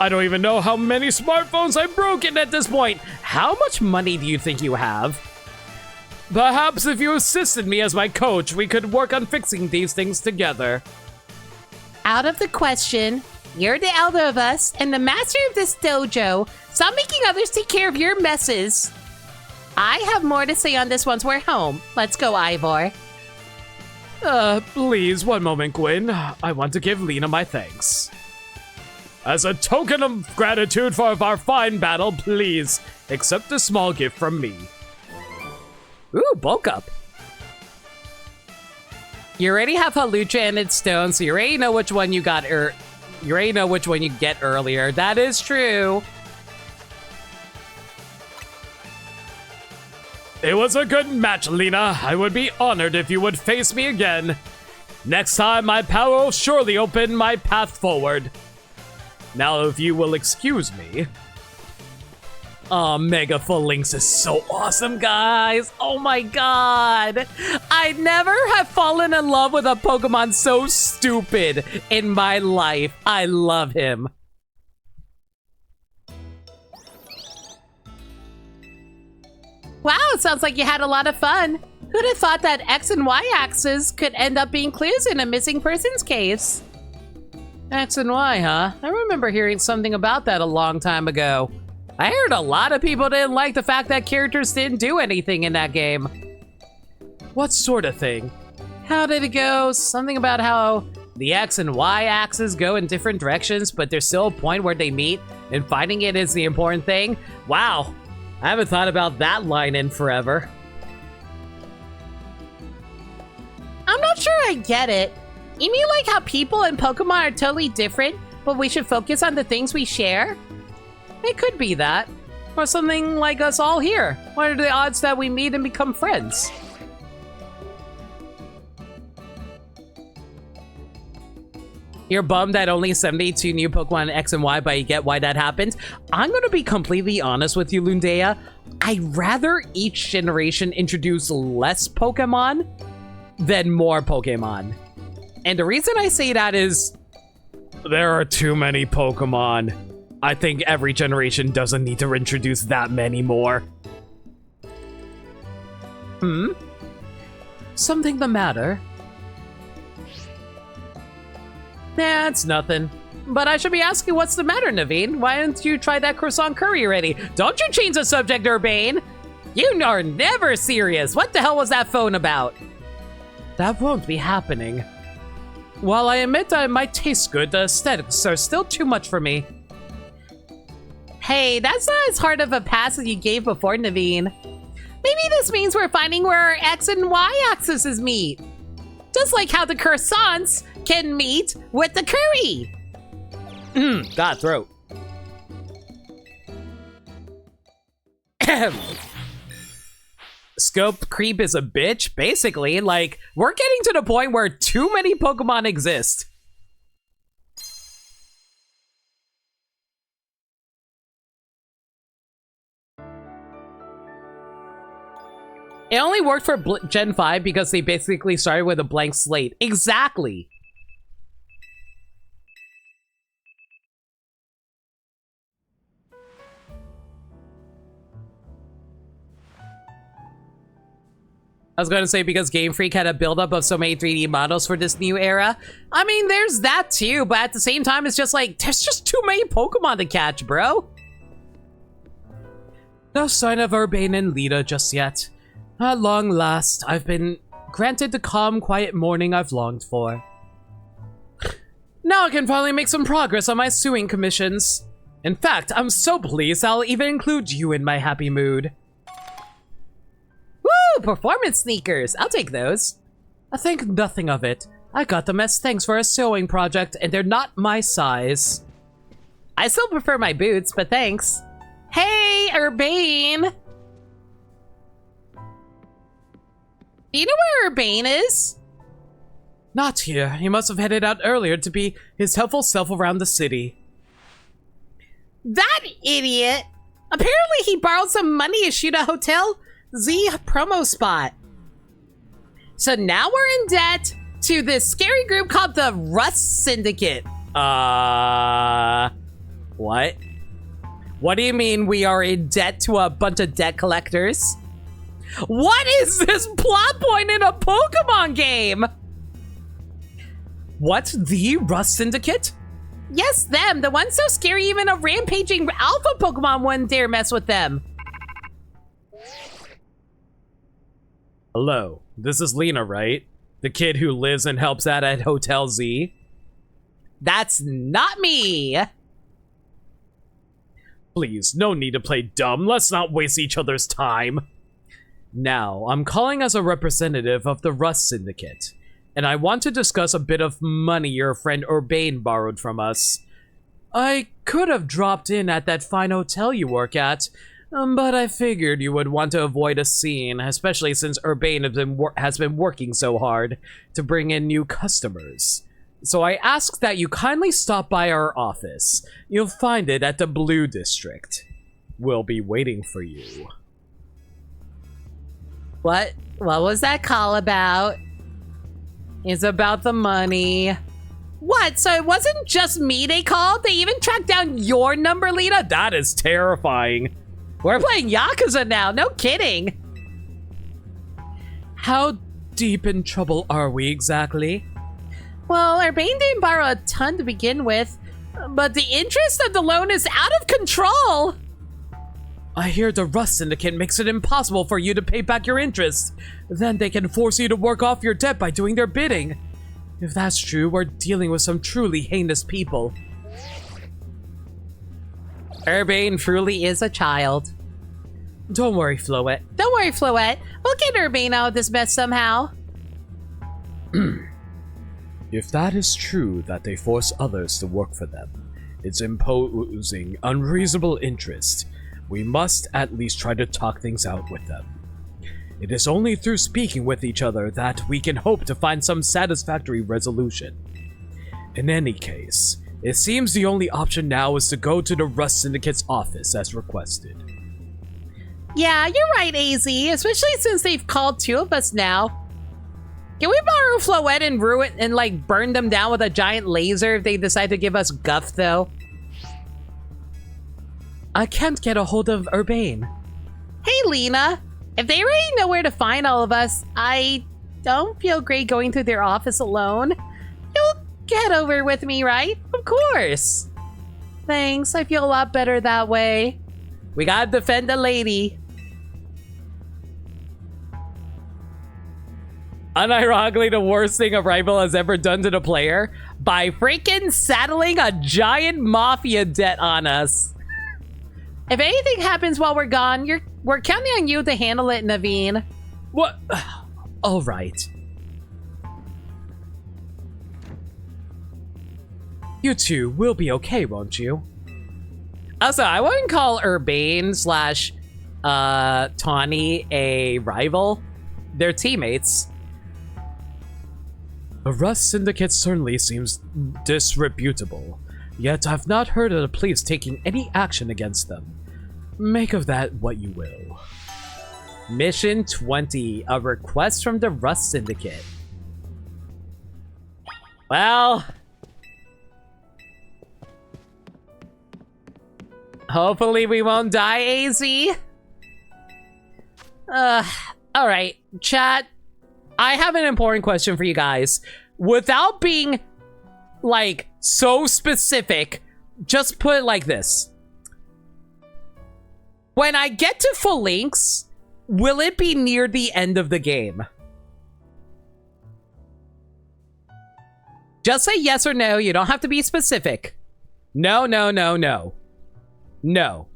I don't even know how many smartphones I've broken at this point. How much money do you think you have? Perhaps if you assisted me as my coach, we could work on fixing these things together. Out of the question. You're the elder of us and the master of this dojo. Stop making others take care of your messes. I have more to say on this once we're home. Let's go, Ivor. Please, one moment, Gwyn. I want to give Lena my thanks. As a token of gratitude for our fine battle, please accept a small gift from me. Ooh, bulk up. You already have Halucha and its stone, so you already know which one you got you already know which one you get earlier. That is true. It was a good match, Lena. I would be honored if you would face me again. Next time, my power will surely open my path forward. Now, if you will excuse me. Mega Full Links is so awesome, guys. Oh my god. I never have fallen in love with a Pokemon so stupid in my life. I love him. Wow, it sounds like you had a lot of fun. Who'd have thought that X and Y axes could end up being clues in a missing persons case? X and Y, huh? I remember hearing something about that a long time ago. I heard a lot of people didn't like the fact that characters didn't do anything in that game. What sort of thing? How did it go? Something about how the X and Y axes go in different directions, but there's still a point where they meet, and finding it is the important thing? Wow, I haven't thought about that line in forever. I'm not sure I get it. You mean like how people and Pokemon are totally different, but we should focus on the things we share? It could be that. Or something like us all here. What are the odds that we meet and become friends? You're bummed that only 72 new Pokemon in X and Y, but you get why that happened? I'm gonna be completely honest with you, Lundea. I'd rather each generation introduce less Pokemon than more Pokemon. And the reason I say that is there are too many Pokemon. I think every generation doesn't need to introduce that many more. Something the matter? Nah, it's nothing. But I should be asking what's the matter, Naveen. Why didn't you try that croissant curry already? Don't you change the subject, Urbane! You are never serious. What the hell was that phone about? That won't be happening. While I admit that it might taste good, the aesthetics are still too much for me. Hey, that's not as hard of a pass as you gave before, Naveen. Maybe this means we're finding where our X and Y axes meet. Just like how the croissants can meet with the curry. God, throat. Scope creep is a bitch, basically. Like, we're getting to the point where too many Pokemon exist. It only worked for Gen 5 because they basically started with a blank slate. Exactly. I was going to say because Game Freak had a buildup of so many 3D models for this new era. I mean, there's that too, but at the same time, it's just like, there's just too many Pokemon to catch, bro. No sign of Urbane and Lita just yet. At long last, I've been granted the calm, quiet morning I've longed for. Now I can finally make some progress on my suing commissions. In fact, I'm so pleased I'll even include you in my happy mood. Woo! Performance sneakers! I'll take those. I think nothing of it. I got them as thanks for a sewing project, and they're not my size. I still prefer my boots, but thanks. Hey, Urbane! Do you know where Urbane is? Not here. He must have headed out earlier to be his helpful self around the city. That idiot! Apparently he borrowed some money to shoot a Hotel Z promo spot. So now we're in debt to this scary group called the Rust Syndicate. What? What do you mean we are in debt to a bunch of debt collectors? What is this plot point in a Pokemon game? What? The Rust Syndicate? Yes, them. The ones so scary even a rampaging alpha Pokemon wouldn't dare mess with them. Hello, this is Lena, right? The kid who lives and helps out at Hotel Z? That's not me. Please, no need to play dumb. Let's not waste each other's time. Now, I'm calling as a representative of the Rust Syndicate, and I want to discuss a bit of money your friend Urbane borrowed from us. I could have dropped in at that fine hotel you work at, but I figured you would want to avoid a scene, especially since Urbane has been working so hard to bring in new customers. So I ask that you kindly stop by our office. You'll find it at the Blue District. We'll be waiting for you. What was that call about? It's about the money. What? So it wasn't just me they called? They even tracked down your number, Lena? That is terrifying. We're playing Yakuza now, no kidding. How deep in trouble are we exactly? Well, Urbane didn't borrow a ton to begin with, but the interest of the loan is out of control. I hear the Rust Syndicate makes it impossible for you to pay back your interest. Then they can force you to work off your debt by doing their bidding. If that's true, we're dealing with some truly heinous people. Urbane truly is a child. Don't worry, Floette. Don't worry, Floette. We'll get Urbane out of this mess somehow. If that is true that they force others to work for them, it's imposing unreasonable interest. We must at least try to talk things out with them. It is only through speaking with each other that we can hope to find some satisfactory resolution. In any case, it seems the only option now is to go to the Rust Syndicate's office as requested. Yeah, you're right, AZ, especially since they've called two of us now. Can we borrow Floette and ruin and like burn them down with a giant laser if they decide to give us guff though? I can't get a hold of Urbane. Hey Lena, if they already know where to find all of us, I don't feel great going to their office alone. You'll get over with me, right? Of course. Thanks, I feel a lot better that way. We gotta defend the lady. Unironically, the worst thing a rival has ever done to the player by freaking saddling a giant mafia debt on us. If anything happens while we're gone, we're counting on you to handle it, Naveen. What? All right. You two will be okay, won't you? Also, I wouldn't call Urbane slash Tawny a rival. They're teammates. The Rust Syndicate certainly seems disreputable, yet I've not heard of the police taking any action against them. Make of that what you will. Mission 20, a request from the Rust Syndicate. Well, hopefully we won't die, AZ. Alright, chat. I have an important question for you guys. Without being, like, so specific, just put it like this. When I get to full links, will it be near the end of the game? Just say yes or no. You don't have to be specific. No, no, no, no. No.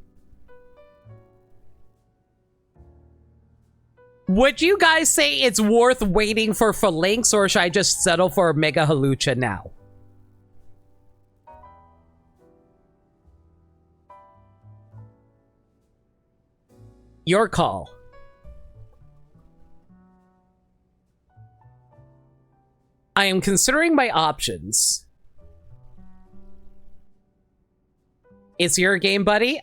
Would you guys say it's worth waiting for links, or should I just settle for Mega Halucha now? Your call. I am considering my options. Is your game, buddy?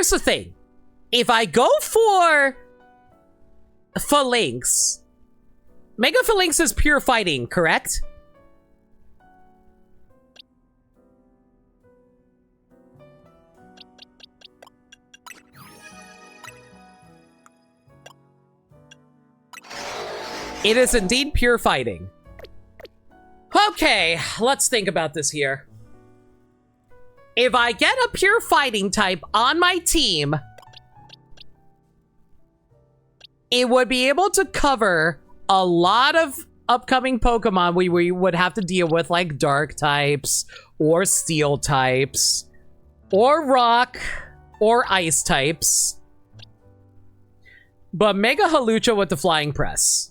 here's the thing. If I go for Phalanx, Mega Phalanx is pure fighting, correct? It is indeed pure fighting. Okay, let's think about this here. If I get a pure fighting type on my team, it would be able to cover a lot of upcoming Pokemon we would have to deal with, like dark types, or steel types, or rock, or ice types. But Mega Halucha with the Flying Press.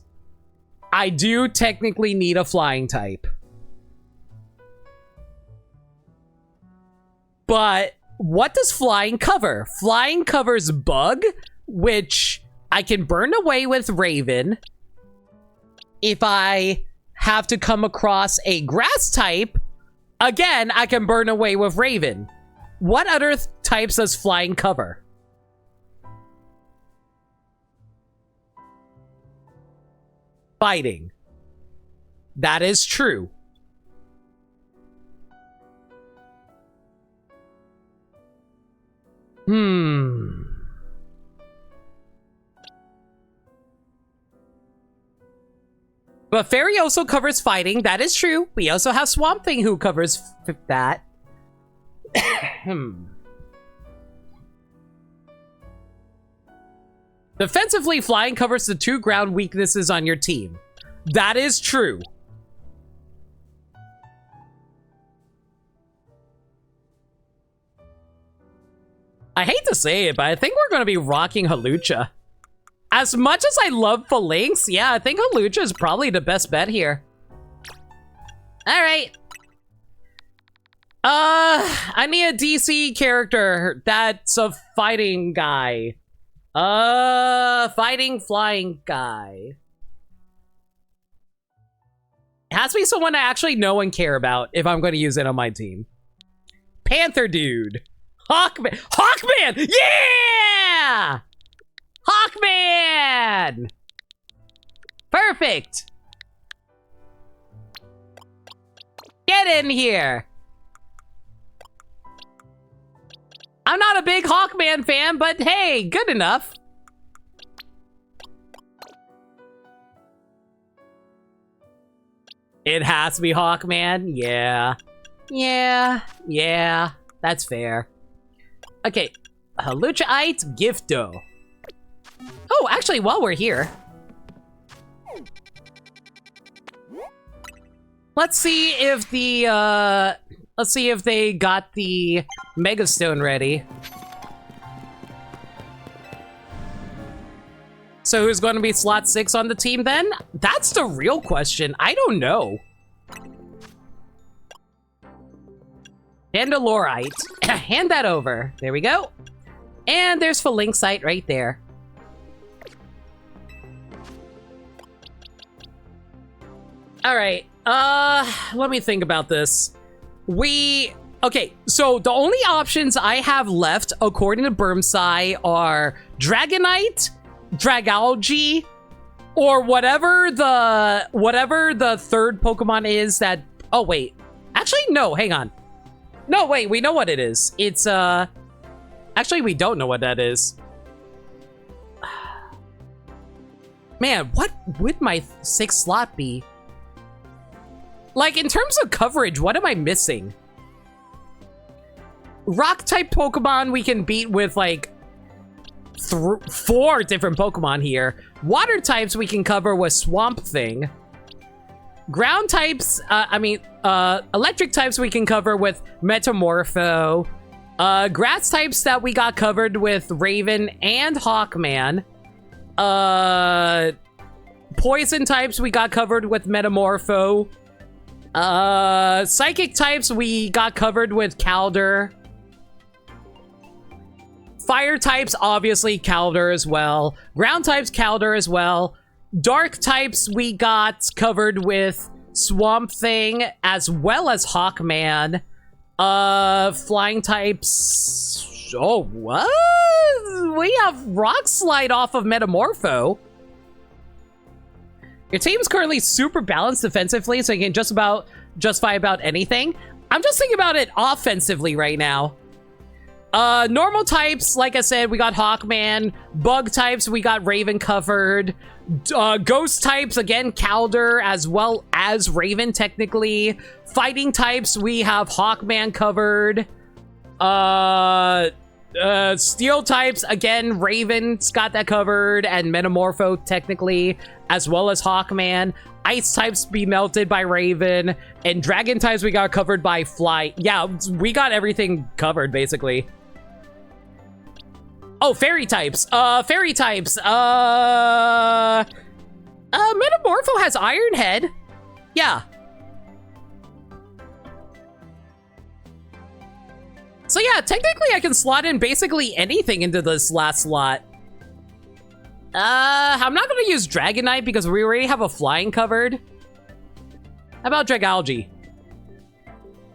I do technically need a flying type. But what does flying cover? Flying covers bug, which I can burn away with Raven. If I have to come across a grass type, again, I can burn away with Raven. What other types does flying cover? Fighting. That is true. But Fairy also covers fighting. That is true. We also have Swamp Thing who covers that. Defensively, flying covers the 2 ground weaknesses on your team. That is true. I hate to say it, but I think we're going to be rocking Halucha. As much as I love Phalanx, yeah, I think Halucha is probably the best bet here. Alright. I need a DC character that's a fighting guy. Fighting flying guy. It has to be someone I actually know and care about if I'm going to use it on my team. Panther Dude. Hawkman. Hawkman! Yeah! Hawkman! Perfect! Get in here! I'm not a big Hawkman fan, but hey, good enough. It has to be Hawkman? Yeah. Yeah. That's fair. Okay. Haluchaite Gifto. Oh, actually, while we're here, let's see if the, let's see if they got the Mega Stone ready. So who's going to be slot 6 on the team then? That's the real question. I don't know. Dandalorite. Hand that over. There we go. And there's Phalanxite right there. All right. Let me think about this. Okay, so the only options I have left, according to Burmsai, are Dragonite, Dragalge, or whatever the third Pokemon is that... Oh, wait. Actually, no, hang on. No, wait, we know what it is. It's, actually, we don't know what that is. Man, what would my 6th slot be? Like, in terms of coverage, what am I missing? Rock-type Pokemon we can beat with, like, 4 different Pokemon here. Water types we can cover with Swamp Thing. Ground types, electric types we can cover with Metamorpho. Grass types that we got covered with Raven and Hawkman. Poison types we got covered with Metamorpho. Psychic types we got covered with Calder. Fire types, obviously Calder as well. Ground types, Calder as well. Dark types we got covered with Swamp Thing as well as Hawkman. Flying types... Oh, what? We have Rock Slide off of Metamorpho. Your team's currently super balanced defensively, so you can justify about anything. I'm just thinking about it offensively right now. Normal types, like I said, we got Hawkman. Bug types, we got Raven covered. Ghost types, again, Calder, as well as Raven, technically. Fighting types, we have Hawkman covered. Steel types, again, Raven's got that covered, and Metamorpho, technically, as well as Hawkman. Ice types be melted by Raven, and Dragon types we got covered by Fly. Yeah, we got everything covered, basically. Oh, fairy types. Metamorpho has Iron Head. Yeah. So yeah, technically I can slot in basically anything into this last slot. I'm not gonna use Dragonite because we already have a flying covered. How about Dragalge?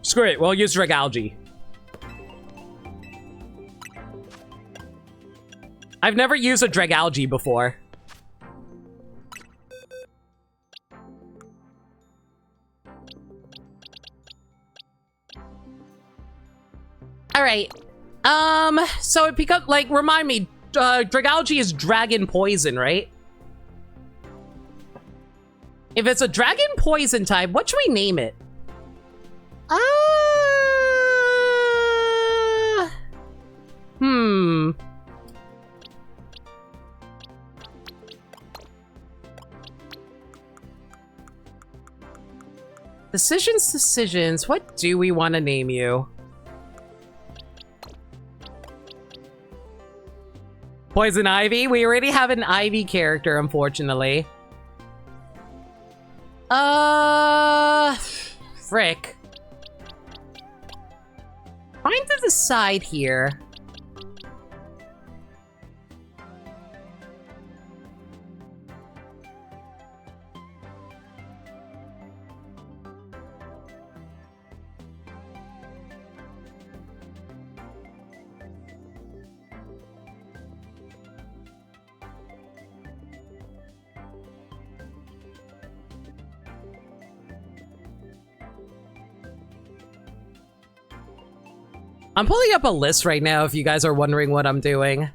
Screw it, we'll use Dragalge. I've never used a Dragalge before. Alright. So it becomes, like, remind me, Dragalge is Dragon Poison, right? If it's a Dragon Poison type, what should we name it? Decisions. What do we want to name you? Poison Ivy? We already have an Ivy character, unfortunately. Frick. Trying to decide here. I'm pulling up a list right now if you guys are wondering what I'm doing.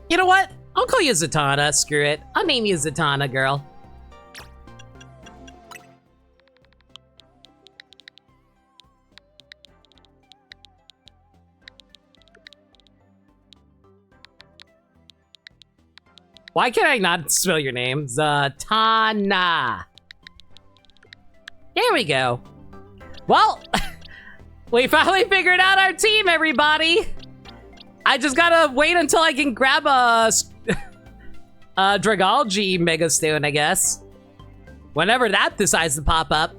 You know what? I'll call you Zatanna. Screw it. I'll name you Zatanna, girl. Why can I not spell your name? Zatanna. There we go. Well, we finally figured out our team, everybody. I just gotta wait until I can grab a Dragalge Megastone, I guess. Whenever that decides to pop up.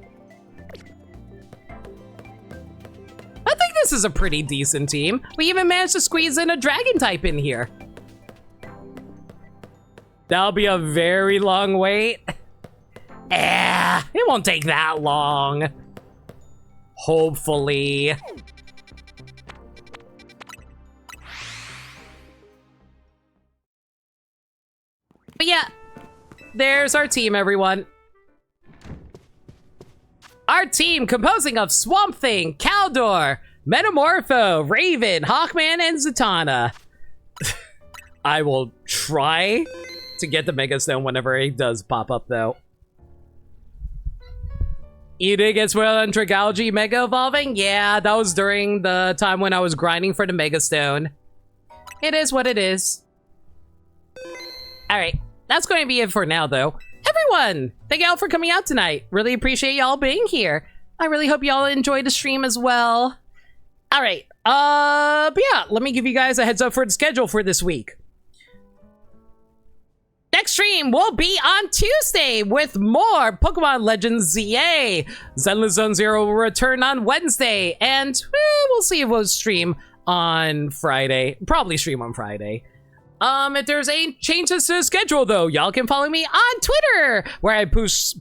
I think this is a pretty decent team. We even managed to squeeze in a Dragon type in here. That'll be a very long wait. It won't take that long. Hopefully. But yeah, there's our team, everyone. Our team composing of Swamp Thing, Caldor, Metamorpho, Raven, Hawkman, and Zatanna. I will try to get the Mega Stone whenever it does pop up, though. You did get spoiled on Dragalge Mega Evolving? Yeah, that was during the time when I was grinding for the Mega Stone. It is what it is. All right, that's going to be it for now, though. Everyone, thank y'all for coming out tonight. Really appreciate y'all being here. I really hope y'all enjoyed the stream as well. All right, but yeah, let me give you guys a heads up for the schedule for this week. Next stream will be on Tuesday with more Pokemon Legends ZA. Zenless Zone Zero will return on Wednesday, and we'll see if we'll stream on Friday. Probably stream on Friday. If there's any changes to the schedule, though, y'all can follow me on Twitter, where I post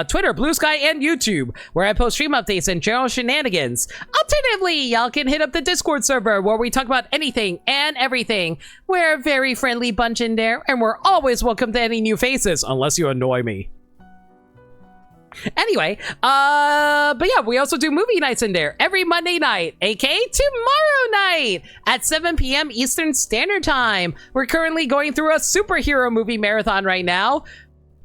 Twitter, Blue Sky, and YouTube, where I post stream updates and general shenanigans. Alternatively, y'all can hit up the Discord server, where we talk about anything and everything. We're a very friendly bunch in there, and we're always welcome to any new faces, unless you annoy me. Anyway, but yeah, we also do movie nights in there every Monday night, aka tomorrow night at 7 p.m. Eastern Standard Time. We're currently going through a superhero movie marathon right now.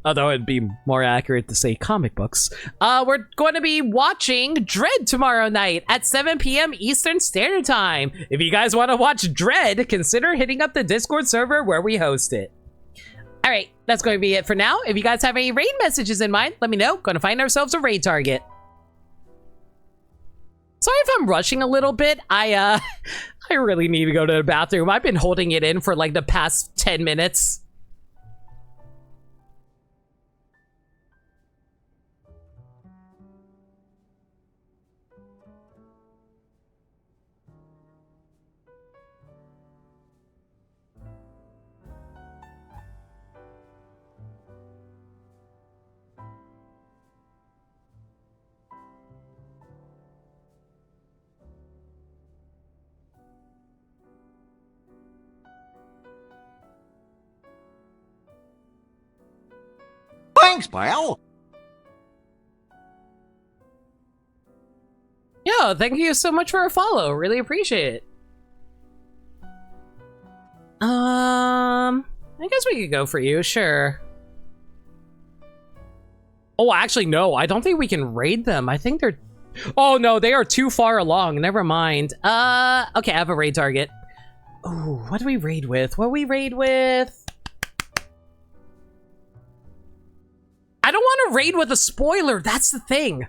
Although it'd be more accurate to say comic books. We're going to be watching Dread tomorrow night at 7 p.m. Eastern Standard Time. If you guys want to watch Dread, consider hitting up the Discord server where we host it. All right, that's going to be it for now. If you guys have any raid messages in mind, let me know. Going to find ourselves a raid target. Sorry if I'm rushing a little bit. I really need to go to the bathroom. I've been holding it in for like the past 10 minutes. Thanks, pal. Yo, thank you so much for a follow. Really appreciate it. I guess we could go for you, sure. Oh, actually, no. I don't think we can raid them. I think they're... Oh, no, they are too far along. Never mind. Okay, I have a raid target. Oh, what do we raid with? What do we raid with? I don't want to raid with a spoiler. That's the thing.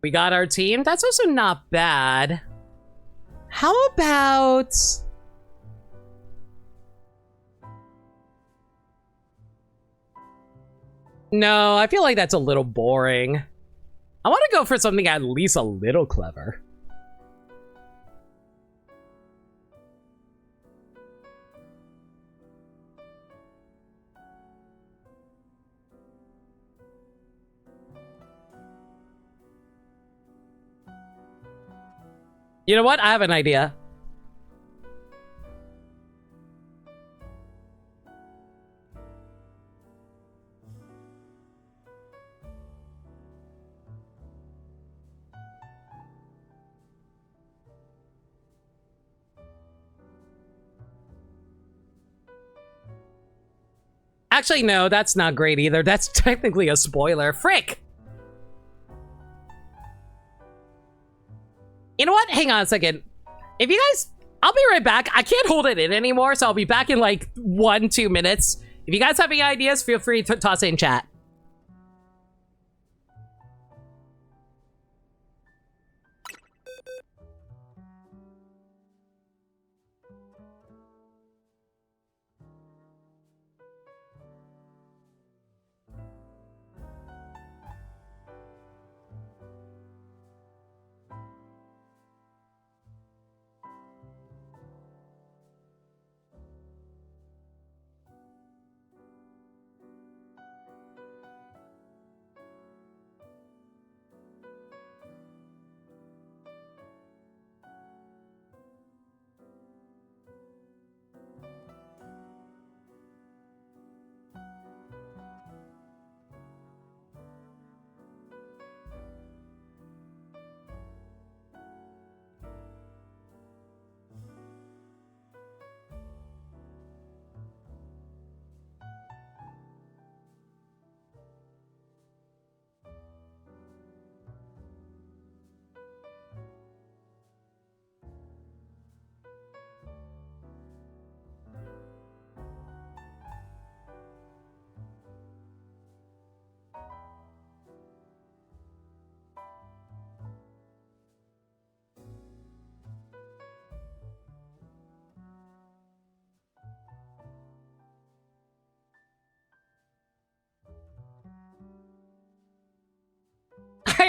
We got our team. That's also not bad. How about... No, I feel like that's a little boring. I want to go for something at least a little clever. You know what? I have an idea. Actually, no, that's not great either. That's technically a spoiler. Frick! You know what? Hang on a second. If you guys... I'll be right back. I can't hold it in anymore, so I'll be back in like 1-2 minutes. If you guys have any ideas, feel free to toss it in chat.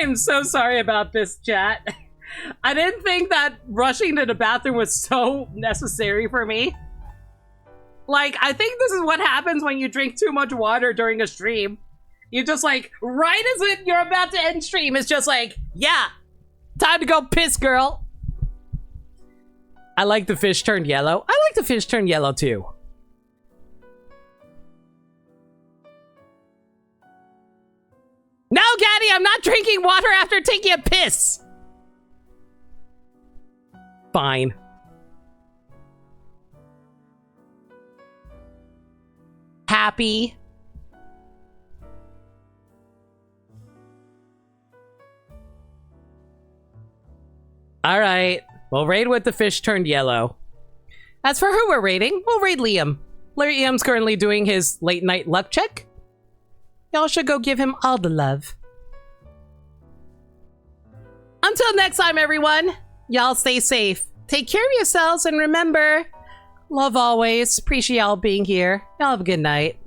am so sorry about this, chat. I didn't think that rushing to the bathroom was so necessary for me. Like, I think this is what happens when you drink too much water during a stream. You just like, right as you're about to end stream, it's just like, yeah, time to go piss, girl. I like the fish turned yellow. I like the fish turned yellow too. No, Gaddy, I'm not drinking water after taking a piss. Fine. Happy. All right. We'll raid with the fish turned yellow. As for who we're raiding, we'll raid Liam. Liam's currently doing his late night luck check. Y'all should go give him all the love. Until next time, everyone. Y'all stay safe. Take care of yourselves and remember, love always. Appreciate y'all being here. Y'all have a good night.